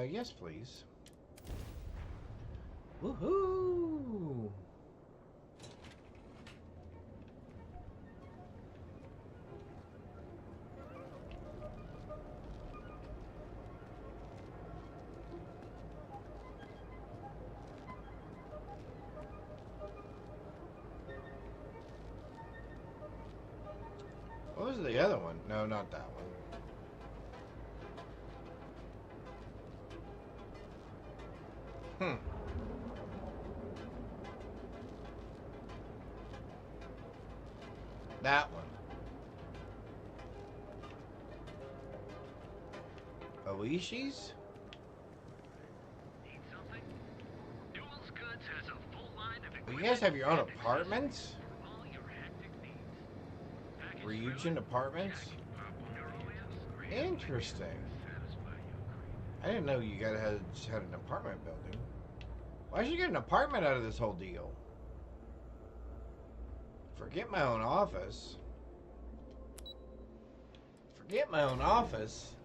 Yes, please. Woohoo! What was the other one? No, not that one. That one. Oishi's? Well, you guys have your own apartments? Ryujin apartments? Interesting. I didn't know you guys had an apartment building. Why should you get an apartment out of this whole deal? Forget my own office. Forget my own office.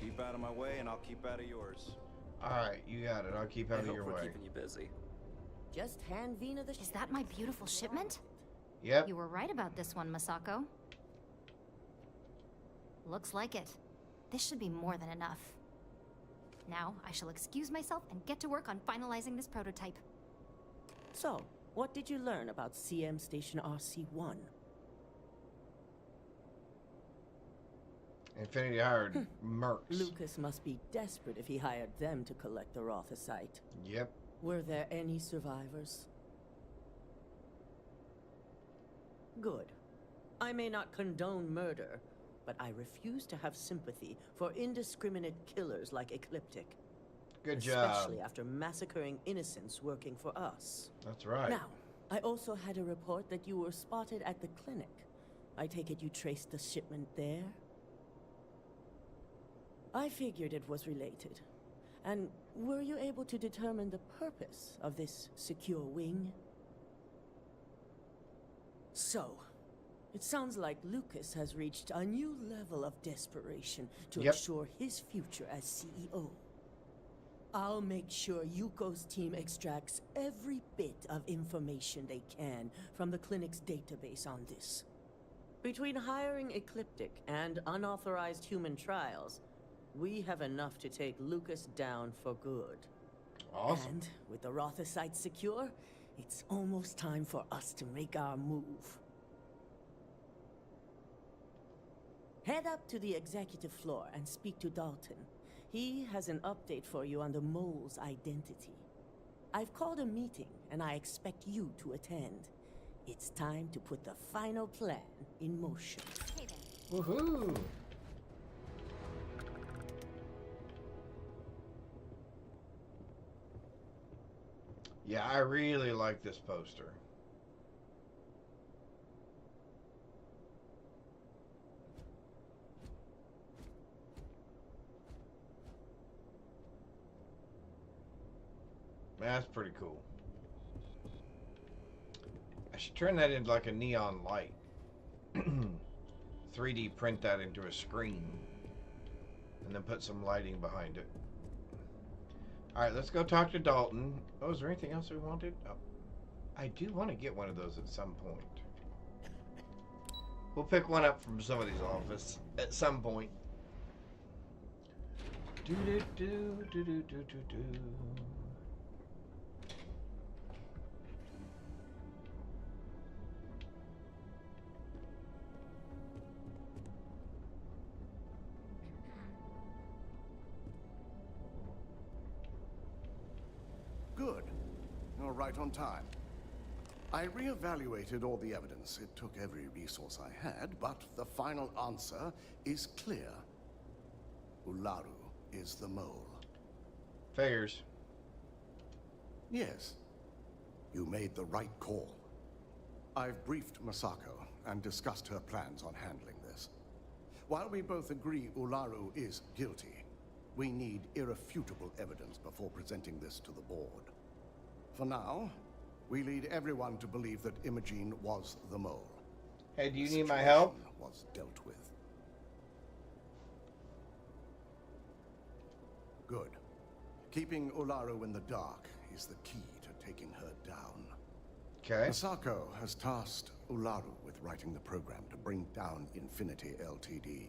Keep out of my way and I'll keep out of yours. Alright, you got it. I'll keep out of your way. keeping you busy. Just hand Vina the... Is that my beautiful shipment? Yep. You were right about this one, Masako. Looks like it. This should be more than enough. Now, I shall excuse myself and get to work on finalizing this prototype. So, what did you learn about CM Station RC-1? Infinity hired mercs. Lucas must be desperate if he hired them to collect the Rothosite. Yep. Were there any survivors? Good. I may not condone murder, but I refuse to have sympathy for indiscriminate killers like Ecliptic. Good job. Especially after massacring innocents working for us. That's right. Now, I also had a report that you were spotted at the clinic. I take it you traced the shipment there? I figured it was related. And were you able to determine the purpose of this secure wing? So, it sounds like Lucas has reached a new level of desperation to ensure his future as CEO. I'll make sure Yuko's team extracts every bit of information they can from the clinic's database on this. Between hiring Ecliptic and unauthorized human trials, we have enough to take Lucas down for good. Awesome. And with the Rotha site secure, it's almost time for us to make our move. Head up to the executive floor and speak to Dalton. He has an update for you on the mole's identity. I've called a meeting, and I expect you to attend. It's time to put the final plan in motion. Woohoo! Yeah, I really like this poster. That's pretty cool. I should turn that into like a neon light. 3D print that into a screen. And then put some lighting behind it. Alright, let's go talk to Dalton. Oh, is there anything else we wanted? Oh, I do want to get one of those at some point. We'll pick one up from somebody's office at some point. Do do do do do do do do. Good. You're right on time. I reevaluated all the evidence. It took every resource I had, but the final answer is clear. Ularu is the mole. Figures. Yes. You made the right call. I've briefed Masako and discussed her plans on handling this. While we both agree Ularu is guilty, we need irrefutable evidence before presenting this to the board. For now, we lead everyone to believe that Imogene was the mole. Hey, do you The need my situation help? Was dealt with. Good. Keeping Ularu in the dark is the key to taking her down. Okay. Masako has tasked Ularu with writing the program to bring down Infinity Ltd.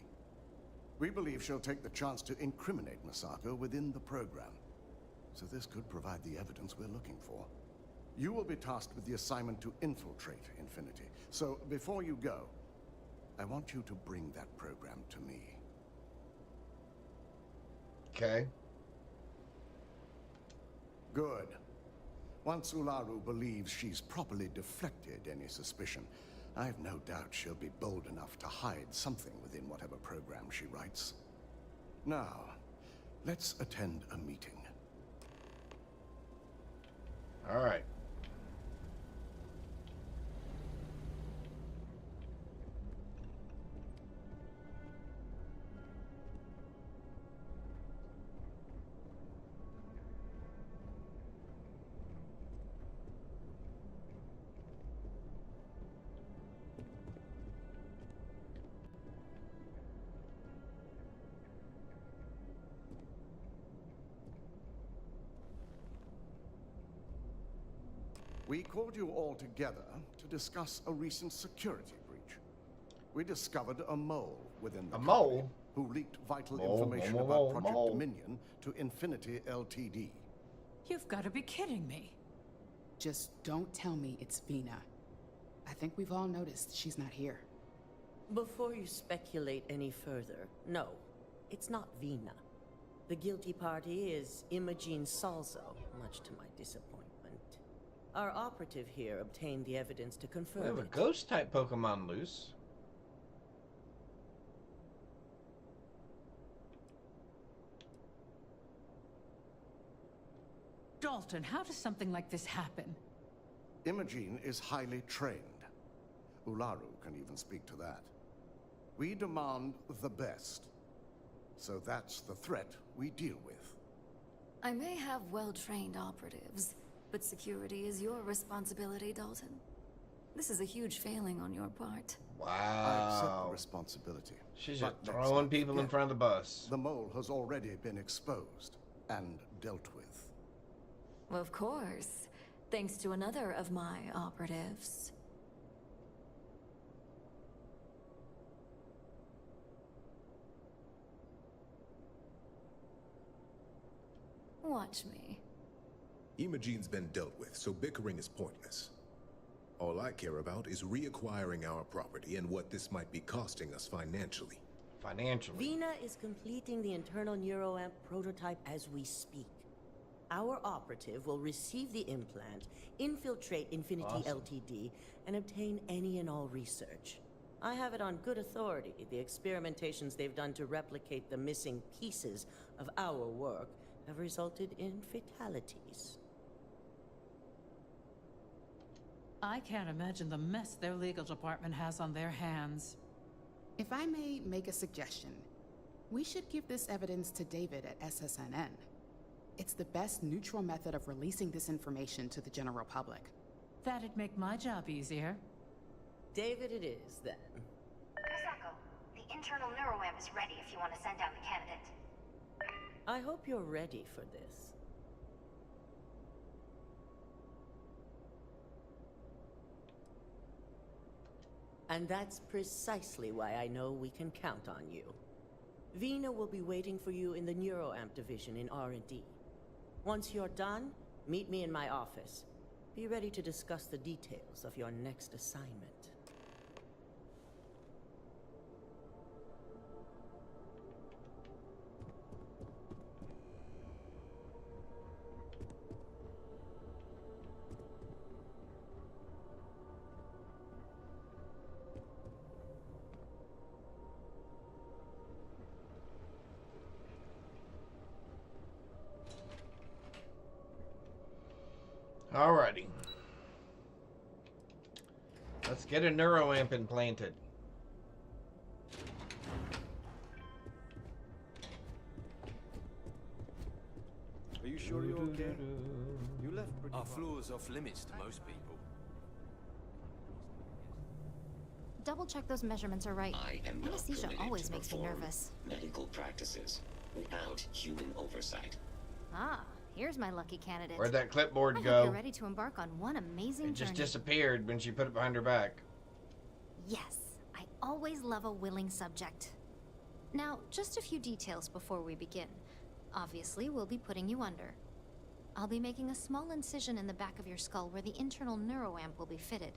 We believe she'll take the chance to incriminate Masako within the program. So this could provide the evidence we're looking for. You will be tasked with the assignment to infiltrate Infinity. So before you go, I want you to bring that program to me. Okay. Good. Once Ularu believes she's properly deflected any suspicion, I have no doubt she'll be bold enough to hide something within whatever program she writes. Now, let's attend a meeting. All right. We called you all together to discuss a recent security breach. We discovered a mole within the company mole? who leaked vital Mole, information mole, about mole, Project mole. Dominion to Infinity Ltd. You've got to be kidding me. Just don't tell me it's Vina. I think we've all noticed she's not here. Before you speculate any further, no, it's not Vina. The guilty party is Imogene Salzo, much to my disappointment. Our operative here obtained the evidence to confirm We have a it. ghost-type Pokemon loose. Dalton, how does something like this happen? Imogene is highly trained. Ularu can even speak to that. We demand the best. So that's the threat we deal with. I may have well-trained operatives, but security is your responsibility, Dalton. This is a huge failing on your part. I accept the Wow. responsibility. She's But just let's throwing not people in forget, front of the bus. The mole has already been exposed and dealt with. Of course, thanks to another of my operatives. Watch me. Imogene's been dealt with, so bickering is pointless. All I care about is reacquiring our property and what this might be costing us financially. Financially? Vina is completing the internal neuroamp prototype as we speak. Our operative will receive the implant, infiltrate Infinity Ltd, and obtain any and all research. I have it on good authority. The experimentations they've done to replicate the missing pieces of our work have resulted in fatalities. I can't imagine the mess their legal department has on their hands. If I may make a suggestion, we should give this evidence to David at SSNN. It's the best neutral method of releasing this information to the general public. That'd make my job easier. David it is, then. Misako, the internal neuroamp is ready if you want to send out the candidate. I hope you're ready for this. And that's precisely why I know we can count on you. Vina will be waiting for you in the neuroamp division in R&D. Once you're done, meet me in my office. Be ready to discuss the details of your next assignment. Alrighty. Let's get a neuroamp implanted. Are you sure you're okay? You left pretty Our floor's off limits to most people. Double check those measurements are right. I am not Anesthesia permitted always to makes me perform nervous. medical practices without human oversight. Ah, here's my lucky candidate. Where'd that clipboard I go? hope you're ready to embark on one amazing It just journey. disappeared when she put it behind her back. Yes, I always love a willing subject. Now, just a few details before we begin. Obviously, we'll be putting you under. I'll be making a small incision in the back of your skull where the internal neuroamp will be fitted.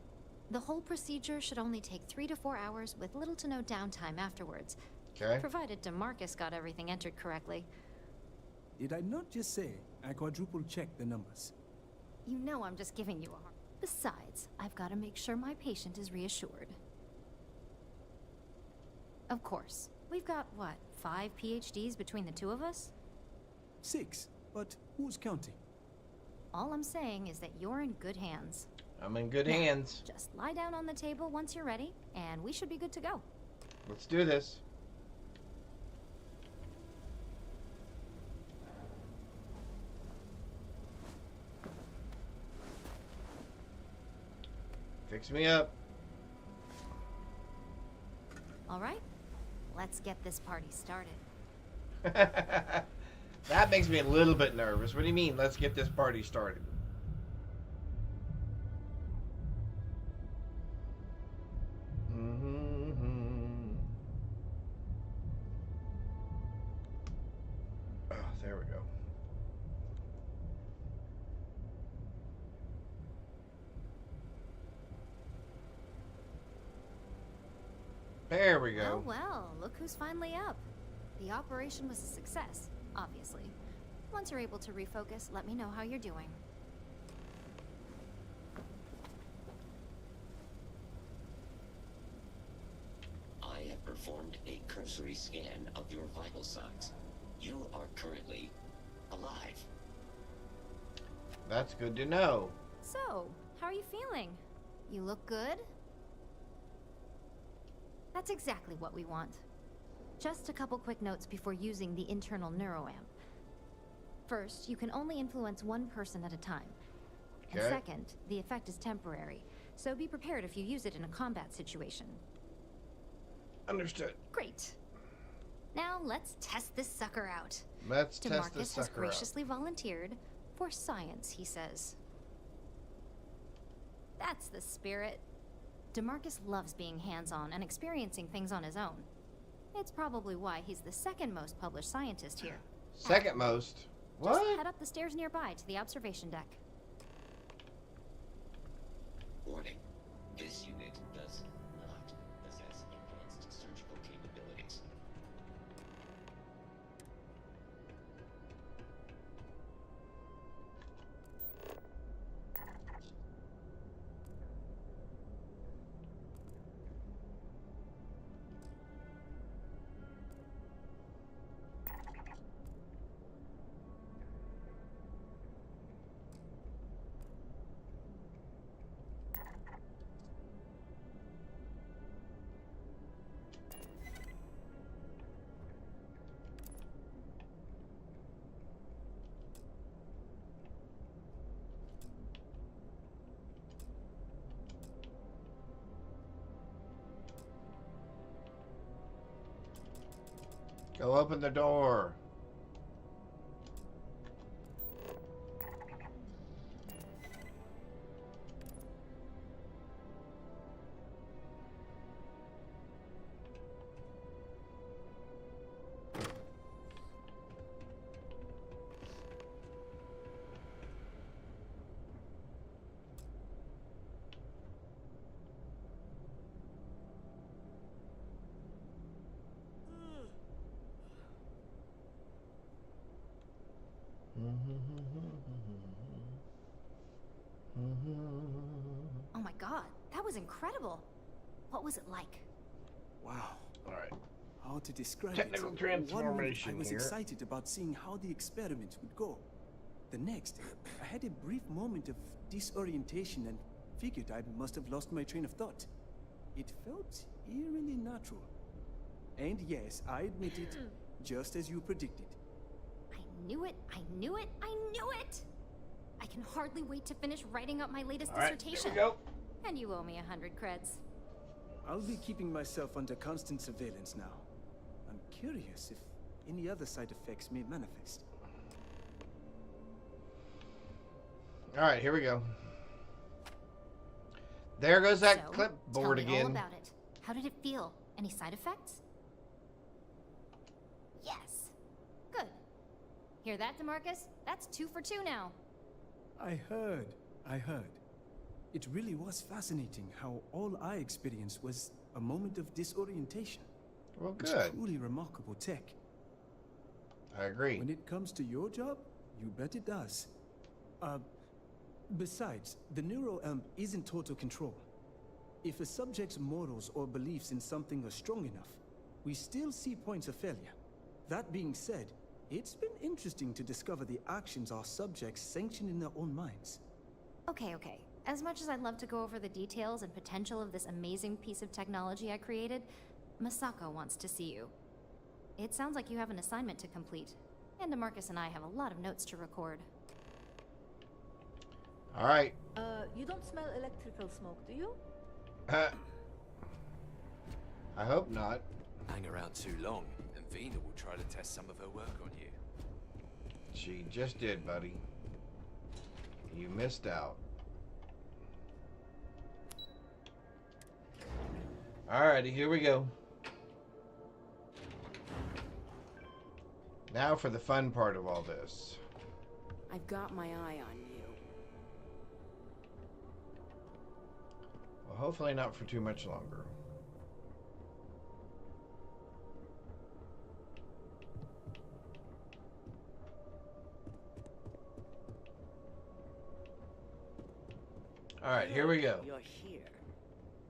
The whole procedure should only take 3 to 4 hours with little to no downtime afterwards. Okay. Provided DeMarcus got everything entered correctly. Did I not just say I quadruple-checked the numbers? You know I'm just giving you a hard... Besides, I've got to make sure my patient is reassured. Of course. We've got, what, 5 PhDs between the two of us? 6, but who's counting? All I'm saying is that you're in good hands. I'm in good Now, hands. Just lie down on the table once you're ready, and we should be good to go. Let's do this. Fix me up. All right, let's get this party started. That makes me a little bit nervous. What do you mean, let's get this party started? Oh, there we go. There we go. Oh well, look who's finally up. The operation was a success, obviously. Once you're able to refocus, let me know how you're doing. I have performed a cursory scan of your vital signs. You are currently alive. That's good to know. So, how are you feeling? You look good? That's exactly what we want. Just a couple quick notes before using the internal neuroamp. First, you can only influence one person at a time. And Okay. second, the effect is temporary, so be prepared if you use it in a combat situation. Understood. Great. Now let's test this sucker out. Let's test DeMarcus this has sucker graciously volunteered for science, he says. That's the spirit. DeMarcus loves being hands-on and experiencing things on his own. It's probably why he's the second most published scientist here. out. Second most. What? Just head up the stairs nearby to the observation deck. Warning. This unit does not possess advanced surgical capabilities. Go open the door. Oh my god, that was incredible. What was it like? Wow. All right. How to describe Technical it? transformation One minute I was here. excited about seeing how the experiment would go. The next, I had a brief moment of disorientation and figured I must have lost my train of thought. It felt eerily natural. And yes, I admit it, just as you predicted. I knew it, I knew it, I knew it! I can hardly wait to finish writing up my latest dissertation. Here we go. And you owe me 100 creds. I'll be keeping myself under constant surveillance now. I'm curious if any other side effects may manifest. All right, here we go. There goes that So, clipboard tell me again. all about it. How did it feel? Any side effects? Yes. Good. Hear that, DeMarcus? That's 2 for 2 now. I heard. It really was fascinating how all I experienced was a moment of disorientation. Well, It's good. truly remarkable tech. I agree. When it comes to your job, you bet it does. Besides, the neural amp is in total control. If a subject's morals or beliefs in something are strong enough, we still see points of failure. That being said, it's been interesting to discover the actions our subjects sanction in their own minds. Okay. As much as I'd love to go over the details and potential of this amazing piece of technology I created, Masako wants to see you. It sounds like you have an assignment to complete, and DeMarcus and I have a lot of notes to record. All right. You don't smell electrical smoke, do you? I hope not. Hang around too long, and Vina will try to test some of her work on you. She just did, buddy. You missed out. Alrighty, here we go. Now for the fun part of all this. I've got my eye on you. Well, hopefully not for too much longer. Alright, here we go. You're here.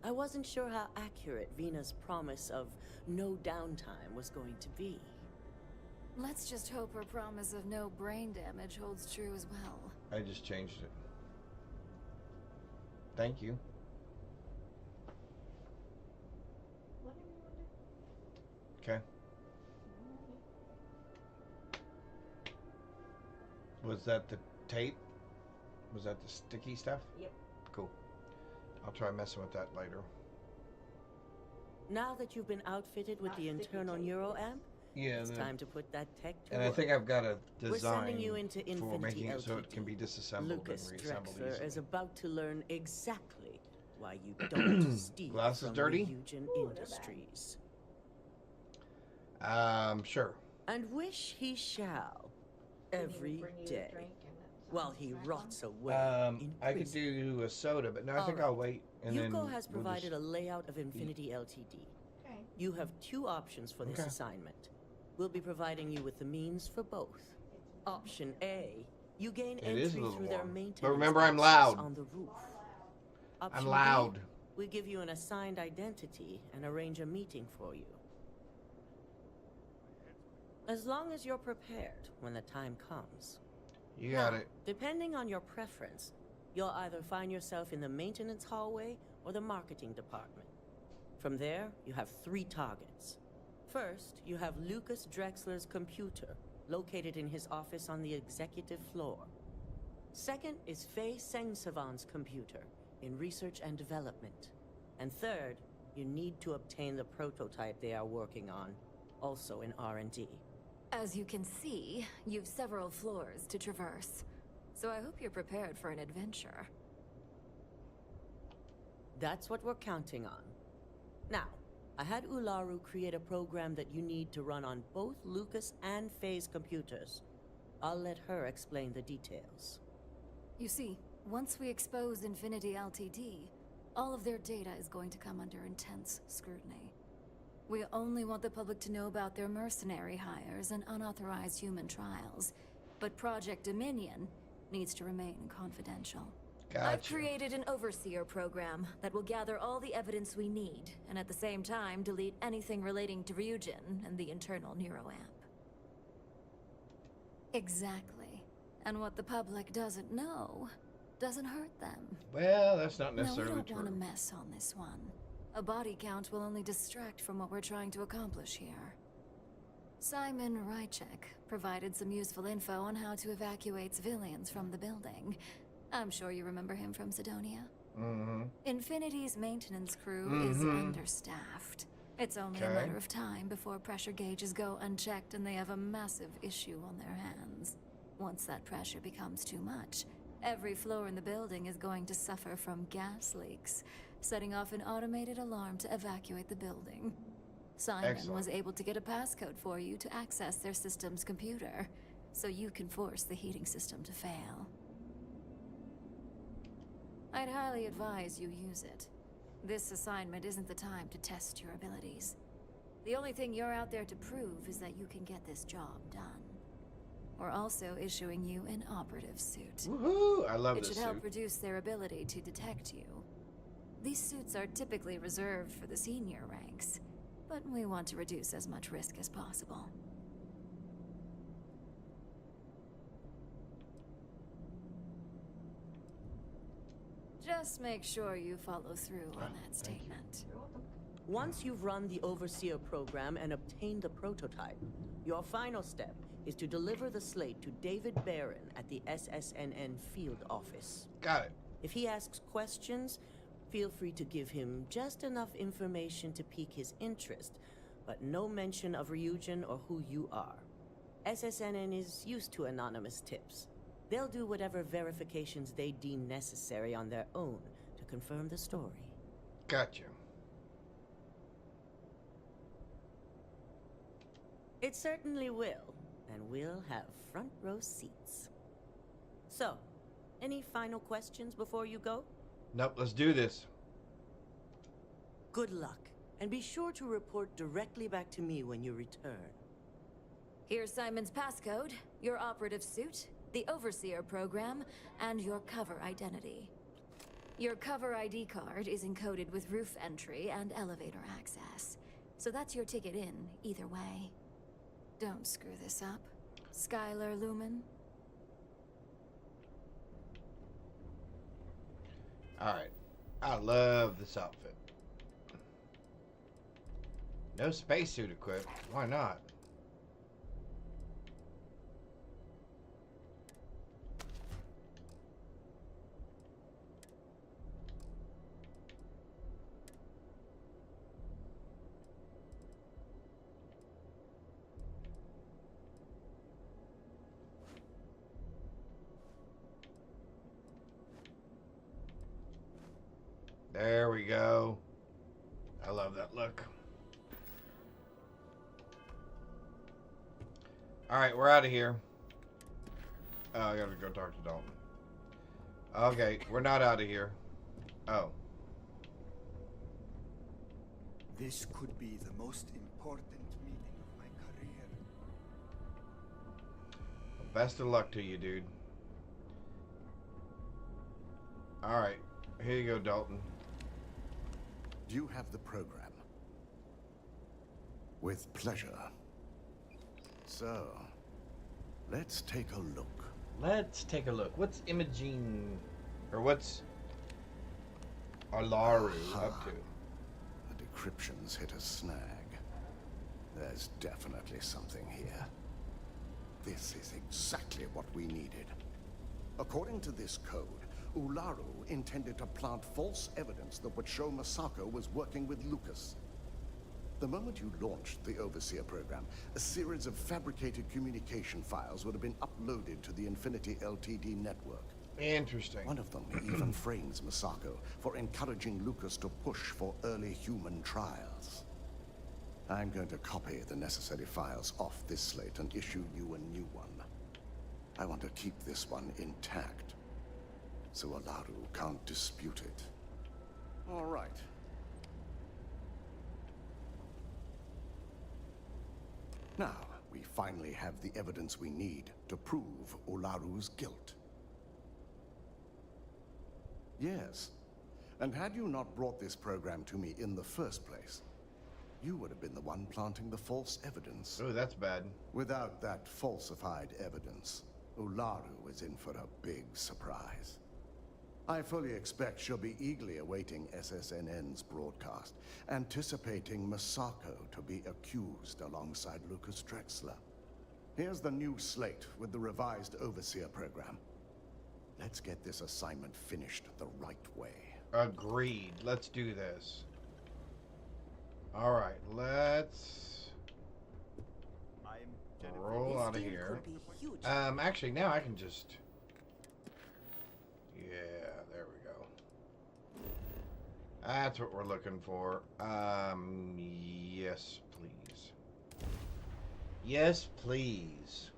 I wasn't sure how accurate Vina's promise of no downtime was going to be. Let's just hope her promise of no brain damage holds true as well. I just changed it. Thank you. Okay. Was that the tape? Was that the sticky stuff? Yep. Cool. I'll try messing with that later. Now that you've been outfitted with the internal neuro amp, Yeah, it's time to put that tech to And work. I think I've got a We're design sending you into for Infinity making it so it Ltd. can be disassembled Lucas and reassembled Drexler easily. is about to learn exactly why you don't steal Glasses from dirty? Ryujin Industries. Sure. And wish he shall. every day while he rots away. I could do a soda, but no, I think I'll wait. And Yuko then has provided a layout of Infinity Ltd. Okay. You have 2 options for this assignment. We'll be providing you with the means for both. Option A, you gain entry through their maintenance. But remember, I'm loud. On the roof. Option I'm loud. B, we give you an assigned identity and arrange a meeting for you. As long as you're prepared when the time comes. You got it. Depending on your preference, you'll either find yourself in the maintenance hallway or the marketing department. From there, you have 3 targets. First, you have Lucas Drexler's computer, located in his office on the executive floor. Second is Faye Sengsavan's computer, in research and development. And third, you need to obtain the prototype they are working on, also in R&D. As you can see, you've several floors to traverse. So I hope you're prepared for an adventure. That's what we're counting on. Now, I had Ularu create a program that you need to run on both Lucas and Faye's computers. I'll let her explain the details. You see, once we expose Infinity Ltd, all of their data is going to come under intense scrutiny. We only want the public to know about their mercenary hires and unauthorized human trials, but Project Dominion needs to remain confidential. Gotcha. I've created an overseer program that will gather all the evidence we need, and at the same time delete anything relating to Ryujin and the internal neuroamp. Exactly. And what the public doesn't know doesn't hurt them. Well, that's not necessarily No, we don't true. want a mess on this one. A body count will only distract from what we're trying to accomplish here. Simon Rychek provided some useful info on how to evacuate civilians from the building. I'm sure you remember him from Sidonia. Mm-hmm. Infinity's maintenance crew is understaffed. It's only a matter of time before pressure gauges go unchecked and they have a massive issue on their hands. Once that pressure becomes too much, every floor in the building is going to suffer from gas leaks, setting off an automated alarm to evacuate the building. Simon was able to get a passcode for you to access their system's computer, so you can force the heating system to fail. I'd highly advise you use it. This assignment isn't the time to test your abilities. The only thing you're out there to prove is that you can get this job done. We're also issuing you an operative suit. Woohoo! I love this suit. It suit. should help reduce their ability to detect you. These suits are typically reserved for the senior ranks, but we want to reduce as much risk as possible. Just make sure you follow through on that statement. Once you've run the Overseer program and obtained the prototype, your final step is to deliver the slate to David Barron at the SSNN field office. Got it. If he asks questions, feel free to give him just enough information to pique his interest, but no mention of Ryujin or who you are. SSNN is used to anonymous tips. They'll do whatever verifications they deem necessary on their own to confirm the story. Gotcha. It certainly will, and we'll have front row seats. So, any final questions before you go? Nope, let's do this. Good luck, and be sure to report directly back to me when you return. Here's Simon's passcode, your operative suit, the Overseer program, and your cover identity. Your cover ID card is encoded with roof entry and elevator access, so that's your ticket in, either way. Don't screw this up, Skylar Lumen. Alright. I love this outfit. No spacesuit equipped. Why not? There we go. I love that look. Alright, we're out of here. Oh, I gotta go talk to Dalton. Okay, we're not out of here. Oh. This could be the most important meeting of my career. Best of luck to you, dude. Alright, here you go, Dalton. You have the program. With pleasure. So, let's take a look. Let's take a look. What's Imogene, or what's Ularu up to? The decryptions hit a snag. There's definitely something here. This is exactly what we needed. According to this code, Ularu intended to plant false evidence that would show Masako was working with Lucas. The moment you launched the Overseer program, a series of fabricated communication files would have been uploaded to the Infinity LTD network. Interesting. One of them even frames Masako for encouraging Lucas to push for early human trials. I'm going to copy the necessary files off this slate and issue you a new one. I want to keep this one intact, so Ularu can't dispute it. All right. Now, we finally have the evidence we need to prove Ularu's guilt. Yes, and had you not brought this program to me in the first place, you would have been the one planting the false evidence. Oh, that's bad. Without that falsified evidence, Ularu is in for a big surprise. I fully expect she'll be eagerly awaiting SSNN's broadcast, anticipating Masako to be accused alongside Lucas Drexler. Here's the new slate with the revised Overseer program. Let's get this assignment finished the right way. Agreed. Let's do this. Alright, let's roll out of here. Actually, now I can just... Yeah, there we go. That's what we're looking for. Yes, please. Yes, please.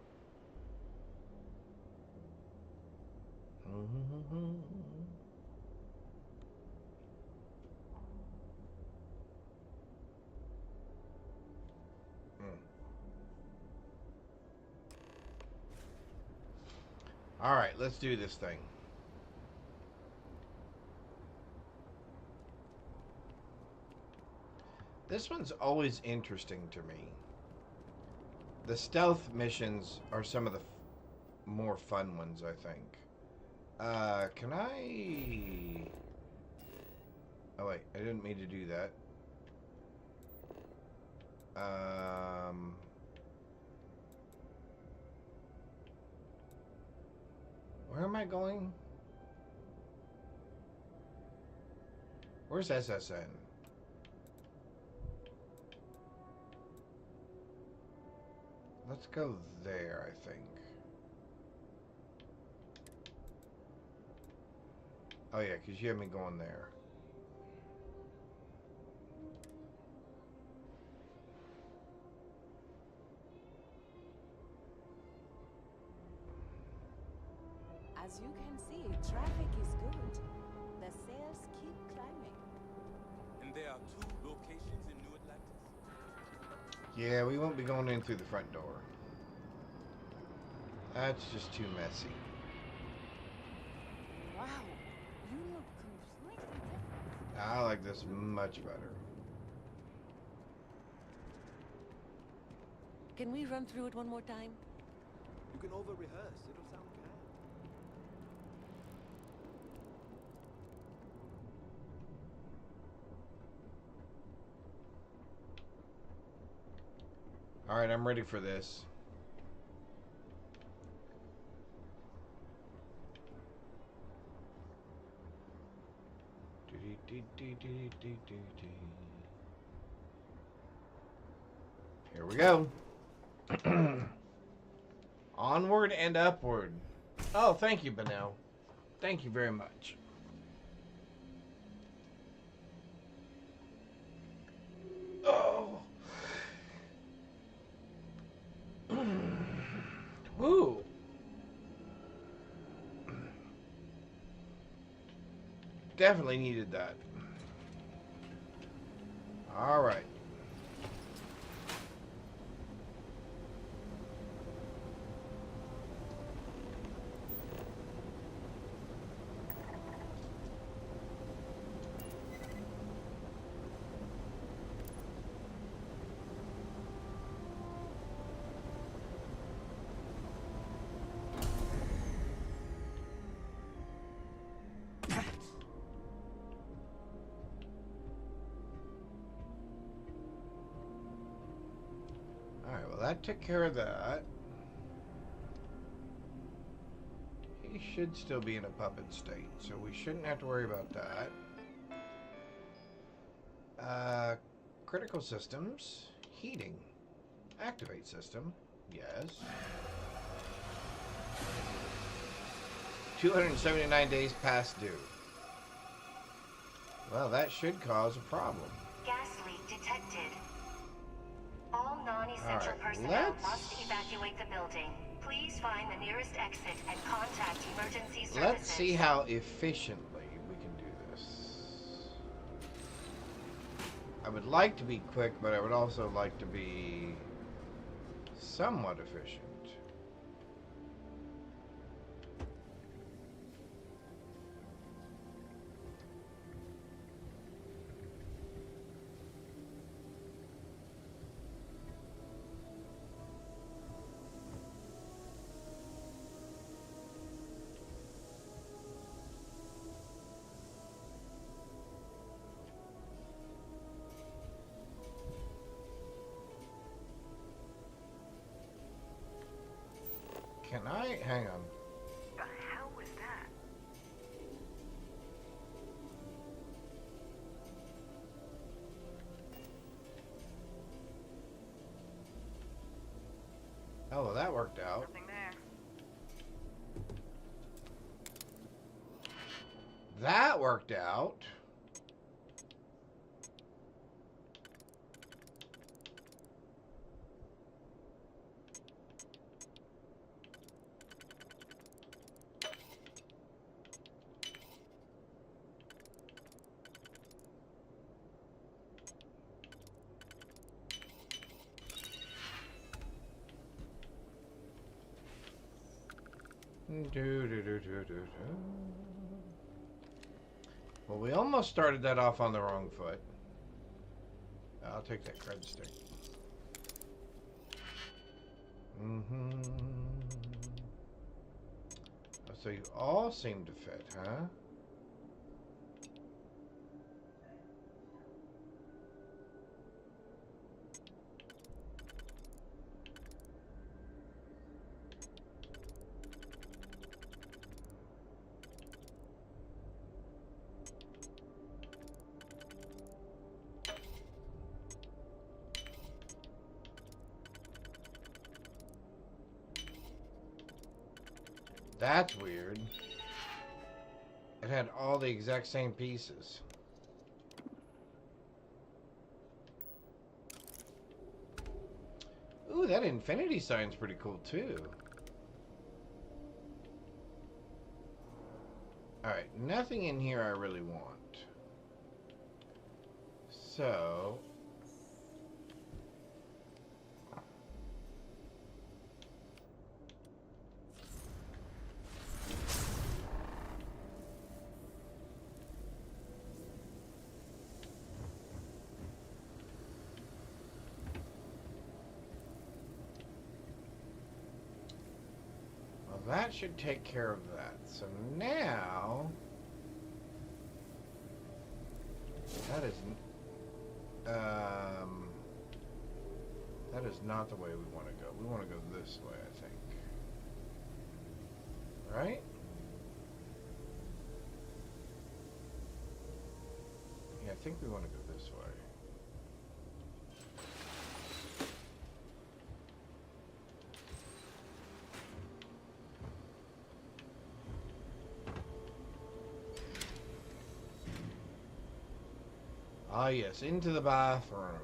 All right, let's do this thing. This one's always interesting to me. The stealth missions are some of the more fun ones, I think. Can I... Oh, wait. I didn't mean to do that. Where am I going? Where's SSN? Let's go there, I think. Oh yeah, because you have me going there. As you can see, traffic is good. The sales keep climbing. And there are 2 locations in New Atlantis. Yeah, we won't be going in through the front door. That's just too messy. Wow, you look completely different. I like this much better. Can we run through it one more time? You can over-rehearse. It'll sound good. All right, I'm ready for this. Here we go. Onward and upward. Oh, thank you, Benel. Thank you very much. Oh. Woo. Definitely needed that. All right. Alright, well that took care of that. He should still be in a puppet state, so we shouldn't have to worry about that. Critical systems. Heating. Activate system. Yes. 279 days past due. Well, that should cause a problem. Gas leak detected. All non-essential personnel must evacuate the building. Please find the nearest exit and contact emergency services. Let's see how efficiently we can do this. I would like to be quick, but I would also like to be somewhat efficient. Can I? Hang on. The hell was that? Oh, well, that worked out. Nothing there. That worked out. Well, we almost started that off on the wrong foot. I'll take that cred stick. Oh, so you all seem to fit, huh? That's weird. It had all the exact same pieces. Ooh, that infinity sign's pretty cool too. Alright, nothing in here I really want. So... that should take care of that. So now... That is not the way we want to go. We want to go this way, I think. Right? Yeah, I think we want to go this way. Ah, yes, into the bathroom.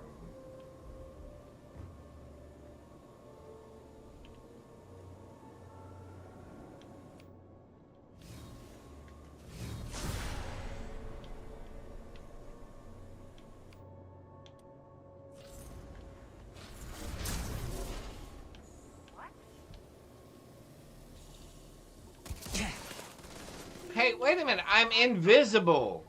Wait a minute. I'm invisible.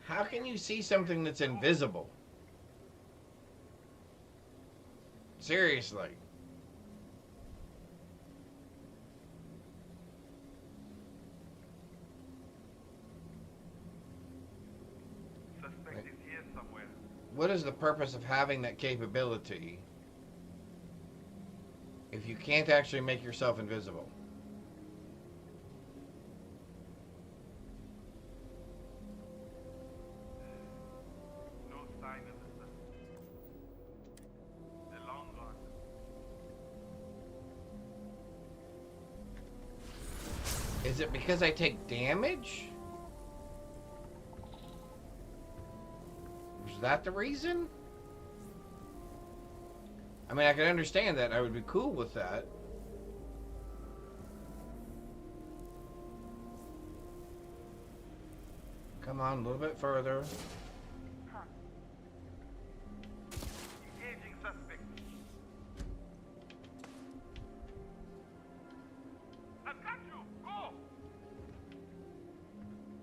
How can you see something that's invisible? Seriously. Suspect is here somewhere. What is the purpose of having that capability if you can't actually make yourself invisible? No sign of the suspect. The long run. Is it because I take damage? Is that the reason? I mean, I can understand that. I would be cool with that. Come on, a little bit further. Engaging suspect. I've got you. Go.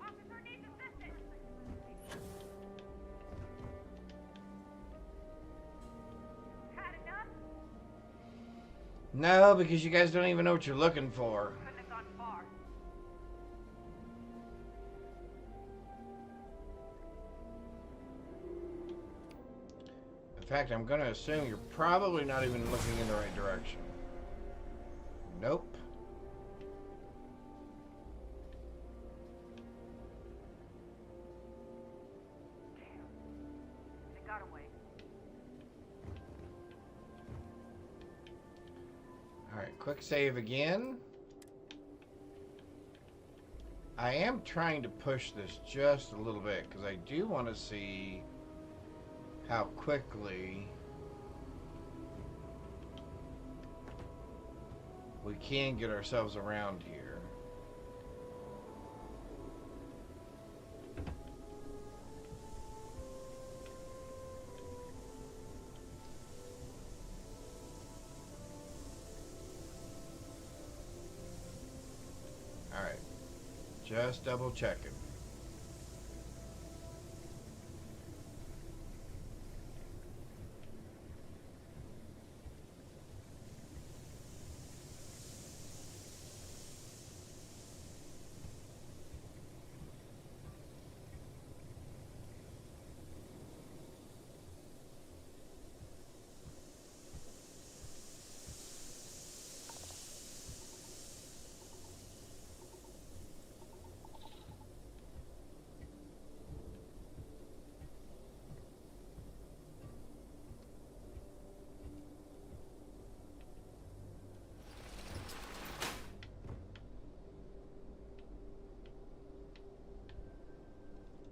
Officer needs assistance. Had enough? No, because you guys don't even know what you're looking for. Couldn't have gone far. In fact, I'm going to assume you're probably not even looking in the right direction. Nope. They got away. Alright, quick save again. I am trying to push this just a little bit because I do want to see how quickly we can get ourselves around here. Alright, just double checking.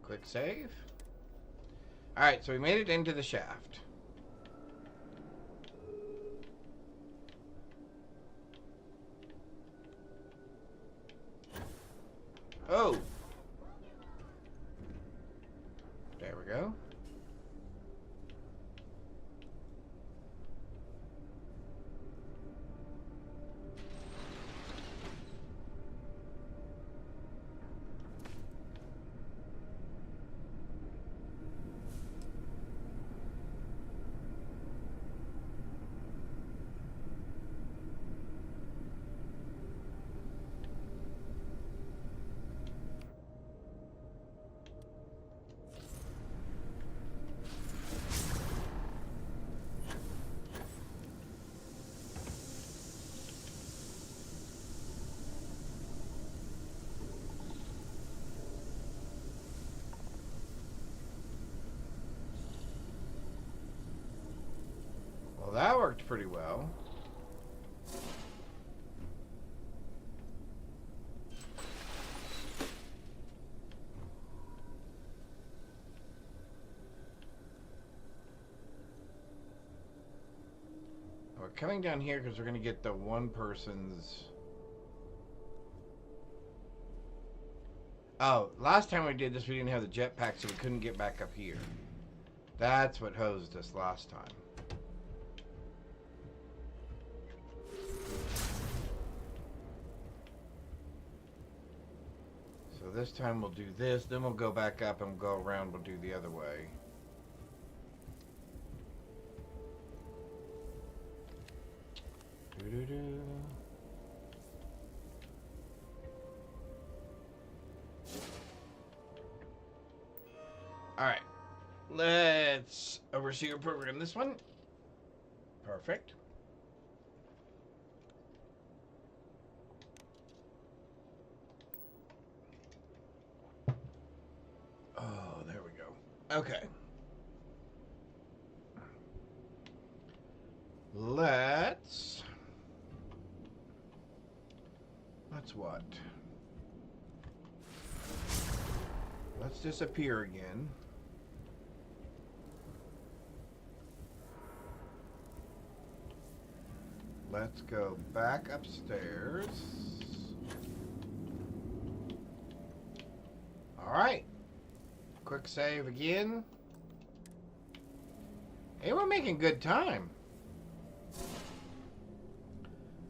Quick save. Alright, so we made it into the shaft. Oh! There we go. Well, that worked pretty well. We're coming down here because we're going to get the one person's Oh, last time we did this, we didn't have the jetpack, so we couldn't get back up here. That's what hosed us last time. So this time we'll do this, then we'll go back up and go around, we'll do the other way. Doo-doo-doo. Alright, let's oversee or program this one. Perfect. Oh, there we go. Okay. Let's what? Let's disappear again. Let's go back upstairs. Alright. Quick save again. Hey, we're making good time.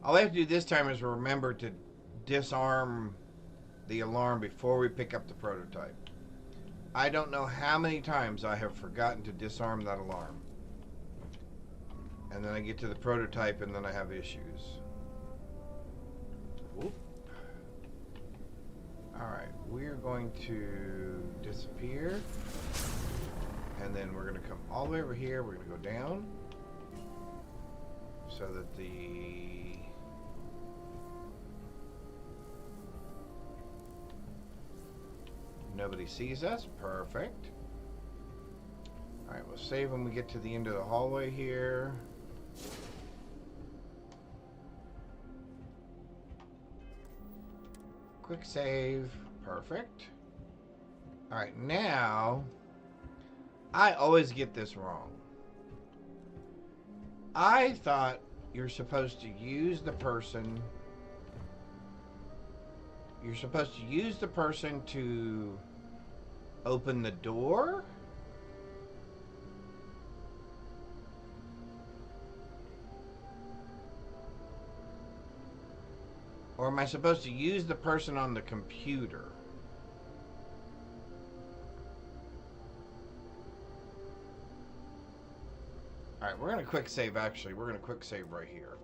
All we have to do this time is remember to disarm the alarm before we pick up the prototype. I don't know how many times I have forgotten to disarm that alarm. And then I get to the prototype and then I have issues. Whoop. Alright, we're going to disappear. And then we're going to come all the way over here. We're going to go down. So that the... nobody sees us. Perfect. Alright, we'll save when we get to the end of the hallway here. Quick save. Perfect. Alright, now I always get this wrong. I thought you're supposed to use the person. You're supposed to use the person to open the door? Or am I supposed to use the person on the computer? Alright, we're going to quick save actually. We're going to quick save right here.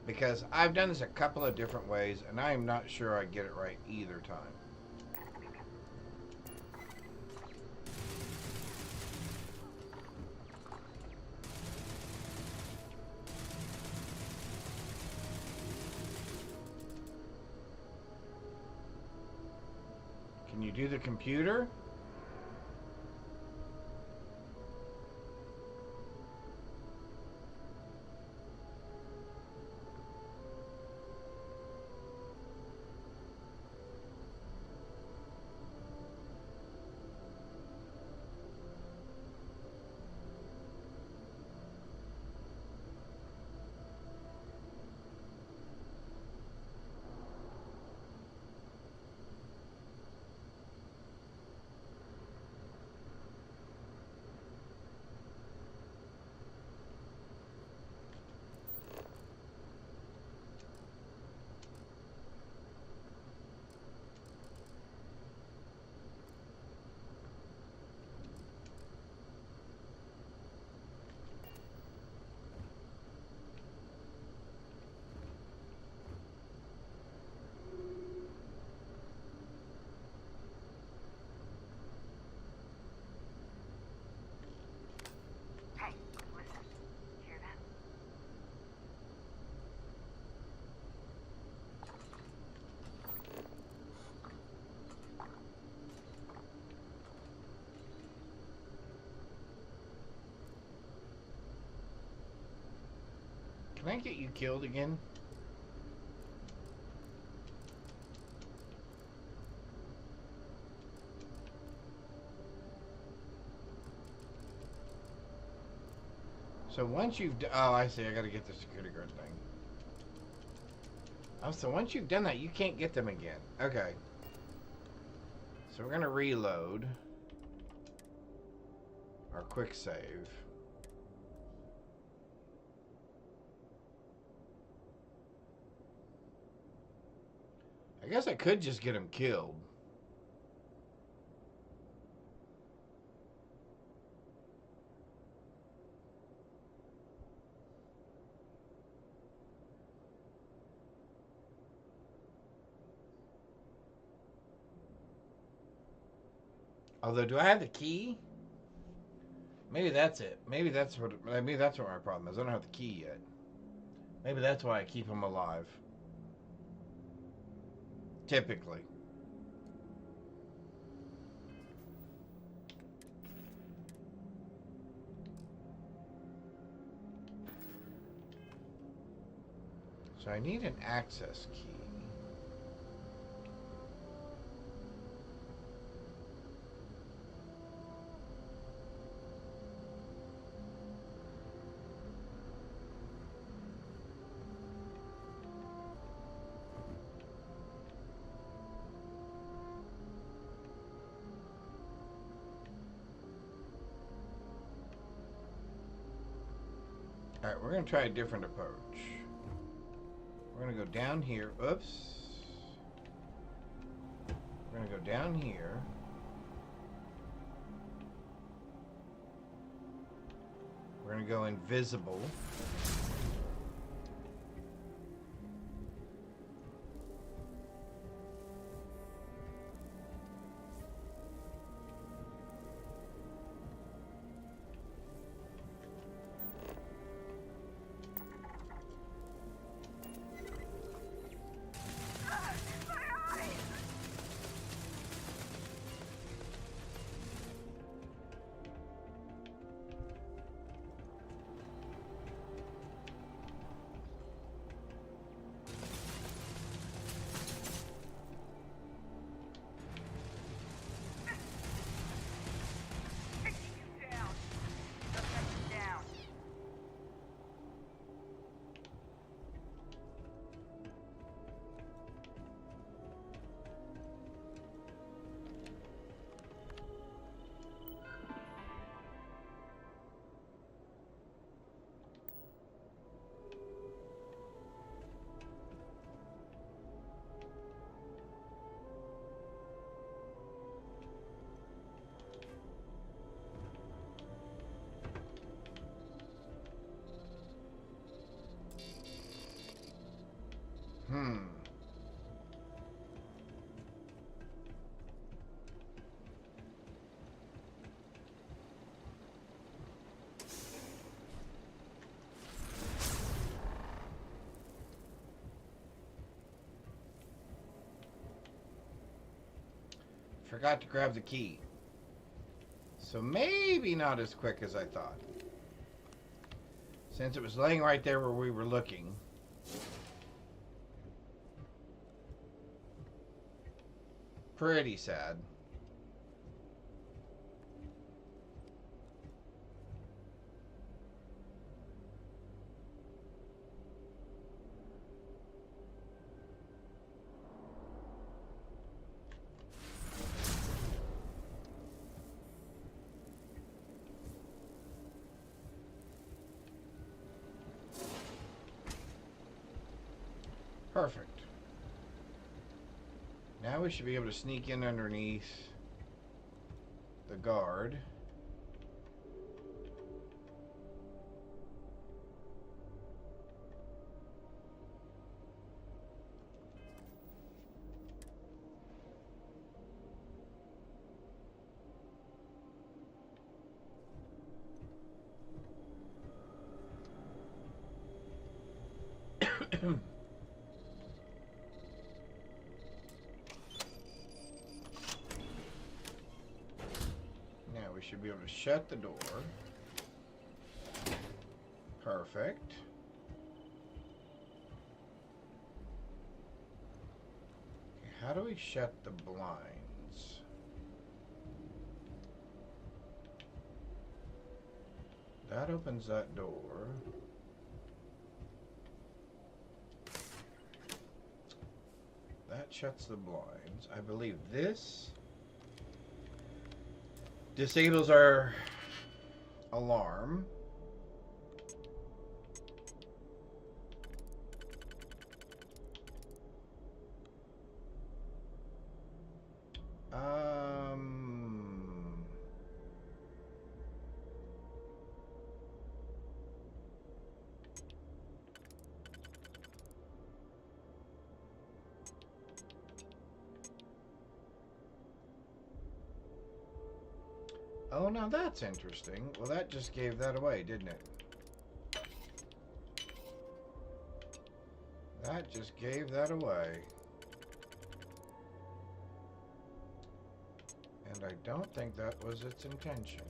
Because I've done this a couple of different ways, and I am not sure I get it right either time. Can you do the computer? Can I get you killed again? So once you've... oh, I see. I gotta get the security guard thing. Oh, so once you've done that, you can't get them again. Okay. So we're going to reload our quick save. I guess I could just get him killed. Although, do I have the key? Maybe that's it. Maybe that's what my problem is. I don't have the key yet. Maybe that's why I keep him alive. Typically. So I need an access key. Alright, we're going to try a different approach. We're going to go down here. Oops. We're going to go down here. We're going to go invisible. Forgot to grab the key. So maybe not as quick as I thought. Since it was laying right there where we were looking. Pretty sad. Perfect. Now we should be able to sneak in underneath the guard. Should be able to shut the door. Perfect. Okay, how do we shut the blinds? That opens that door. That shuts the blinds. I believe this disables our alarm. Oh, now that's interesting. Well, that just gave that away, didn't it? That just gave that away. And I don't think that was its intention.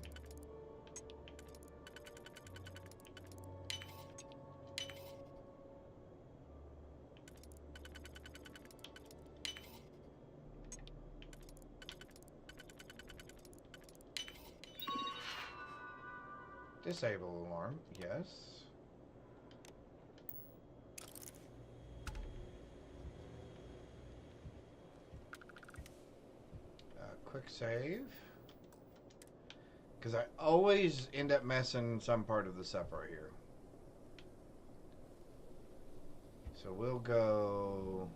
Disable alarm, yes. Quick save. Because I always end up messing some part of this up right here. So we'll go...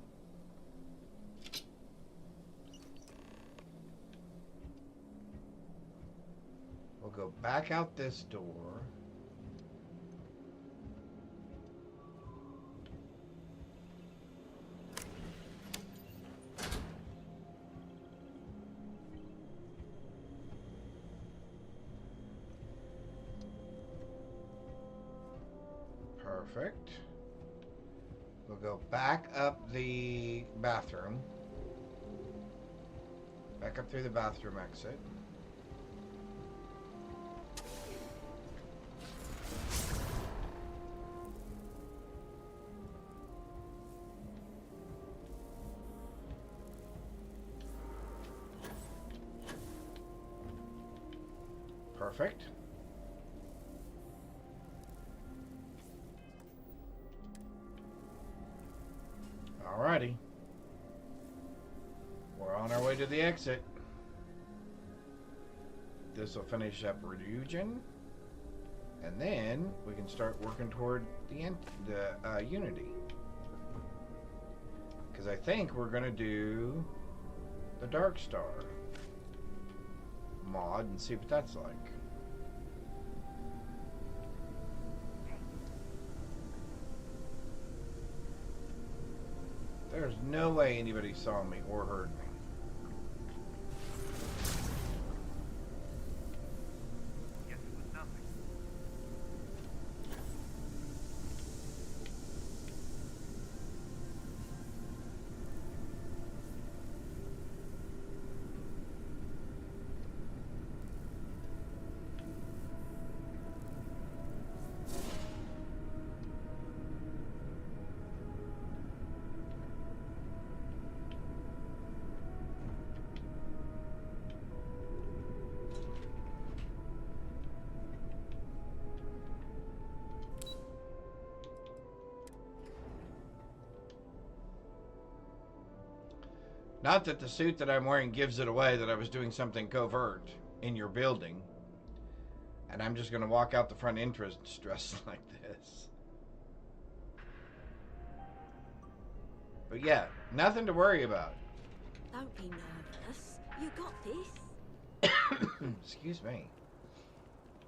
We'll go back out this door. Perfect. We'll go back up the bathroom. Back up through the bathroom exit. Perfect. Alrighty. We're on our way to the exit. This will finish up Ryujin. And then we can start working toward the Unity. Because I think we're going to do the Dark Star mod and see what that's like. There's no way anybody saw me or heard me. Not that the suit that I'm wearing gives it away that I was doing something covert in your building. And I'm just going to walk out the front entrance dressed like this. But yeah, nothing to worry about. Don't be nervous. You got this. Excuse me.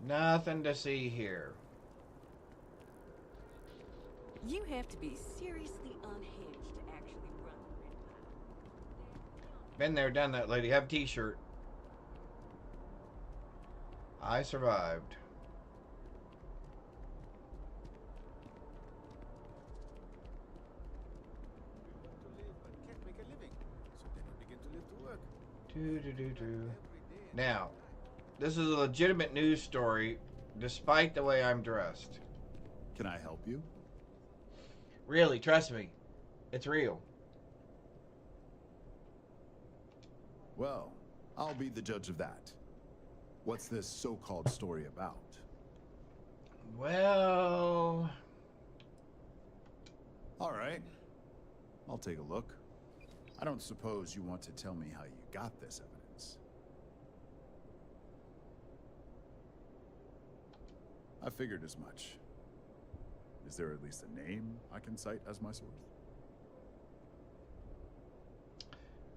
Nothing to see here. You have to be seriously unhinged to actually run the red light. Been there, done that, lady. Have a t-shirt. I survived. Now, this is a legitimate news story, despite the way I'm dressed. Can I help you? Really, trust me. It's real. Well, I'll be the judge of that. What's this so-called story about? Well... All right. I'll take a look. I don't suppose you want to tell me how you got this evidence. I figured as much. Is there at least a name I can cite as my source?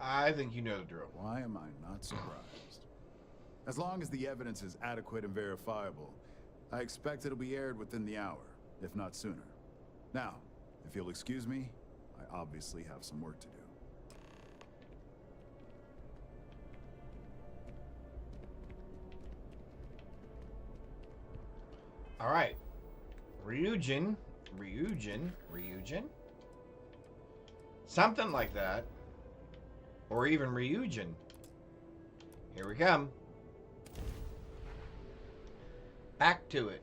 I think you know the drill. Why am I not surprised? As long as the evidence is adequate and verifiable, I expect it'll be aired within the hour, if not sooner. Now, if you'll excuse me, I obviously have some work to do. All right. Ryujin. Something like that. Or even Ryujin. Here we come. Back to it.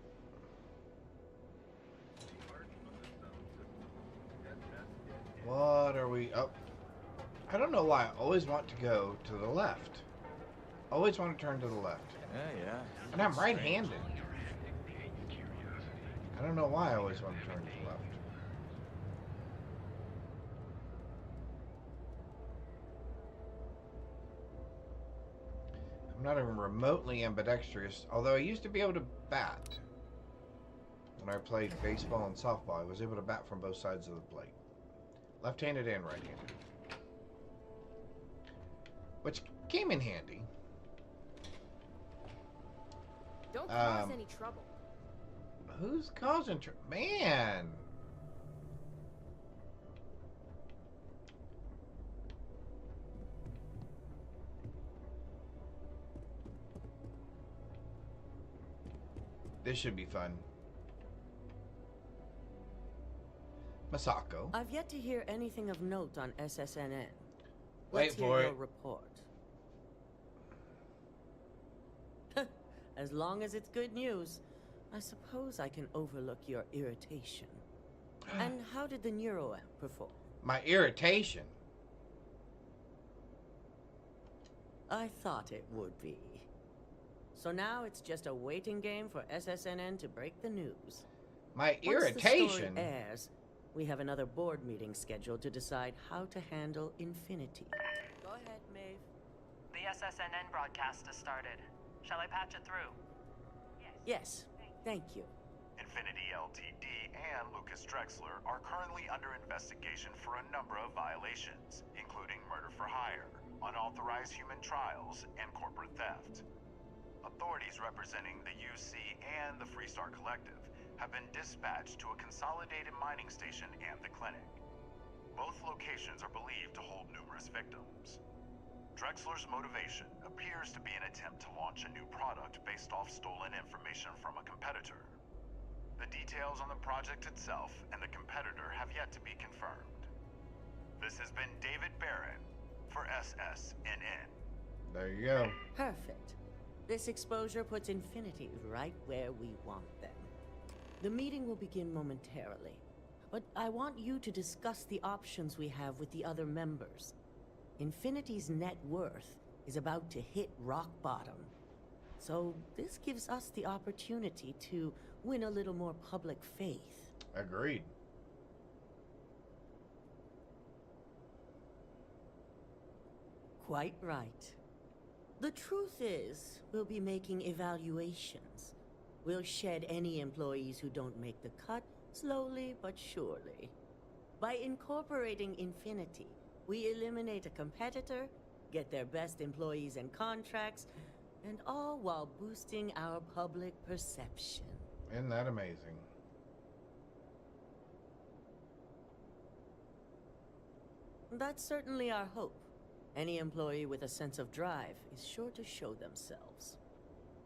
What are we up? I don't know why I always want to go to the left. Always want to turn to the left. Yeah. And I'm right-handed. I don't know why I always want to turn to the left. I'm not even remotely ambidextrous, although I used to be able to bat. When I played baseball and softball, I was able to bat from both sides of the plate. Left-handed and right-handed. Which came in handy. Don't cause any trouble. Who's causing trouble? Man! This should be fun. Masako. I've yet to hear anything of note on SSNN. Wait Let's for hear it. your report. As long as it's good news, I suppose I can overlook your irritation. And how did the neuroamp perform? My irritation? I thought it would be. So now it's just a waiting game for SSNN to break the news. My Once the irritation? story airs, we have another board meeting scheduled to decide how to handle Infinity. Go ahead, Maeve. The SSNN broadcast has started. Shall I patch it through? Yes, thank you. Infinity Ltd. and Lucas Drexler are currently under investigation for a number of violations, including murder for hire, unauthorized human trials, and corporate theft. Authorities representing the UC and the Freestar Collective have been dispatched to a consolidated mining station and the clinic. Both locations are believed to hold numerous victims. Drexler's motivation appears to be an attempt to launch a new product based off stolen information from a competitor. The details on the project itself and the competitor have yet to be confirmed. This has been David Barron for SSNN. There you go. Perfect. This exposure puts Infinity right where we want them. The meeting will begin momentarily, but I want you to discuss the options we have with the other members. Infinity's net worth is about to hit rock bottom. So this gives us the opportunity to win a little more public faith. Agreed. Quite right. The truth is, we'll be making evaluations. We'll shed any employees who don't make the cut, slowly but surely. By incorporating Infinity, we eliminate a competitor, get their best employees and contracts, and all while boosting our public perception. Isn't that amazing? That's certainly our hope. Any employee with a sense of drive is sure to show themselves.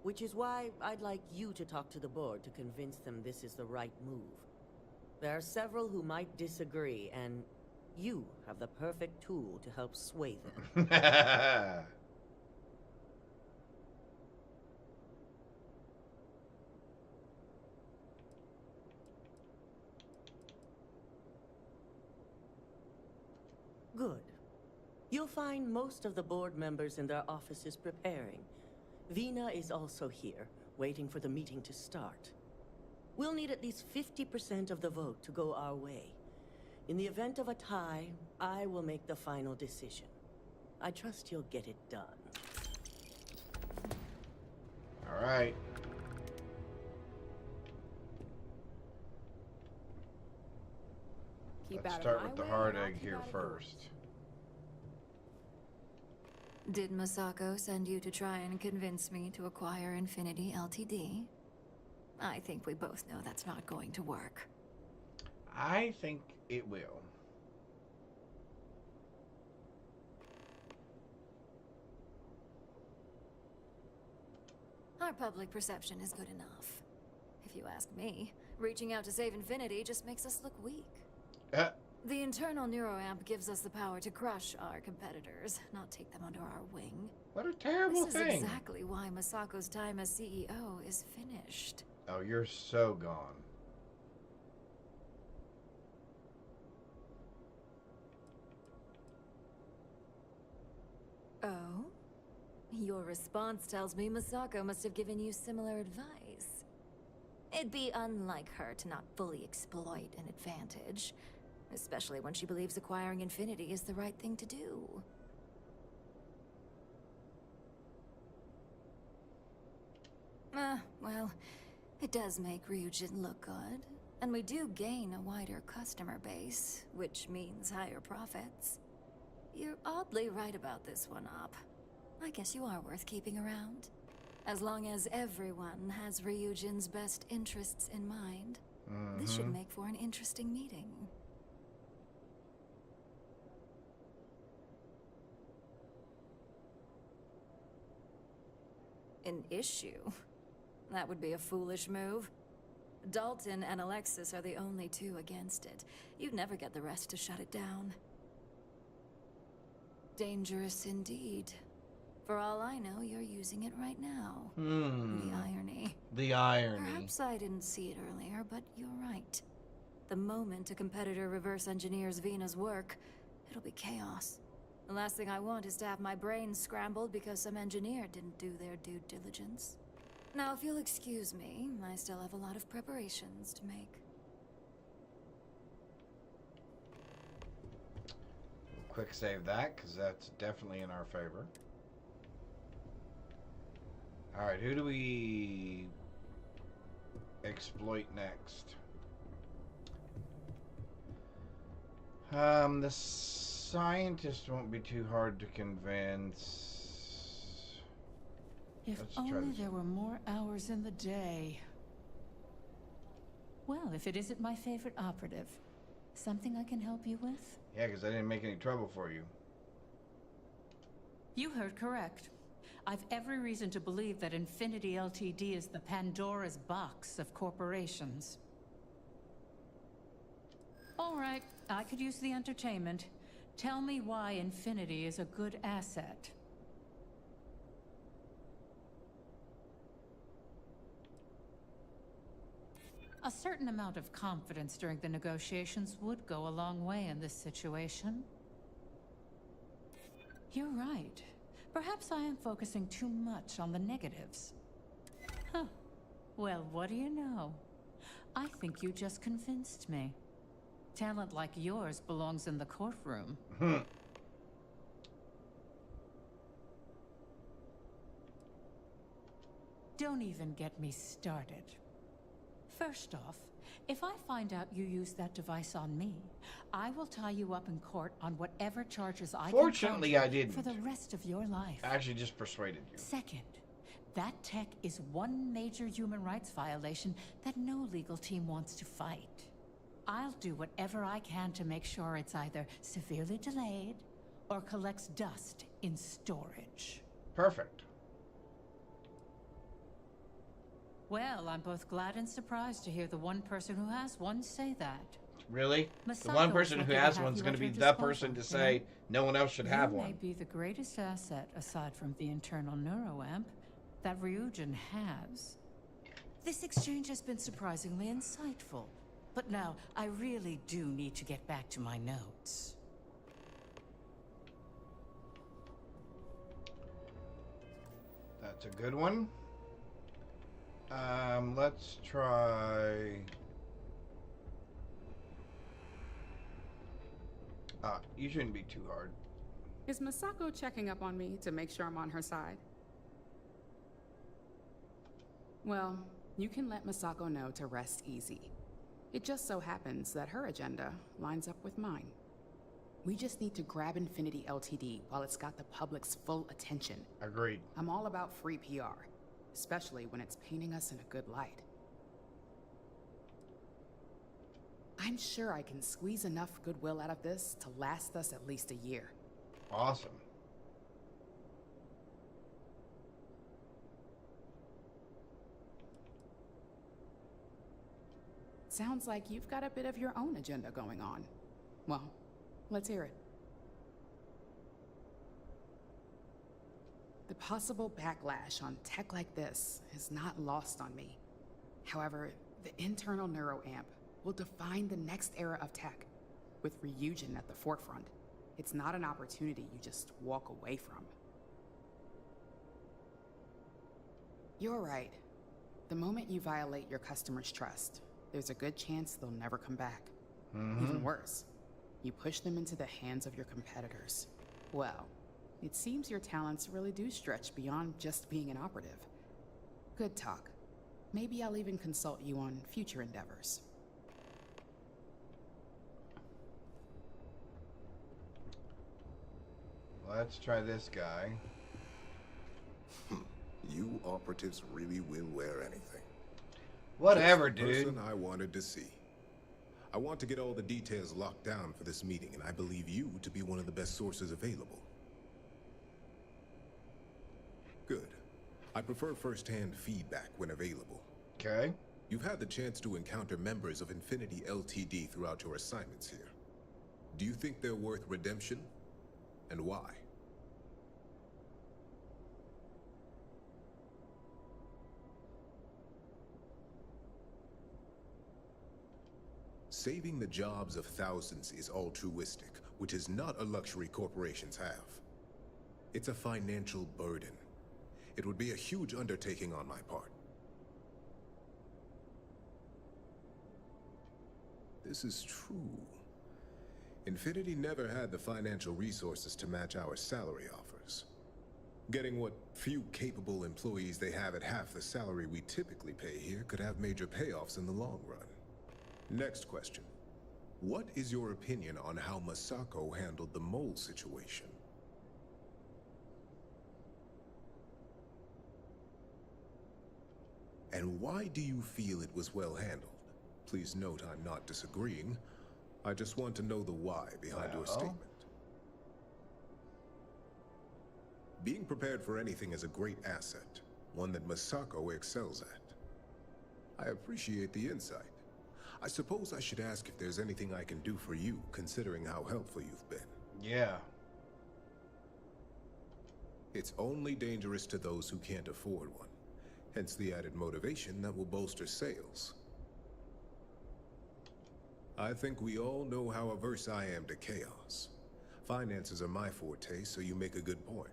Which is why I'd like you to talk to the board to convince them this is the right move. There are several who might disagree, and you have the perfect tool to help sway them. Good. You'll find most of the board members in their offices preparing. Vina is also here, waiting for the meeting to start. We'll need at least 50% of the vote to go our way. In the event of a tie, I will make the final decision. I trust you'll get it done. All right. Keep Let's out start of my with the way, hard and I'll egg keep here out of first. Did Masako send you to try and convince me to acquire Infinity Ltd? I think we both know that's not going to work. I think it will. Our public perception is good enough. If you ask me, reaching out to save Infinity just makes us look weak. The internal neuroamp gives us the power to crush our competitors, not take them under our wing. What a terrible This thing. is exactly why Masako's time as CEO is finished. Oh, you're so gone. Oh? Your response tells me Masako must have given you similar advice. It'd be unlike her to not fully exploit an advantage, especially when she believes acquiring Infinity is the right thing to do. Well, it does make Ryujin look good, and we do gain a wider customer base, which means higher profits. You're oddly right about this one, Op. I guess you are worth keeping around. As long as everyone has Ryujin's best interests in mind, this should make for an interesting meeting. An issue? That would be a foolish move. Dalton and Alexis are the only two against it. You'd never get the rest to shut it down. Dangerous indeed. For all I know, you're using it right now. The irony. The irony. Perhaps I didn't see it earlier, but you're right. The moment a competitor reverse engineers Vina's work, it'll be chaos. The last thing I want is to have my brain scrambled because some engineer didn't do their due diligence. Now, if you'll excuse me, I still have a lot of preparations to make. Quick save that, because that's definitely in our favor. Alright, who do we exploit next? The scientist won't be too hard to convince. If only there were more hours in the day. Well, if it isn't my favorite operative, something I can help you with? Yeah, because I didn't make any trouble for you. You heard correct. I've every reason to believe that Infinity Ltd. Is the Pandora's box of corporations. All right, I could use the entertainment. Tell me why Infinity is a good asset. A certain amount of confidence during the negotiations would go a long way in this situation. You're right. Perhaps I am focusing too much on the negatives. Huh. Well, what do you know? I think you just convinced me. Talent like yours belongs in the courtroom. Don't even get me started. First off, if I find out you used that device on me, I will tie you up in court on whatever charges I Fortunately, can I didn't. for the rest of your life. I actually just persuaded you. Second, that tech is one major human rights violation that no legal team wants to fight. I'll do whatever I can to make sure it's either severely delayed or collects dust in storage. Perfect. Well, I'm both glad and surprised to hear the one person who has one say that. Really? The Masako one person is who lucky to has have one's you going to at be her the disposal, person to you say know? no one else should have You one. may be the greatest asset, aside from the internal neuroamp, that Ryujin has. This exchange has been surprisingly insightful. But now, I really do need to get back to my notes. That's a good one. Let's try... you shouldn't be too hard. Is Masako checking up on me to make sure I'm on her side? Well, you can let Masako know to rest easy. It just so happens that her agenda lines up with mine. We just need to grab Infinity Ltd. while it's got the public's full attention. Agreed. I'm all about free PR, especially when it's painting us in a good light. I'm sure I can squeeze enough goodwill out of this to last us at least a year. Awesome. Sounds like you've got a bit of your own agenda going on. Well, let's hear it. The possible backlash on tech like this is not lost on me. However, the internal neuroamp will define the next era of tech, with Ryujin at the forefront. It's not an opportunity you just walk away from. You're right. The moment you violate your customers' trust, there's a good chance they'll never come back. Even worse, you push them into the hands of your competitors. Well, it seems your talents really do stretch beyond just being an operative. Good talk. Maybe I'll even consult you on future endeavors. Let's try this guy. You operatives really will wear anything. Whatever, Just the dude. person I wanted to see. I want to get all the details locked down for this meeting, and I believe you to be one of the best sources available. Good. I prefer first-hand feedback when available. Okay. You've had the chance to encounter members of Infinity Ltd. throughout your assignments here. Do you think they're worth redemption? And why? Saving the jobs of thousands is altruistic, which is not a luxury corporations have. It's a financial burden. It would be a huge undertaking on my part. This is true. Infinity never had the financial resources to match our salary offers. Getting what few capable employees they have at half the salary we typically pay here could have major payoffs in the long run. Next question. What is your opinion on how Masako handled the mole situation? And why do you feel it was well handled? Please note I'm not disagreeing. I just want to know the why behind your statement. Being prepared for anything is a great asset, one that Masako excels at. I appreciate the insight. I suppose I should ask if there's anything I can do for you, considering how helpful you've been. Yeah. It's only dangerous to those who can't afford one, hence the added motivation that will bolster sales. I think we all know how averse I am to chaos. Finances are my forte, so you make a good point.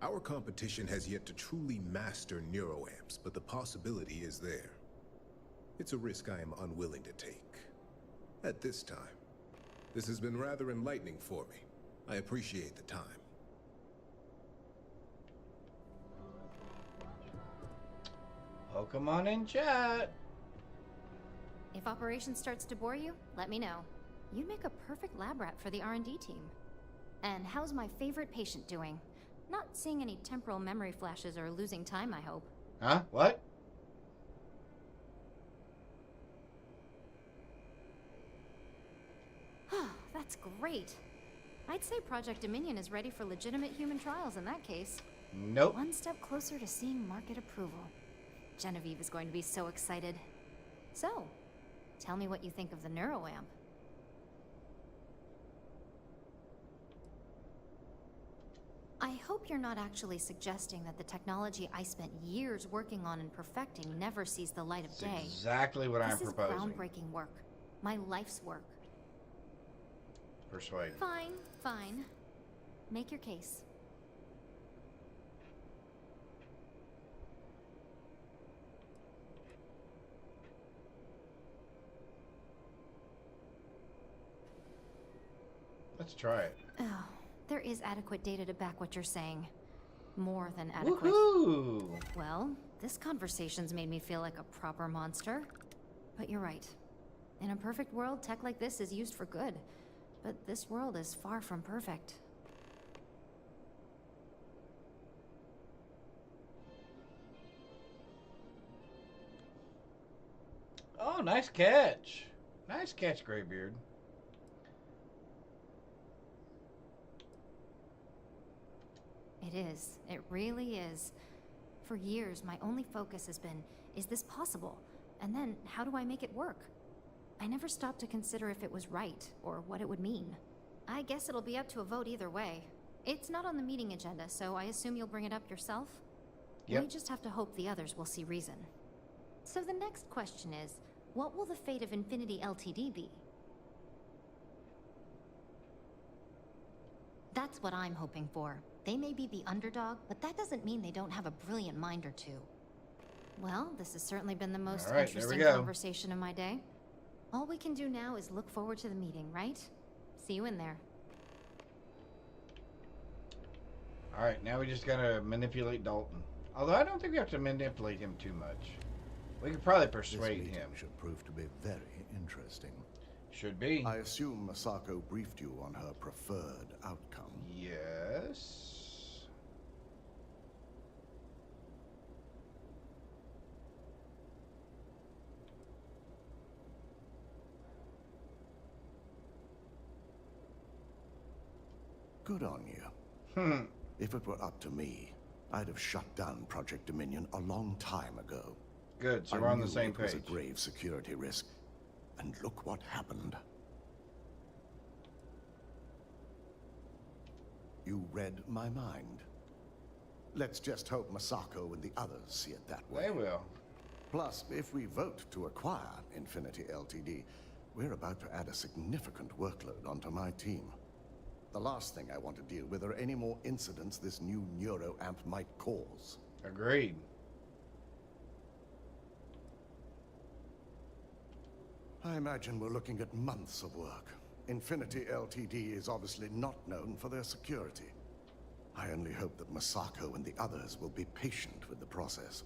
Our competition has yet to truly master neuroamps, but the possibility is there. It's a risk I am unwilling to take. At this time. This has been rather enlightening for me. I appreciate the time. Pokemon in chat. If operations starts to bore you, let me know. You'd make a perfect lab rat for the R&D team. And how's my favorite patient doing? Not seeing any temporal memory flashes or losing time, I hope. Huh? What? That's great. I'd say Project Dominion is ready for legitimate human trials in that case. Nope. One step closer to seeing market approval. Genevieve is going to be so excited. So, tell me what you think of the neuroamp. I hope you're not actually suggesting that the technology I spent years working on and perfecting never sees the light of day. Exactly what I'm proposing. This is groundbreaking work. My life's work. Persuade. Fine, fine. Make your case. Let's try it. Oh, there is adequate data to back what you're saying. More than adequate. Woohoo! Well, this conversation's made me feel like a proper monster. But you're right. In a perfect world, tech like this is used for good. But this world is far from perfect. Oh, nice catch. Nice catch, Graybeard. It is. It really is. For years, my only focus has been, is this possible? And then, how do I make it work? I never stopped to consider if it was right, or what it would mean. I guess it'll be up to a vote either way. It's not on the meeting agenda, so I assume you'll bring it up yourself? Yep. We just have to hope the others will see reason. So the next question is, what will the fate of Infinity Ltd be? That's what I'm hoping for. They may be the underdog, but that doesn't mean they don't have a brilliant mind or two. Well, this has certainly been the most interesting conversation of my day. All we can do now is look forward to the meeting, right? See you in there. Alright, now we just gotta manipulate Dalton. Although I don't think we have to manipulate him too much. We could probably persuade him. Should prove to be very interesting. Should be. I assume Masako briefed you on her preferred outcome. Yes. Good on you. If it were up to me, I'd have shut down Project Dominion a long time ago. Good, so we're on the same page. It was a grave security risk, and look what happened. You read my mind. Let's just hope Masako and the others see it that way. They will. Plus, if we vote to acquire Infinity Ltd, we're about to add a significant workload onto my team. The last thing I want to deal with are any more incidents this new neuroamp might cause. Agreed. I imagine we're looking at months of work. Infinity Ltd is obviously not known for their security. I only hope that Masako and the others will be patient with the process.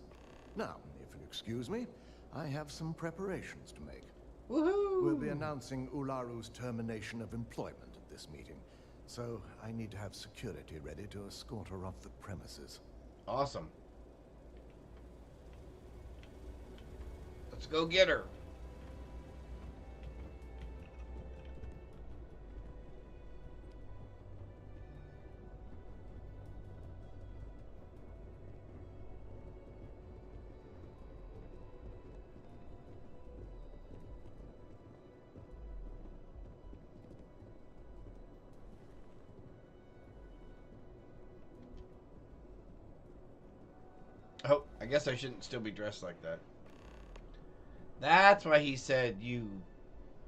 Now, if you'll excuse me, I have some preparations to make. Woohoo! We'll be announcing Ularu's termination of employment at this meeting, so I need to have security ready to escort her off the premises. Awesome. Let's go get her. Oh, I guess I shouldn't still be dressed like that. That's why he said you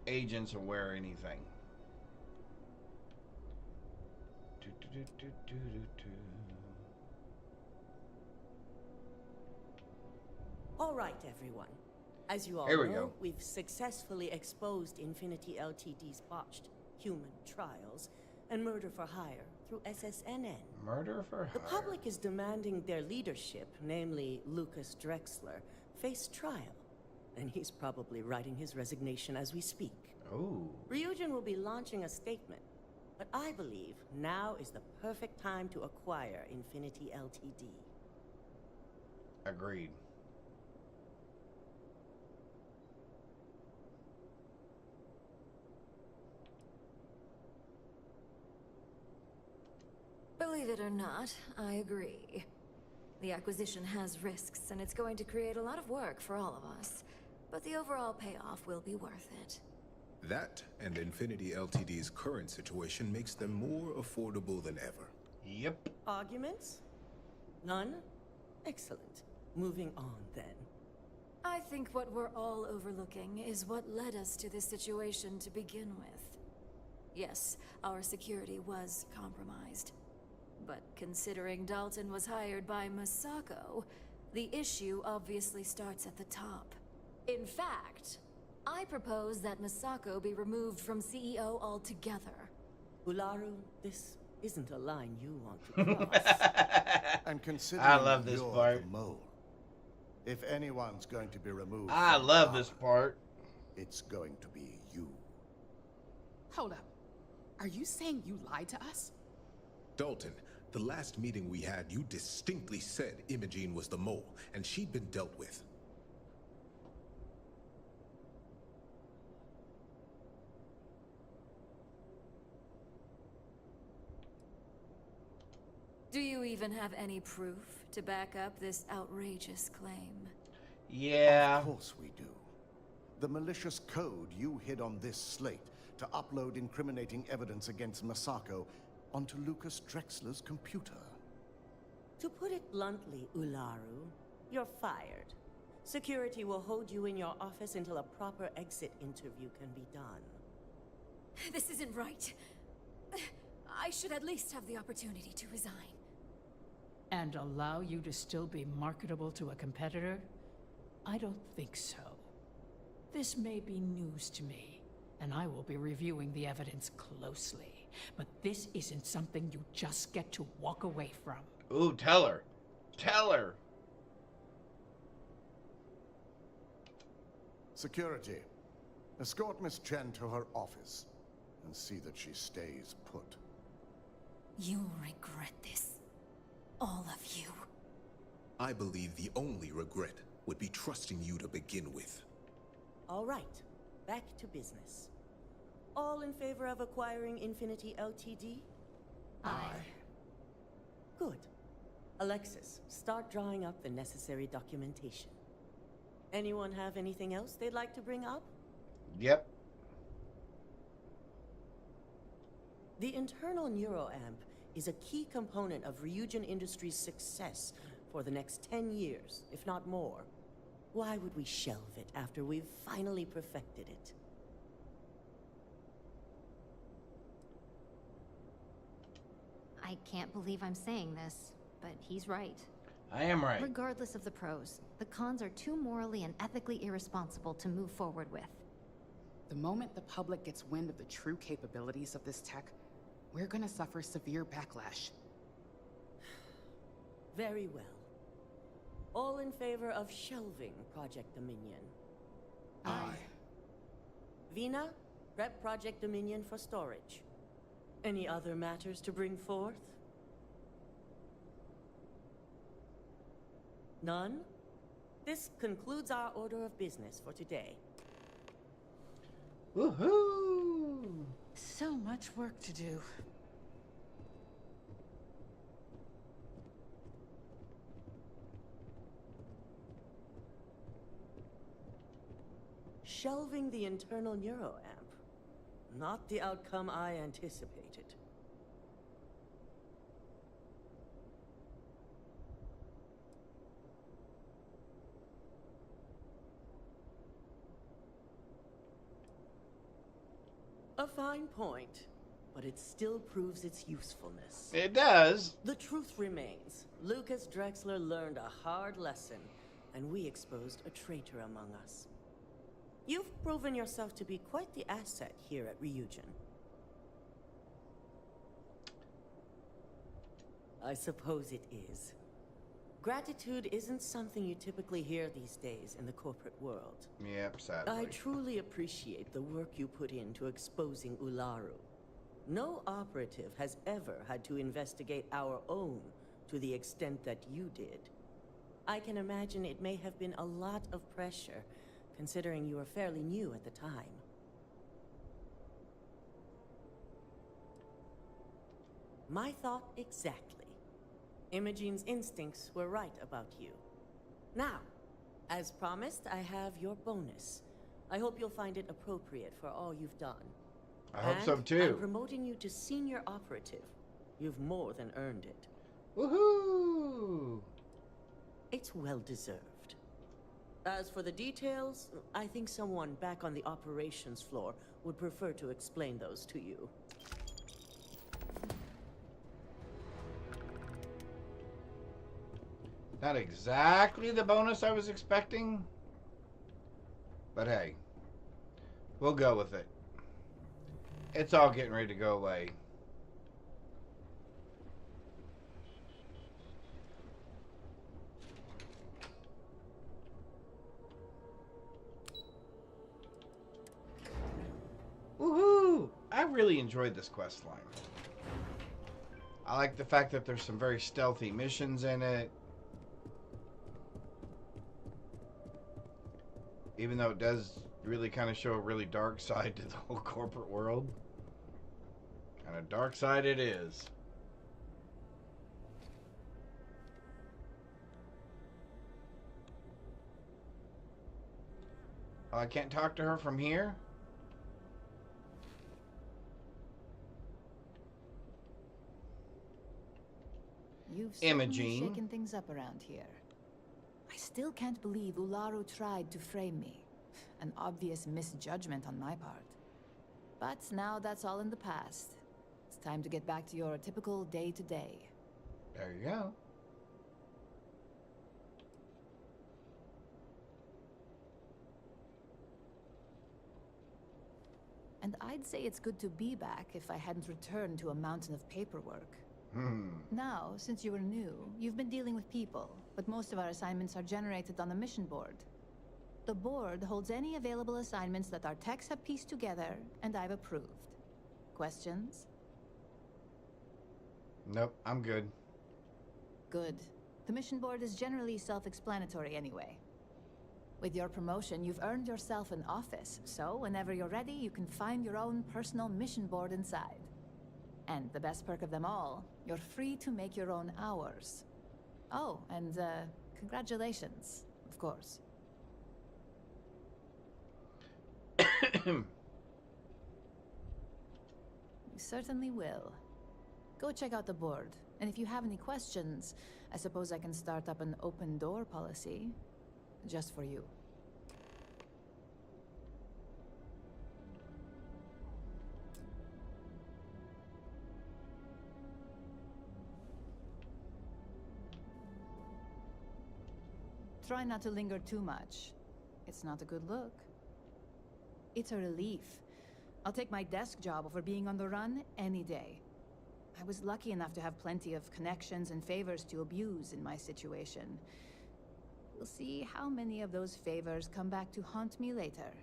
agents will wear anything. All right, everyone. As you all Here we know, go. we've successfully exposed Infinity Ltd's botched human trials and murder for hire through SSNN. Murder for hire. The public is demanding their leadership, namely Lucas Drexler, face trial. And he's probably writing his resignation as we speak. Oh. Ryujin will be launching a statement, but I believe now is the perfect time to acquire Infinity Ltd. Agreed. Believe it or not, I agree. The acquisition has risks, and it's going to create a lot of work for all of us. But the overall payoff will be worth it. That and Infinity Ltd's current situation makes them more affordable than ever. Yep. Arguments? None? Excellent. Moving on, then. I think what we're all overlooking is what led us to this situation to begin with. Yes, our security was compromised. But considering Dalton was hired by Masako, the issue obviously starts at the top. In fact, I propose that Masako be removed from CEO altogether. Ularu, this isn't a line you want to cross. And considering I love this you're part. the mole, if anyone's going to be removed, I from love power, this part. it's going to be you. Hold up. Are you saying you lied to us? Dalton, the last meeting we had, you distinctly said Imogene was the mole, and she'd been dealt with. Do you even have any proof to back up this outrageous claim? Yeah. Of course we do. The malicious code you hid on this slate to upload incriminating evidence against Masako onto Lucas Drexler's computer. To put it bluntly, Ularu, you're fired. Security will hold you in your office until a proper exit interview can be done. This isn't right. I should at least have the opportunity to resign. And allow you to still be marketable to a competitor? I don't think so. This may be news to me, and I will be reviewing the evidence closely. But this isn't something you just get to walk away from. Ooh, tell her. Tell her. Security, escort Miss Chen to her office and see that she stays put. You'll regret this. All of you. I believe the only regret would be trusting you to begin with. All right, back to business. All in favor of acquiring Infinity Ltd? Aye. Good. Alexis, start drawing up the necessary documentation. Anyone have anything else they'd like to bring up? Yep. The internal neuroamp is a key component of Ryujin Industries' success for the next 10 years, if not more. Why would we shelve it after we've finally perfected it? I can't believe I'm saying this, but he's right. I am right. Regardless of the pros, the cons are too morally and ethically irresponsible to move forward with. The moment the public gets wind of the true capabilities of this tech, we're gonna suffer severe backlash. Very well. All in favor of shelving Project Dominion? Aye. Vina, prep Project Dominion for storage. Any other matters to bring forth? None? This concludes our order of business for today. Woohoo! So much work to do. Shelving the internal neuroamp. Not the outcome I anticipated. A fine point, but it still proves its usefulness. It does. The truth remains. Lucas Drexler learned a hard lesson, and we exposed a traitor among us. You've proven yourself to be quite the asset here at Ryujin. I suppose it is. Gratitude isn't something you typically hear these days in the corporate world. Yep, sadly. I truly appreciate the work you put into exposing Ularu. No operative has ever had to investigate our own to the extent that you did. I can imagine it may have been a lot of pressure, considering you were fairly new at the time. My thought exactly. Imogene's instincts were right about you. Now, as promised, I have your bonus. I hope you'll find it appropriate for all you've done. I hope so too. I'm promoting you to senior operative. You've more than earned it. Woohoo! It's well deserved. As for the details, I think someone back on the operations floor would prefer to explain those to you. Not exactly the bonus I was expecting, but hey, we'll go with it. It's all getting ready to go away. really enjoyed this quest line. I like the fact that there's some very stealthy missions in it. Even though it does really kind of show a really dark side to the whole corporate world. And a dark side it is. Oh, I can't talk to her from here? You've certainly Imogene. shaken things up around here. I still can't believe Ularu tried to frame me. An obvious misjudgment on my part. But now that's all in the past. It's time to get back to your typical day-to-day. There you go. And I'd say it's good to be back if I hadn't returned to a mountain of paperwork. Now, since you were new, you've been dealing with people, but most of our assignments are generated on the mission board. The board holds any available assignments that our techs have pieced together, and I've approved. Questions? Nope, I'm good. Good. The mission board is generally self-explanatory anyway. With your promotion, you've earned yourself an office, so whenever you're ready, you can find your own personal mission board inside. And the best perk of them all, you're free to make your own hours. Oh, and congratulations, of course. You certainly will. Go check out the board, and if you have any questions, I suppose I can start up an open door policy. Just for you. Try not to linger too much. It's not a good look. It's a relief. I'll take my desk job over being on the run any day. I was lucky enough to have plenty of connections and favors to abuse in my situation. We'll see how many of those favors come back to haunt me later.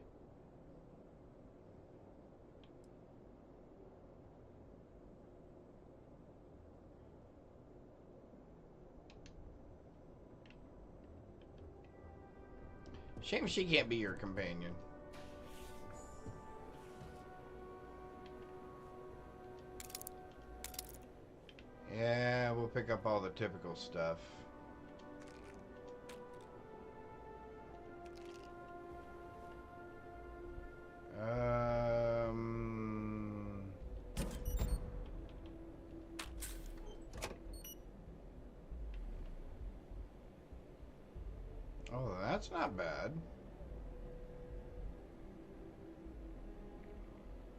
Shame she can't be your companion. Yeah, we'll pick up all the typical stuff. Oh, that's not bad.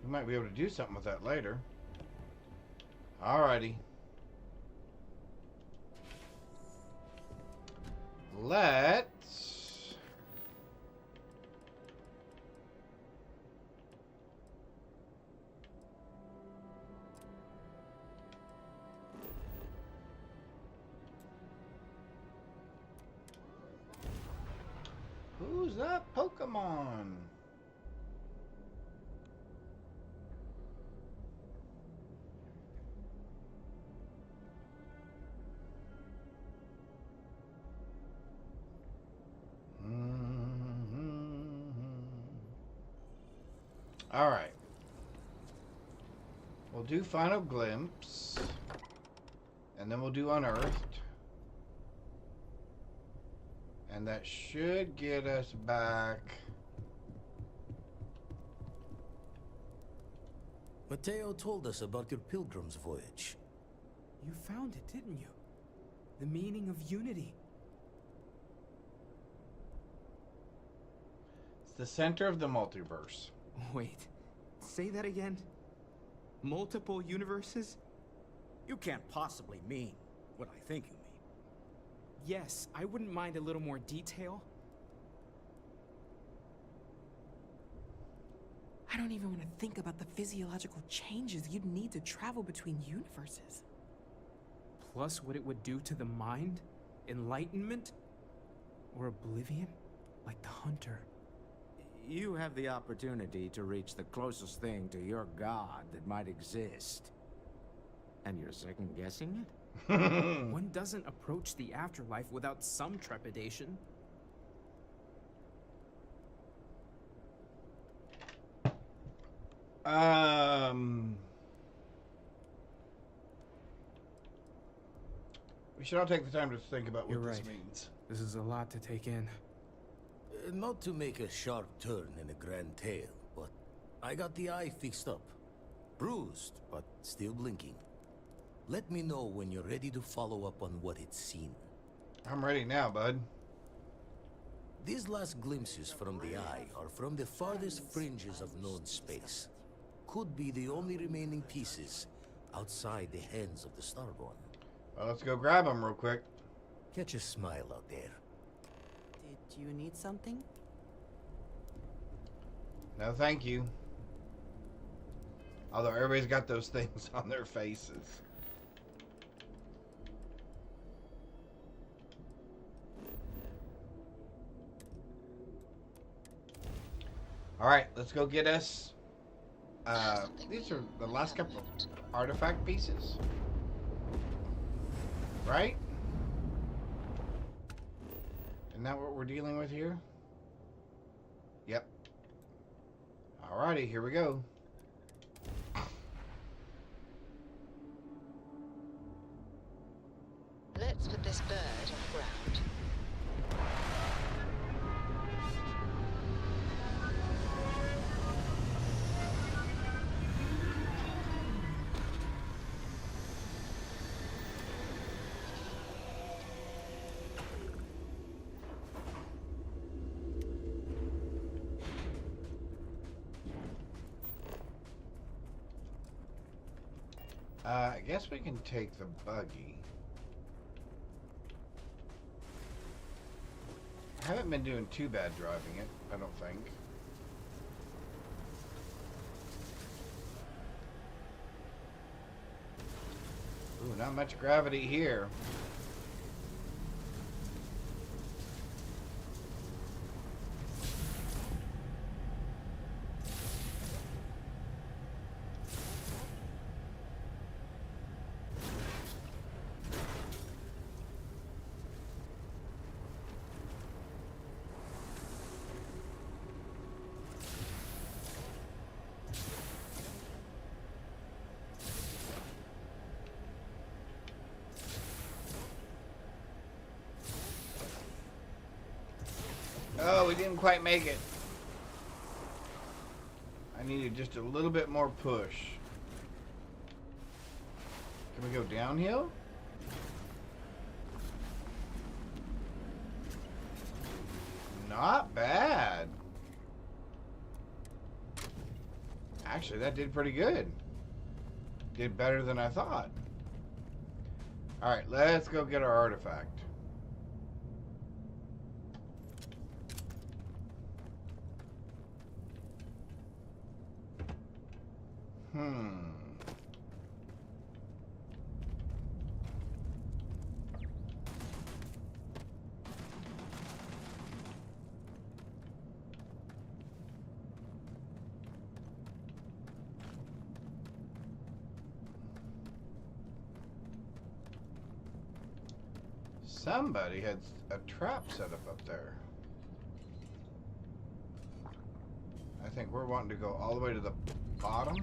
We might be able to do something with that later. Alrighty. Let's... Who's that Pokemon? All right. We'll do Final Glimpse. And then we'll do Unearthed. And that should get us back. Mateo told us about your pilgrim's voyage. You found it, didn't you? The meaning of unity. It's the center of the multiverse. Wait, say that again? Multiple universes? You can't possibly mean what I think you mean. Yes, I wouldn't mind a little more detail. I don't even want to think about the physiological changes you'd need to travel between universes. Plus what it would do to the mind? Enlightenment? Or oblivion? Like the Hunter. You have the opportunity to reach the closest thing to your god that might exist. And you're second-guessing it? One doesn't approach the afterlife without some trepidation. We should all take the time to think about what You're this right. means. This is a lot to take in. Not to make a sharp turn in a grand tale, but I got the eye fixed up. Bruised, but still blinking. Let me know when you're ready to follow up on what it's seen. I'm ready now, bud. These last glimpses from the eye are from the farthest fringes of known space. Could be the only remaining pieces outside the hands of the Starborn. Well, let's go grab them real quick. Catch a smile out there. Did you need something? No, thank you. Although everybody's got those things on their faces. Alright, let's go get us... these are the last couple of artifact pieces. Right? Isn't that what we're dealing with here? Yep. Alrighty, here we go. Let's put this bird on the ground. I guess we can take the buggy. I haven't been doing too bad driving it, I don't think. Ooh, not much gravity here. Oh, we didn't quite make it. I needed just a little bit more push. Can we go downhill? Not bad. Actually, that did pretty good. Did better than I thought. Alright, let's go get our artifact. Somebody had a trap set up there. I think we're wanting to go all the way to the bottom.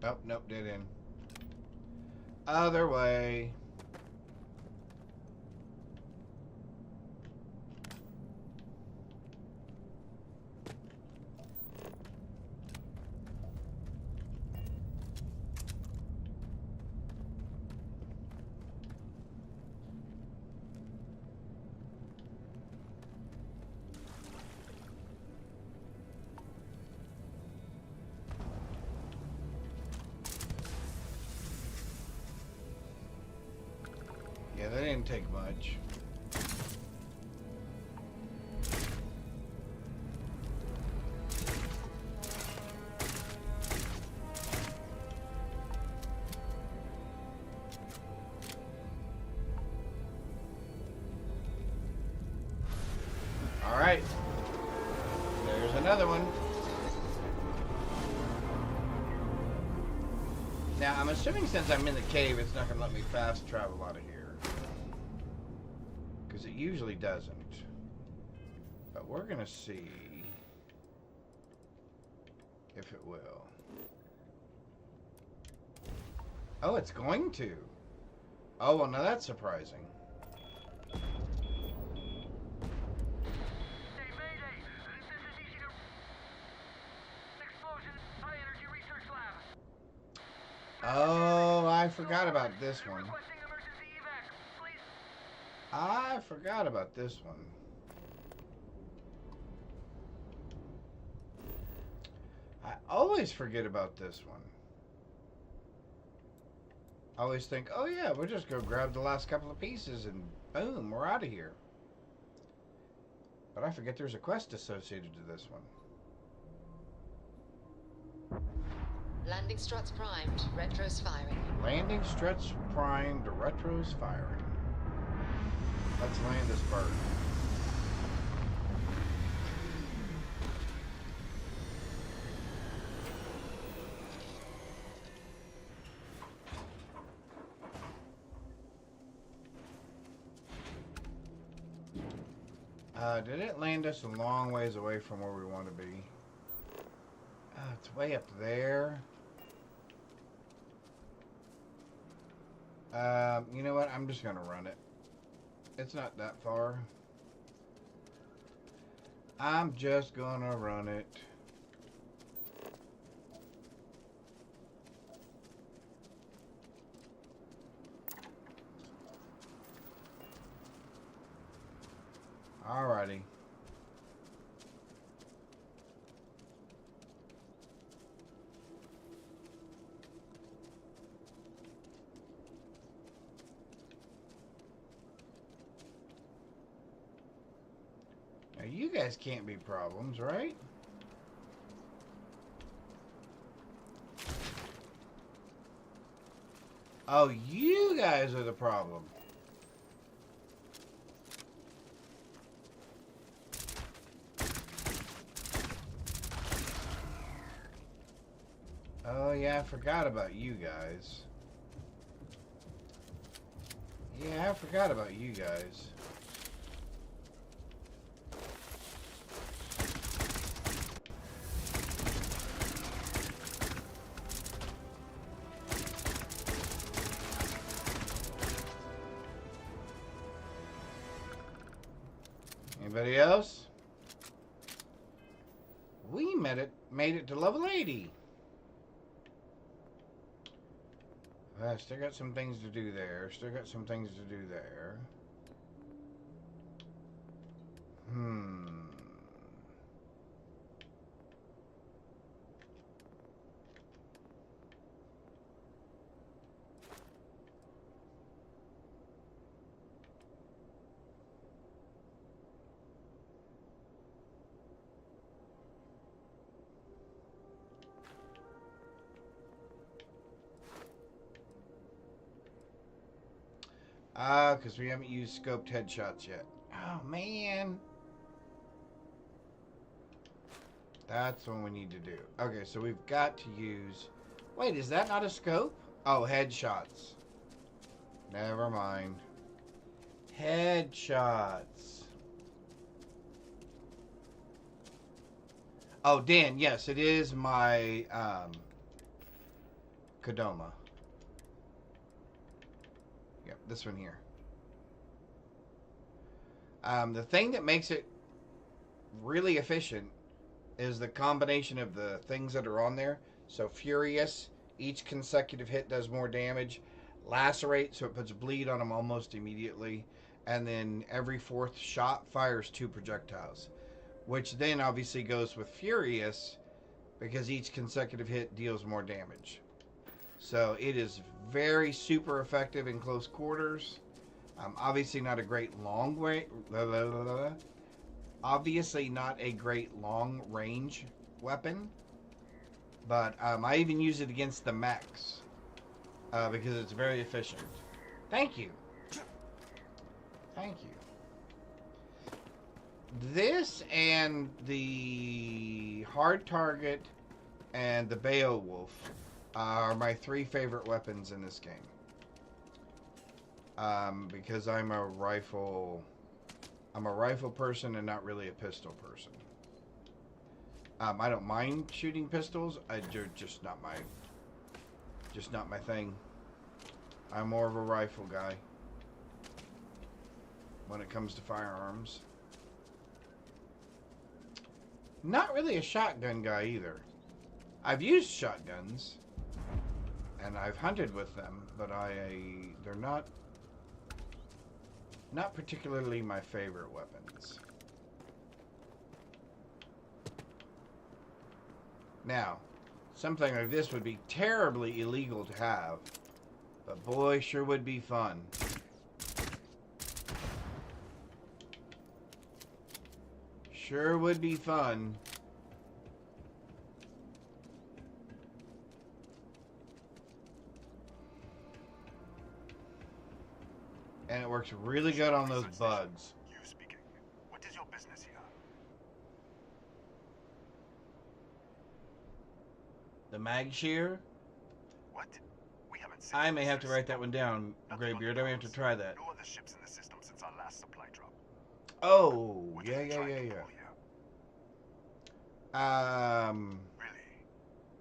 Oh, nope, dead end. Other way. Yeah, that didn't take much. Alright. There's another one. Now, I'm assuming since I'm in the cave, it's not going to let me fast travel out of here. Because it usually doesn't. But we're going to see if it will. Oh, it's going to. Oh, well, now that's surprising. Oh, I forgot about this one. I forgot about this one. I always forget about this one. I always think, oh yeah, we'll just go grab the last couple of pieces and boom, we're out of here. But I forget there's a quest associated to this one. Landing struts primed. Retros firing. Landing struts primed. Retros firing. Let's land this bird. Did it land us a long ways away from where we want to be? It's way up there. You know what? I'm just going to run it. It's not that far. I'm just going to run it. Alrighty. Now you guys can't be problems, right? Oh, you guys are the problem. Oh yeah, I forgot about you guys. Yeah, I forgot about you guys. Anybody else? We made it to level 80. Still got some things to do there. Still got some things to do there. Because we haven't used scoped headshots yet. Oh, man. That's what we need to do. Okay, so we've got to use... Wait, is that not a scope? Oh, headshots. Never mind. Headshots. Oh, Dan, yes, it is my Kodama. Yep, this one here. The thing that makes it really efficient is the combination of the things that are on there. So Furious, each consecutive hit does more damage. Lacerate, so it puts bleed on them almost immediately. And then every fourth shot fires 2 projectiles. Which then obviously goes with Furious, because each consecutive hit deals more damage. So it is very super effective in close quarters. Obviously not a great long way. Obviously not a great long range weapon. But I even use it against the mechs. Because it's very efficient. Thank you. Thank you. This and the Hard Target and the Beowulf are my 3 favorite weapons in this game. Because I'm a rifle person and not really a pistol person. I don't mind shooting pistols. They're just not my thing. I'm more of a rifle guy when it comes to firearms. Not really a shotgun guy either. I've used shotguns and I've hunted with them, but they're not particularly my favorite weapons. Now, something like this would be terribly illegal to have, but boy, sure would be fun. Sure would be fun. And it works really good on those bugs. You speaking. What is your business here? The mag shear? What? We haven't seen I may have to write that one down, Greybeard. I may have to try that. no other ships in the system since our last supply drop. Oh, What yeah. are you trying to pull here? Really?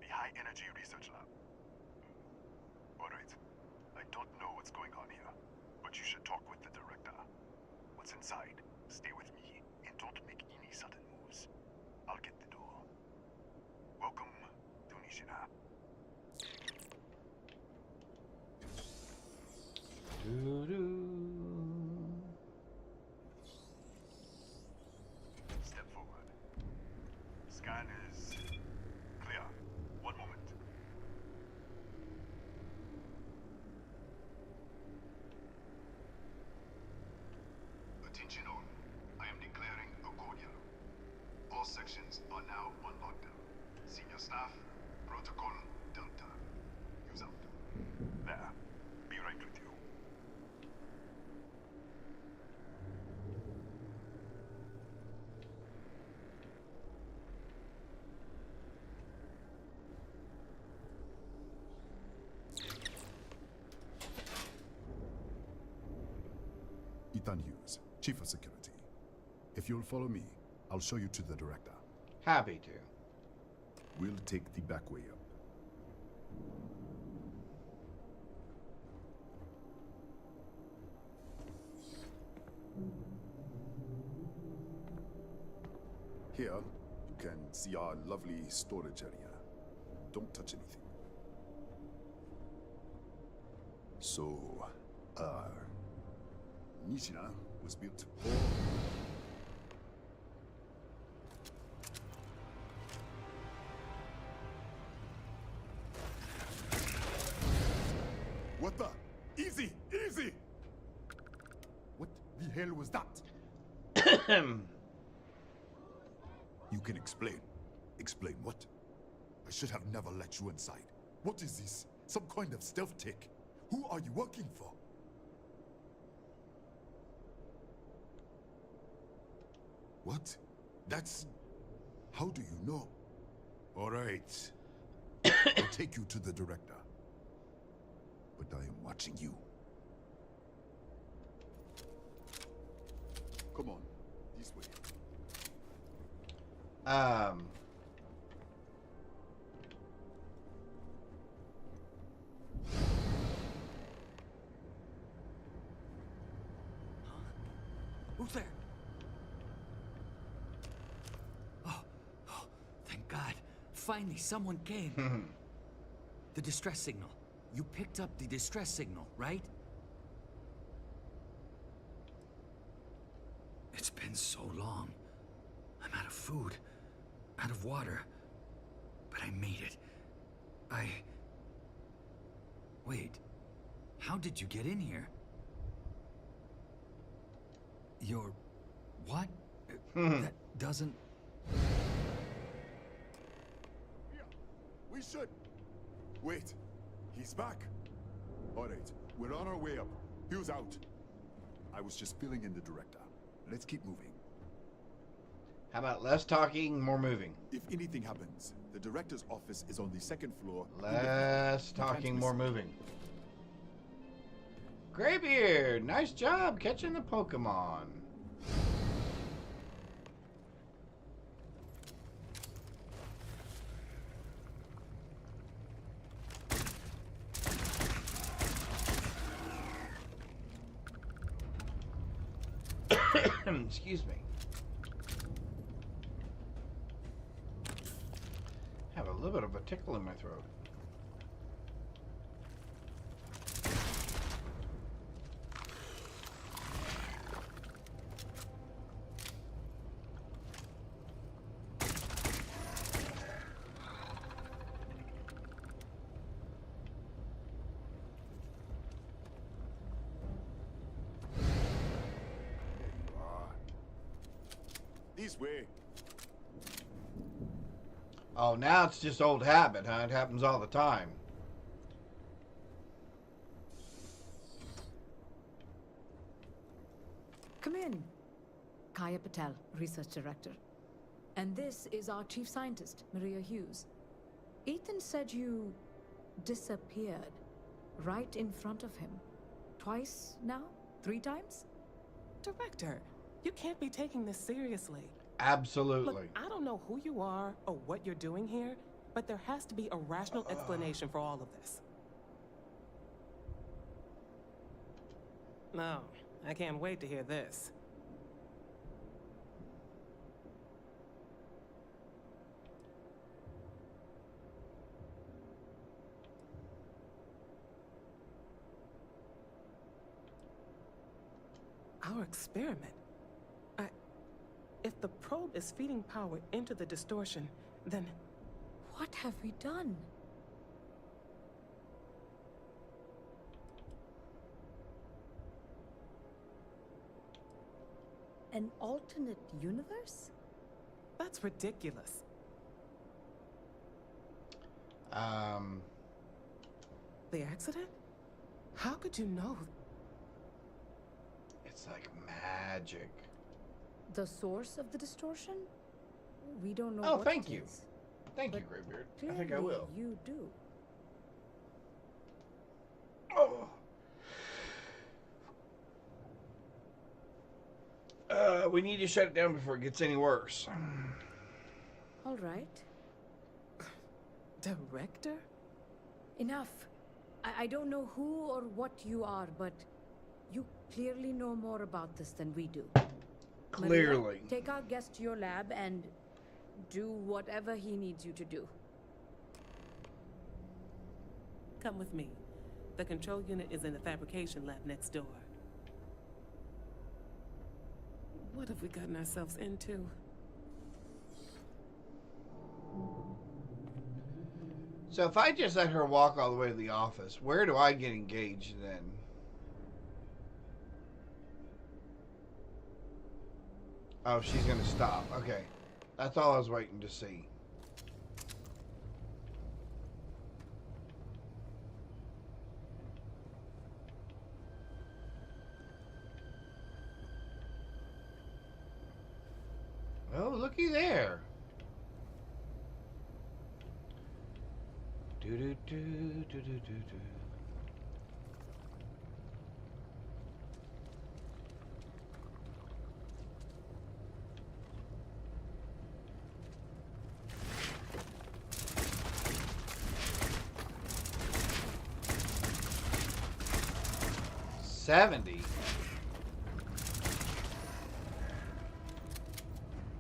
The High Energy Research Lab? Alright. I don't know what's going on here, but you should talk with the director. What's inside? Stay with me, and don't make any sudden moves. I'll get the door. Welcome to Nishina. Step forward. Scan is clear. One moment. Attention all. I am declaring a cordial. All sections are now on lockdown. Senior staff, protocol Delta. Use out. There. Be right with you. Ethan Hughes, Chief of Security. If you'll follow me, I'll show you to the director. Happy to. We'll take the back way up. Here, you can see our lovely storage area. Don't touch anything. So, Nishina was built for... What the? Easy! Easy! What the hell was that? You can explain. Explain what? I should have never let you inside. What is this? Some kind of stealth tech? Who are you working for? What? That's... How do you know? All right. I'll take you to the director. But I am watching you. Come on, this way. Who's there? Oh, thank God. Finally, someone came. The distress signal. You picked up the distress signal, right? It's been so long. I'm out of food, out of water. But I made it. Wait. How did you get in here? You're... what? That doesn't... Yeah, we should. Wait, he's back. All right, we're on our way up. Hughes out. I was just filling in the director. Let's keep moving. How about less talking, more moving? If anything happens, the director's office is on the second floor. Less talking, more moving. Graybeard, nice job catching the Pokemon. Excuse me. Have a little bit of a tickle in my throat. This way. Oh, now it's just old habit, huh? It happens all the time. Come in. Kaya Patel, Research Director. And this is our Chief Scientist, Maria Hughes. Ethan said you disappeared right in front of him. Twice now? 3 times? Director, you can't be taking this seriously. Absolutely. Look, I don't know who you are or what you're doing here, but there has to be a rational explanation for all of this. No, I can't wait to hear this. Our experiment? If the probe is feeding power into the distortion, then... What have we done? An alternate universe? That's ridiculous. The accident? How could you know? It's like magic. The source of the distortion? We don't know. Oh, what thank it you. is. Thank you, But Graybeard. I think I clearly will. You do. We need to shut it down before it gets any worse. All right. Director? Enough. I don't know who or what you are, but you clearly know more about this than we do. Clearly. Maria, take our guest to your lab and do whatever he needs you to do. Come with me. The control unit is in the fabrication lab next door. What have we gotten ourselves into? So if I just let her walk all the way to the office, where do I get engaged then? Oh, she's gonna stop. Okay. That's all I was waiting to see. Oh, looky there. Do do do do do do do.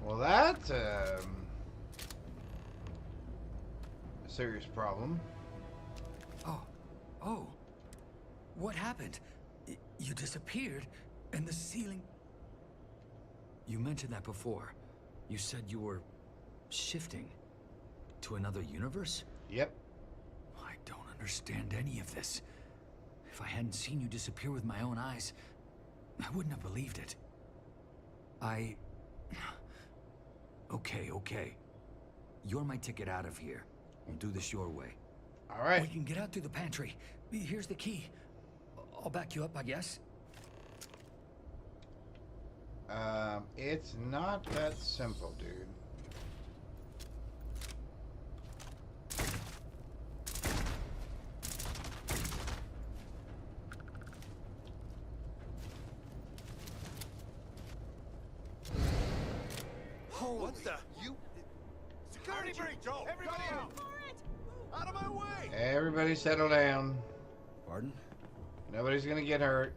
Well, that's a serious problem. Oh. What happened? You disappeared, and the ceiling... You mentioned that before. You said you were shifting to another universe? Yep. I don't understand any of this. If I hadn't seen you disappear with my own eyes, I wouldn't have believed it. Okay. You're my ticket out of here. We'll do this your way. All right. We can get out through the pantry. Here's the key. I'll back you up, I guess. It's not that simple, dude. What the? You? Security breach! Joe, everybody out! Out of my way! Everybody settle down. Pardon? Nobody's gonna get hurt.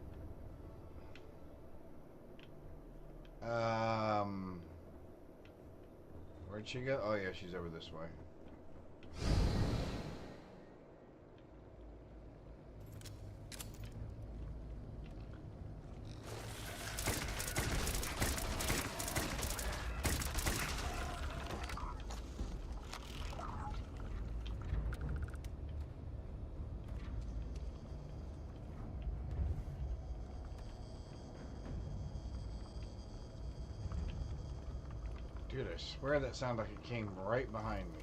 Where'd she go? Oh yeah, she's over this way. Dude, I swear that sounded like it came right behind me.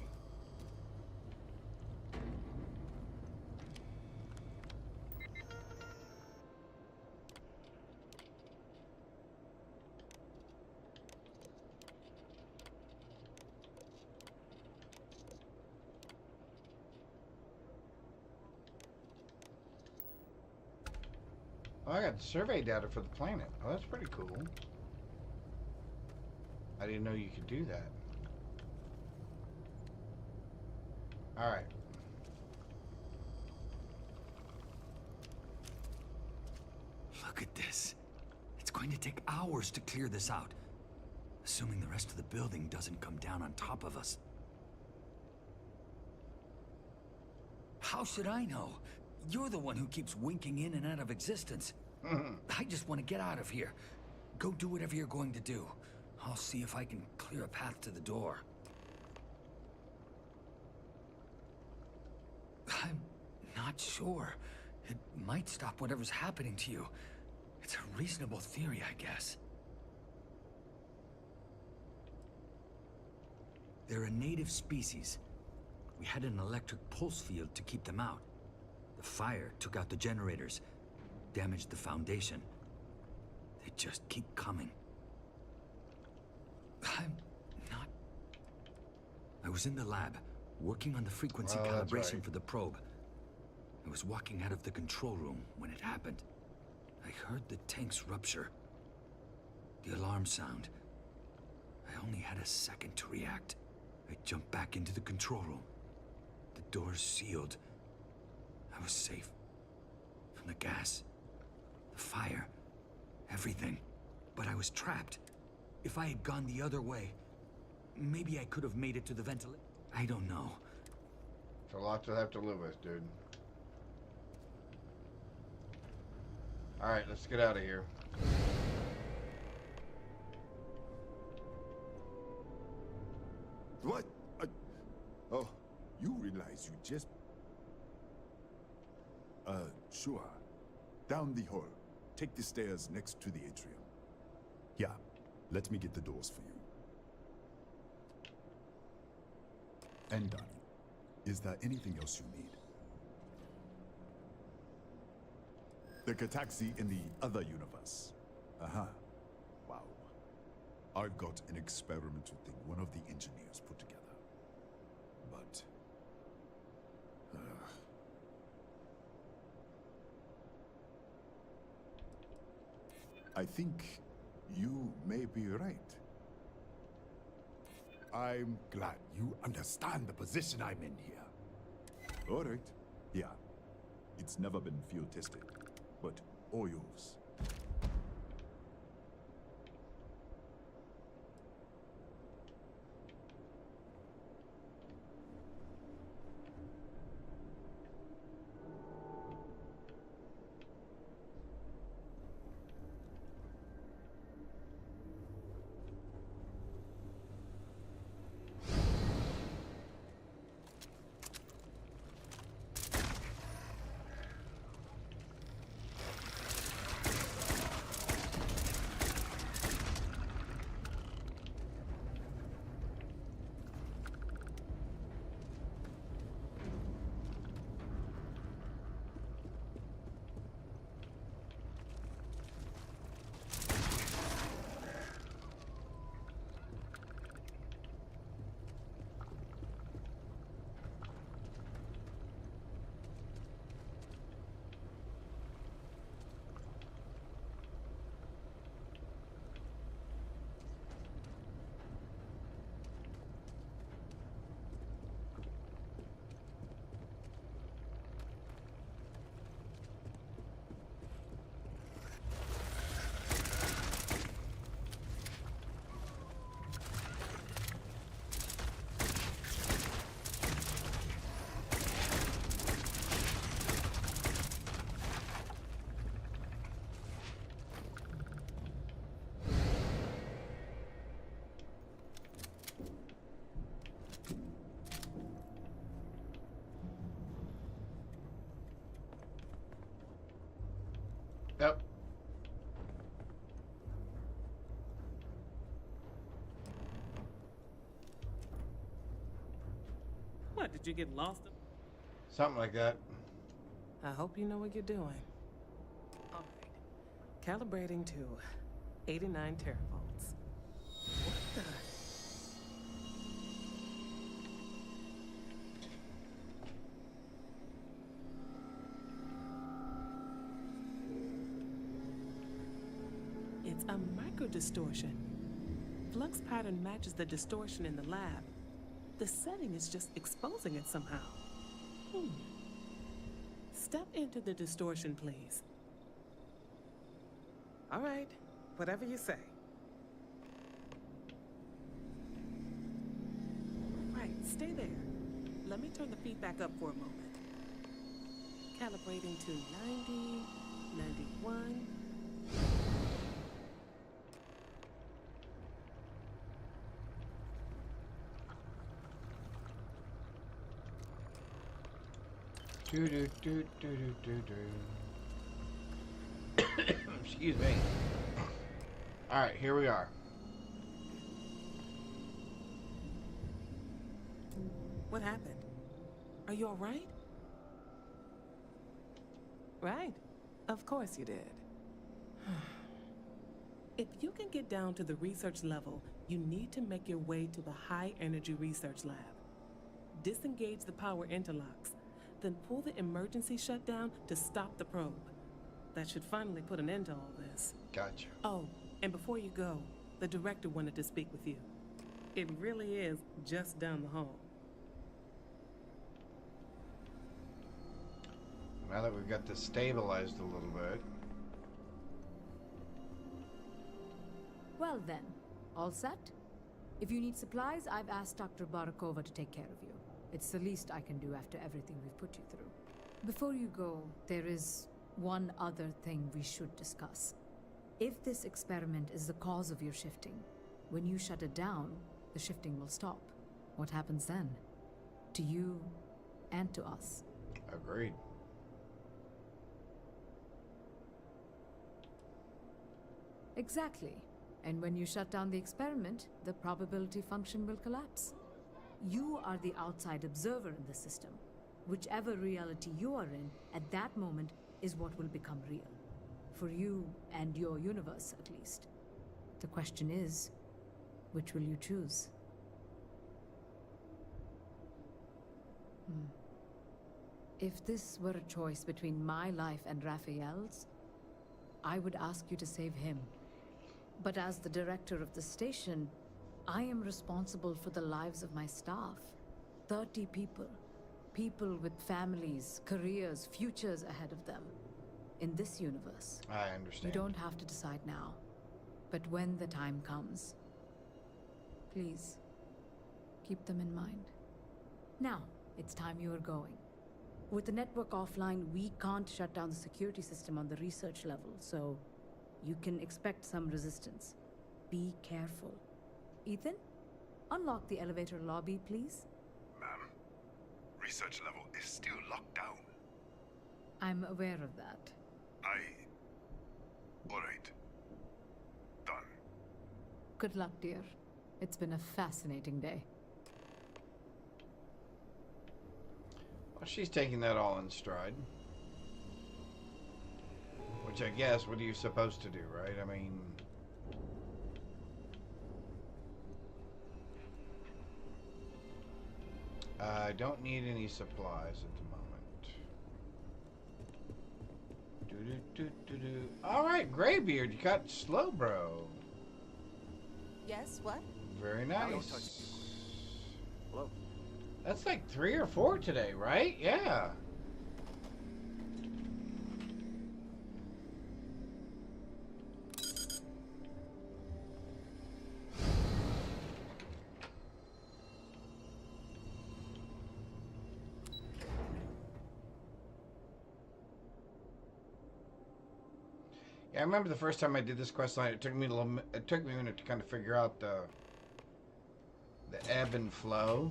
Oh, I got survey data for the planet. Oh, that's pretty cool. I didn't know you could do that. Alright. Look at this. It's going to take hours to clear this out. Assuming the rest of the building doesn't come down on top of us. How should I know? You're the one who keeps winking in and out of existence. I just want to get out of here. Go do whatever you're going to do. I'll see if I can clear a path to the door. I'm not sure. It might stop whatever's happening to you. It's a reasonable theory, I guess. They're a native species. We had an electric pulse field to keep them out. The fire took out the generators, damaged the foundation. They just keep coming. I'm not... I was in the lab, working on the frequency calibration for the probe. I was walking out of the control room when it happened. I heard the tanks rupture. The alarm sound. I only had a second to react. I jumped back into the control room. The doors sealed. I was safe. From the gas, the fire, everything. But I was trapped. If I had gone the other way, maybe I could have made it to the ventilator. I don't know. It's a lot to have to live with, dude. Alright, let's get out of here. What? Oh, you realize you just... Sure. Down the hall. Take the stairs next to the atrium. Yeah, let me get the doors for you. And done. Is there anything else you need? The Cataxi in the other universe. Uh-huh. Wow. I've got an experimental thing one of the engineers put together. But... I think you may be right. I'm glad you understand the position I'm in here. All right. Yeah. It's never been field tested, but all yours. Did you get lost? Something like that. I hope you know what you're doing. All right. Calibrating to 89 teravolts. What the? It's a micro distortion. Flux pattern matches the distortion in the lab. The setting is just exposing it somehow. Step into the distortion, please. All right, whatever you say. Right, stay there. Let me turn the feedback up for a moment. Calibrating to 90, 91. Do do do do do do. Excuse me. All right, here we are. What happened? Are you all right? Right. Of course you did. If you can get down to the research level, you need to make your way to the high-energy research lab. Disengage the power interlocks. Then pull the emergency shutdown to stop the probe. That should finally put an end to all this. Gotcha. Oh, and before you go, the director wanted to speak with you. It really is just down the hall. Now that we've got this stabilized a little bit. Well then, all set? If you need supplies, I've asked Dr. Barakova to take care of you. It's the least I can do after everything we've put you through. Before you go, there is one other thing we should discuss. If this experiment is the cause of your shifting, when you shut it down, the shifting will stop. What happens then? To you and to us. Agreed. Exactly. And when you shut down the experiment, the probability function will collapse. You are the outside observer in the system. Whichever reality you are in, at that moment, is what will become real. For you and your universe, at least. The question is, which will you choose? If this were a choice between my life and Raphael's, I would ask you to save him. But as the director of the station, I am responsible for the lives of my staff. 30 people. People with families, careers, futures ahead of them. In this universe. I understand. You don't have to decide now. But when the time comes, please, keep them in mind. Now, it's time you are going. With the network offline, we can't shut down the security system on the research level, so you can expect some resistance. Be careful. Ethan, unlock the elevator lobby, please. Ma'am, research level is still locked down. I'm aware of that. All right. Done. Good luck, dear. It's been a fascinating day. Well, she's taking that all in stride. Which I guess, what are you supposed to do, right? I mean... I don't need any supplies at the moment. Alright, Graybeard, you got slow, bro. Yes, what? Very nice. Hello. That's like 3 or 4 today, right? Yeah. Yeah, I remember the first time I did this quest line. It took me a minute to kind of figure out the ebb and flow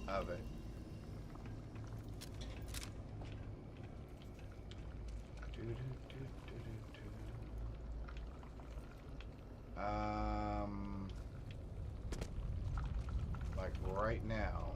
of it. Like right now.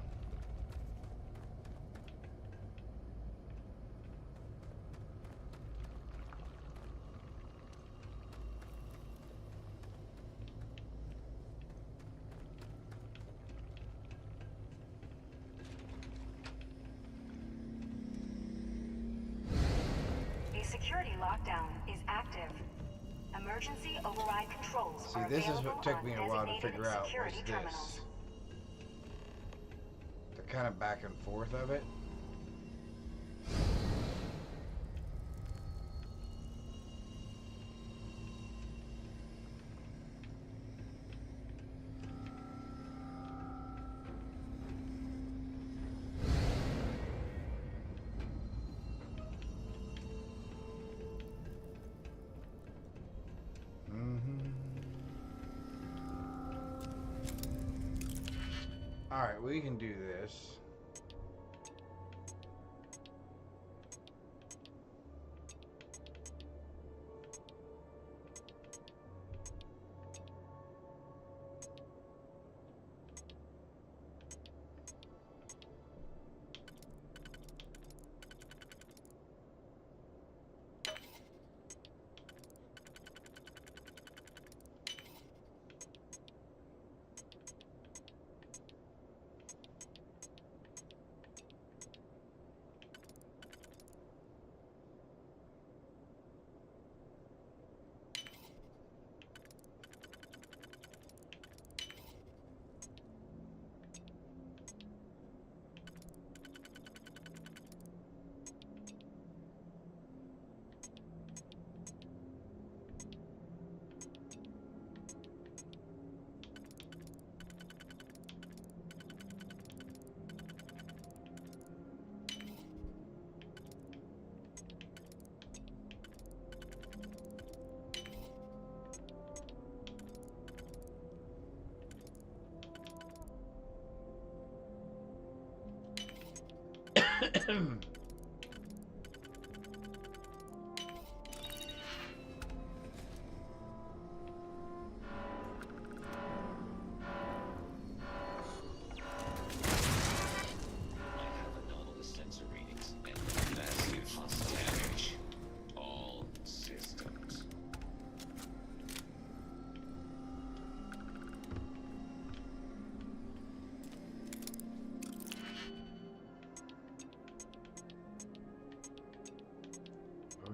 lockdown is active. Emergency override controls See, are this is available what took on me a while to designated figure out was security this. terminals. The kind of back and forth of it. Alright, we can do this.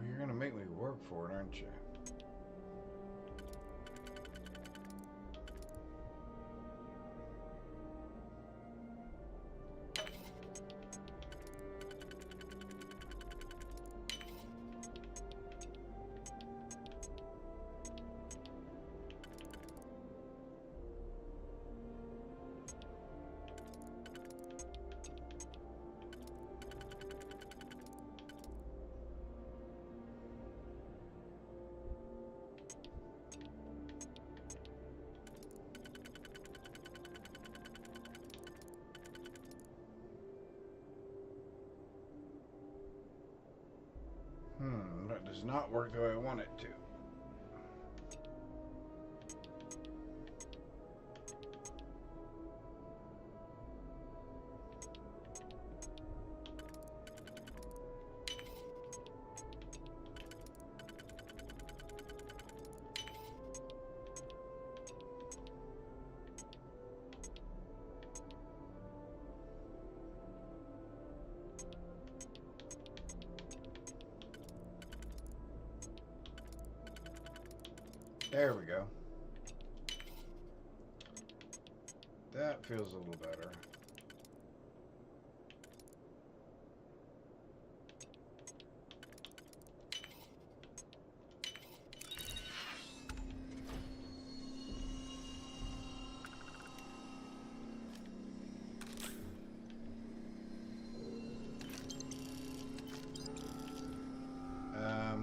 You're gonna make me work for it, aren't you? That does not work the way I want it to. There we go. That feels a little better.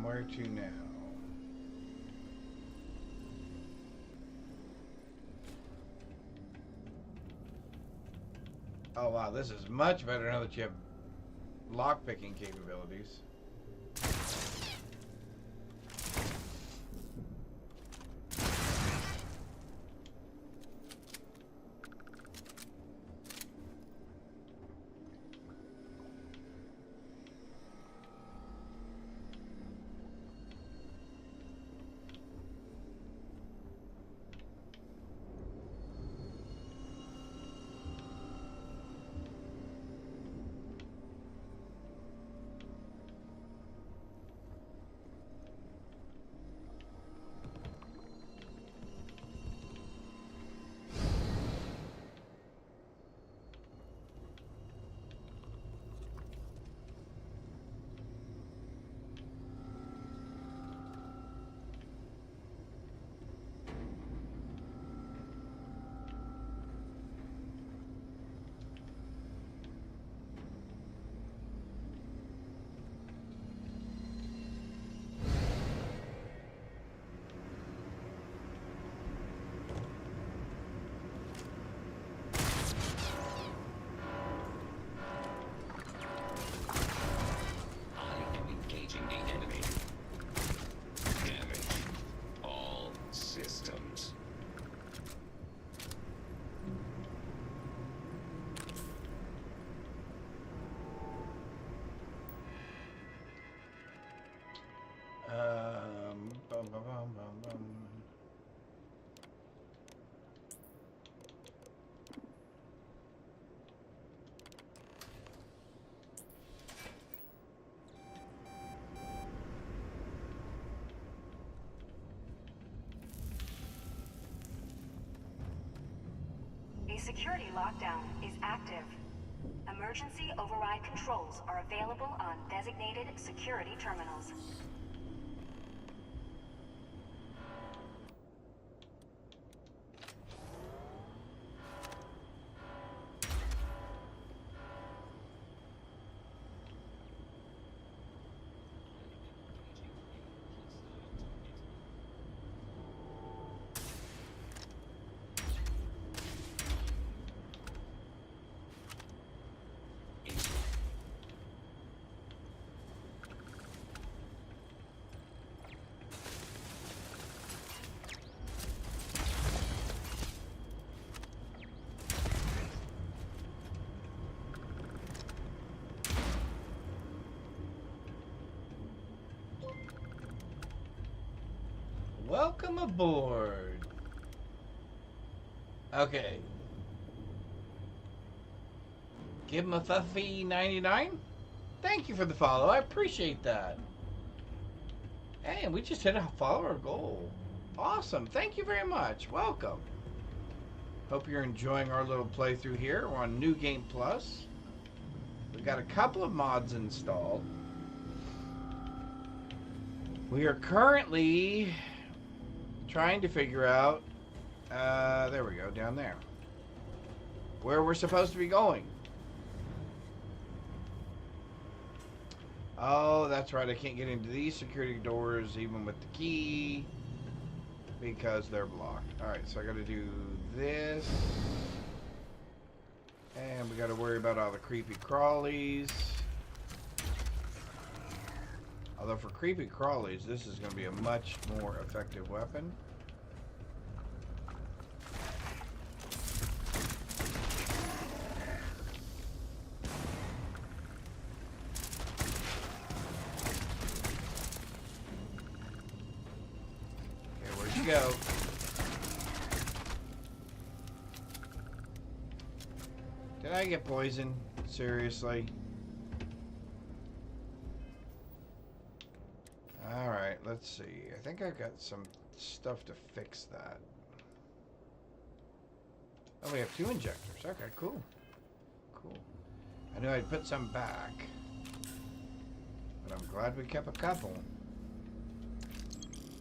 Where to now? Oh wow, this is much better now that you have lockpicking capabilities. A security lockdown is active. Emergency override controls are available on designated security terminals. Welcome aboard. Okay. Give him a Fuffy 99. Thank you for the follow. I appreciate that. Hey, and we just hit a follower goal. Awesome. Thank you very much. Welcome. Hope you're enjoying our little playthrough here. We're on New Game Plus. We've got a couple of mods installed. We are currently trying to figure out, there we go, down there, where we're supposed to be going. Oh, that's right, I can't get into these security doors even with the key because they're blocked. Alright, so I gotta do this, and we gotta worry about all the creepy crawlies. Although for creepy crawlies, this is going to be a much more effective weapon. Okay, where'd you go? Did I get poisoned? Seriously? Alright, let's see. I think I've got some stuff to fix that. Oh, we have 2 injectors. Okay, cool. Cool. I knew I'd put some back, but I'm glad we kept a couple.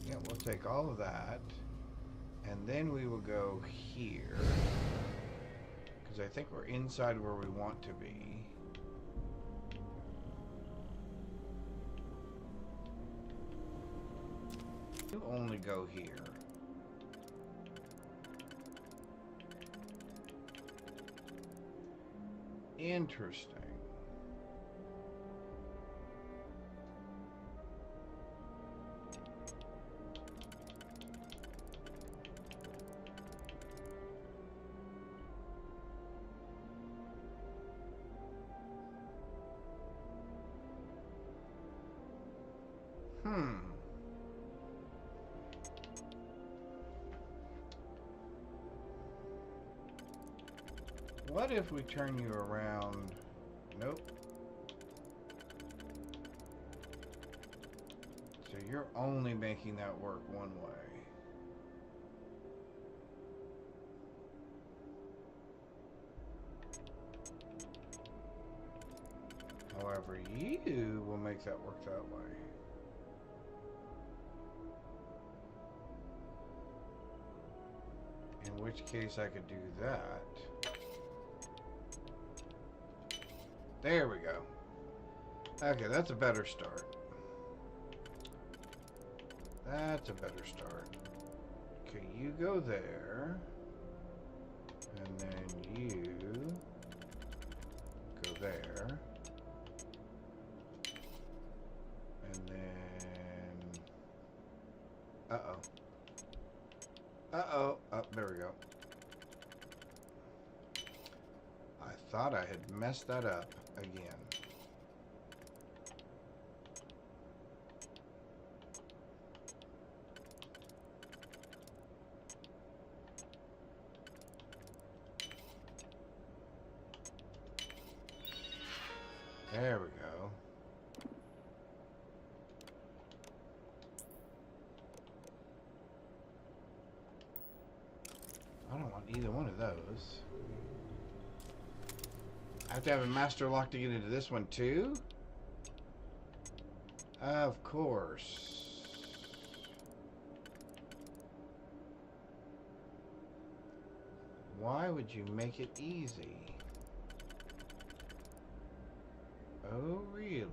Yeah, we'll take all of that, and then we will go here, because I think we're inside where we want to be. You only go here. Interesting. What if we turn you around? Nope. So you're only making that work one way. However, you will make that work that way. In which case I could do that. There we go. Okay, that's a better start. That's a better start. Okay, you go there. And then you go there. And then... Uh-oh. Uh-oh. Oh, there we go. I thought I had messed that up again. There we go. I don't want either one of those. I have to have a master lock to get into this one too? Of course. Why would you make it easy? Oh, really?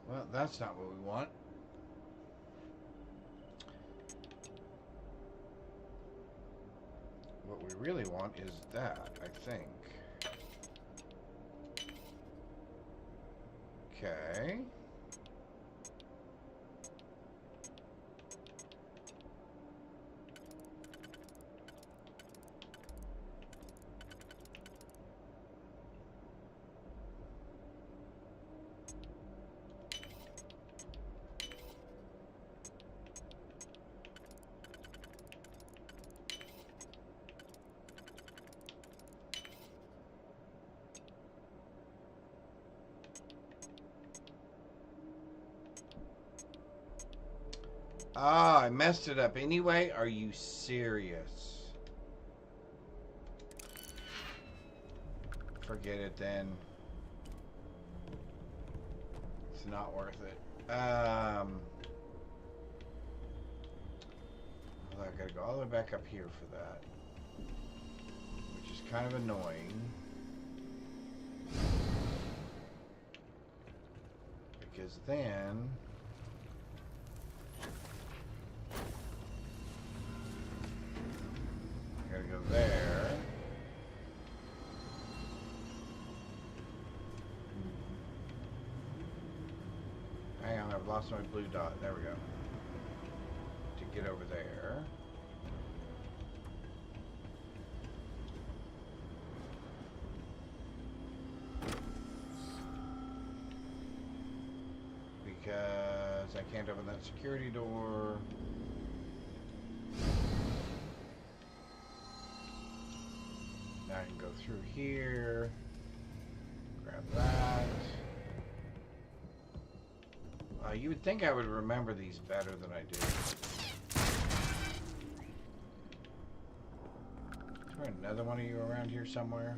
Well, that's not what we want. What we really want is that, I think. Okay. Ah, I messed it up anyway? Are you serious? Forget it then. It's not worth it. Well, I gotta go all the way back up here for that. Which is kind of annoying. Because then... I gotta go there. Hang on, I've lost my blue dot. There we go. To get over there. Because I can't open that security door. Now I can go through here, grab that. You would think I would remember these better than I do. Is there another one of you around here somewhere?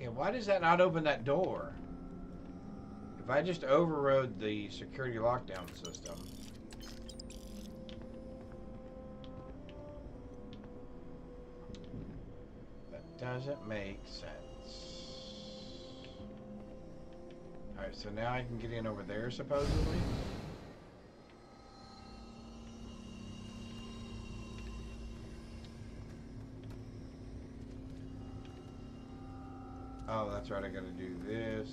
Yeah, why does that not open that door? If I just overrode the security lockdown system. That doesn't make sense. Alright, so now I can get in over there supposedly? Oh, that's right, I gotta do this.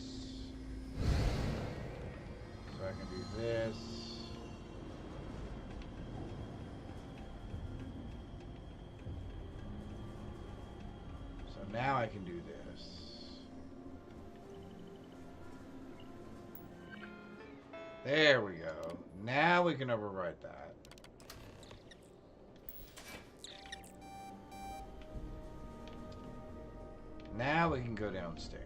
So I can do this. So now I can do this. There we go. Now we can override that. Now we can go downstairs.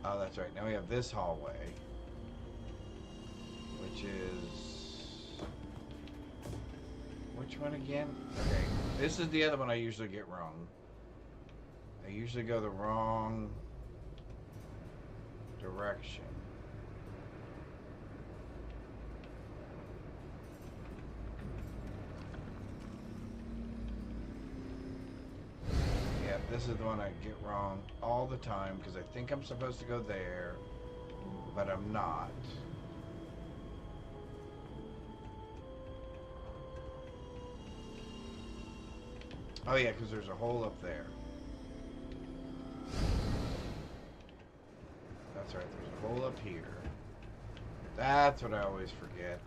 Oh, that's right. Now we have this hallway, which is... Which one again? Okay, this is the other one I usually get wrong. I usually go the wrong direction. Yeah, this is the one I get wrong all the time because I think I'm supposed to go there, but I'm not. Oh yeah, because there's a hole up there. That's right, there's a hole up here. That's what I always forget.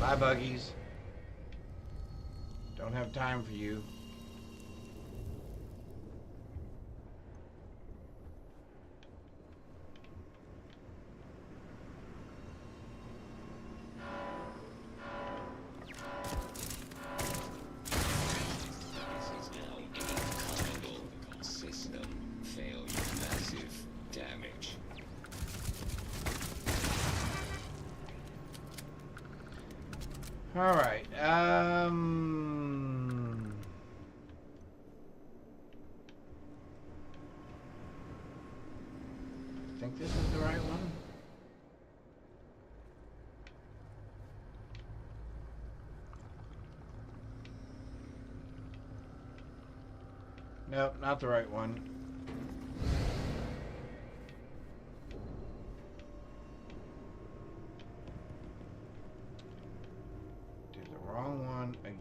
Bye, buggies. Don't have time for you. All right. I think this is the right one. Nope, not the right one. Did the wrong one again.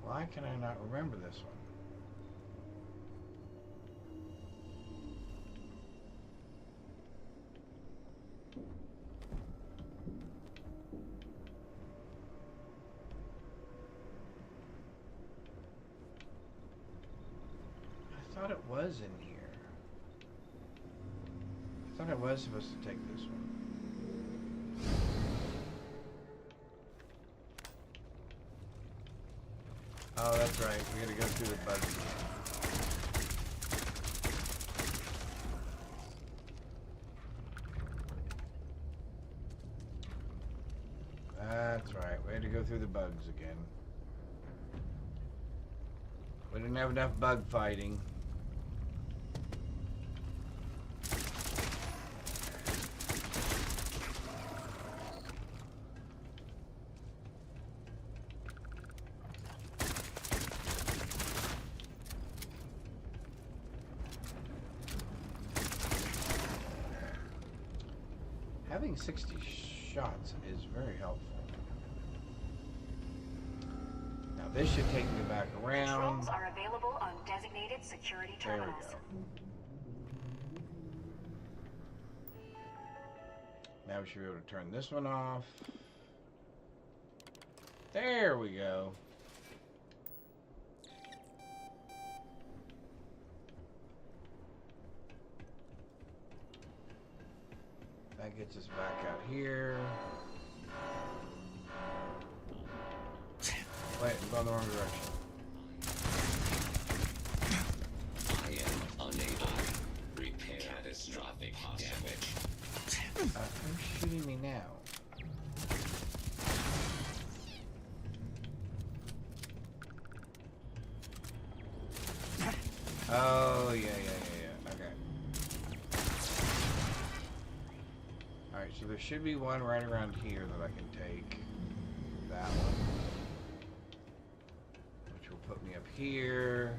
Why can I not remember this one? I thought it was in here. I thought I was supposed to take this one. Oh, that's right. We gotta go through the bugs again. That's right. We had to go through the bugs again. We didn't have enough bug fighting. Having 60 shots is very helpful. Now this should take me back around. Controls are available on designated security terminals. There we go. Now we should be able to turn this one off. There we go. That gets us back out here. Wait, I'm going the wrong direction. I am unable to repair catastrophic damage. Who's shooting me now? Oh, yeah. Okay. Alright, so there should be one right around here that I can take. That one. Which will put me up here.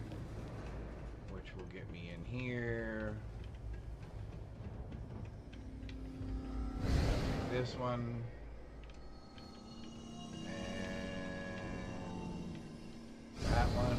Which will get me in here. Take this one. And that one.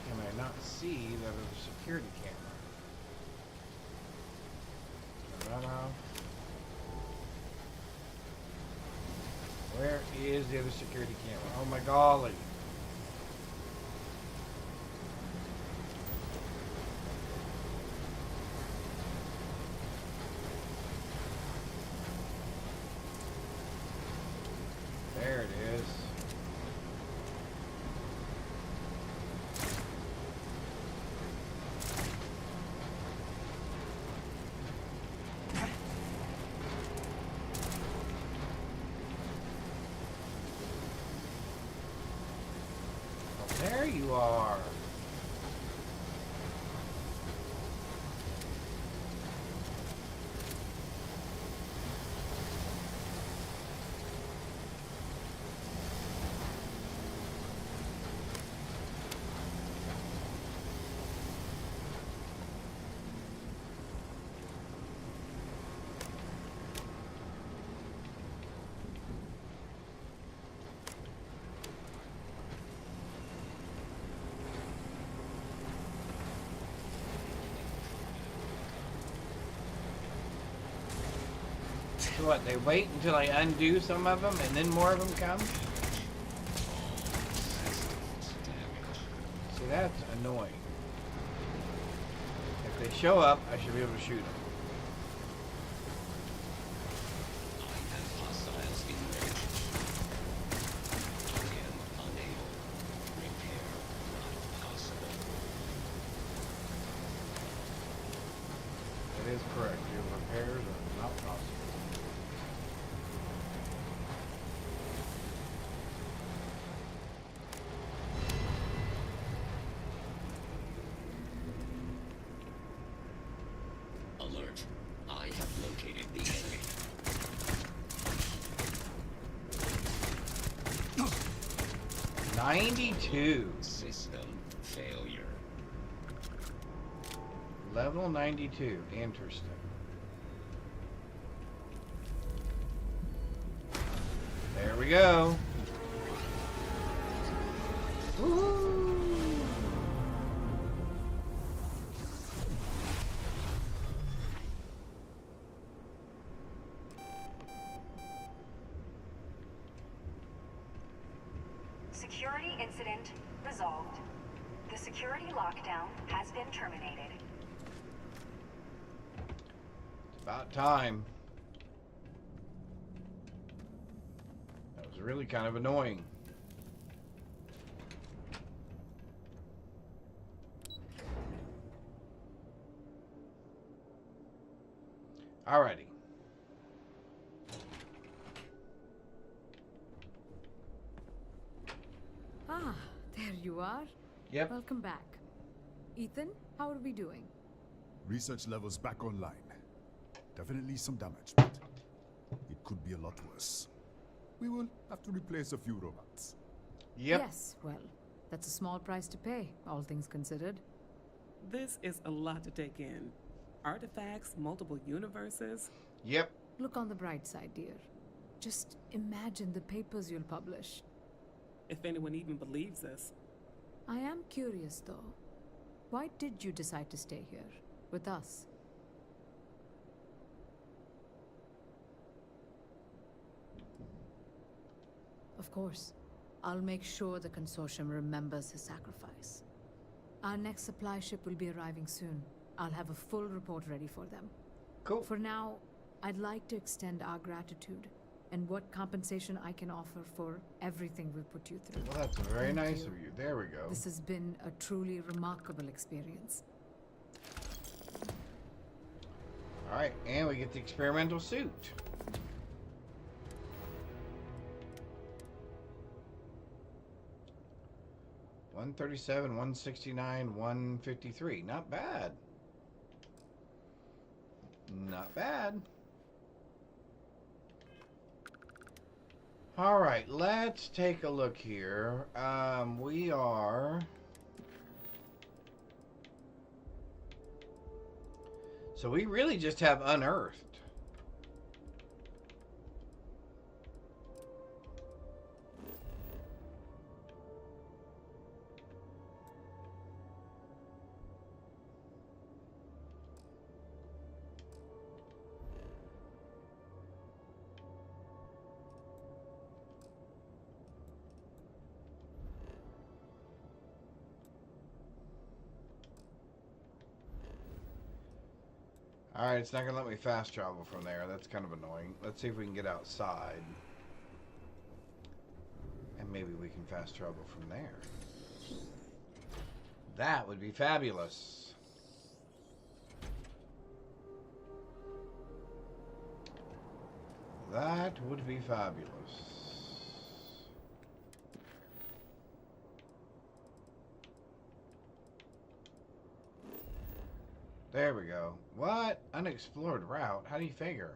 can I not see that other security camera? Turn that off. Where is the other security camera? Oh my golly. There it is. There you are. So what, they wait until I undo some of them and then more of them come? See, that's annoying. If they show up, I should be able to shoot them. That is correct. Your repairs are not possible. Alert. I have located the enemy. '92. System failure. Level 92. Interesting. There we go. Woohoo! Security incident resolved. The security lockdown has been terminated. It's about time. That was really kind of annoying. Alrighty. Ah, there you are. Yep. Welcome back. Ethan, how are we doing? Research levels back online. Definitely some damage, but it could be a lot worse. We will have to replace a few robots. Yep. Yes, well, that's a small price to pay, all things considered. This is a lot to take in. Artifacts, multiple universes. Yep. Look on the bright side, dear. Just imagine the papers you'll publish. If anyone even believes this. I am curious, though. Why did you decide to stay here, with us? Of course. I'll make sure the consortium remembers his sacrifice. Our next supply ship will be arriving soon. I'll have a full report ready for them. Cool. For now, I'd like to extend our gratitude and what compensation I can offer for everything we've put you through. Well, that's very Thank nice you. of you. There we go. This has been a truly remarkable experience. Alright, and we get the experimental suit. $137, $169, $153. Not bad. Not bad. All right, let's take a look here. We are... So we really just have unearthed. Alright, it's not going to let me fast travel from there. That's kind of annoying. Let's see if we can get outside. And maybe we can fast travel from there. That would be fabulous. That would be fabulous. There we go. What? Unexplored route? How do you figure?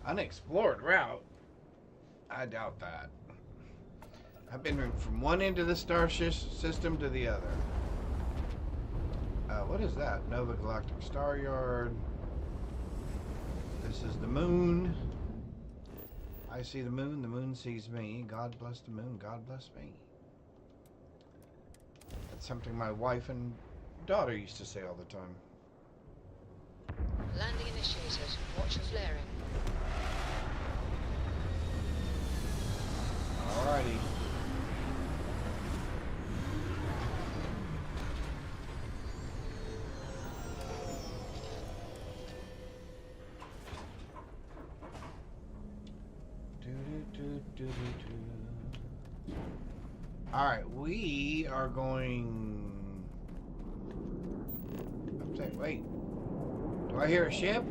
Unexplored route? I doubt that. I've been from one end of the star system to the other. What is that? Nova Galactic Star Yard. This is the moon. I see the moon sees me. God bless the moon, God bless me. That's something my wife and daughter used to say all the time. Landing initiated. Watch for flaring. Alrighty. Alright, we are going... Wait. Do I hear a ship?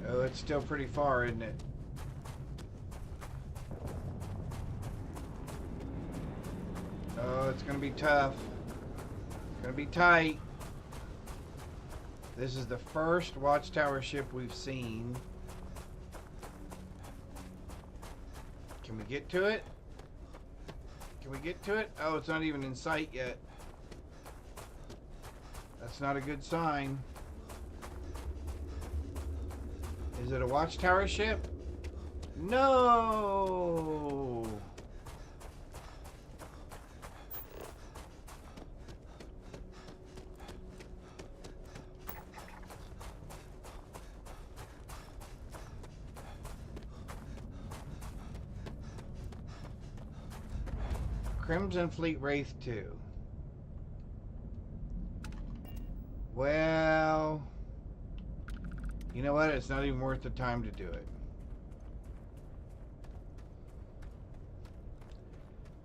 Oh, it's still pretty far, isn't it? Oh, it's gonna be tough. It's gonna be tight. This is the first watchtower ship we've seen. Can we get to it? Can we get to it? Oh, it's not even in sight yet. That's not a good sign. Is it a watchtower ship? No! Crimson Fleet Wraith 2. Well... You know what? It's not even worth the time to do it.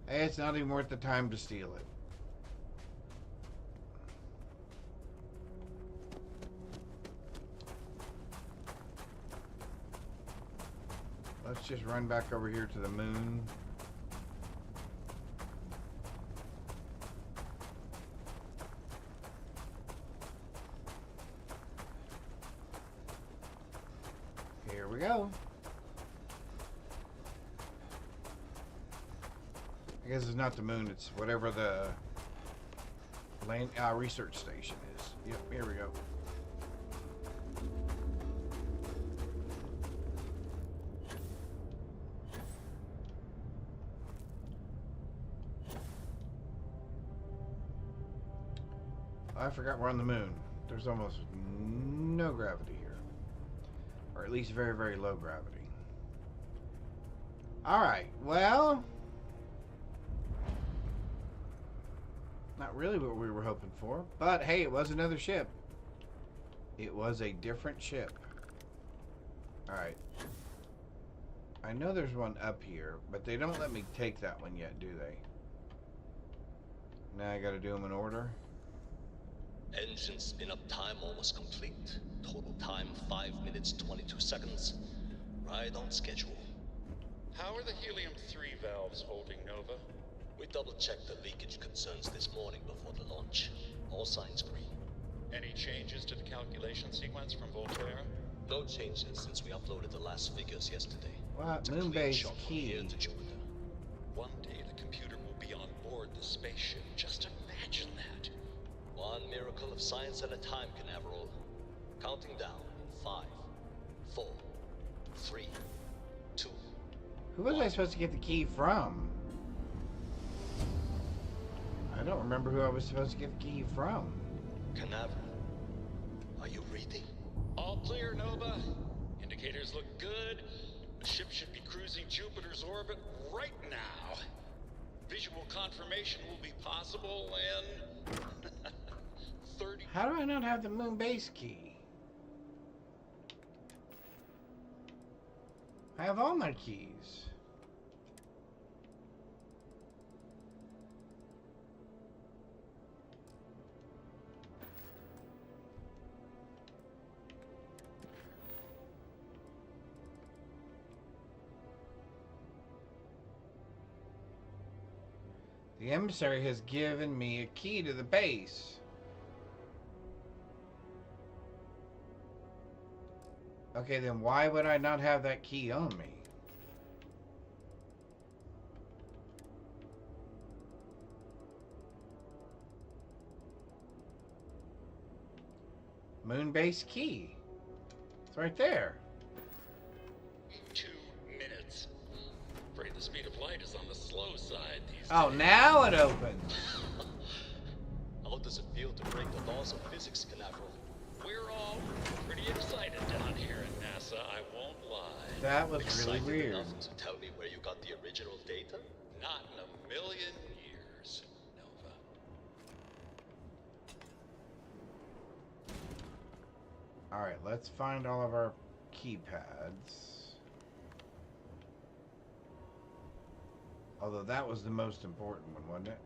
It's not even worth the time to steal it. Let's just run back over here to the moon. Here we go. I guess it's not the moon, it's whatever the land research station is. Yep, here we go. I forgot we're on the moon. There's almost no gravity here. Or at least very, very low gravity. Alright, well... Not really what we were hoping for. But, hey, it was another ship. It was a different ship. Alright. I know there's one up here, but they don't let me take that one yet, do they? Now I gotta do them in order. Engine spin-up time almost complete. Total time 5 minutes 22 seconds. Right on schedule. How are the helium-3 valves holding, Nova? We double-checked the leakage concerns this morning before the launch. All signs green. Any changes to the calculation sequence from Volterra? No changes since we uploaded the last figures yesterday. What? Moon-based key. To Jupiter. One day the computer will be on board the spaceship. Just imagine that. One miracle of science at a time, Canaveral. Counting down in 5, 4, 3, 2, Who was I supposed to get the key from? I don't remember who I was supposed to get the key from. Canaveral, are you reading? All clear, Nova. Indicators look good. The ship should be cruising Jupiter's orbit right now. Visual confirmation will be possible in 30. How do I not have the moon base key? I have all my keys. The emissary has given me a key to the base. Okay, then why would I not have that key on me? Moon base key. It's right there. 2 minutes. Afraid the speed of light is on the slow side these Oh, days. now it opens. How does it feel to break the laws of physics, Canaveral? We're all pretty excited down here at NASA, I won't lie. That was really Excited weird. enough to tell me where you got the original data? Not in a million years, Nova. Alright, let's find all of our keypads. Although that was the most important one, wasn't it?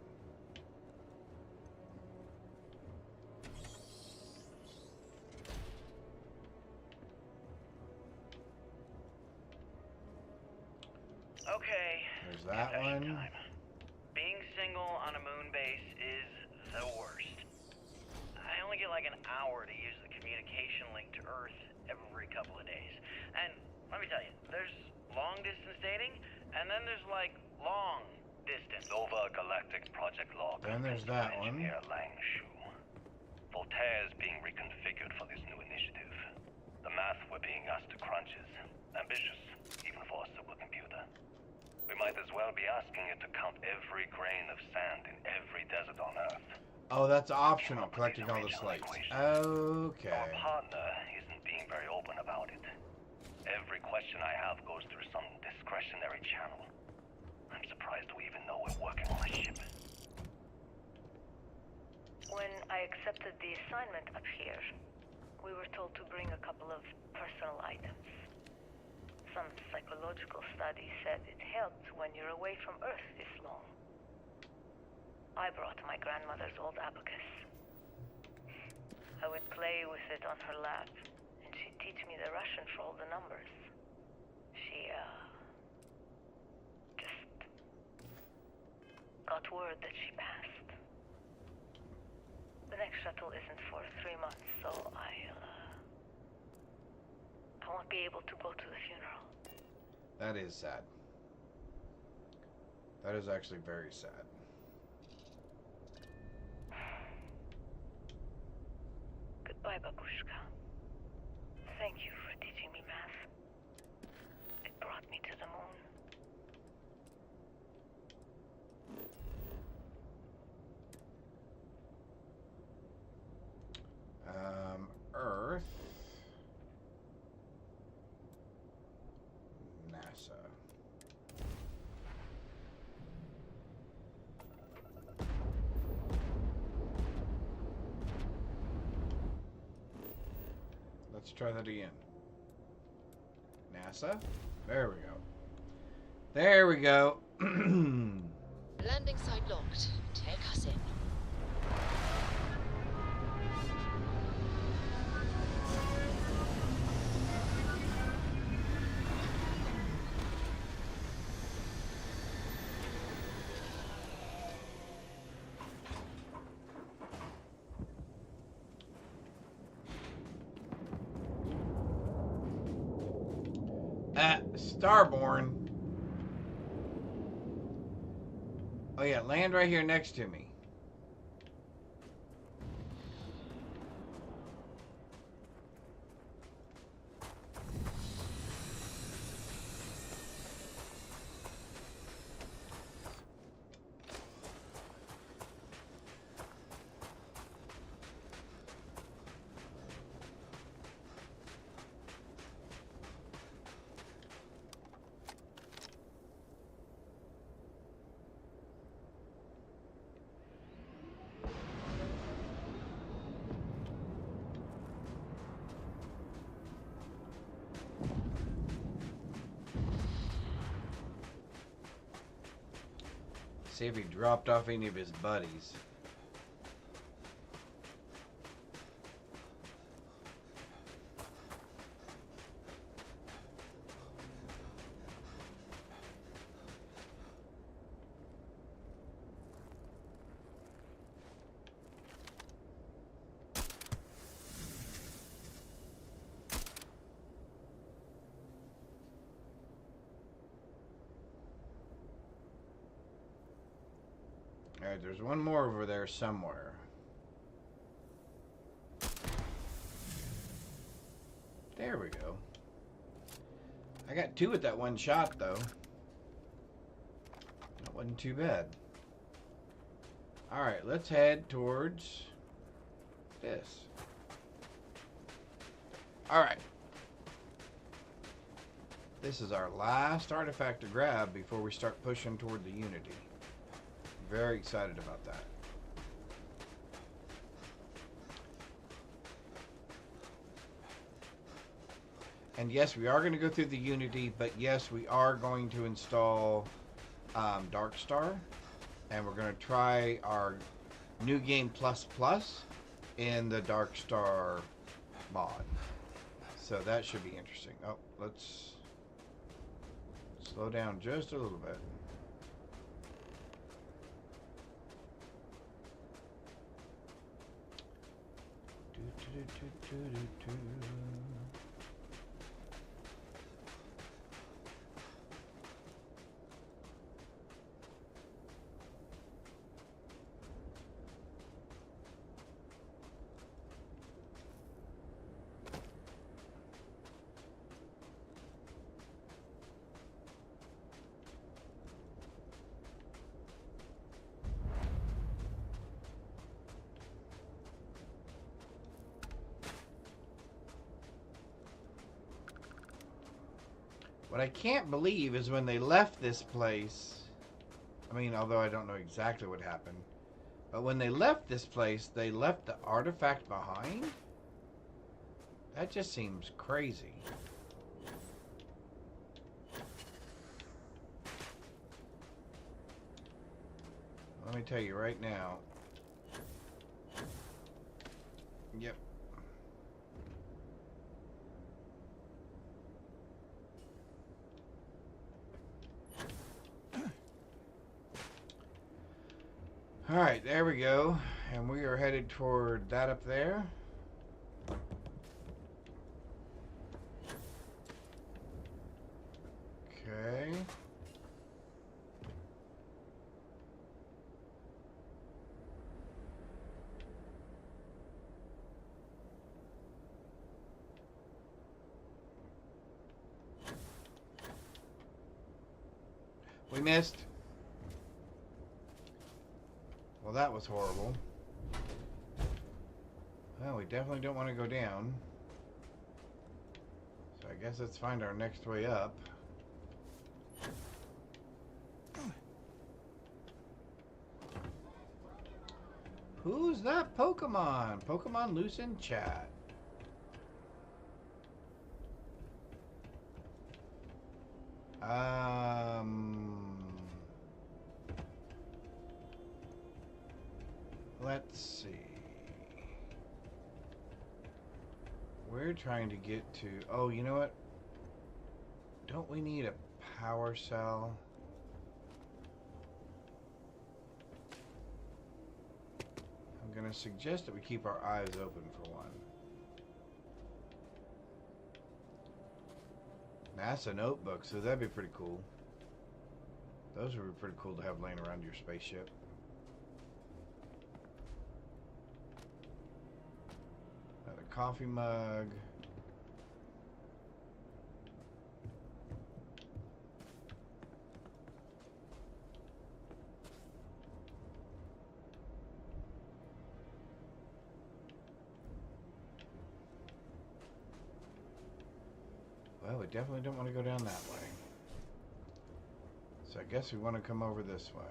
Okay. There's that one. Time. Being single on a moon base is the worst. I only get like an hour to use the communication link to Earth every couple of days. And let me tell you, there's long distance dating, and then there's like long distance. Nova Galactic Project Log. Then there's that one. Engineer Lang Shu. Voltaire is being reconfigured for this new initiative. The math we're being asked to crunch is ambitious, even for a supercomputer. We might as well be asking it to count every grain of sand in every desert on Earth. Oh, that's optional, collecting all the slates. Okay. Our partner isn't being very open about it. Every question I have goes through some discretionary channel. I'm surprised we even know we're working on a ship. When I accepted the assignment up here, we were told to bring a couple of personal items. Some psychological study said it helped when you're away from Earth this long. I brought my grandmother's old abacus. I would play with it on her lap, and she'd teach me the Russian for all the numbers. She, just got word that she passed. The next shuttle isn't for 3 months, so I won't be able to go to the funeral. That is sad. That is actually very sad. Goodbye, Babushka. Thank you for teaching me math. It brought me to the moon. Earth. NASA. Let's try that again. NASA? There we go. There we go. Landing site locked. Take us in. Starborn. Oh yeah, land right here next to me. See if he dropped off any of his buddies. Alright, there's one more over there somewhere. There we go. I got 2 with that one shot, though. That wasn't too bad. Alright, let's head towards this. Alright. This is our last artifact to grab before we start pushing toward the Unity. Very excited about that. And yes, we are going to go through the Unity, but yes, we are going to install Darkstar, and we're going to try our New Game Plus Plus in the Darkstar mod. So that should be interesting. Oh, let's slow down just a little bit. What I can't believe is when they left this place, I mean, although I don't know exactly what happened, but when they left this place, they left the artifact behind? That just seems crazy. Let me tell you right now. Yep. Alright, there we go. And we are headed toward that up there. Okay. We missed. Well, that was horrible. Well, we definitely don't want to go down. So I guess let's find our next way up. Who's that Pokemon? Pokemon loose in chat. Let's see. We're trying to get to... Oh, you know what? Don't we need a power cell? I'm going to suggest that we keep our eyes open for one. NASA notebooks, so that'd be pretty cool. Those would be pretty cool to have laying around your spaceship. Another coffee mug. Well, we definitely don't want to go down that way. So I guess we want to come over this way.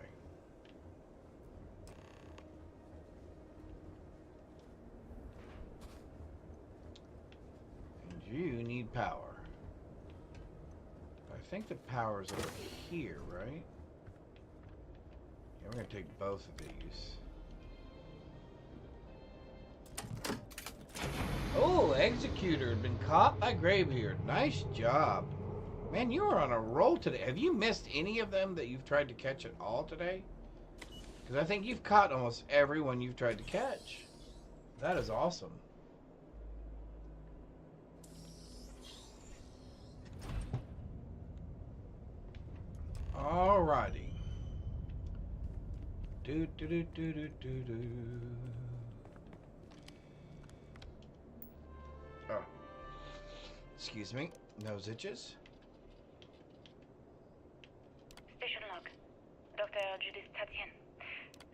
And you need power. I think the power's over here, right? Yeah, we're gonna take both of these. Oh, Executor had been caught by Graybeard. Nice job. Man, you are on a roll today. Have you missed any of them that you've tried to catch at all today? Because I think you've caught almost everyone you've tried to catch. That is awesome. Alrighty. Do do do do do do do. Oh. Excuse me. Nose itches. Station log. Dr. Judith Tatien.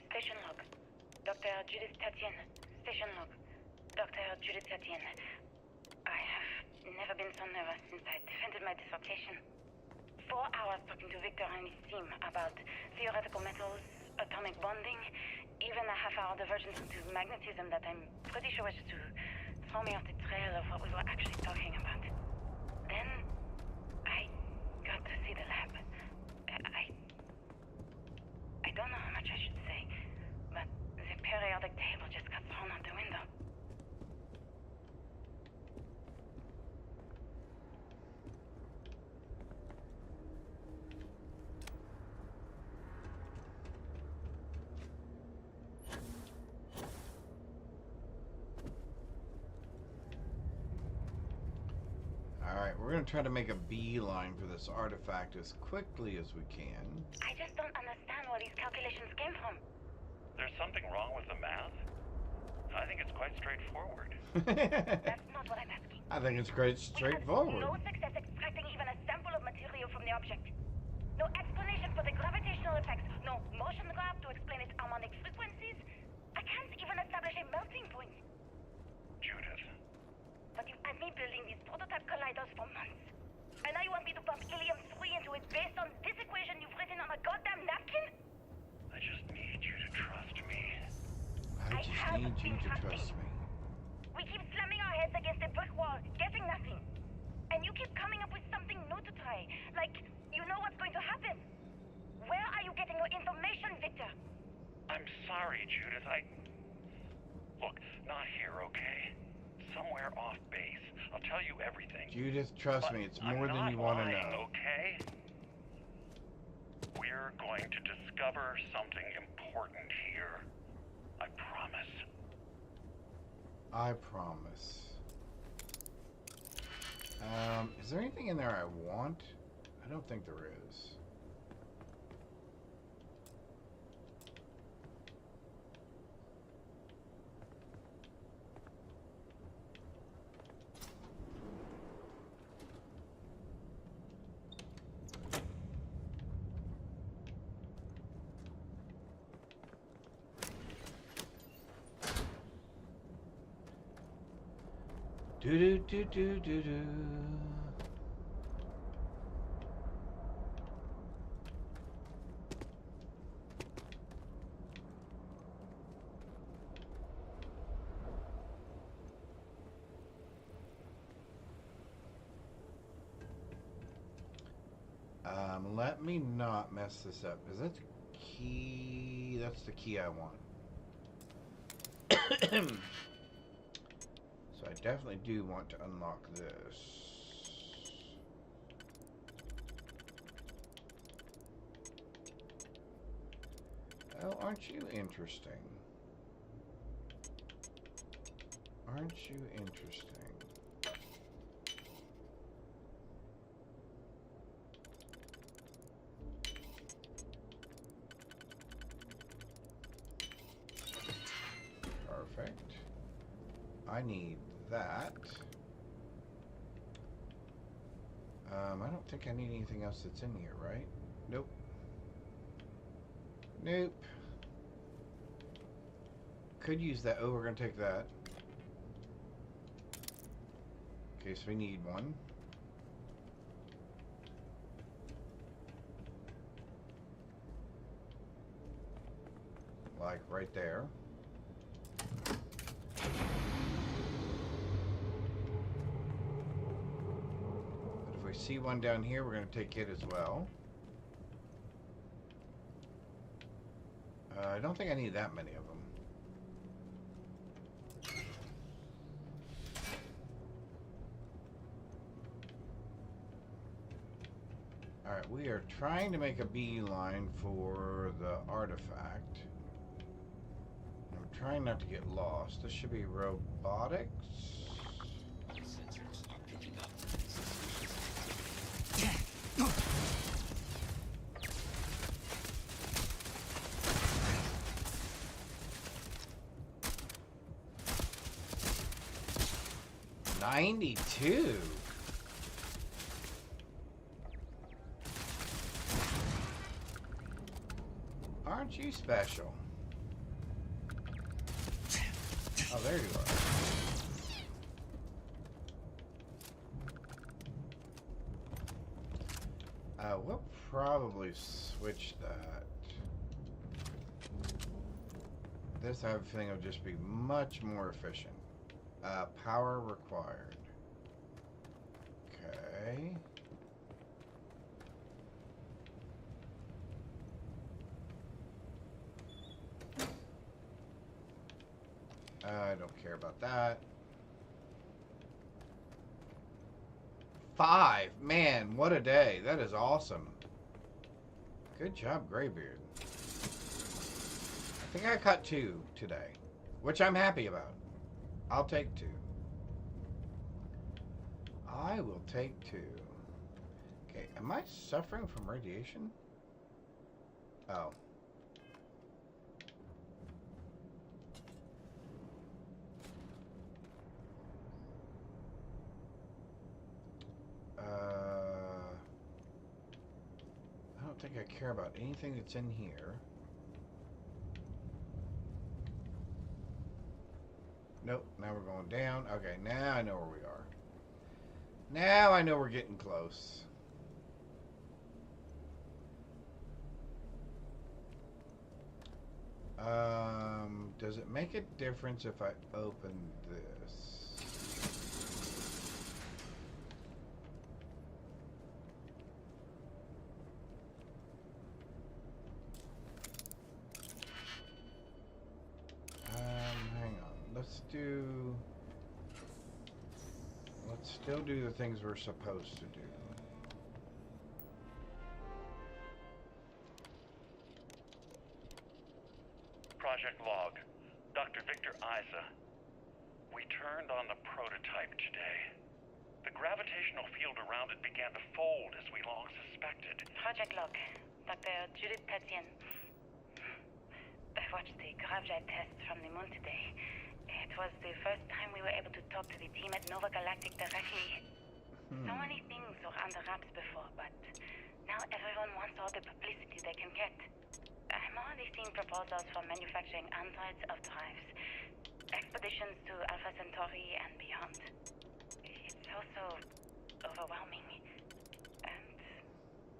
Station log. Dr. Judith Tatien. Station log. Dr. Judith Tatien. I have never been so nervous since I defended my dissertation. 4 hours talking to Victor and his team about theoretical metals, atomic bonding, even a half-hour divergence into magnetism that I'm pretty sure was to throw me off the trail of what we were actually talking about. Then, I got to see the lab. I don't know how much I should say, but the periodic table just got thrown out the window. Alright, we're going to try to make a beeline for this artifact as quickly as we can. I just don't understand where these calculations came from. There's something wrong with the math? I think it's quite straightforward. That's not what I'm asking. I think it's quite straightforward. No success extracting even a sample of material from the object. No explanation for the gravitational effects. No motion graph to explain its harmonic frequencies. I can't even establish a melting point. Judith. But you've had me building these prototype colliders for months. And now you want me to pump helium-3 into it based on this equation you've written on a goddamn napkin? I just need you to trust me. I just need you to trust me. We keep slamming our heads against a brick wall, getting nothing. And you keep coming up with something new to try. Like, you know what's going to happen. Where are you getting your information, Victor? I'm sorry, Judith. Look, not here, okay? Somewhere off base. I'll tell you everything. Judith, trust me, it's more than you want to know. Okay? We're going to discover something important here. I promise. I promise. Is there anything in there I want? I don't think there is. Do do do do do do. Let me not mess this up. Is that the key? That's the key I want. So I definitely do want to unlock this. Oh, aren't you interesting? Aren't you interesting? Perfect. I need that. I don't think I need anything else that's in here, right? Nope. Nope. Could use that. Oh, we're gonna take that. Okay, so we need one. Like right there. But if we see one down here, we're going to take it as well. I don't think I need that many of them. Alright, we are trying to make a beeline for the artifact. I'm trying not to get lost. This should be robotics. Sensors are picking up. 92. Aren't you special? Oh, there you are. We'll probably switch that. This, I have a feeling, will just be much more efficient. Power required. Okay. I don't care about that. 5. Man, what a day. That is awesome. Good job, Graybeard. I think I caught 2 today, which I'm happy about. I'll take 2. I will take 2. Okay, am I suffering from radiation? Oh. I don't think I care about anything that's in here. Nope, now we're going down. Okay, now I know where we are. Now I know we're getting close. Does it make a difference if I open this? Hang on. Let's still do the things we're supposed to do. Project log. Dr. Victor Isa. We turned on the prototype today. The gravitational field around it began to fold as we long suspected. Project log. Dr. Judith Tatian. I watched the gravjet tests from the moon today. It was the first time we were able to talk to the team at Nova Galactic directly. So many things were under wraps before, but now everyone wants all the publicity they can get. I'm already seeing proposals for manufacturing androids of drives, expeditions to Alpha Centauri and beyond. It's also overwhelming and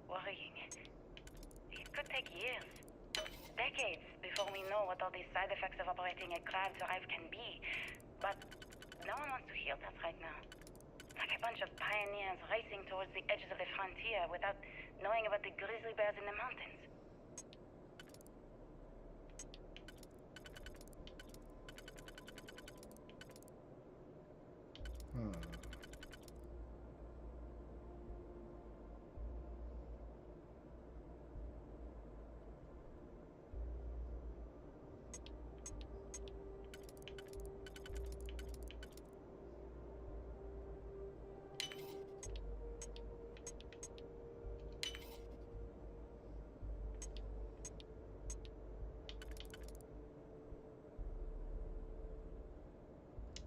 worrying. It could take years, decades, before we know what all these side effects of operating a grav drive can be. But no one wants to hear that right now. Like a bunch of pioneers racing towards the edges of the frontier without knowing about the grizzly bears in the mountains.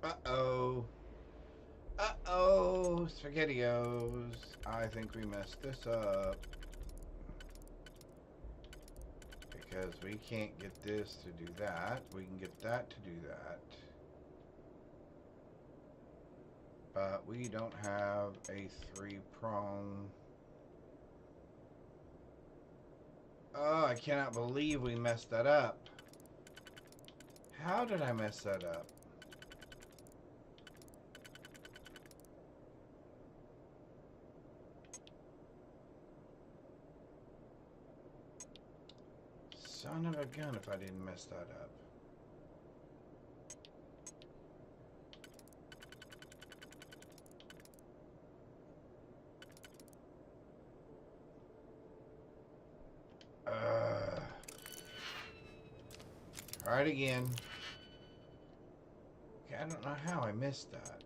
Uh-oh. Uh-oh. SpaghettiOs. I think we messed this up. Because we can't get this to do that. We can get that to do that. But we don't have a 3-prong. Oh, I cannot believe we messed that up. How did I mess that up? Son of a gun if I didn't mess that up. Try it again. Okay, I don't know how I missed that.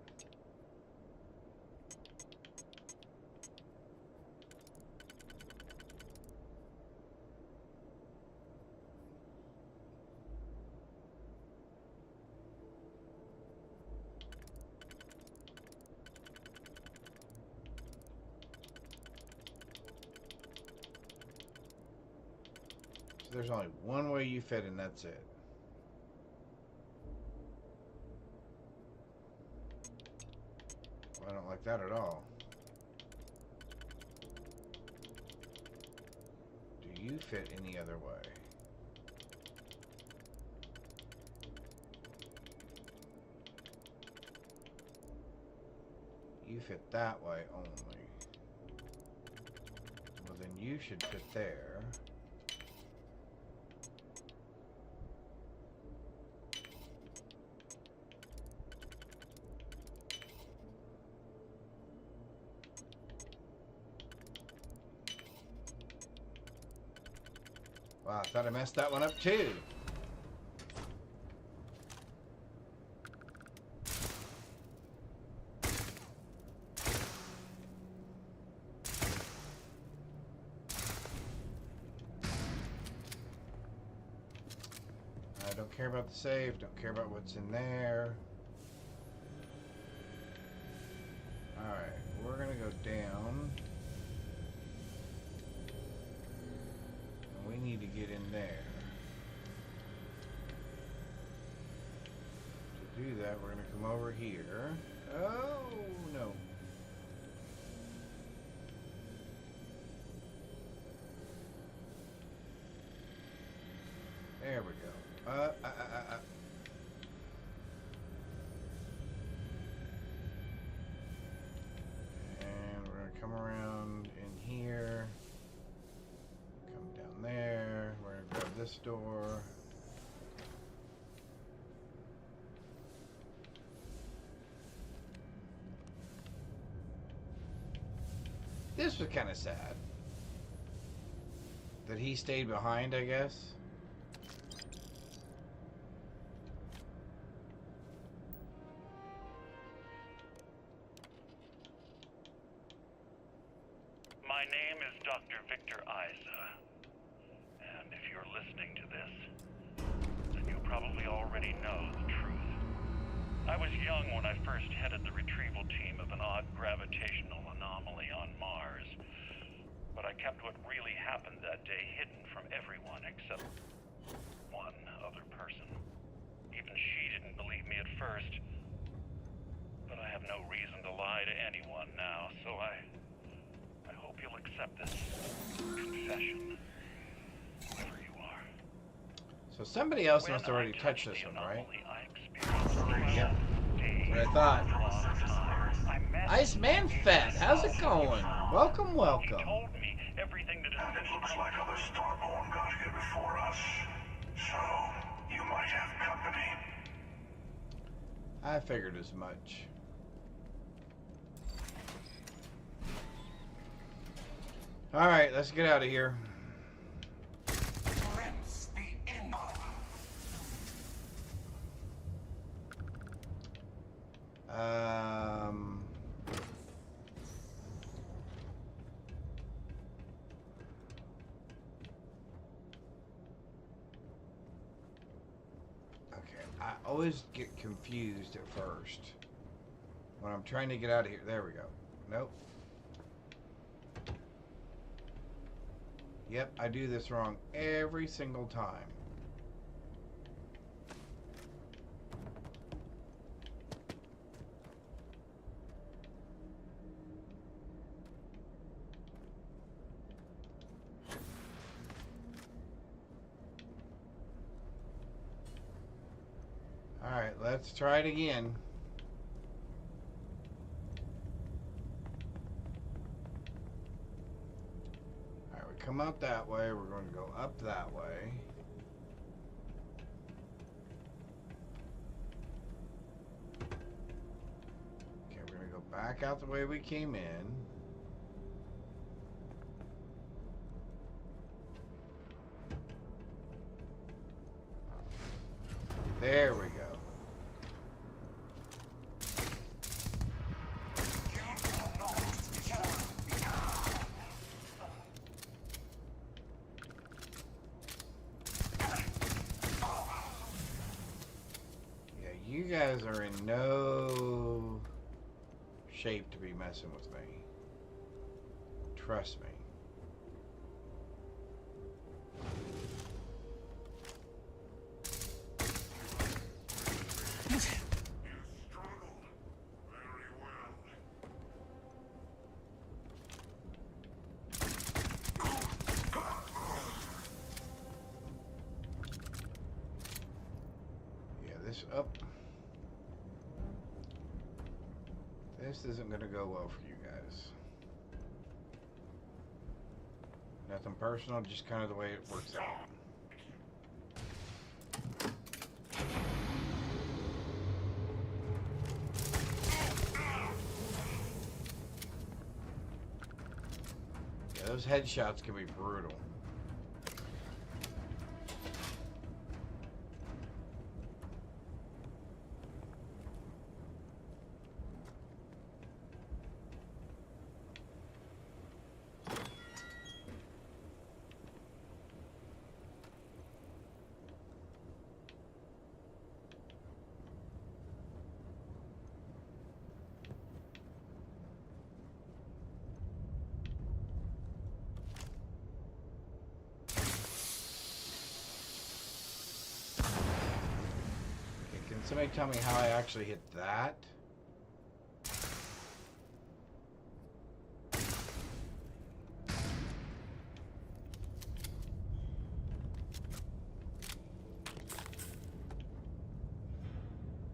So there's only one way you fit and that's it. I don't like that at all. Do you fit any other way? You fit that way only. Well, then you should fit there. Wow, I thought I messed that one up too. I don't care about the save, don't care about what's in there. Alright, we're gonna go down. We need to get in there. To do that, we're going to come over here. Oh, no. There we go. And we're going to come around in here. There, we're gonna grab this door. This was kind of sad that he stayed behind, I guess. My name is Dr. Victor Isa. And if you're listening to this, then you probably already know the truth. I was young when I first headed the retrieval team of an odd gravitational anomaly on Mars. But I kept what really happened that day hidden from everyone except one other person. Even she didn't believe me at first. But I have no reason to lie to anyone now, so I hope you'll accept this confession. Whoever you are. So somebody else must have already touched this one, right? Yep. That's what I thought. Iceman Fett, how's it going? Welcome, welcome. Everything that it looks like other Starborn got here before us. So, you might have company. I figured as much. Alright, let's get out of here. Flirts, the inbound. Okay, I always get confused at first when I'm trying to get out of here. There we go. Nope. Yep, I do this wrong every single time. Alright, let's try it again. Alright, we come out that way. We're going to go up that way. back out the way we came in. There we go. Yeah, you guys are in no shape to be messing with me. Trust me. Up. This isn't going to go well for you guys. Nothing personal, just kind of the way it works out. Yeah, those headshots can be brutal. Somebody tell me how I actually hit that.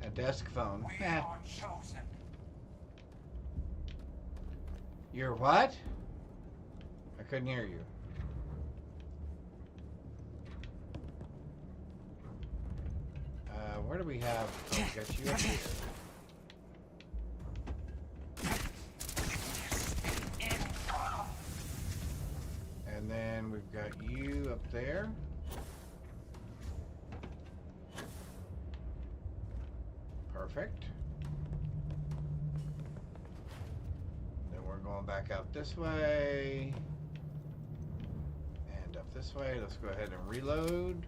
A desk phone. We are chosen. You're what? I couldn't hear you. Where do we have? Oh, we got you up here. And then we've got you up there. Perfect. Then we're going back out this way. And up this way. Let's go ahead and reload.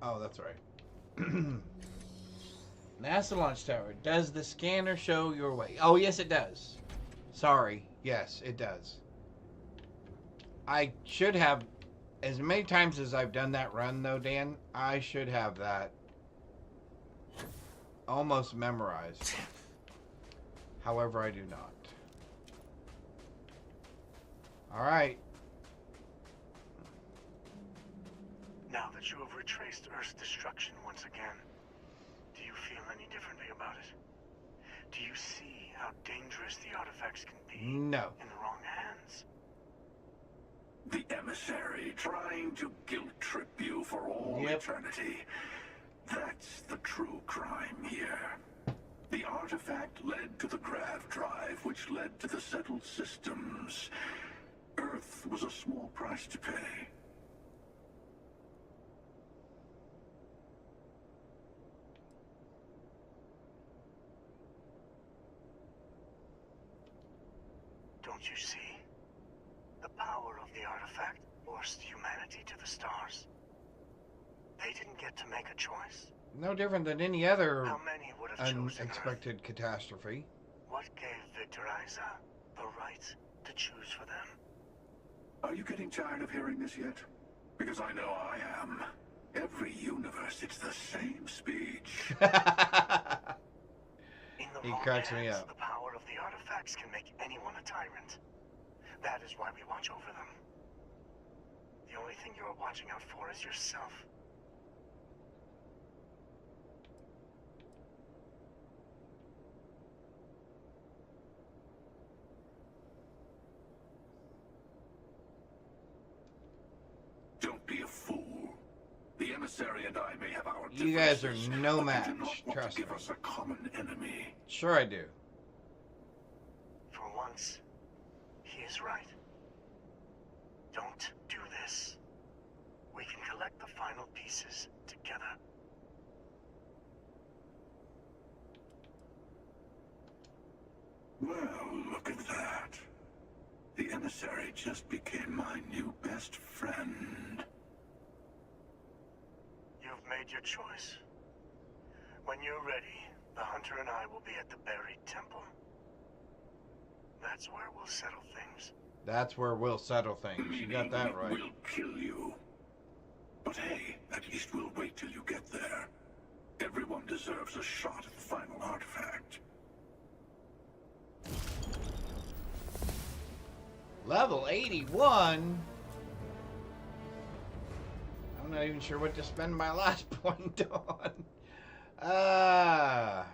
Oh, that's right. NASA launch tower. Does the scanner show your way? Oh, yes, it does. Sorry. Yes, it does. I should have, as many times as I've done that run, though, Dan, I should have that almost memorized. However, I do not. All right. Now that you have retraced Earth's destruction once again, do you feel any differently about it? Do you see how dangerous the artifacts can be in the wrong hands? The emissary trying to guilt-trip you for all eternity. That's the true crime here. The artifact led to the grav drive, which led to the settled systems. Earth was a small price to pay. Don't you see? The power of the artifact forced humanity to the stars. They didn't get to make a choice. No different than any other How many would have chosen unexpected catastrophe. What gave Victor Isa the right to choose for them? Are you getting tired of hearing this yet? Because I know I am. Every universe, it's the same speech. In the He wrong cracks me hands, up. the power of the artifacts can make anyone a tyrant. That is why we watch over them. The only thing you're watching out for is yourself. Don't be a fool. The emissary and I may have our You guys are differences, no but you match. do not want Trust to give me. us a common enemy. Sure I do. For once, he is right. Don't do this. We can collect the final pieces together. Well, look at that. The emissary just became my new best friend. You've made your choice. When you're ready, the hunter and I will be at the buried temple. That's where we'll settle things. That's where we'll settle things. You got that right. We'll kill you. But hey, at least we'll wait till you get there. Everyone deserves a shot at the final artifact. Level 81? I'm not even sure what to spend my last point on. I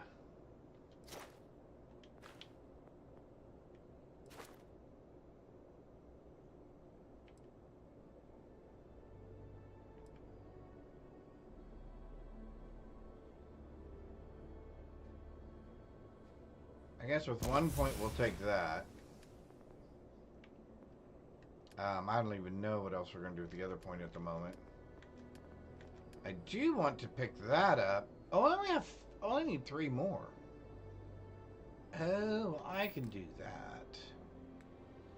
guess with 1 point we'll take that. I don't even know what else we're going to do with the other point at the moment. I do want to pick that up. Oh, I only need 3 more. Oh, I can do that.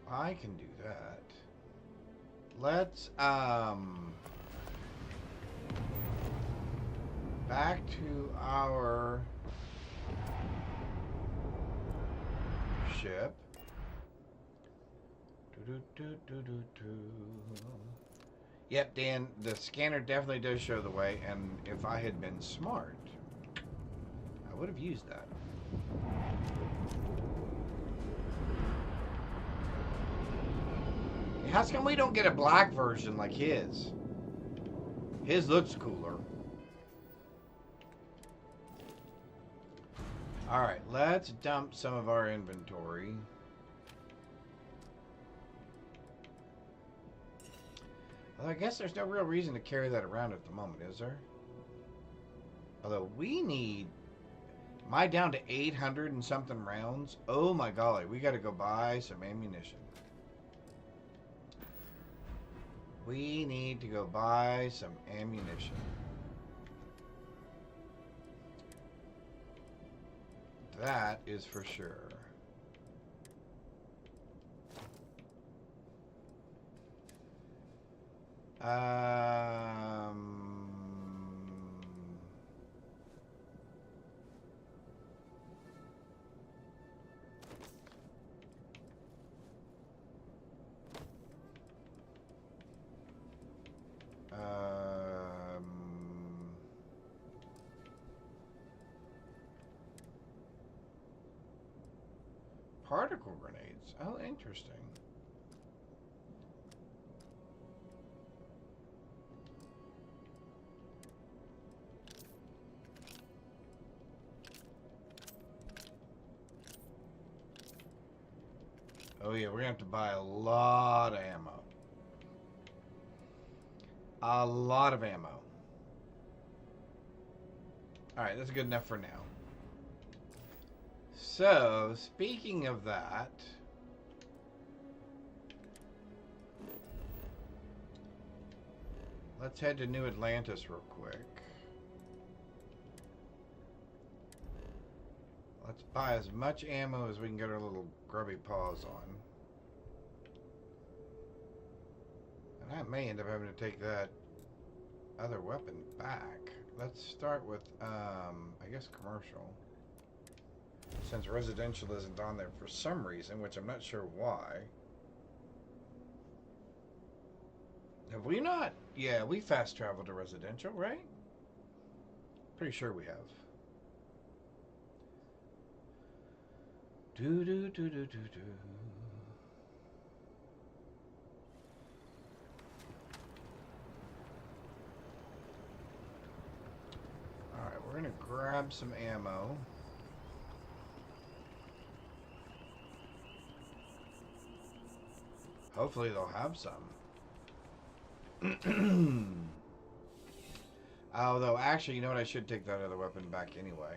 I can do that. Let's, back to our ship. Yep, Dan, the scanner definitely does show the way, and if I had been smart, I would have used that. How come we don't get a black version like his? His looks cooler. Alright, let's dump some of our inventory. Well, I guess there's no real reason to carry that around at the moment, is there? Although we need... Am I down to 800 and something rounds? Oh my golly, we gotta go buy some ammunition. We need to go buy some ammunition. That is for sure. Particle grenades. Oh, interesting. Oh yeah, we're gonna have to buy a lot of ammo. A lot of ammo. Alright, that's good enough for now. So, speaking of that, let's head to New Atlantis real quick. Let's buy as much ammo as we can get our little grubby paws on. And I may end up having to take that other weapon back. Let's start with, I guess commercial. Since residential isn't on there for some reason, which I'm not sure why. Have we not? Yeah, we fast traveled to residential, right? Pretty sure we have. Do do do do do do. grab some ammo. Hopefully they'll have some. Although, actually, you know what? I should take that other weapon back anyway.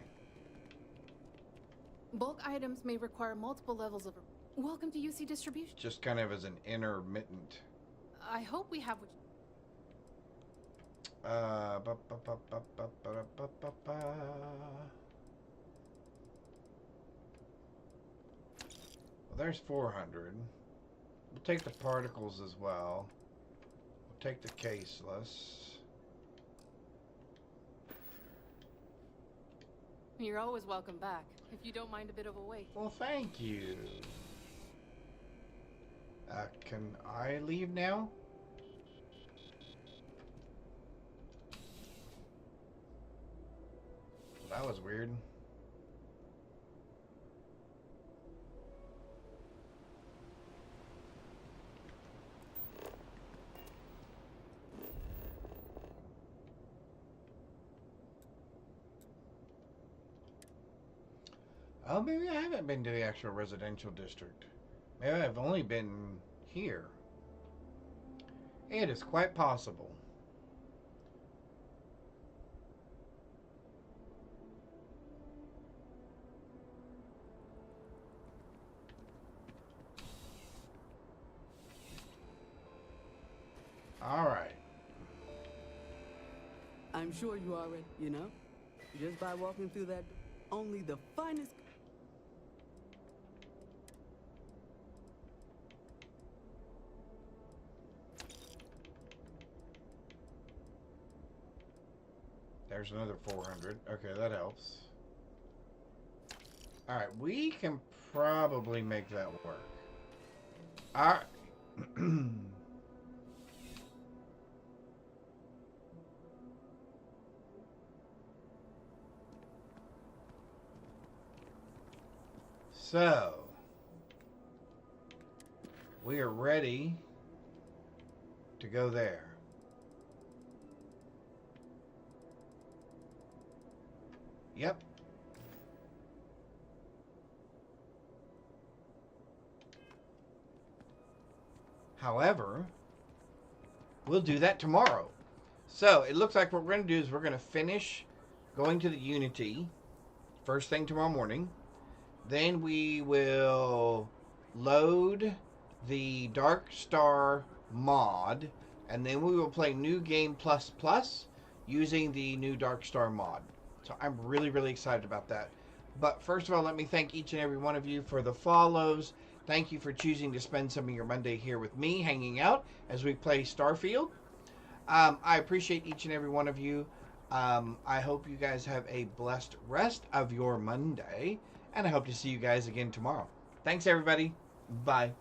Bulk items may require multiple levels of... Welcome to UC distribution. Just kind of as an intermittent. I hope we have what... Well, there's 400. We'll take the particles as well. We'll take the caseless. You're always welcome back, if you don't mind a bit of a wait. Well, thank you. Can I leave now? That was weird. Oh, maybe I haven't been to the actual residential district. Maybe I've only been here. It is quite possible. All right. I'm sure you already, you know, just by walking through that, only the finest... There's another 400. Okay, that helps. All right, we can probably make that work. All right. So, we are ready to go there. Yep. However, we'll do that tomorrow. So, it looks like what we're going to do is we're going to finish going to the Unity first thing tomorrow morning. Then we will load the Dark Star mod, and then we will play New Game Plus Plus using the new Dark Star mod. So I'm really, really excited about that. But first of all, let me thank each and every one of you for the follows. Thank you for choosing to spend some of your Monday here with me, hanging out as we play Starfield. I appreciate each and every one of you. I hope you guys have a blessed rest of your Monday. And I hope to see you guys again tomorrow. Thanks, everybody. Bye.